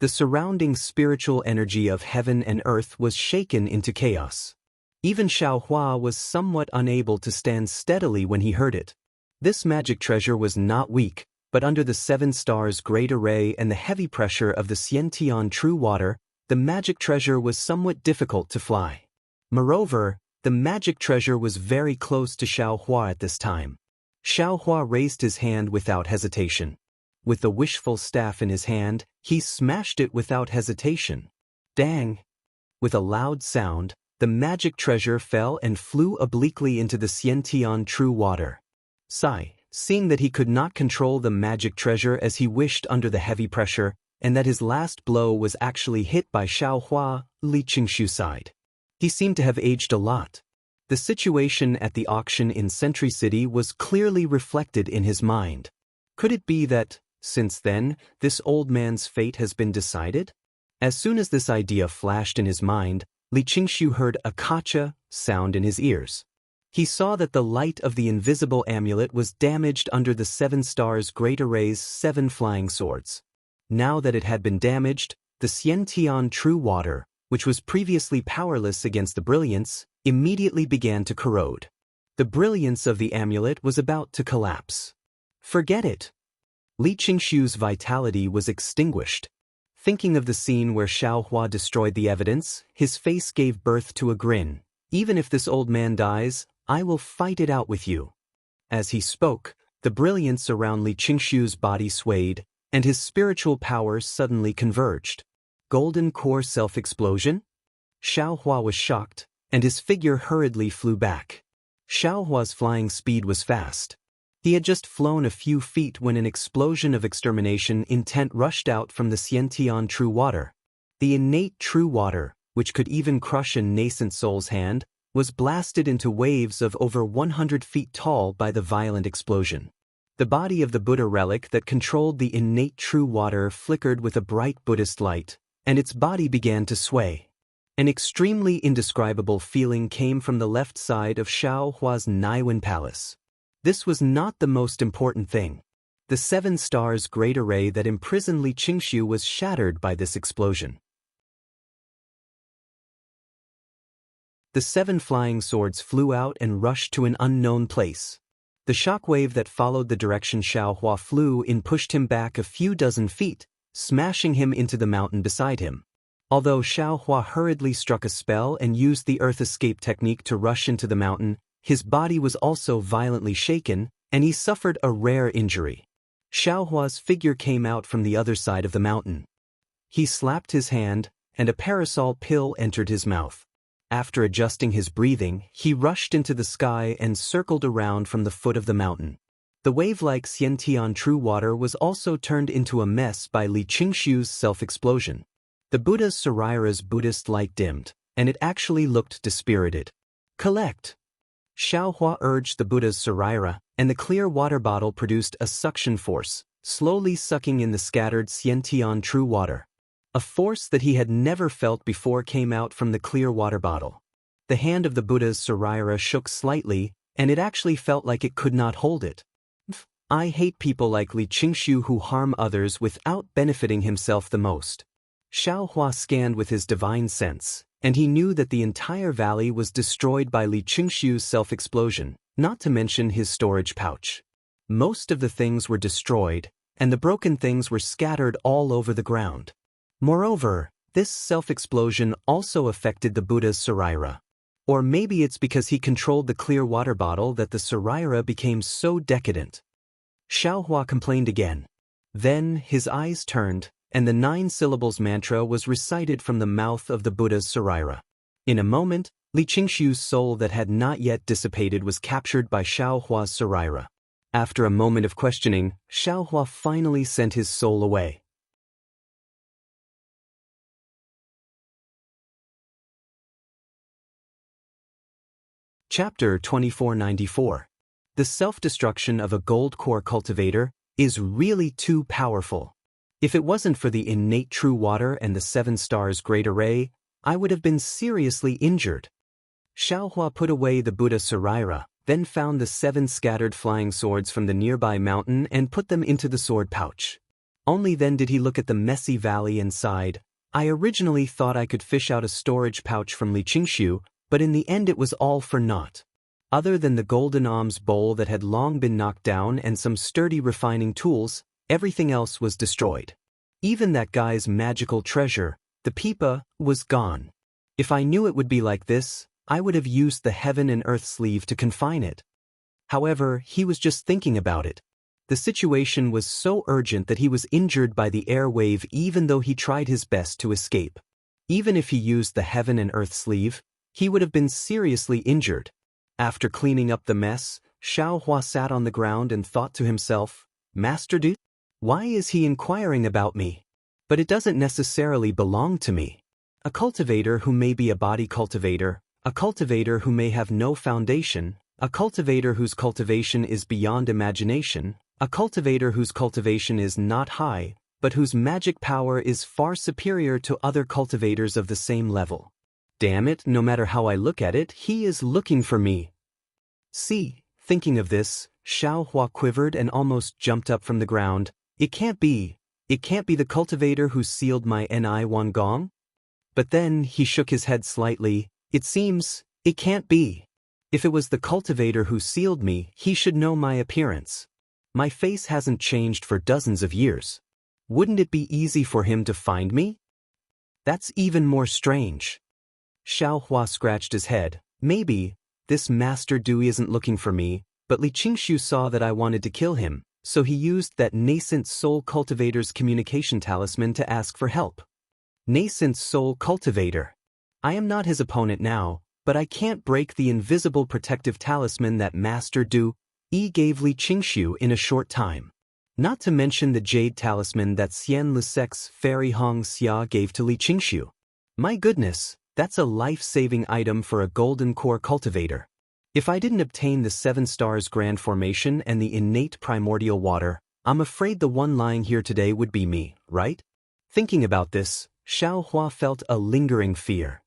[SPEAKER 1] The surrounding spiritual energy of heaven and earth was shaken into chaos. Even Xiao Hua was somewhat unable to stand steadily when he heard it. This magic treasure was not weak, but under the 7 stars great array and the heavy pressure of the Xiantian true water, the magic treasure was somewhat difficult to fly. Moreover, the magic treasure was very close to Xiao Hua at this time. Xiao Hua raised his hand without hesitation. With the wishful staff in his hand, he smashed it without hesitation. Dang! With a loud sound, the magic treasure fell and flew obliquely into the Xiantian true water. Seeing that he could not control the magic treasure as he wished under the heavy pressure, and that his last blow was actually hit by Xiao Hua, Li Qingshu sighed. He seemed to have aged a lot. The situation at the auction in Sentry City was clearly reflected in his mind. Could it be that, since then, this old man's fate has been decided? As soon as this idea flashed in his mind, Li Qingshu heard a kacha sound in his ears. He saw that the light of the invisible amulet was damaged under the 7 stars great array's 7 flying swords. Now that it had been damaged, the Xiantian true water, which was previously powerless against the brilliance, immediately began to corrode. The brilliance of the amulet was about to collapse. Forget it. Li Qingshu's vitality was extinguished. Thinking of the scene where Xiao Hua destroyed the evidence, his face gave birth to a grin. Even if this old man dies, I will fight it out with you. As he spoke, the brilliance around Li Qingshu's body swayed, and his spiritual powers suddenly converged. Golden core self-explosion? Xiao Hua was shocked, and his figure hurriedly flew back. Xiao Hua's flying speed was fast. He had just flown a few feet when an explosion of extermination intent rushed out from the Xiantian true water. The innate true water, which could even crush a nascent soul's hand, was blasted into waves of over 100 feet tall by the violent explosion. The body of the Buddha relic that controlled the innate true water flickered with a bright Buddhist light, and its body began to sway. An extremely indescribable feeling came from the left side of Xiao Hua's Naiwen Palace. This was not the most important thing. The 7 stars great array that imprisoned Li Qingshu was shattered by this explosion. The 7 flying swords flew out and rushed to an unknown place. The shockwave that followed the direction Xiao Hua flew in pushed him back a few dozen feet, smashing him into the mountain beside him. Although Xiao Hua hurriedly struck a spell and used the earth escape technique to rush into the mountain, his body was also violently shaken, and he suffered a rare injury. Xiao Hua's figure came out from the other side of the mountain. He slapped his hand, and a parasol pill entered his mouth. After adjusting his breathing, he rushed into the sky and circled around from the foot of the mountain. The wave-like Xiantian true water was also turned into a mess by Li Qingshu's self-explosion. The Buddha's Saraira's Buddhist light dimmed, and it actually looked dispirited. Collect! Xiaohua urged the Buddha's Saraira, and the clear water bottle produced a suction force, slowly sucking in the scattered Xiantian true water. A force that he had never felt before came out from the clear water bottle. The hand of the Buddha's Saraira shook slightly, and it actually felt like it could not hold it. I hate people like Li Qingshu who harm others without benefiting himself the most. Xiaohua scanned with his divine sense, and he knew that the entire valley was destroyed by Li Qingshu's self-explosion, not to mention his storage pouch. Most of the things were destroyed, and the broken things were scattered all over the ground. Moreover, this self-explosion also affected the Buddha's Saraira. Or maybe it's because he controlled the clear water bottle that the Saraira became so decadent. Xiaohua complained again. Then his eyes turned, and the 9 syllables mantra was recited from the mouth of the Buddha's Saraira. In a moment, Li Qingshu's soul that had not yet dissipated was captured by Xiaohua's Saraira. After a moment of questioning, Xiaohua finally sent his soul away. Chapter 2494. The self-destruction of a gold core cultivator is really too powerful. If it wasn't for the innate true water and the 7 stars great array, I would have been seriously injured. Xiaohua put away the Buddha Saraira, then found the 7 scattered flying swords from the nearby mountain and put them into the sword pouch. Only then did he look at the messy valley and sighed. I originally thought I could fish out a storage pouch from Li Qingshu, but in the end it was all for naught. Other than the golden alms bowl that had long been knocked down and some sturdy refining tools, everything else was destroyed. Even that guy's magical treasure, the pipa, was gone. If I knew it would be like this, I would have used the heaven and earth sleeve to confine it. However, he was just thinking about it. The situation was so urgent that he was injured by the air wave even though he tried his best to escape. Even if he used the heaven and earth sleeve, he would have been seriously injured. After cleaning up the mess, Xiaohua sat on the ground and thought to himself, Master Du? Why is he inquiring about me? But it doesn't necessarily belong to me. A cultivator who may be a body cultivator, a cultivator who may have no foundation, a cultivator whose cultivation is beyond imagination, a cultivator whose cultivation is not high, but whose magic power is far superior to other cultivators of the same level. Damn it, no matter how I look at it, he is looking for me. See, thinking of this, Xiaohua quivered and almost jumped up from the ground. It can't be the cultivator who sealed my Ni Wan Gong? But then he shook his head slightly. It seems, it can't be. If it was the cultivator who sealed me, he should know my appearance. My face hasn't changed for dozens of years. Wouldn't it be easy for him to find me? That's even more strange. Xiaohua scratched his head. Maybe, this Master Du isn't looking for me, but Li Qingshu saw that I wanted to kill him, so he used that nascent soul cultivator's communication talisman to ask for help. Nascent soul cultivator. I am not his opponent now, but I can't break the invisible protective talisman that Master Du gave Li Qingshu in a short time. Not to mention the jade talisman that Xian Lusec's fairy Hong Xia gave to Li Qingshu. My goodness, that's a life-saving item for a golden core cultivator. If I didn't obtain the 7 stars grand formation and the innate primordial water, I'm afraid the one lying here today would be me, right? Thinking about this, Xiaohua felt a lingering fear.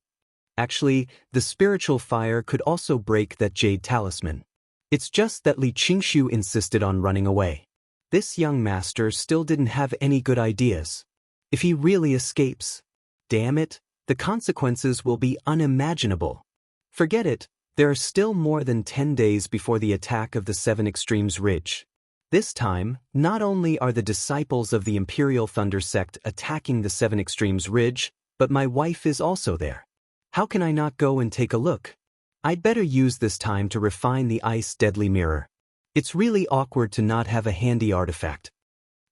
[SPEAKER 1] Actually, the spiritual fire could also break that jade talisman. It's just that Li Qingshu insisted on running away. This young master still didn't have any good ideas. If he really escapes, damn it, the consequences will be unimaginable. Forget it, there are still more than 10 days before the attack of the 7 Extremes Ridge. This time, not only are the disciples of the Imperial Thunder Sect attacking the 7 Extremes Ridge, but my wife is also there. How can I not go and take a look? I'd better use this time to refine the ice deadly mirror. It's really awkward to not have a handy artifact.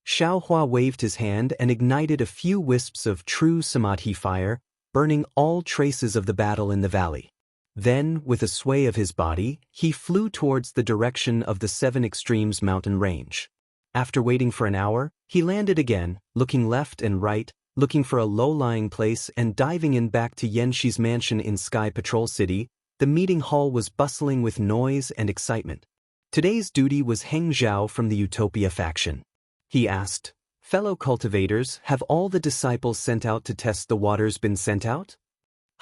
[SPEAKER 1] Xiao Hua waved his hand and ignited a few wisps of true samadhi fire, burning all traces of the battle in the valley. Then, with a sway of his body, he flew towards the direction of the Seven Extremes mountain range. After waiting for an hour, he landed again, looking left and right, looking for a low-lying place and diving in back to Yenshi's mansion in Sky Patrol City. The meeting hall was bustling with noise and excitement. Today's duty was Heng Zhao from the Utopia faction. He asked, "Fellow cultivators, have all the disciples sent out to test the waters been sent out?"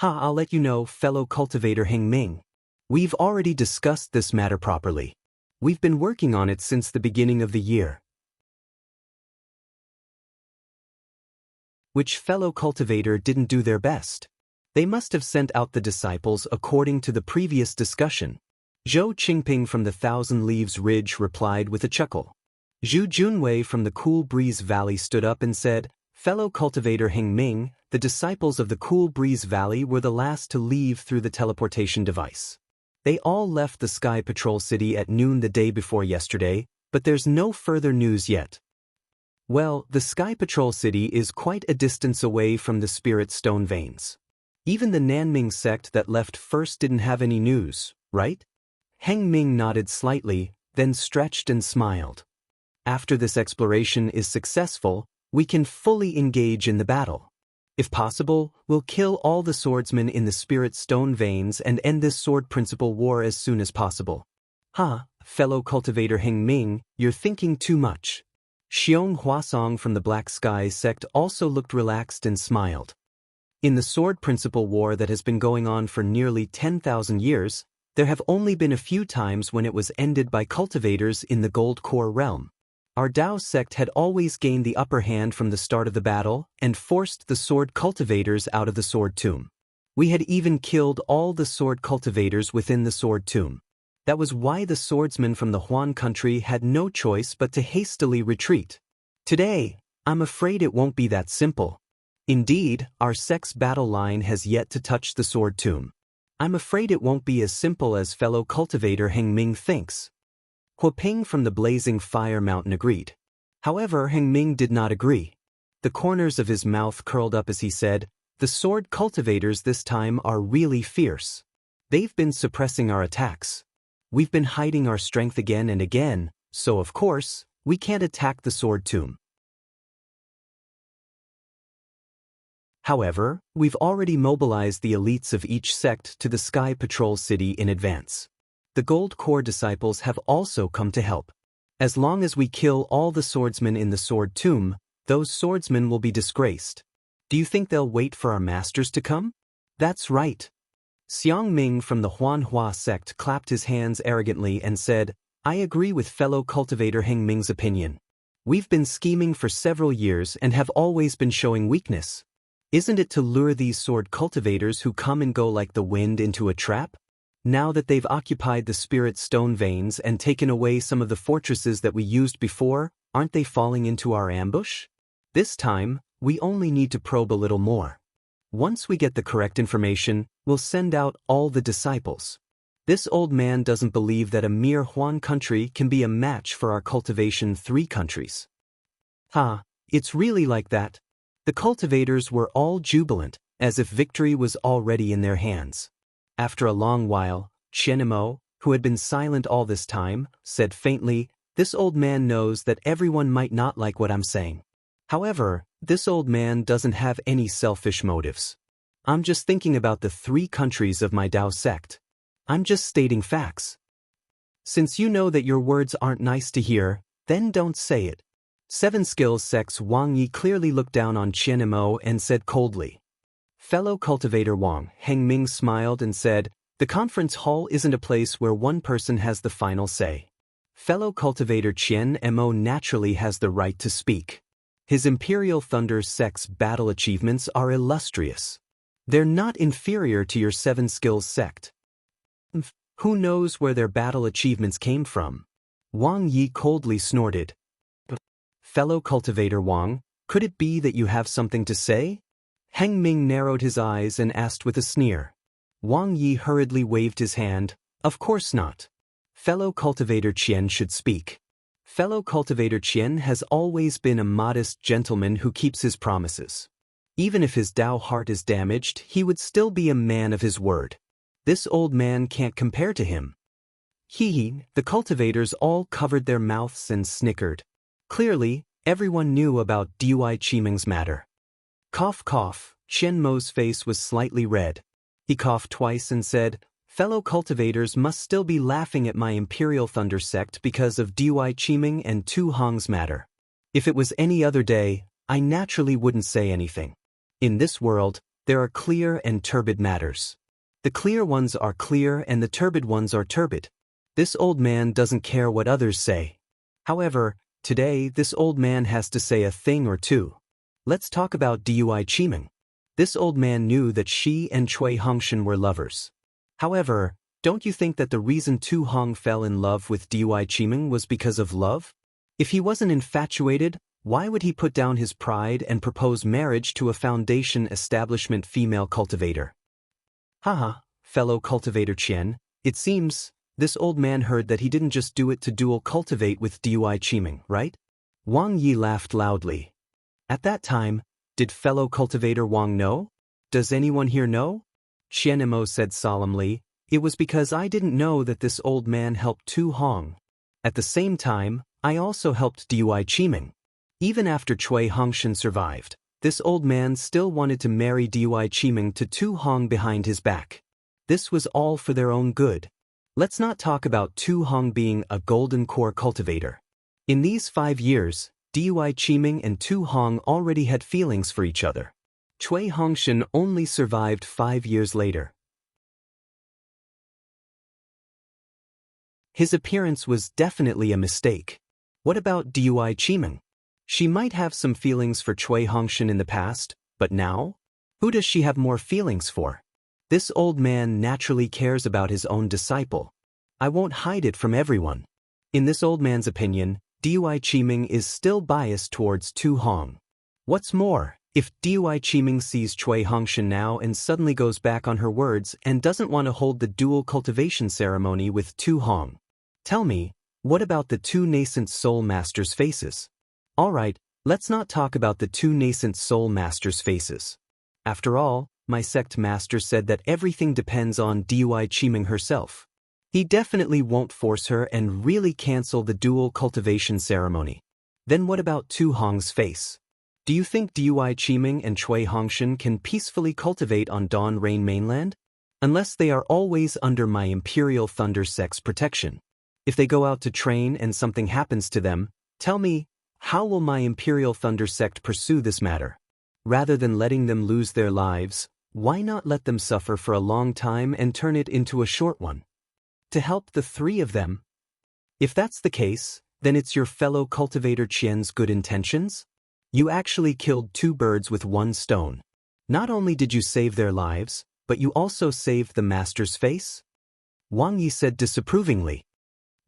[SPEAKER 1] I'll let you know, fellow cultivator Heng Ming. We've already discussed this matter properly. We've been working on it since the beginning of the year. Which fellow cultivator didn't do their best? They must have sent out the disciples according to the previous discussion. Zhou Qingping from the Thousand Leaves Ridge replied with a chuckle. Zhu Junwei from the Cool Breeze Valley stood up and said, "Fellow cultivator Heng Ming, the disciples of the Cool Breeze Valley were the last to leave through the teleportation device. They all left the Sky Patrol City at noon the day before yesterday, but there's no further news yet." Well, the Sky Patrol City is quite a distance away from the Spirit Stone Veins. Even the Nanming sect that left first didn't have any news, right? Heng Ming nodded slightly, then stretched and smiled. After this exploration is successful, we can fully engage in the battle. If possible, we'll kill all the swordsmen in the Spirit Stone Veins and end this sword principle war as soon as possible. Fellow cultivator Heng Ming, you're thinking too much. Xiong Huasong from the Black Sky sect also looked relaxed and smiled. In the sword principle war that has been going on for nearly 10,000 years, there have only been a few times when it was ended by cultivators in the Gold Core realm. Our Dao sect had always gained the upper hand from the start of the battle and forced the sword cultivators out of the sword tomb. We had even killed all the sword cultivators within the sword tomb. That was why the swordsmen from the Huan country had no choice but to hastily retreat. Today, I'm afraid it won't be that simple. Indeed, our sect's battle line has yet to touch the sword tomb. I'm afraid it won't be as simple as fellow cultivator Heng Ming thinks. Huaping from the Blazing Fire Mountain agreed. However, Heng Ming did not agree. The corners of his mouth curled up as he said, "The sword cultivators this time are really fierce. They've been suppressing our attacks. We've been hiding our strength again and again, so of course, we can't attack the sword tomb. However, we've already mobilized the elites of each sect to the Sky Patrol City in advance. The Gold Core disciples have also come to help. As long as we kill all the swordsmen in the sword tomb, those swordsmen will be disgraced. Do you think they'll wait for our masters to come?" "That's right." Xiang Ming from the Huanhua sect clapped his hands arrogantly and said, "I agree with fellow cultivator Heng Ming's opinion. We've been scheming for several years and have always been showing weakness. Isn't it to lure these sword cultivators who come and go like the wind into a trap? Now that they've occupied the Spirit Stone Veins and taken away some of the fortresses that we used before, aren't they falling into our ambush? This time, we only need to probe a little more. Once we get the correct information, we'll send out all the disciples. This old man doesn't believe that a mere Huan country can be a match for our Cultivation 3 countries." It's really like that. The cultivators were all jubilant, as if victory was already in their hands. After a long while, Qianmo, who had been silent all this time, said faintly, "This old man knows that everyone might not like what I'm saying. However, this old man doesn't have any selfish motives. I'm just thinking about the 3 countries of my Dao sect. I'm just stating facts. Since you know that your words aren't nice to hear, then don't say it." Seven Skills sect's Wang Yi clearly looked down on Qianmo and said coldly. "Fellow cultivator Wang," Heng Ming smiled and said, "the conference hall isn't a place where one person has the final say. Fellow cultivator Qian Mo naturally has the right to speak. His Imperial Thunder sect's battle achievements are illustrious. They're not inferior to your Seven Skills sect. Who knows where their battle achievements came from?" Wang Yi coldly snorted. "Fellow cultivator Wang, could it be that you have something to say?" Heng Ming narrowed his eyes and asked with a sneer. Wang Yi hurriedly waved his hand, "Of course not. Fellow cultivator Qian should speak." Fellow cultivator Qian has always been a modest gentleman who keeps his promises. Even if his Dao heart is damaged, he would still be a man of his word. This old man can't compare to him. Hee. The cultivators all covered their mouths and snickered. Clearly, everyone knew about Dui Qimeng's matter. Cough cough, Qian Mo's face was slightly red. He coughed twice and said, "Fellow cultivators must still be laughing at my Imperial Thunder sect because of Dui Qimeng and Tu Hong's matter. If it was any other day, I naturally wouldn't say anything. In this world, there are clear and turbid matters. The clear ones are clear and the turbid ones are turbid. This old man doesn't care what others say. However, today this old man has to say a thing or two. Let's talk about Dui Qimeng." This old man knew that she and Cui Hongshan were lovers. However, don't you think that the reason Tu Hong fell in love with Dui Qimeng was because of love? If he wasn't infatuated, why would he put down his pride and propose marriage to a foundation establishment female cultivator? Haha, fellow cultivator Qian, it seems, this old man heard that he didn't just do it to dual cultivate with Dui Qimeng, right? Wang Yi laughed loudly. At that time, did fellow cultivator Wang know? Does anyone here know? Qian Mo said solemnly, "It was because I didn't know that this old man helped Tu Hong. At the same time, I also helped Dui Qimeng. Even after Cui Hongshan survived, this old man still wanted to marry Dui Qimeng to Tu Hong behind his back. This was all for their own good. Let's not talk about Tu Hong being a golden core cultivator. In these 5 years, Dui Qimeng and Tu Hong already had feelings for each other. Cui Hongshan only survived 5 years later. His appearance was definitely a mistake. What about Dui Qimeng? She might have some feelings for Cui Hongshan in the past, but now? Who does she have more feelings for? This old man naturally cares about his own disciple. I won't hide it from everyone. In this old man's opinion, Dui Qimeng is still biased towards Tu Hong. What's more, if Dui Qimeng sees Cui Hongshan now and suddenly goes back on her words and doesn't want to hold the dual cultivation ceremony with Tu Hong, tell me, what about the 2 nascent soul masters' faces? Alright, let's not talk about the 2 nascent soul masters' faces. After all, my sect master said that everything depends on Dui Qimeng herself. He definitely won't force her and really cancel the dual cultivation ceremony. Then what about Tu Hong's face? Do you think Dui Qimeng and Cui Hongshan can peacefully cultivate on Dawn Rain mainland? Unless they are always under my Imperial Thunder sect's protection. If they go out to train and something happens to them, tell me, how will my Imperial Thunder sect pursue this matter? Rather than letting them lose their lives, why not let them suffer for a long time and turn it into a short one? To help the 3 of them? If that's the case, then it's your fellow cultivator Qian's good intentions? You actually killed 2 birds with 1 stone. Not only did you save their lives, but you also saved the master's face? Wang Yi said disapprovingly.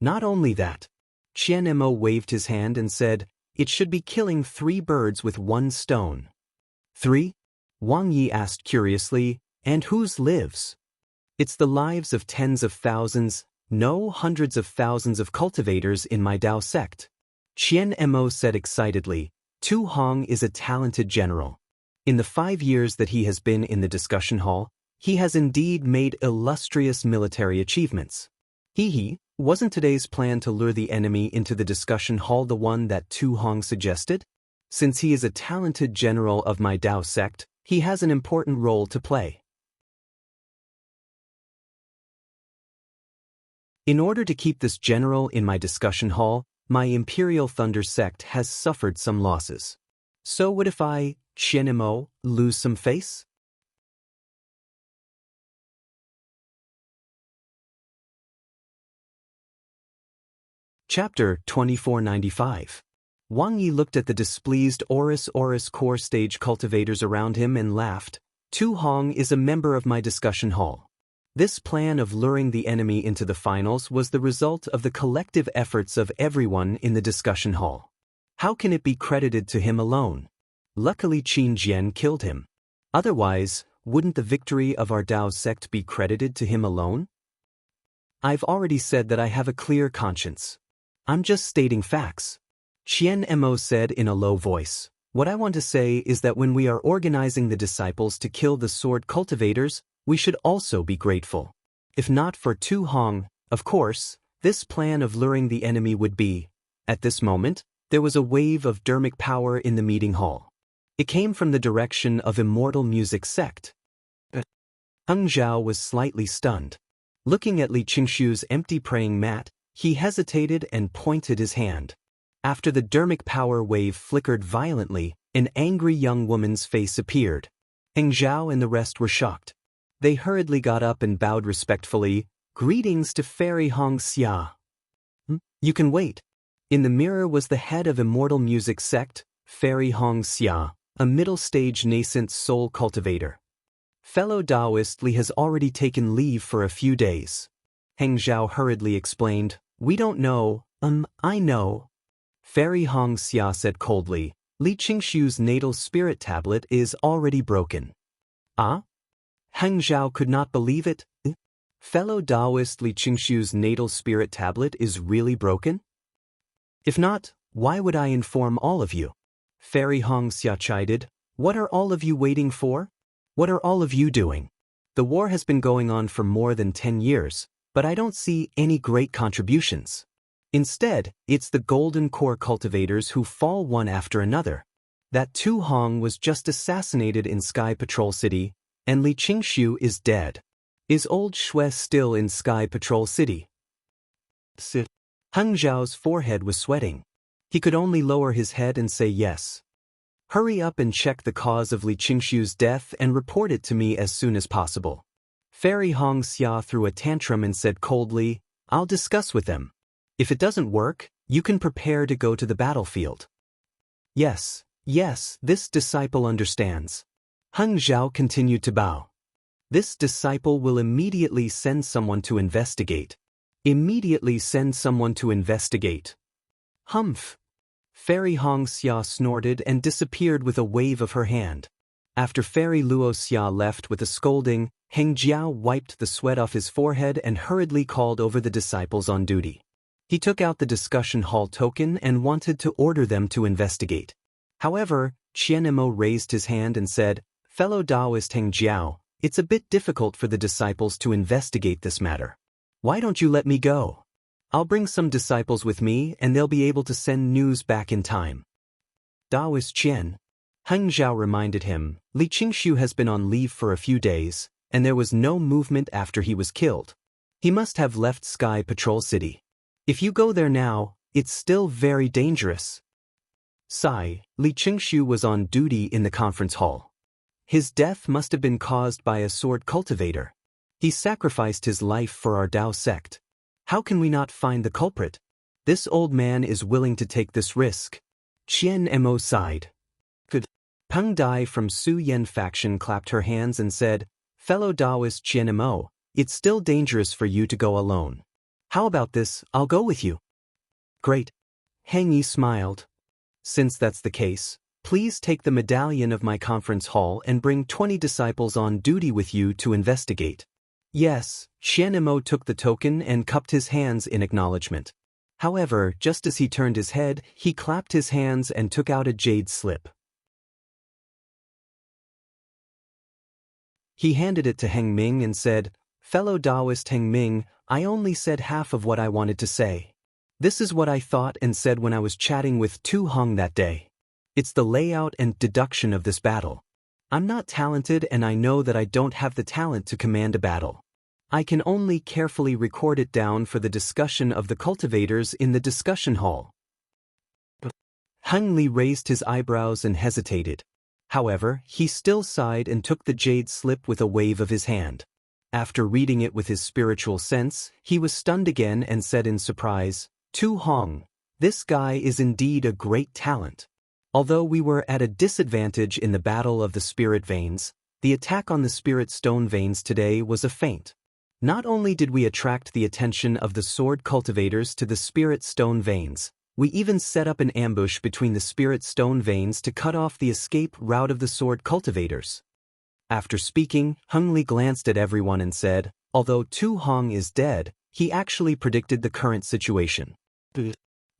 [SPEAKER 1] Not only that. Qian Mo waved his hand and said, "It should be killing 3 birds with 1 stone." 3? Wang Yi asked curiously, "And whose lives?" "It's the lives of tens of thousands, no hundreds of thousands of cultivators in my Dao sect." Qian Mo said excitedly, "Tu Hong is a talented general. In the 5 years that he has been in the discussion hall, he has indeed made illustrious military achievements. Wasn't today's plan to lure the enemy into the discussion hall the one that Tu Hong suggested? Since he is a talented general of my Dao sect, he has an important role to play. In order to keep this general in my discussion hall, my Imperial Thunder sect has suffered some losses. So what if I, Qian Mo, lose some face?" Chapter 2495. Wang Yi looked at the displeased Oris core stage cultivators around him and laughed. Tu Hong is a member of my discussion hall. This plan of luring the enemy into the finals was the result of the collective efforts of everyone in the discussion hall. How can it be credited to him alone? Luckily Qin Jian killed him. Otherwise, wouldn't the victory of our Dao sect be credited to him alone? I've already said that I have a clear conscience. I'm just stating facts. Qian Mo said in a low voice. What I want to say is that when we are organizing the disciples to kill the sword cultivators, we should also be grateful. If not for Tu Hong, of course, this plan of luring the enemy would be. At this moment, there was a wave of dermic power in the meeting hall. It came from the direction of Immortal Music Sect. Heng Zhao was slightly stunned. Looking at Li Qingshu's empty praying mat, he hesitated and pointed his hand. After the dermic power wave flickered violently, an angry young woman's face appeared. Heng Zhao and the rest were shocked. They hurriedly got up and bowed respectfully. Greetings to Fairy Hong Xia. You can wait. In the mirror was the head of Immortal Music Sect, Fairy Hong Xia, a middle-stage nascent soul cultivator. Fellow Taoist Li has already taken leave for a few days. Heng Zhao hurriedly explained, We don't know, I know. Fairy Hong Xia said coldly, Li Qingshu's natal spirit tablet is already broken. Ah? Heng Zhao could not believe it. Fellow Taoist Li Qingshu's natal spirit tablet is really broken? If not, why would I inform all of you? Fairy Hong Xia chided, What are all of you waiting for? What are all of you doing? The war has been going on for more than 10 years, but I don't see any great contributions. Instead, it's the golden core cultivators who fall one after another. That Tu Hong was just assassinated in Sky Patrol City, and Li Qingshu is dead. Is old Shui still in Sky Patrol City? Heng Zhao's forehead was sweating. He could only lower his head and say yes. Hurry up and check the cause of Li Qingshu's death and report it to me as soon as possible. Fairy Hong Xia threw a tantrum and said coldly, I'll discuss with them. If it doesn't work, you can prepare to go to the battlefield. Yes, this disciple understands. Heng Zhao continued to bow. This disciple will immediately send someone to investigate. Immediately send someone to investigate. Humph. Fairy Hong Xia snorted and disappeared with a wave of her hand. After Fairy Luo Xia left with a scolding, Heng Jiao wiped the sweat off his forehead and hurriedly called over the disciples on duty. He took out the discussion hall token and wanted to order them to investigate. However, Qian Mo raised his hand and said, Fellow Taoist Heng Jiao, it's a bit difficult for the disciples to investigate this matter. Why don't you let me go? I'll bring some disciples with me and they'll be able to send news back in time. Taoist Qian. Heng Zhao reminded him, Li Qingshu has been on leave for a few days, and there was no movement after he was killed. He must have left Sky Patrol City. If you go there now, it's still very dangerous. Sigh, Li Qingshu was on duty in the conference hall. His death must have been caused by a sword cultivator. He sacrificed his life for our Dao sect. How can we not find the culprit? This old man is willing to take this risk. Qian Mo sighed. Good. Peng Dai from Su Yen faction clapped her hands and said, Fellow Taoist Qian Mo, it's still dangerous for you to go alone. How about this, I'll go with you. Great. Heng Yi smiled. Since that's the case, please take the medallion of my conference hall and bring 20 disciples on duty with you to investigate. Yes, Qian Mo took the token and cupped his hands in acknowledgement. However, just as he turned his head, he clapped his hands and took out a jade slip. He handed it to Heng Ming and said, Fellow Taoist Heng Ming, I only said half of what I wanted to say. This is what I thought and said when I was chatting with Tu Hong that day. It's the layout and deduction of this battle. I'm not talented and I know that I don't have the talent to command a battle. I can only carefully record it down for the discussion of the cultivators in the discussion hall. Heng Li raised his eyebrows and hesitated. However, he still sighed and took the jade slip with a wave of his hand. After reading it with his spiritual sense, he was stunned again and said in surprise, Tu Hong, this guy is indeed a great talent. Although we were at a disadvantage in the battle of the spirit veins, the attack on the spirit stone veins today was a feint. Not only did we attract the attention of the sword cultivators to the spirit stone veins, we even set up an ambush between the spirit stone veins to cut off the escape route of the sword cultivators. After speaking, Heng Li glanced at everyone and said, although Tu Hong is dead, he actually predicted the current situation.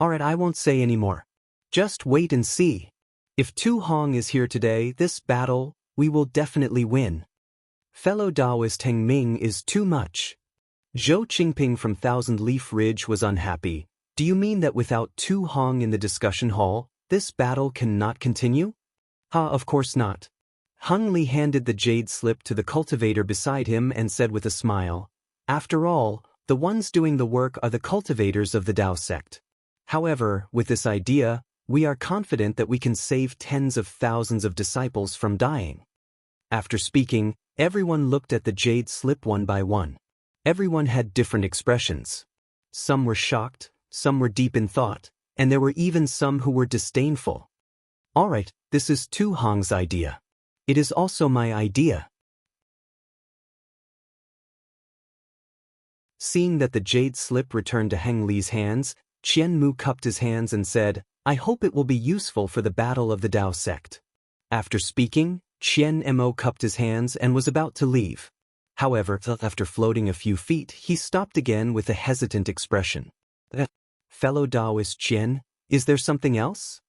[SPEAKER 1] Alright, I won't say anymore. Just wait and see. If Tu Hong is here today, this battle, we will definitely win. Fellow Taoist Heng Ming is too much. Zhou Qingping from Thousand Leaf Ridge was unhappy. Do you mean that without Tu Hong in the discussion hall, this battle cannot continue? Of course not. Hung Li handed the jade slip to the cultivator beside him and said with a smile, after all, the ones doing the work are the cultivators of the Tao sect. However, with this idea, we are confident that we can save tens of thousands of disciples from dying. After speaking, everyone looked at the jade slip one by one. Everyone had different expressions. Some were shocked, some were deep in thought, and there were even some who were disdainful. Alright, this is Tu Hong's idea. It is also my idea. Seeing that the jade slip returned to Heng Li's hands, Qian Mu cupped his hands and said, I hope it will be useful for the battle of the Tao sect. After speaking, Qian Mo cupped his hands and was about to leave. However, after floating a few feet, he stopped again with a hesitant expression. Fellow Taoist Qian, is there something else?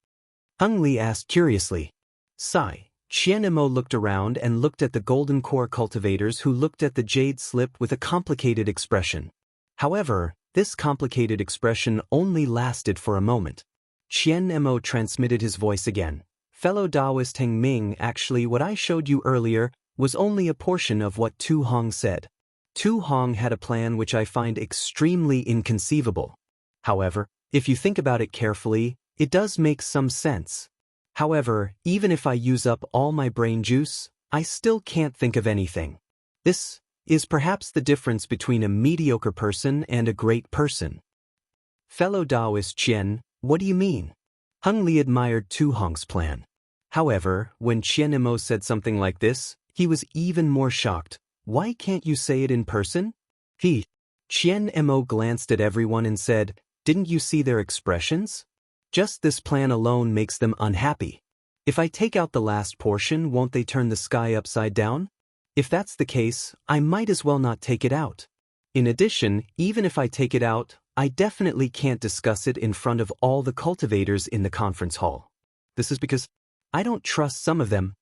[SPEAKER 1] Hung Li asked curiously. Sigh. Qian Mo looked around and looked at the golden core cultivators who looked at the jade slip with a complicated expression. However, this complicated expression only lasted for a moment. Qian Mo transmitted his voice again. Fellow Taoist Heng Ming, actually what I showed you earlier was only a portion of what Tu Hong said. Tu Hong had a plan which I find extremely inconceivable. However, if you think about it carefully, it does make some sense. However, even if I use up all my brain juice, I still can't think of anything. This is perhaps the difference between a mediocre person and a great person. Fellow Taoist Qian, what do you mean? Hung Li admired Tu Hong's plan. However, when Qian Mo said something like this, he was even more shocked. Why can't you say it in person? Qian Mo glanced at everyone and said, didn't you see their expressions? Just this plan alone makes them unhappy. If I take out the last portion, won't they turn the sky upside down? If that's the case, I might as well not take it out. In addition, even if I take it out, I definitely can't discuss it in front of all the cultivators in the conference hall. This is because I don't trust some of them.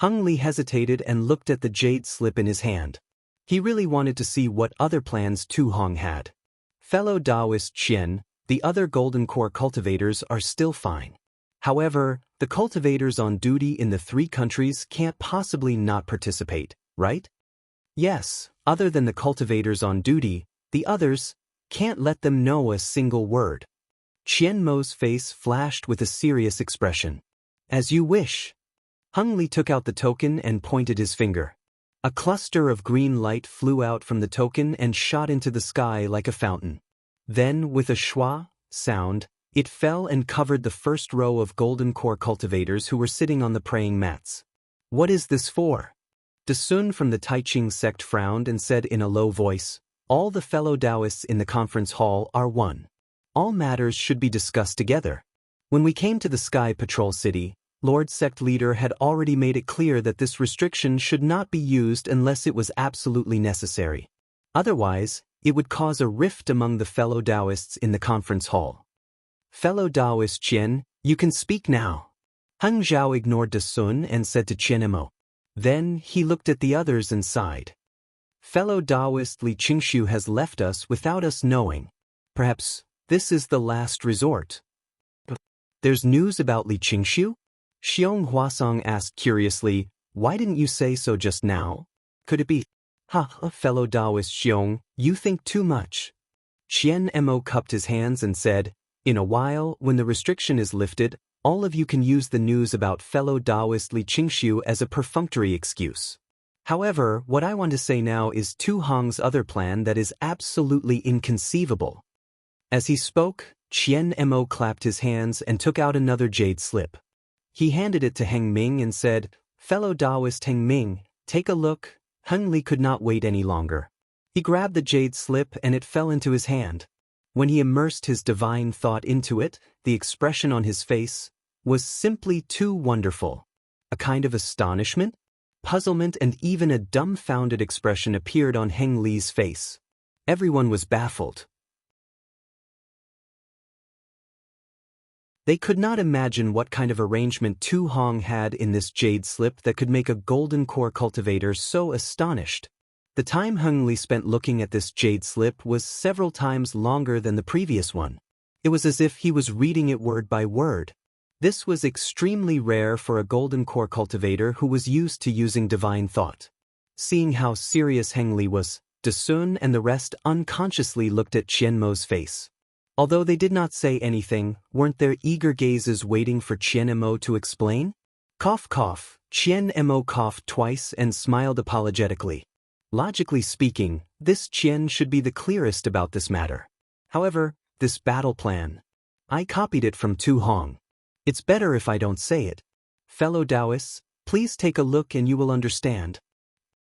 [SPEAKER 1] Hung Li hesitated and looked at the jade slip in his hand. He really wanted to see what other plans Tu Hong had. Fellow Taoist Qian, the other golden core cultivators are still fine. However, the cultivators on duty in the 3 countries can't possibly not participate, right? Yes, other than the cultivators on duty, the others can't let them know a single word. Qian Mo's face flashed with a serious expression. As you wish. Hung Li took out the token and pointed his finger. A cluster of green light flew out from the token and shot into the sky like a fountain. Then, with a schwa sound, it fell and covered the first row of golden core cultivators who were sitting on the praying mats. What is this for? Dasun from the Taiching sect frowned and said in a low voice, all the fellow Taoists in the conference hall are one. All matters should be discussed together. When we came to the Sky Patrol City, Lord Sect Leader had already made it clear that this restriction should not be used unless it was absolutely necessary. Otherwise, it would cause a rift among the fellow Taoists in the conference hall. Fellow Taoist Qian, you can speak now. Hung Zhao ignored Dasun and said to Qian Mo. Then he looked at the others and sighed. Fellow Taoist Li Qingshu has left us without us knowing. Perhaps this is the last resort. There's news about Li Qingshu? Xiong Huasong asked curiously, why didn't you say so just now? Could it be? Fellow Taoist Xiong, you think too much. Qian Mo cupped his hands and said, in a while, when the restriction is lifted, all of you can use the news about fellow Taoist Li Qingshu as a perfunctory excuse. However, what I want to say now is Tu Hong's other plan that is absolutely inconceivable. As he spoke, Qian Mo clapped his hands and took out another jade slip. He handed it to Heng Ming and said, fellow Taoist Heng Ming, take a look. Hung Li could not wait any longer. He grabbed the jade slip and it fell into his hand. When he immersed his divine thought into it, the expression on his face was simply too wonderful. A kind of astonishment, puzzlement, and even a dumbfounded expression appeared on Heng Li's face. Everyone was baffled. They could not imagine what kind of arrangement Tu Hong had in this jade slip that could make a golden core cultivator so astonished. The time Heng Li spent looking at this jade slip was several times longer than the previous one. It was as if he was reading it word by word. This was extremely rare for a golden core cultivator who was used to using divine thought. Seeing how serious Heng Li was, De Sun and the rest unconsciously looked at Qian Mo's face. Although they did not say anything, weren't their eager gazes waiting for Qian Mo to explain? Cough cough, Qian Mo coughed twice and smiled apologetically. Logically speaking, this Qian should be the clearest about this matter. However, this battle plan. I copied it from Tu Hong. It's better if I don't say it. Fellow Taoists, please take a look and you will understand.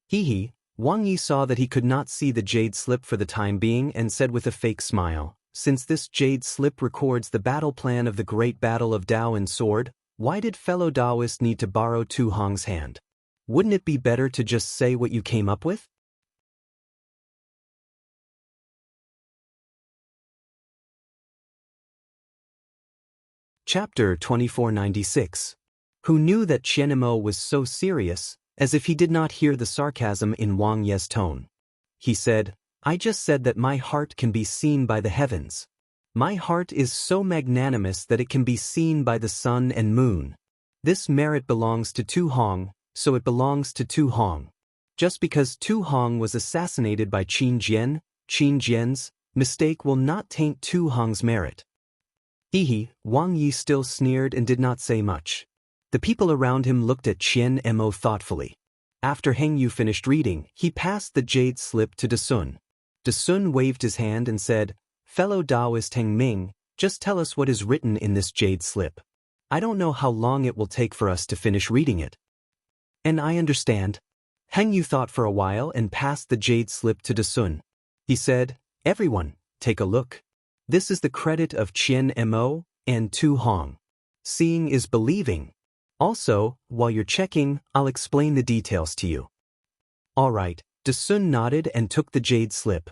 [SPEAKER 1] Hee. Wang Yi saw that he could not see the jade slip for the time being and said with a fake smile, since this jade slip records the battle plan of the great battle of Dao and sword, why did fellow Taoist need to borrow Tu Hong's hand? Wouldn't it be better to just say what you came up with? Chapter 2496. Who knew that Qian Mo was so serious, as if he did not hear the sarcasm in Wang Ye's tone. He said, I just said that my heart can be seen by the heavens. My heart is so magnanimous that it can be seen by the sun and moon. This merit belongs to Tu Hong, so it belongs to Tu Hong. Just because Tu Hong was assassinated by Qin Jian's mistake will not taint Tu Hong's merit. Wang Yi still sneered and did not say much. The people around him looked at Qian Mo thoughtfully. After Heng Yu finished reading, he passed the jade slip to De Sun. De Sun waved his hand and said, Fellow Taoist Heng Ming, just tell us what is written in this jade slip. I don't know how long it will take for us to finish reading it. And I understand. Heng Yu thought for a while and passed the jade slip to De Sun. He said, Everyone, take a look. This is the credit of Qian Mo and Tu Hong. Seeing is believing. Also, while you're checking, I'll explain the details to you. All right, De Sun nodded and took the jade slip.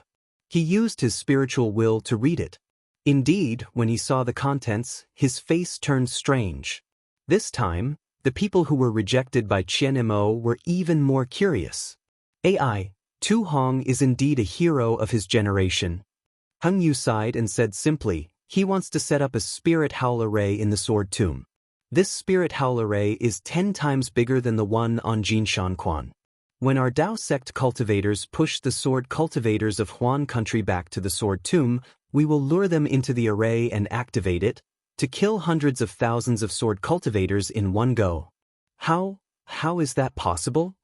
[SPEAKER 1] He used his spiritual will to read it. Indeed, when he saw the contents, his face turned strange. This time, the people who were rejected by Qian Mo were even more curious. Tu Hong is indeed a hero of his generation. Heng Yu sighed and said simply, he wants to set up a spirit howl array in the sword tomb. This spirit howl array is 10 times bigger than the one on Jinshan Quan. When our Dao sect cultivators push the sword cultivators of Huan country back to the sword tomb, we will lure them into the array and activate it, to kill hundreds of thousands of sword cultivators in one go. How is that possible?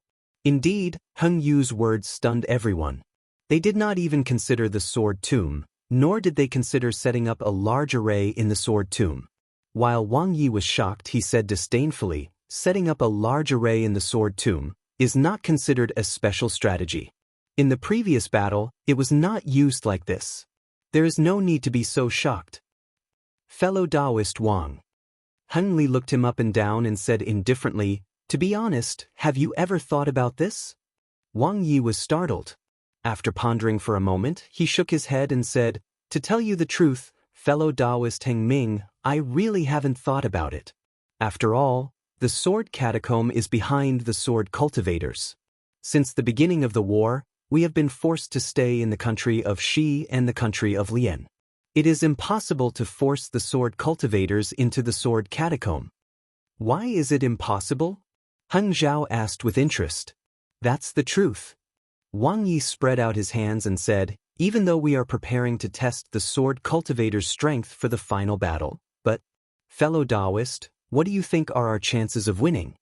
[SPEAKER 1] Indeed, Heng Yu's words stunned everyone. They did not even consider the sword tomb, nor did they consider setting up a large array in the sword tomb. While Wang Yi was shocked, he said disdainfully, setting up a large array in the sword tomb is not considered a special strategy. In the previous battle, it was not used like this. There is no need to be so shocked. Fellow Taoist Wang. Heng Li looked him up and down and said indifferently, to be honest, have you ever thought about this? Wang Yi was startled. After pondering for a moment, he shook his head and said, to tell you the truth, fellow Taoist Heng Ming, I really haven't thought about it. After all, the sword catacomb is behind the sword cultivators. Since the beginning of the war, we have been forced to stay in the country of Shi and the country of Lian. It is impossible to force the sword cultivators into the sword catacomb. Why is it impossible? Heng Zhao asked with interest. That's the truth. Wang Yi spread out his hands and said, even though we are preparing to test the sword cultivator's strength for the final battle, but, fellow Taoist, what do you think are our chances of winning?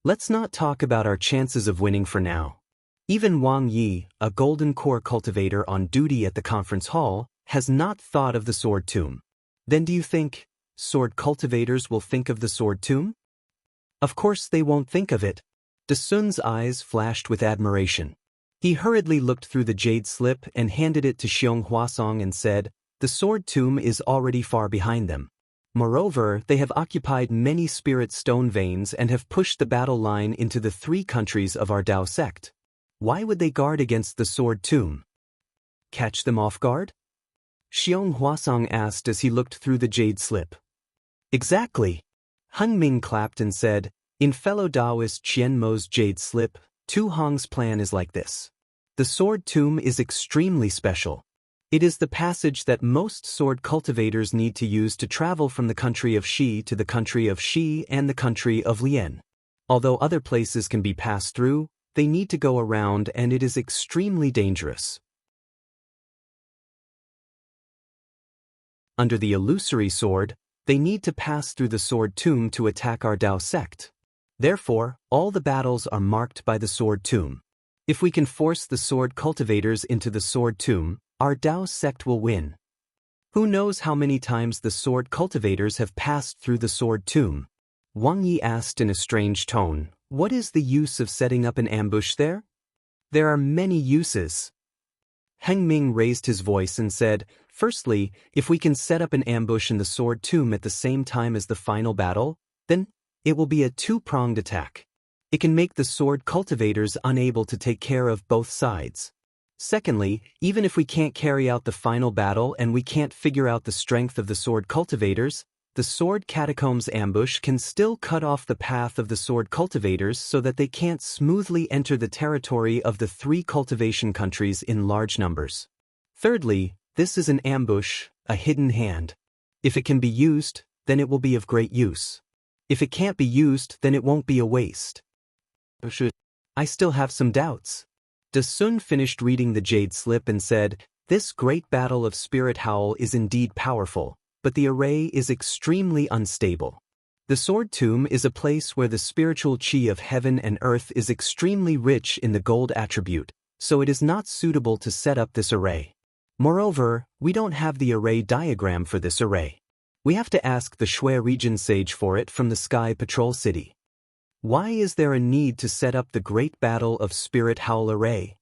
[SPEAKER 1] Let's not talk about our chances of winning for now. Even Wang Yi, a golden core cultivator on duty at the conference hall, has not thought of the sword tomb. Then do you think sword cultivators will think of the sword tomb? Of course they won't think of it. De Sun's eyes flashed with admiration. He hurriedly looked through the jade slip and handed it to Xiong Huasong and said, the sword tomb is already far behind them. Moreover, they have occupied many spirit stone veins and have pushed the battle line into the 3 countries of our Dao sect. Why would they guard against the sword tomb? Catch them off guard? Xiong Huasong asked as he looked through the jade slip. Exactly. Hun Ming clapped and said, in fellow Taoist Qian Mo's Jade Slip, Tu Hong's plan is like this. The sword tomb is extremely special. It is the passage that most sword cultivators need to use to travel from the country of Shi to the country of Shi and the country of Lian. Although other places can be passed through, they need to go around and it is extremely dangerous. Under the illusory sword, they need to pass through the sword tomb to attack our Dao sect. Therefore, all the battles are marked by the sword tomb. If we can force the sword cultivators into the sword tomb, our Dao sect will win. Who knows how many times the sword cultivators have passed through the sword tomb? Wang Yi asked in a strange tone, what is the use of setting up an ambush there? There are many uses. Heng Ming raised his voice and said, firstly, if we can set up an ambush in the sword tomb at the same time as the final battle, then it will be a two-pronged attack. It can make the sword cultivators unable to take care of both sides. Secondly, even if we can't carry out the final battle and we can't figure out the strength of the sword cultivators, the sword catacombs ambush can still cut off the path of the sword cultivators so that they can't smoothly enter the territory of the 3 cultivation countries in large numbers. Thirdly, this is an ambush, a hidden hand. If it can be used, then it will be of great use. If it can't be used, then it won't be a waste. I still have some doubts. Da Sun finished reading the Jade Slip and said, this great battle of Spirit Howl is indeed powerful, but the array is extremely unstable. The sword tomb is a place where the spiritual qi of heaven and earth is extremely rich in the gold attribute, so it is not suitable to set up this array. Moreover, we don't have the array diagram for this array. We have to ask the Shui region sage for it from the Sky Patrol City. Why is there a need to set up the Great Battle of Spirit Howl Array?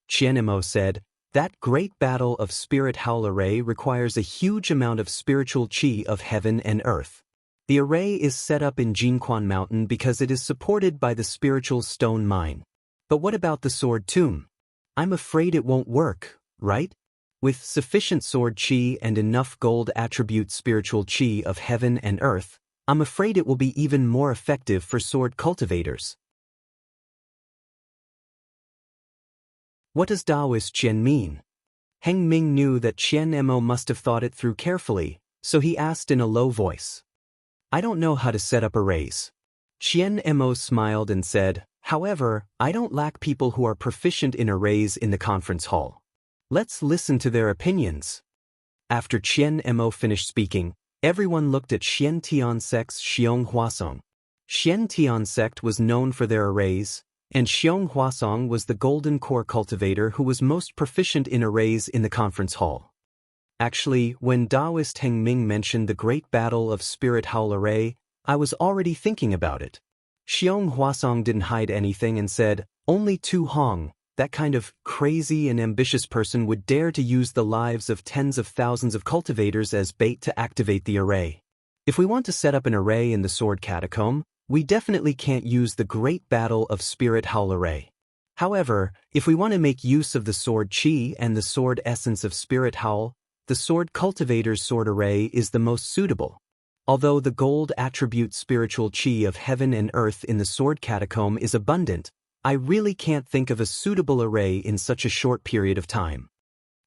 [SPEAKER 1] Qianmo said, that Great Battle of Spirit Howl Array requires a huge amount of spiritual qi of heaven and earth. The array is set up in Jinquan Mountain because it is supported by the spiritual stone mine. But what about the sword tomb? I'm afraid it won't work, right? With sufficient sword qi and enough gold attribute spiritual qi of heaven and earth, I'm afraid it will be even more effective for sword cultivators. What does Taoist Qian mean? Heng Ming knew that Qianmo must have thought it through carefully, so he asked in a low voice. I don't know how to set up arrays. Qianmo smiled and said, however, I don't lack people who are proficient in arrays in the conference hall. Let's listen to their opinions. After Qianmo finished speaking, everyone looked at Xian Tian sect's Xiong Huasong. Xian Tian sect was known for their arrays, and Xiong Huasong was the golden core cultivator who was most proficient in arrays in the conference hall. Actually, when Taoist Heng Ming mentioned the Great Battle of Spirit Howl Array, I was already thinking about it. Xiong Huasong didn't hide anything and said, only Tu Hong, that kind of crazy and ambitious person, would dare to use the lives of tens of thousands of cultivators as bait to activate the array. If we want to set up an array in the sword catacomb, we definitely can't use the Great Battle of Spirit Howl Array. However, if we want to make use of the sword qi and the sword essence of Spirit Howl, the sword cultivator's sword array is the most suitable. Although the gold attribute spiritual qi of heaven and earth in the sword catacomb is abundant, I really can't think of a suitable array in such a short period of time.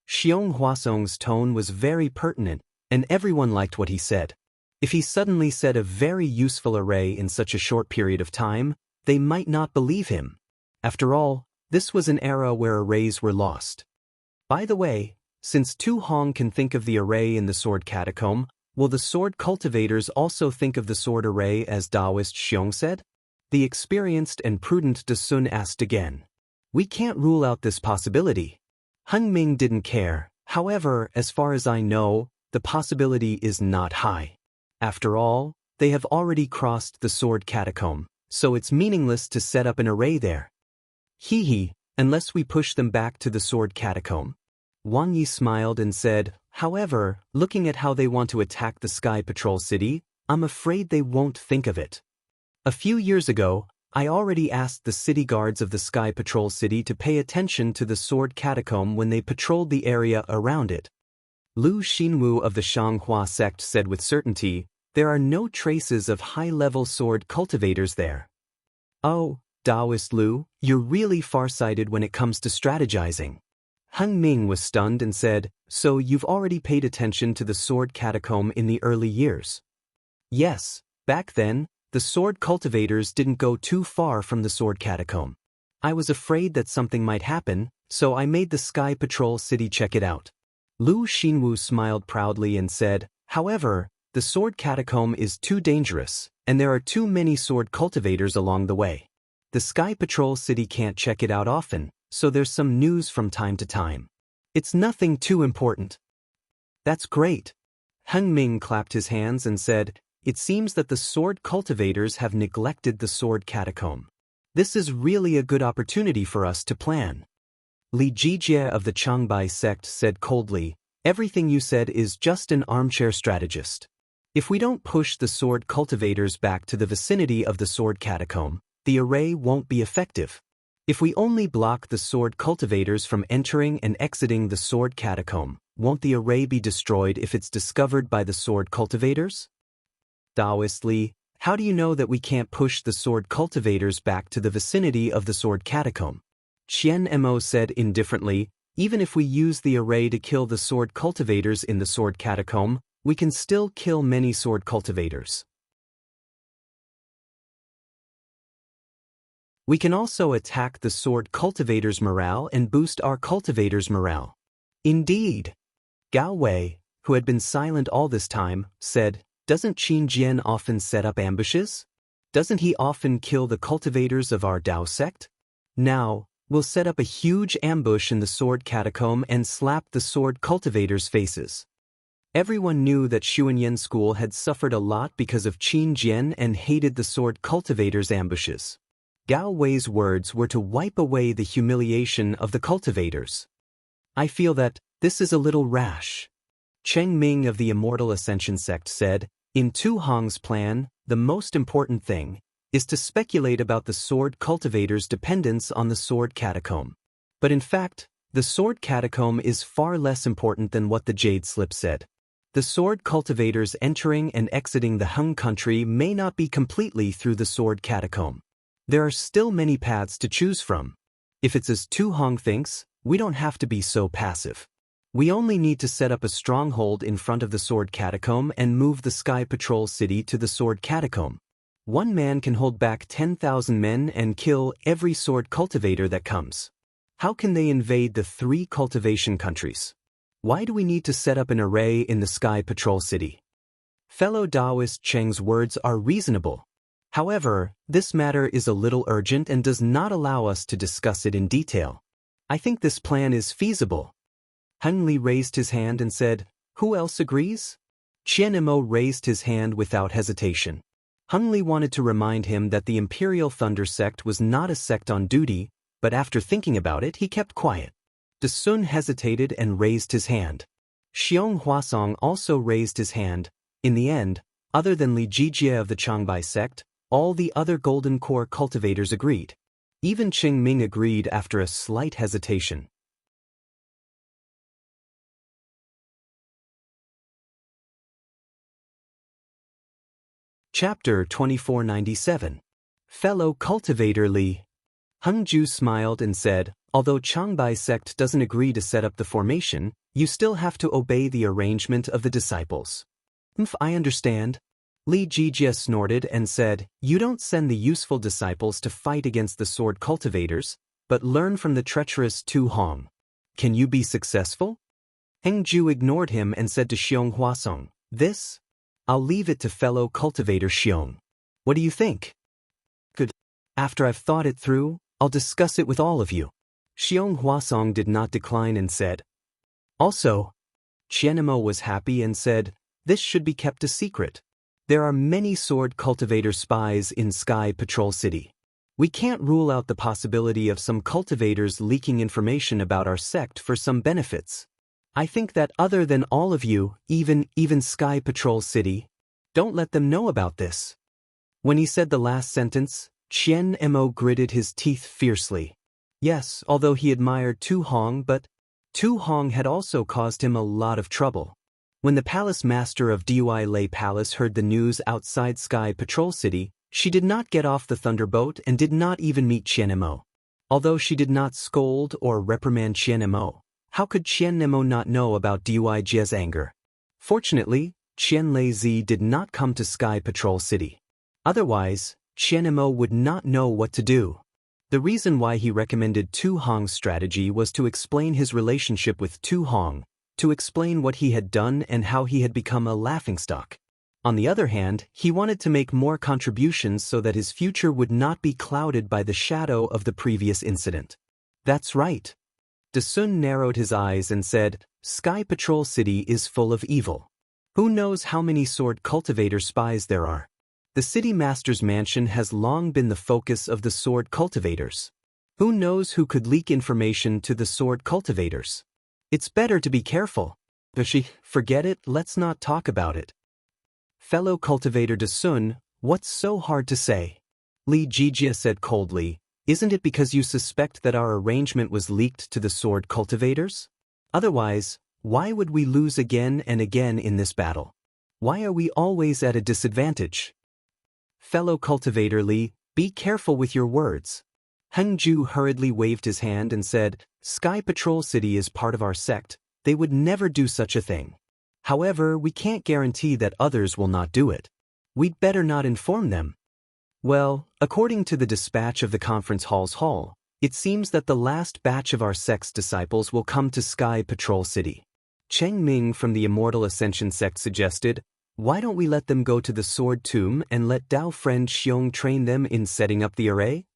[SPEAKER 1] Xiong Huasong's tone was very pertinent, and everyone liked what he said. If he suddenly said a very useful array in such a short period of time, they might not believe him. After all, this was an era where arrays were lost. By the way, since Tu Hong can think of the array in the sword catacomb, will the sword cultivators also think of the sword array as Taoist Xiong said? The experienced and prudent Da Sun asked again. We can't rule out this possibility. Heng Ming didn't care. However, as far as I know, the possibility is not high. After all, they have already crossed the sword catacomb, so it's meaningless to set up an array there. Hee, unless we push them back to the sword catacomb. Wang Yi smiled and said, however, looking at how they want to attack the Sky Patrol City, I'm afraid they won't think of it. A few years ago, I already asked the city guards of the Sky Patrol City to pay attention to the sword catacomb when they patrolled the area around it. Lu Xinwu of the Shanghua sect said with certainty, There are no traces of high-level sword cultivators there. Oh, Taoist Lu, you're really farsighted when it comes to strategizing. Heng Ming was stunned and said, so you've already paid attention to the sword catacomb in the early years? Yes, back then, the sword cultivators didn't go too far from the sword catacomb. I was afraid that something might happen, so I made the Sky Patrol City check it out. Lu Xinwu smiled proudly and said, however, the sword catacomb is too dangerous, and there are too many sword cultivators along the way. The Sky Patrol City can't check it out often, so there's some news from time to time. It's nothing too important. That's great. Heng Ming clapped his hands and said, it seems that the sword cultivators have neglected the sword catacomb. This is really a good opportunity for us to plan. Li Jijie of the Changbai sect said coldly, everything you said is just an armchair strategist. If we don't push the sword cultivators back to the vicinity of the sword catacomb, the array won't be effective. If we only block the sword cultivators from entering and exiting the sword catacomb, won't the array be destroyed if it's discovered by the sword cultivators? Taoist Li, how do you know that we can't push the sword cultivators back to the vicinity of the sword catacomb? Qian Mo said indifferently, even if we use the array to kill the sword cultivators in the sword catacomb, we can still kill many sword cultivators. We can also attack the sword cultivators' morale and boost our cultivators' morale. Indeed. Gao Wei, who had been silent all this time, said, doesn't Qin Jian often set up ambushes? Doesn't he often kill the cultivators of our Dao sect? Now, we'll set up a huge ambush in the sword catacomb and slap the sword cultivators' faces. Everyone knew that Xuanyan School had suffered a lot because of Qin Jian and hated the sword cultivators' ambushes. Gao Wei's words were to wipe away the humiliation of the cultivators. I feel that this is a little rash. Cheng Ming of the Immortal Ascension sect said, in Tu Hong's plan, the most important thing is to speculate about the sword cultivators' dependence on the sword catacomb. But in fact, the sword catacomb is far less important than what the Jade Slip said. The sword cultivators entering and exiting the Hung country may not be completely through the sword catacomb. There are still many paths to choose from. If it's as Tu Hong thinks, we don't have to be so passive. We only need to set up a stronghold in front of the sword catacomb and move the Sky Patrol City to the sword catacomb. One man can hold back 10,000 men and kill every sword cultivator that comes. How can they invade the 3 cultivation countries? Why do we need to set up an array in the Sky Patrol City? Fellow Taoist Cheng's words are reasonable. However, this matter is a little urgent and does not allow us to discuss it in detail. I think this plan is feasible. Heng Li raised his hand and said, who else agrees? Qian Mo raised his hand without hesitation. Heng Li wanted to remind him that the Imperial Thunder sect was not a sect on duty, but after thinking about it, he kept quiet. De Sun hesitated and raised his hand. Xiong Huasong also raised his hand. In the end, other than Li Jijie of the Changbai sect, all the other Golden Core cultivators agreed. Even Qing Ming agreed after a slight hesitation. Chapter 2497. Fellow Cultivator Li. Heng Ju smiled and said, although Changbai sect doesn't agree to set up the formation, you still have to obey the arrangement of the disciples. I understand. Li Jijie snorted and said, you don't send the useful disciples to fight against the sword cultivators, but learn from the treacherous Tu Hong. Can you be successful? Heng Ju ignored him and said to Xiong Huasong, this? I'll leave it to fellow cultivator Xiong. What do you think? Good. After I've thought it through, I'll discuss it with all of you. Xiong Huasong did not decline and said. Also, Qianmo was happy and said, this should be kept a secret. There are many sword cultivator spies in Sky Patrol City. We can't rule out the possibility of some cultivators leaking information about our sect for some benefits. I think that other than all of you, even Sky Patrol City, don't let them know about this. When he said the last sentence, Qian Mo gritted his teeth fiercely. Yes, although he admired Tu Hong, but Tu Hong had also caused him a lot of trouble. When the palace master of Dui Lei Palace heard the news outside Sky Patrol City, she did not get off the thunderboat and did not even meet Qian Nemo. Although she did not scold or reprimand Qian Nemo, how could Qian Nemo not know about Dui Jie's anger? Fortunately, Qian Lei Zi did not come to Sky Patrol City. Otherwise, Qian Nemo would not know what to do. The reason why he recommended Tu Hong's strategy was to explain his relationship with Tu Hong, to explain what he had done and how he had become a laughingstock. On the other hand, he wanted to make more contributions so that his future would not be clouded by the shadow of the previous incident. That's right. Dasun narrowed his eyes and said, Sky Patrol City is full of evil. Who knows how many sword cultivator spies there are? The city master's mansion has long been the focus of the sword cultivators. Who knows who could leak information to the sword cultivators? It's better to be careful. Bishi, forget it, let's not talk about it. Fellow cultivator Dasun, what's so hard to say? Li Jijia said coldly, isn't it because you suspect that our arrangement was leaked to the sword cultivators? Otherwise, why would we lose again and again in this battle? Why are we always at a disadvantage? Fellow cultivator Li, be careful with your words. Heng Ju hurriedly waved his hand and said, Sky Patrol City is part of our sect, they would never do such a thing. However, we can't guarantee that others will not do it. We'd better not inform them. Well, according to the dispatch of the conference hall's hall, it seems that the last batch of our sect's disciples will come to Sky Patrol City. Cheng Ming from the Immortal Ascension sect suggested, why don't we let them go to the Sword Tomb and let Dao friend Xiong train them in setting up the array?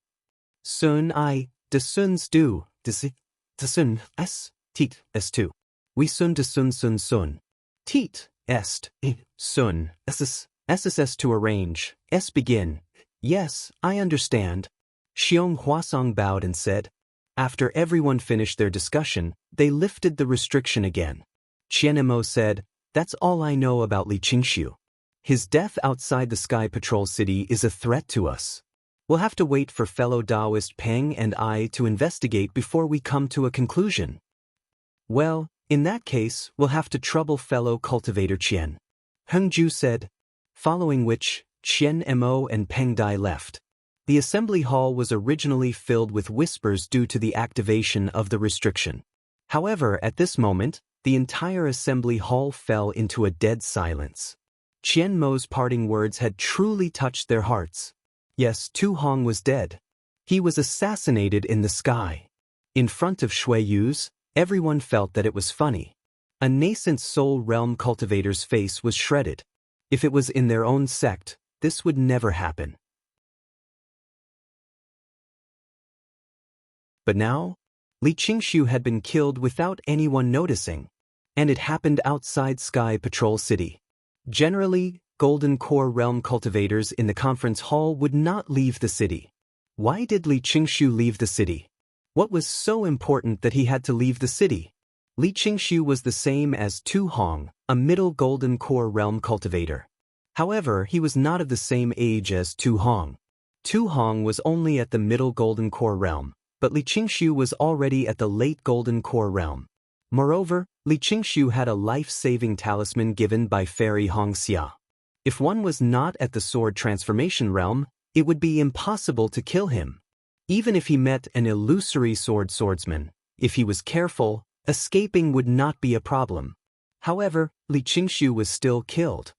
[SPEAKER 1] Sun I, de Sun's do, de Sun S, Teet S2. We Sun de Sun. Teet, est, Sun, SSS to arrange, S begin. Yes, I understand. Xiong Huasong bowed and said. After everyone finished their discussion, they lifted the restriction again. Qian Mo said, that's all I know about Li Qingxiu. His death outside the Sky Patrol City is a threat to us. We'll have to wait for fellow Taoist Peng and I to investigate before we come to a conclusion. Well, in that case, we'll have to trouble fellow cultivator Qian. Heng Ju said, following which, Qian Mo and Peng Dai left. The assembly hall was originally filled with whispers due to the activation of the restriction. However, at this moment, the entire assembly hall fell into a dead silence. Qian Mo's parting words had truly touched their hearts. Yes, Tu Hong was dead. He was assassinated in the sky. In front of Shui Yu's, everyone felt that it was funny. A nascent soul realm cultivator's face was shredded. If it was in their own sect, this would never happen. But now, Li Qingxiu had been killed without anyone noticing. And it happened outside Sky Patrol City. Generally, Golden Core Realm cultivators in the conference hall would not leave the city. Why did Li Qingxiu leave the city? What was so important that he had to leave the city? Li Qingxiu was the same as Tu Hong, a middle Golden Core Realm cultivator. However, he was not of the same age as Tu Hong. Tu Hong was only at the middle Golden Core Realm, but Li Qingxiu was already at the late Golden Core Realm. Moreover, Li Qingxiu had a life-saving talisman given by Fairy Hongxia. If one was not at the sword transformation realm, it would be impossible to kill him. Even if he met an illusory swordsman, if he was careful, escaping would not be a problem. However, Li Qingxiu was still killed.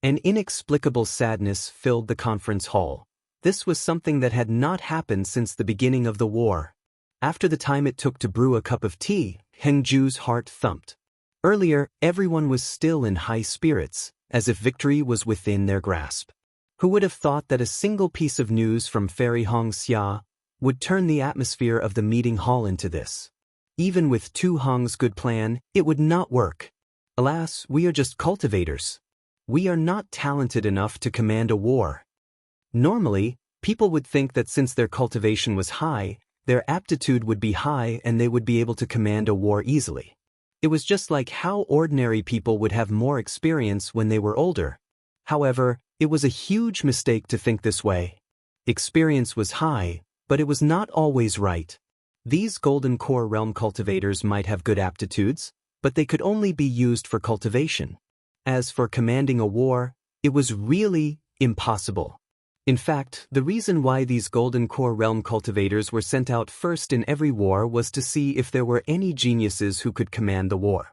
[SPEAKER 1] An inexplicable sadness filled the conference hall. This was something that had not happened since the beginning of the war. After the time it took to brew a cup of tea, Heng Ju's heart thumped. Earlier, everyone was still in high spirits, as if victory was within their grasp. Who would have thought that a single piece of news from Fairy Hongxia would turn the atmosphere of the meeting hall into this? Even with Tu Hong's good plan, it would not work. Alas, we are just cultivators. We are not talented enough to command a war. Normally, people would think that since their cultivation was high, their aptitude would be high and they would be able to command a war easily. It was just like how ordinary people would have more experience when they were older. However, it was a huge mistake to think this way. Experience was high, but it was not always right. These Golden Core Realm cultivators might have good aptitudes, but they could only be used for cultivation. As for commanding a war, it was really impossible. In fact, the reason why these Golden Core Realm cultivators were sent out first in every war was to see if there were any geniuses who could command the war.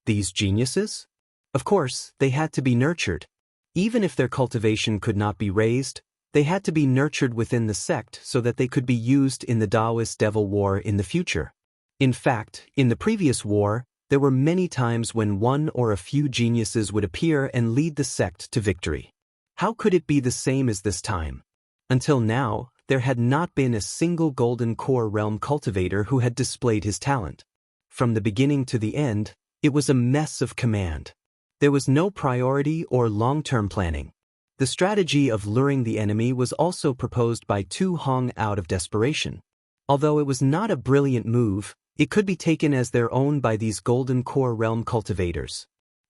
[SPEAKER 1] These geniuses? Of course, they had to be nurtured. Even if their cultivation could not be raised, they had to be nurtured within the sect so that they could be used in the Taoist Devil War in the future. In fact, in the previous war, there were many times when one or a few geniuses would appear and lead the sect to victory. How could it be the same as this time? Until now, there had not been a single Golden Core Realm cultivator who had displayed his talent. From the beginning to the end, it was a mess of command. There was no priority or long-term planning. The strategy of luring the enemy was also proposed by Tu Hong out of desperation. Although it was not a brilliant move, it could be taken as their own by these Golden Core Realm cultivators.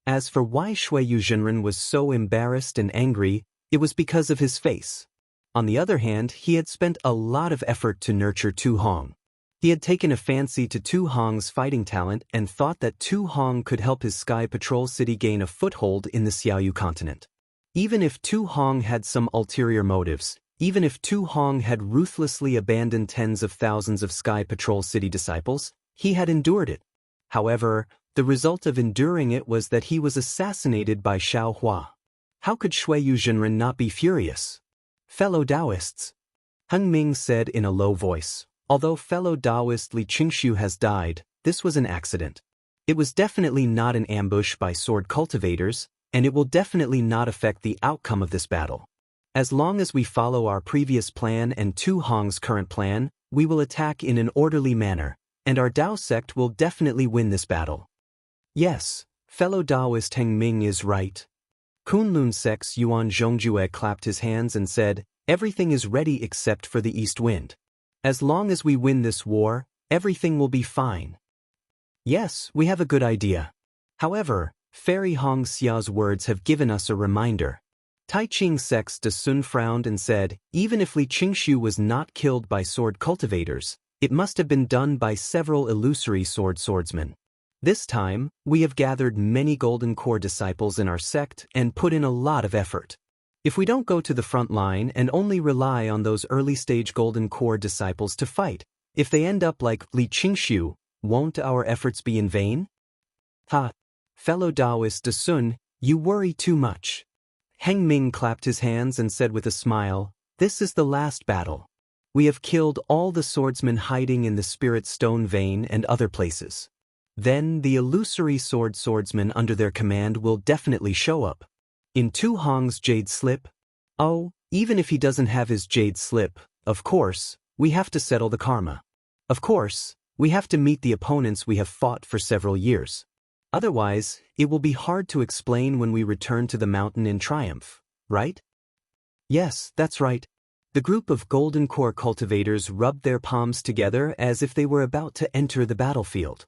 [SPEAKER 1] As for why Shui Yuzhenren was so embarrassed and angry, it was because of his face. On the other hand, he had spent a lot of effort to nurture Tu Hong. He had taken a fancy to Tu Hong's fighting talent and thought that Tu Hong could help his Sky Patrol City gain a foothold in the Xiaoyu continent. Even if Tu Hong had some ulterior motives, even if Tu Hong had ruthlessly abandoned tens of thousands of Sky Patrol City disciples, he had endured it. However, the result of enduring it was that he was assassinated by Xiao Hua. How could Shui Yuzhenren not be furious? Fellow Taoists, Heng Ming said in a low voice, although fellow Taoist Li Qingshu has died, this was an accident. It was definitely not an ambush by sword cultivators, and it will definitely not affect the outcome of this battle. As long as we follow our previous plan and Tu Hong's current plan, we will attack in an orderly manner, and our Tao sect will definitely win this battle. Yes, fellow Taoist Heng Ming is right. Kunlun Sect's Yuan Zhongjue clapped his hands and said, everything is ready except for the east wind. As long as we win this war, everything will be fine. Yes, we have a good idea. However, Fairy Hong Xia's words have given us a reminder. Tai Ching Sect's De Sun frowned and said, even if Li Qingshu was not killed by sword cultivators, it must have been done by several illusory swordsmen. This time, we have gathered many Golden Core disciples in our sect and put in a lot of effort. If we don't go to the front line and only rely on those early-stage Golden Core disciples to fight, if they end up like Li Qingshu, won't our efforts be in vain? Ha! Fellow Taoist De Sun, you worry too much. Heng Ming clapped his hands and said with a smile, this is the last battle. We have killed all the swordsmen hiding in the Spirit Stone Vein and other places. Then the illusory swordsmen under their command will definitely show up. In Tu Hong's Jade Slip? Oh, even if he doesn't have his Jade Slip, of course, we have to settle the karma. Of course, we have to meet the opponents we have fought for several years. Otherwise, it will be hard to explain when we return to the mountain in triumph, right? Yes, that's right. The group of Golden Core cultivators rubbed their palms together as if they were about to enter the battlefield.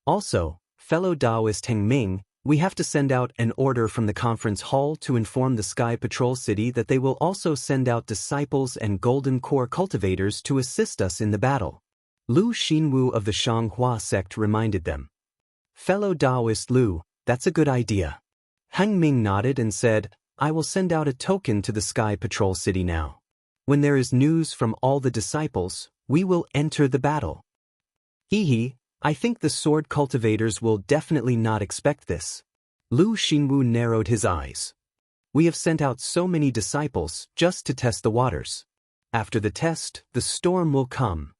[SPEAKER 1] Also, fellow Taoist Heng Ming, we have to send out an order from the conference hall to inform the Sky Patrol City that they will also send out disciples and Golden Core cultivators to assist us in the battle. Lu Xinwu of the Shanghua sect reminded them. Fellow Taoist Lu, that's a good idea. Heng Ming nodded and said, I will send out a token to the Sky Patrol City now. When there is news from all the disciples, we will enter the battle. Hee, I think the sword cultivators will definitely not expect this. Lu Xinwu narrowed his eyes. We have sent out so many disciples just to test the waters. After the test, the storm will come.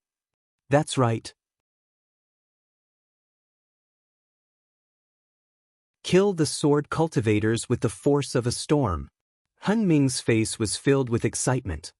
[SPEAKER 1] That's right. Kill the sword cultivators with the force of a storm. Heng Ming's face was filled with excitement.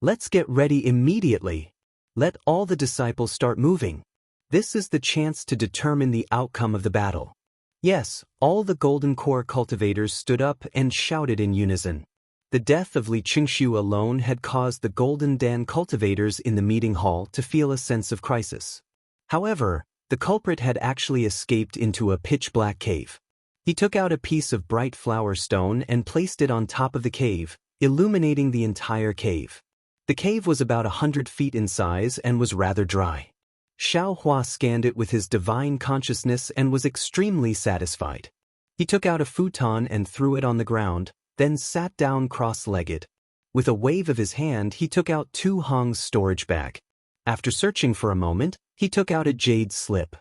[SPEAKER 1] Let's get ready immediately. Let all the disciples start moving. This is the chance to determine the outcome of the battle. Yes, all the Golden Core cultivators stood up and shouted in unison. The death of Li Qingshu alone had caused the Golden Dan cultivators in the meeting hall to feel a sense of crisis. However, the culprit had actually escaped into a pitch-black cave. He took out a piece of bright flower stone and placed it on top of the cave, illuminating the entire cave. The cave was about 100 feet in size and was rather dry. Xiao Hua scanned it with his divine consciousness and was extremely satisfied. He took out a futon and threw it on the ground, then sat down cross-legged. With a wave of his hand, he took out Tu Hong's storage bag. After searching for a moment, he took out a jade slip.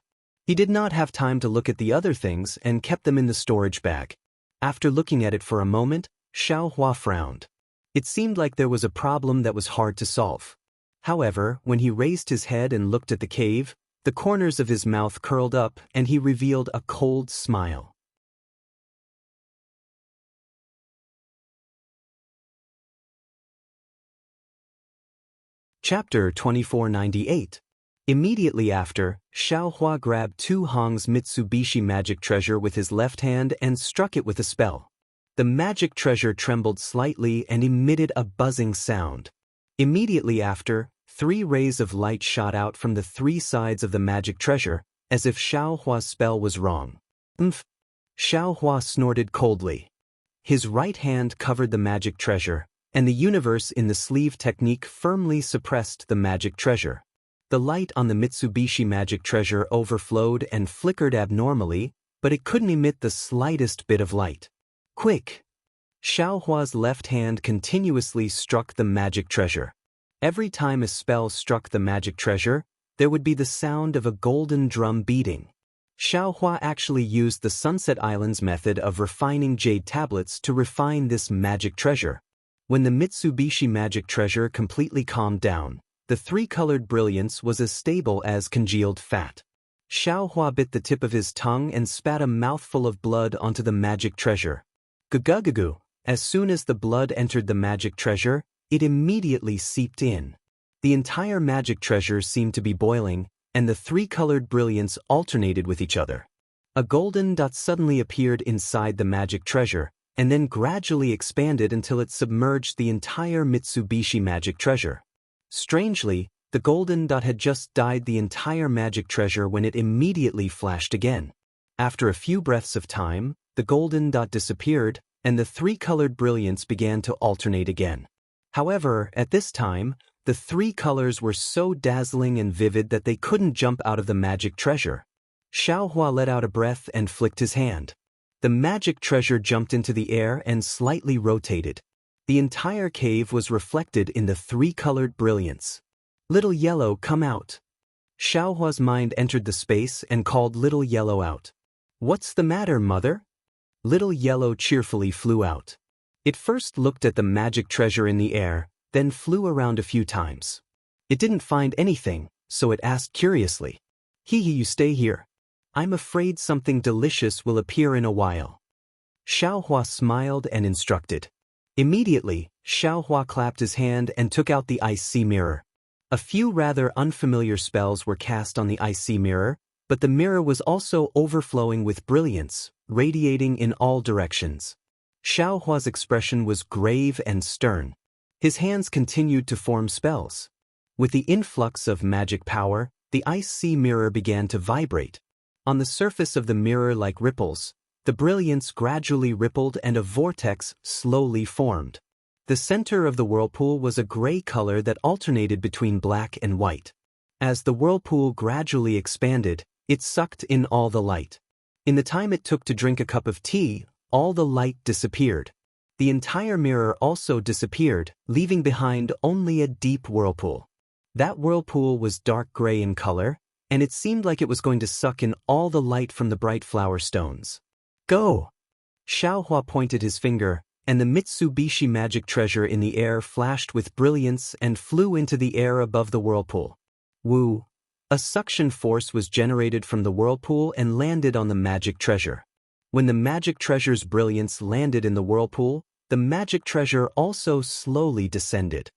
[SPEAKER 1] He did not have time to look at the other things and kept them in the storage bag. After looking at it for a moment, Xiao Hua frowned. It seemed like there was a problem that was hard to solve. However, when he raised his head and looked at the cave, the corners of his mouth curled up and he revealed a cold smile. Chapter 2498. Immediately after, Xiao Hua grabbed Tu Hong's Mitsubishi magic treasure with his left hand and struck it with a spell. The magic treasure trembled slightly and emitted a buzzing sound. Immediately after, 3 rays of light shot out from the 3 sides of the magic treasure, as if Xiao Hua's spell was wrong. Umph! Xiao Hua snorted coldly. His right hand covered the magic treasure, and the universe in the sleeve technique firmly suppressed the magic treasure. The light on the Mitsubishi magic treasure overflowed and flickered abnormally, but it couldn't emit the slightest bit of light. Quick! Xiao Hua's left hand continuously struck the magic treasure. Every time a spell struck the magic treasure, there would be the sound of a golden drum beating. Xiao Hua actually used the Sunset Islands method of refining jade tablets to refine this magic treasure. When the Mitsubishi magic treasure completely calmed down, the 3-colored brilliance was as stable as congealed fat. Xiao Hua bit the tip of his tongue and spat a mouthful of blood onto the magic treasure. Gugugugu! As soon as the blood entered the magic treasure, it immediately seeped in. The entire magic treasure seemed to be boiling, and the 3-colored brilliance alternated with each other. A golden dot suddenly appeared inside the magic treasure, and then gradually expanded until it submerged the entire Mitsubishi magic treasure. Strangely, the golden dot had just dyed the entire magic treasure when it immediately flashed again. After a few breaths of time, the golden dot disappeared, and the 3-colored brilliance began to alternate again. However, at this time, the 3 colors were so dazzling and vivid that they couldn't jump out of the magic treasure. Xiao Hua let out a breath and flicked his hand. The magic treasure jumped into the air and slightly rotated. The entire cave was reflected in the 3-colored brilliance. Little Yellow, come out! Xiao Hua's mind entered the space and called Little Yellow out. What's the matter, mother? Little Yellow cheerfully flew out. It first looked at the magic treasure in the air, then flew around a few times. It didn't find anything, so it asked curiously. Hee, you stay here. I'm afraid something delicious will appear in a while. Xiao Hua smiled and instructed. Immediately, Xiao Hua clapped his hand and took out the icy mirror. A few rather unfamiliar spells were cast on the icy mirror, but the mirror was also overflowing with brilliance, radiating in all directions. Xiao Hua's expression was grave and stern. His hands continued to form spells. With the influx of magic power, the icy mirror began to vibrate. On the surface of the mirror like ripples, the brilliance gradually rippled and a vortex slowly formed. The center of the whirlpool was a gray color that alternated between black and white. As the whirlpool gradually expanded, it sucked in all the light. In the time it took to drink a cup of tea, all the light disappeared. The entire mirror also disappeared, leaving behind only a deep whirlpool. That whirlpool was dark gray in color, and it seemed like it was going to suck in all the light from the bright flower stones. Go! Xiao Hua pointed his finger, and the Mitsubishi magic treasure in the air flashed with brilliance and flew into the air above the whirlpool. Woo! A suction force was generated from the whirlpool and landed on the magic treasure. When the magic treasure's brilliance landed in the whirlpool, the magic treasure also slowly descended.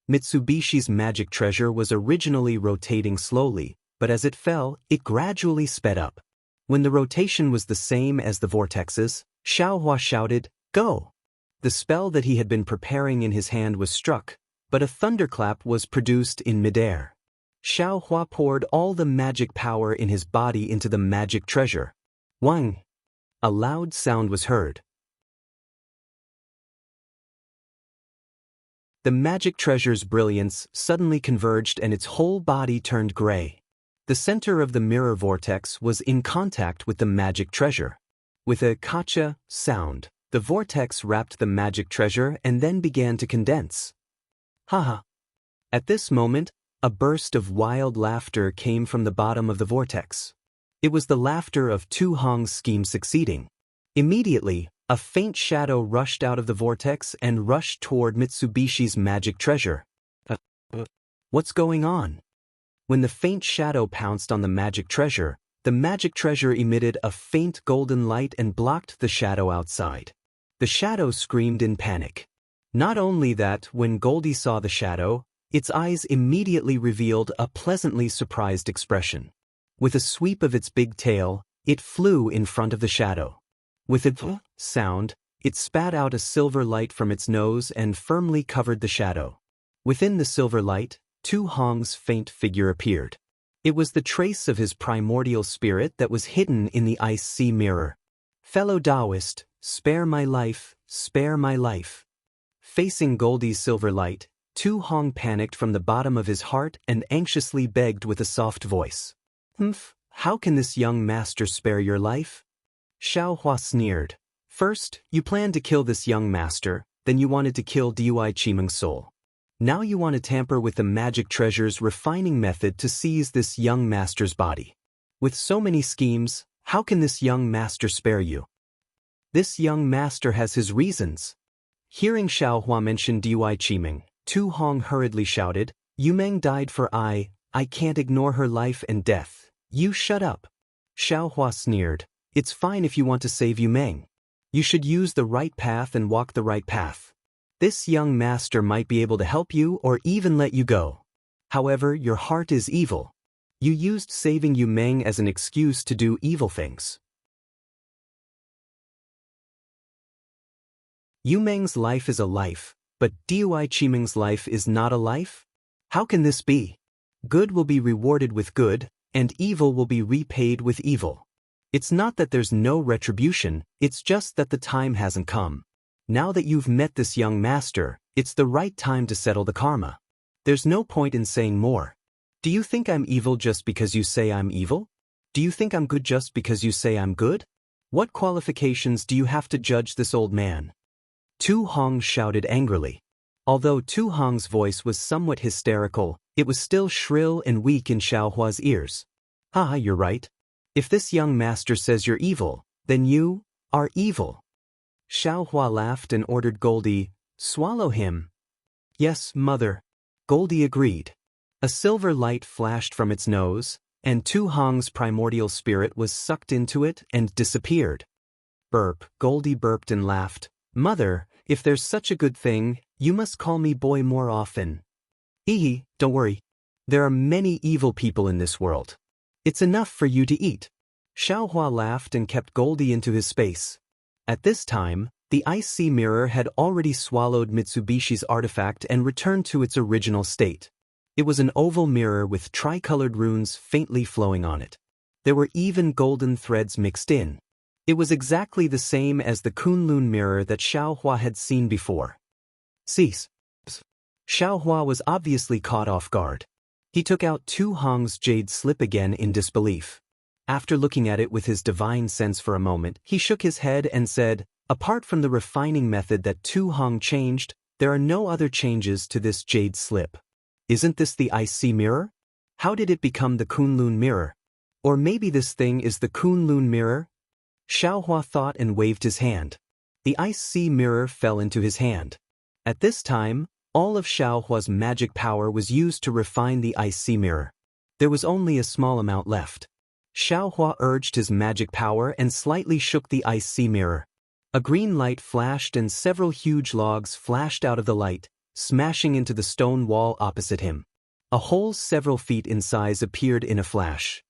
[SPEAKER 1] Mitsubishi's magic treasure was originally rotating slowly, but as it fell, it gradually sped up. When the rotation was the same as the vortexes, Xiao Hua shouted, "Go!" The spell that he had been preparing in his hand was struck, but a thunderclap was produced in midair. Xiao Hua poured all the magic power in his body into the magic treasure. Wang! A loud sound was heard. The magic treasure's brilliance suddenly converged and its whole body turned gray. The center of the mirror vortex was in contact with the magic treasure. With a kacha sound, the vortex wrapped the magic treasure and then began to condense. Haha. At this moment, a burst of wild laughter came from the bottom of the vortex. It was the laughter of Tu Hong's scheme succeeding. Immediately, a faint shadow rushed out of the vortex and rushed toward Mitsubishi's magic treasure. What's going on? When the faint shadow pounced on the magic treasure emitted a faint golden light and blocked the shadow outside. The shadow screamed in panic. Not only that, when Goldie saw the shadow, its eyes immediately revealed a pleasantly surprised expression. With a sweep of its big tail, it flew in front of the shadow. With a sound, it spat out a silver light from its nose and firmly covered the shadow. Within the silver light, Tu Hong's faint figure appeared. It was the trace of his primordial spirit that was hidden in the ice sea mirror. Fellow Taoist, spare my life, spare my life. Facing Goldie's silver light, Tu Hong panicked from the bottom of his heart and anxiously begged with a soft voice. How can this young master spare your life? Xiao Hua sneered. First, you planned to kill this young master, then you wanted to kill Dui Chimeng's soul. Now you want to tamper with the magic treasure's refining method to seize this young master's body. With so many schemes, how can this young master spare you? This young master has his reasons. Hearing Xiao Hua mention Dui Chimeng, Tu Hong hurriedly shouted, Yu Meng died for I can't ignore her life and death. You shut up. Xiao Hua sneered. It's fine if you want to save Yu Meng. You should use the right path and walk the right path. This young master might be able to help you or even let you go. However, your heart is evil. You used saving Yu Meng as an excuse to do evil things. Yu Meng's life is a life, but Dui Chimeng's life is not a life? How can this be? Good will be rewarded with good, and evil will be repaid with evil. It's not that there's no retribution, it's just that the time hasn't come. Now that you've met this young master, it's the right time to settle the karma. There's no point in saying more. Do you think I'm evil just because you say I'm evil? Do you think I'm good just because you say I'm good? What qualifications do you have to judge this old man? Tu Hong shouted angrily. Although Tu Hong's voice was somewhat hysterical, it was still shrill and weak in Xiao Hua's ears. You're right. If this young master says you're evil, then you are evil. Xiao Hua laughed and ordered Goldie, swallow him. Yes, mother. Goldie agreed. A silver light flashed from its nose, and Tu Hong's primordial spirit was sucked into it and disappeared. Burp, Goldie burped and laughed. Mother, if there's such a good thing, you must call me boy more often. Don't worry. There are many evil people in this world. It's enough for you to eat. Xiao Hua laughed and kept Goldie into his space. At this time, the ice sea mirror had already swallowed Mitsubishi's artifact and returned to its original state. It was an oval mirror with tricolored runes faintly flowing on it. There were even golden threads mixed in. It was exactly the same as the Kunlun mirror that Xiao Hua had seen before. Cease. Xiao Hua was obviously caught off guard. He took out Tu Hong's jade slip again in disbelief. After looking at it with his divine sense for a moment, he shook his head and said, apart from the refining method that Tu Hong changed, there are no other changes to this jade slip. Isn't this the ice sea mirror? How did it become the Kunlun mirror? Or maybe this thing is the Kunlun mirror? Xiao Hua thought and waved his hand. The ice sea mirror fell into his hand. At this time, all of Xiao Hua's magic power was used to refine the ice sea mirror. There was only a small amount left. Xiao Hua urged his magic power and slightly shook the ice sea mirror. A green light flashed and several huge logs flashed out of the light, smashing into the stone wall opposite him. A hole several feet in size appeared in a flash.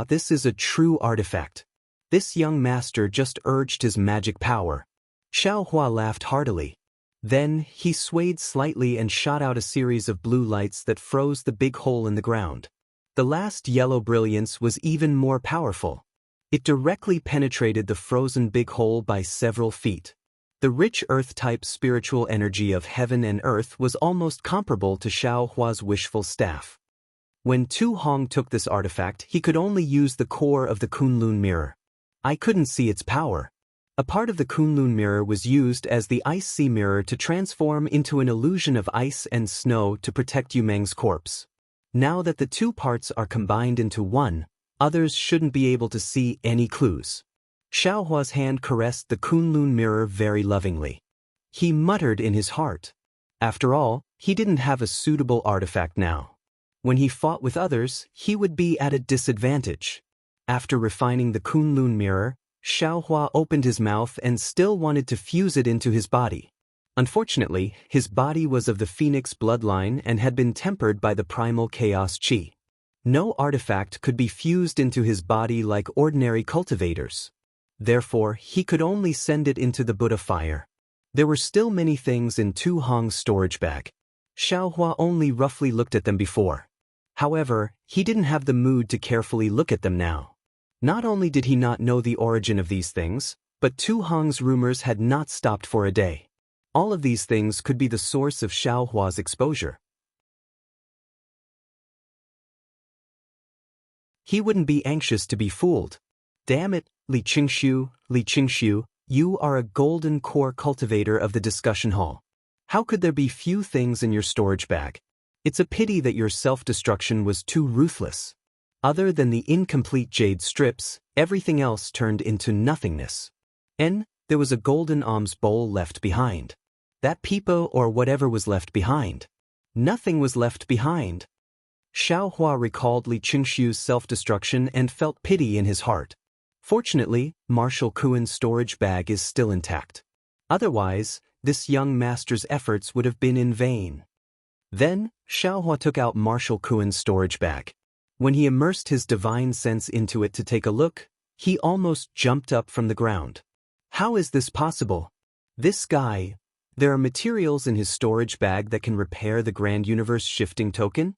[SPEAKER 1] This is a true artifact. This young master just urged his magic power. Xiao Hua laughed heartily. Then, he swayed slightly and shot out a series of blue lights that froze the big hole in the ground. The last yellow brilliance was even more powerful. It directly penetrated the frozen big hole by several feet. The rich earth-type spiritual energy of heaven and earth was almost comparable to Xiao Hua's wishful staff. When Tu Hong took this artifact, he could only use the core of the Kunlun mirror. I couldn't see its power. A part of the Kunlun mirror was used as the Ice Sea mirror to transform into an illusion of ice and snow to protect Yu Meng's corpse. Now that the two parts are combined into one, others shouldn't be able to see any clues. Xiaohua's hand caressed the Kunlun mirror very lovingly. He muttered in his heart. After all, he didn't have a suitable artifact now. When he fought with others, he would be at a disadvantage. After refining the Kunlun mirror, Xiaohua opened his mouth and still wanted to fuse it into his body. Unfortunately, his body was of the Phoenix bloodline and had been tempered by the primal chaos qi. No artifact could be fused into his body like ordinary cultivators. Therefore, he could only send it into the Buddha fire. There were still many things in Tu Hong's storage bag. Xiaohua only roughly looked at them before. However, he didn't have the mood to carefully look at them now. Not only did he not know the origin of these things, but Tu Hong's rumors had not stopped for a day. All of these things could be the source of Xiaohua's exposure. He wouldn't be anxious to be fooled. Damn it, Li Qingshu, you are a golden core cultivator of the discussion hall. How could there be few things in your storage bag? It's a pity that your self-destruction was too ruthless. Other than the incomplete jade strips, everything else turned into nothingness. There was a golden alms bowl left behind. That pipo or whatever was left behind. Nothing was left behind. Xiaohua recalled Li Qingshu's self-destruction and felt pity in his heart. Fortunately, Marshal Kuen's storage bag is still intact. Otherwise, this young master's efforts would have been in vain. Then, Xiaohua took out Marshal Kuen's storage bag. When he immersed his divine sense into it to take a look, he almost jumped up from the ground. How is this possible? This guy, there are materials in his storage bag that can repair the Grand Universe shifting token?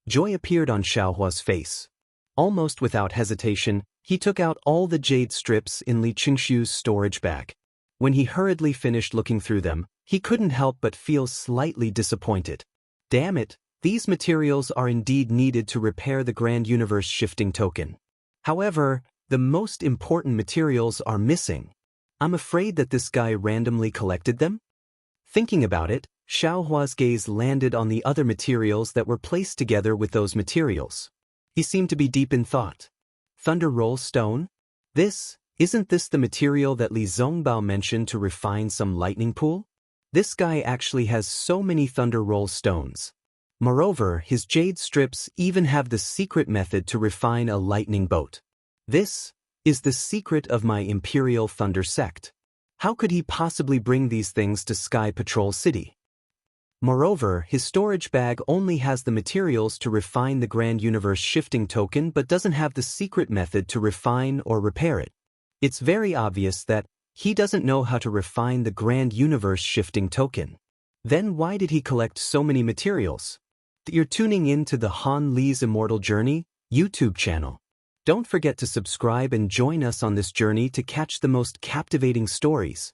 [SPEAKER 1] Joy appeared on Xiaohua's face. Almost without hesitation, he took out all the jade strips in Li Qingshu's storage bag. When he hurriedly finished looking through them, he couldn't help but feel slightly disappointed. Damn it, these materials are indeed needed to repair the Grand Universe shifting token. However, the most important materials are missing. I'm afraid that this guy randomly collected them? Thinking about it, Xiaohua's gaze landed on the other materials that were placed together with those materials. He seemed to be deep in thought. Thunder Roll Stone? Isn't this the material that Li Zongbao mentioned to refine some lightning pool? This guy actually has so many Thunder Roll stones. Moreover, his jade strips even have the secret method to refine a lightning boat. This is the secret of my Imperial Thunder sect. How could he possibly bring these things to Sky Patrol City? Moreover, his storage bag only has the materials to refine the Grand Universe shifting token but doesn't have the secret method to refine or repair it. It's very obvious that he doesn't know how to refine the Grand Universe shifting token. Then why did he collect so many materials? You're tuning in to the Han Li's Immortal Journey YouTube channel. Don't forget to subscribe and join us on this journey to catch the most captivating stories.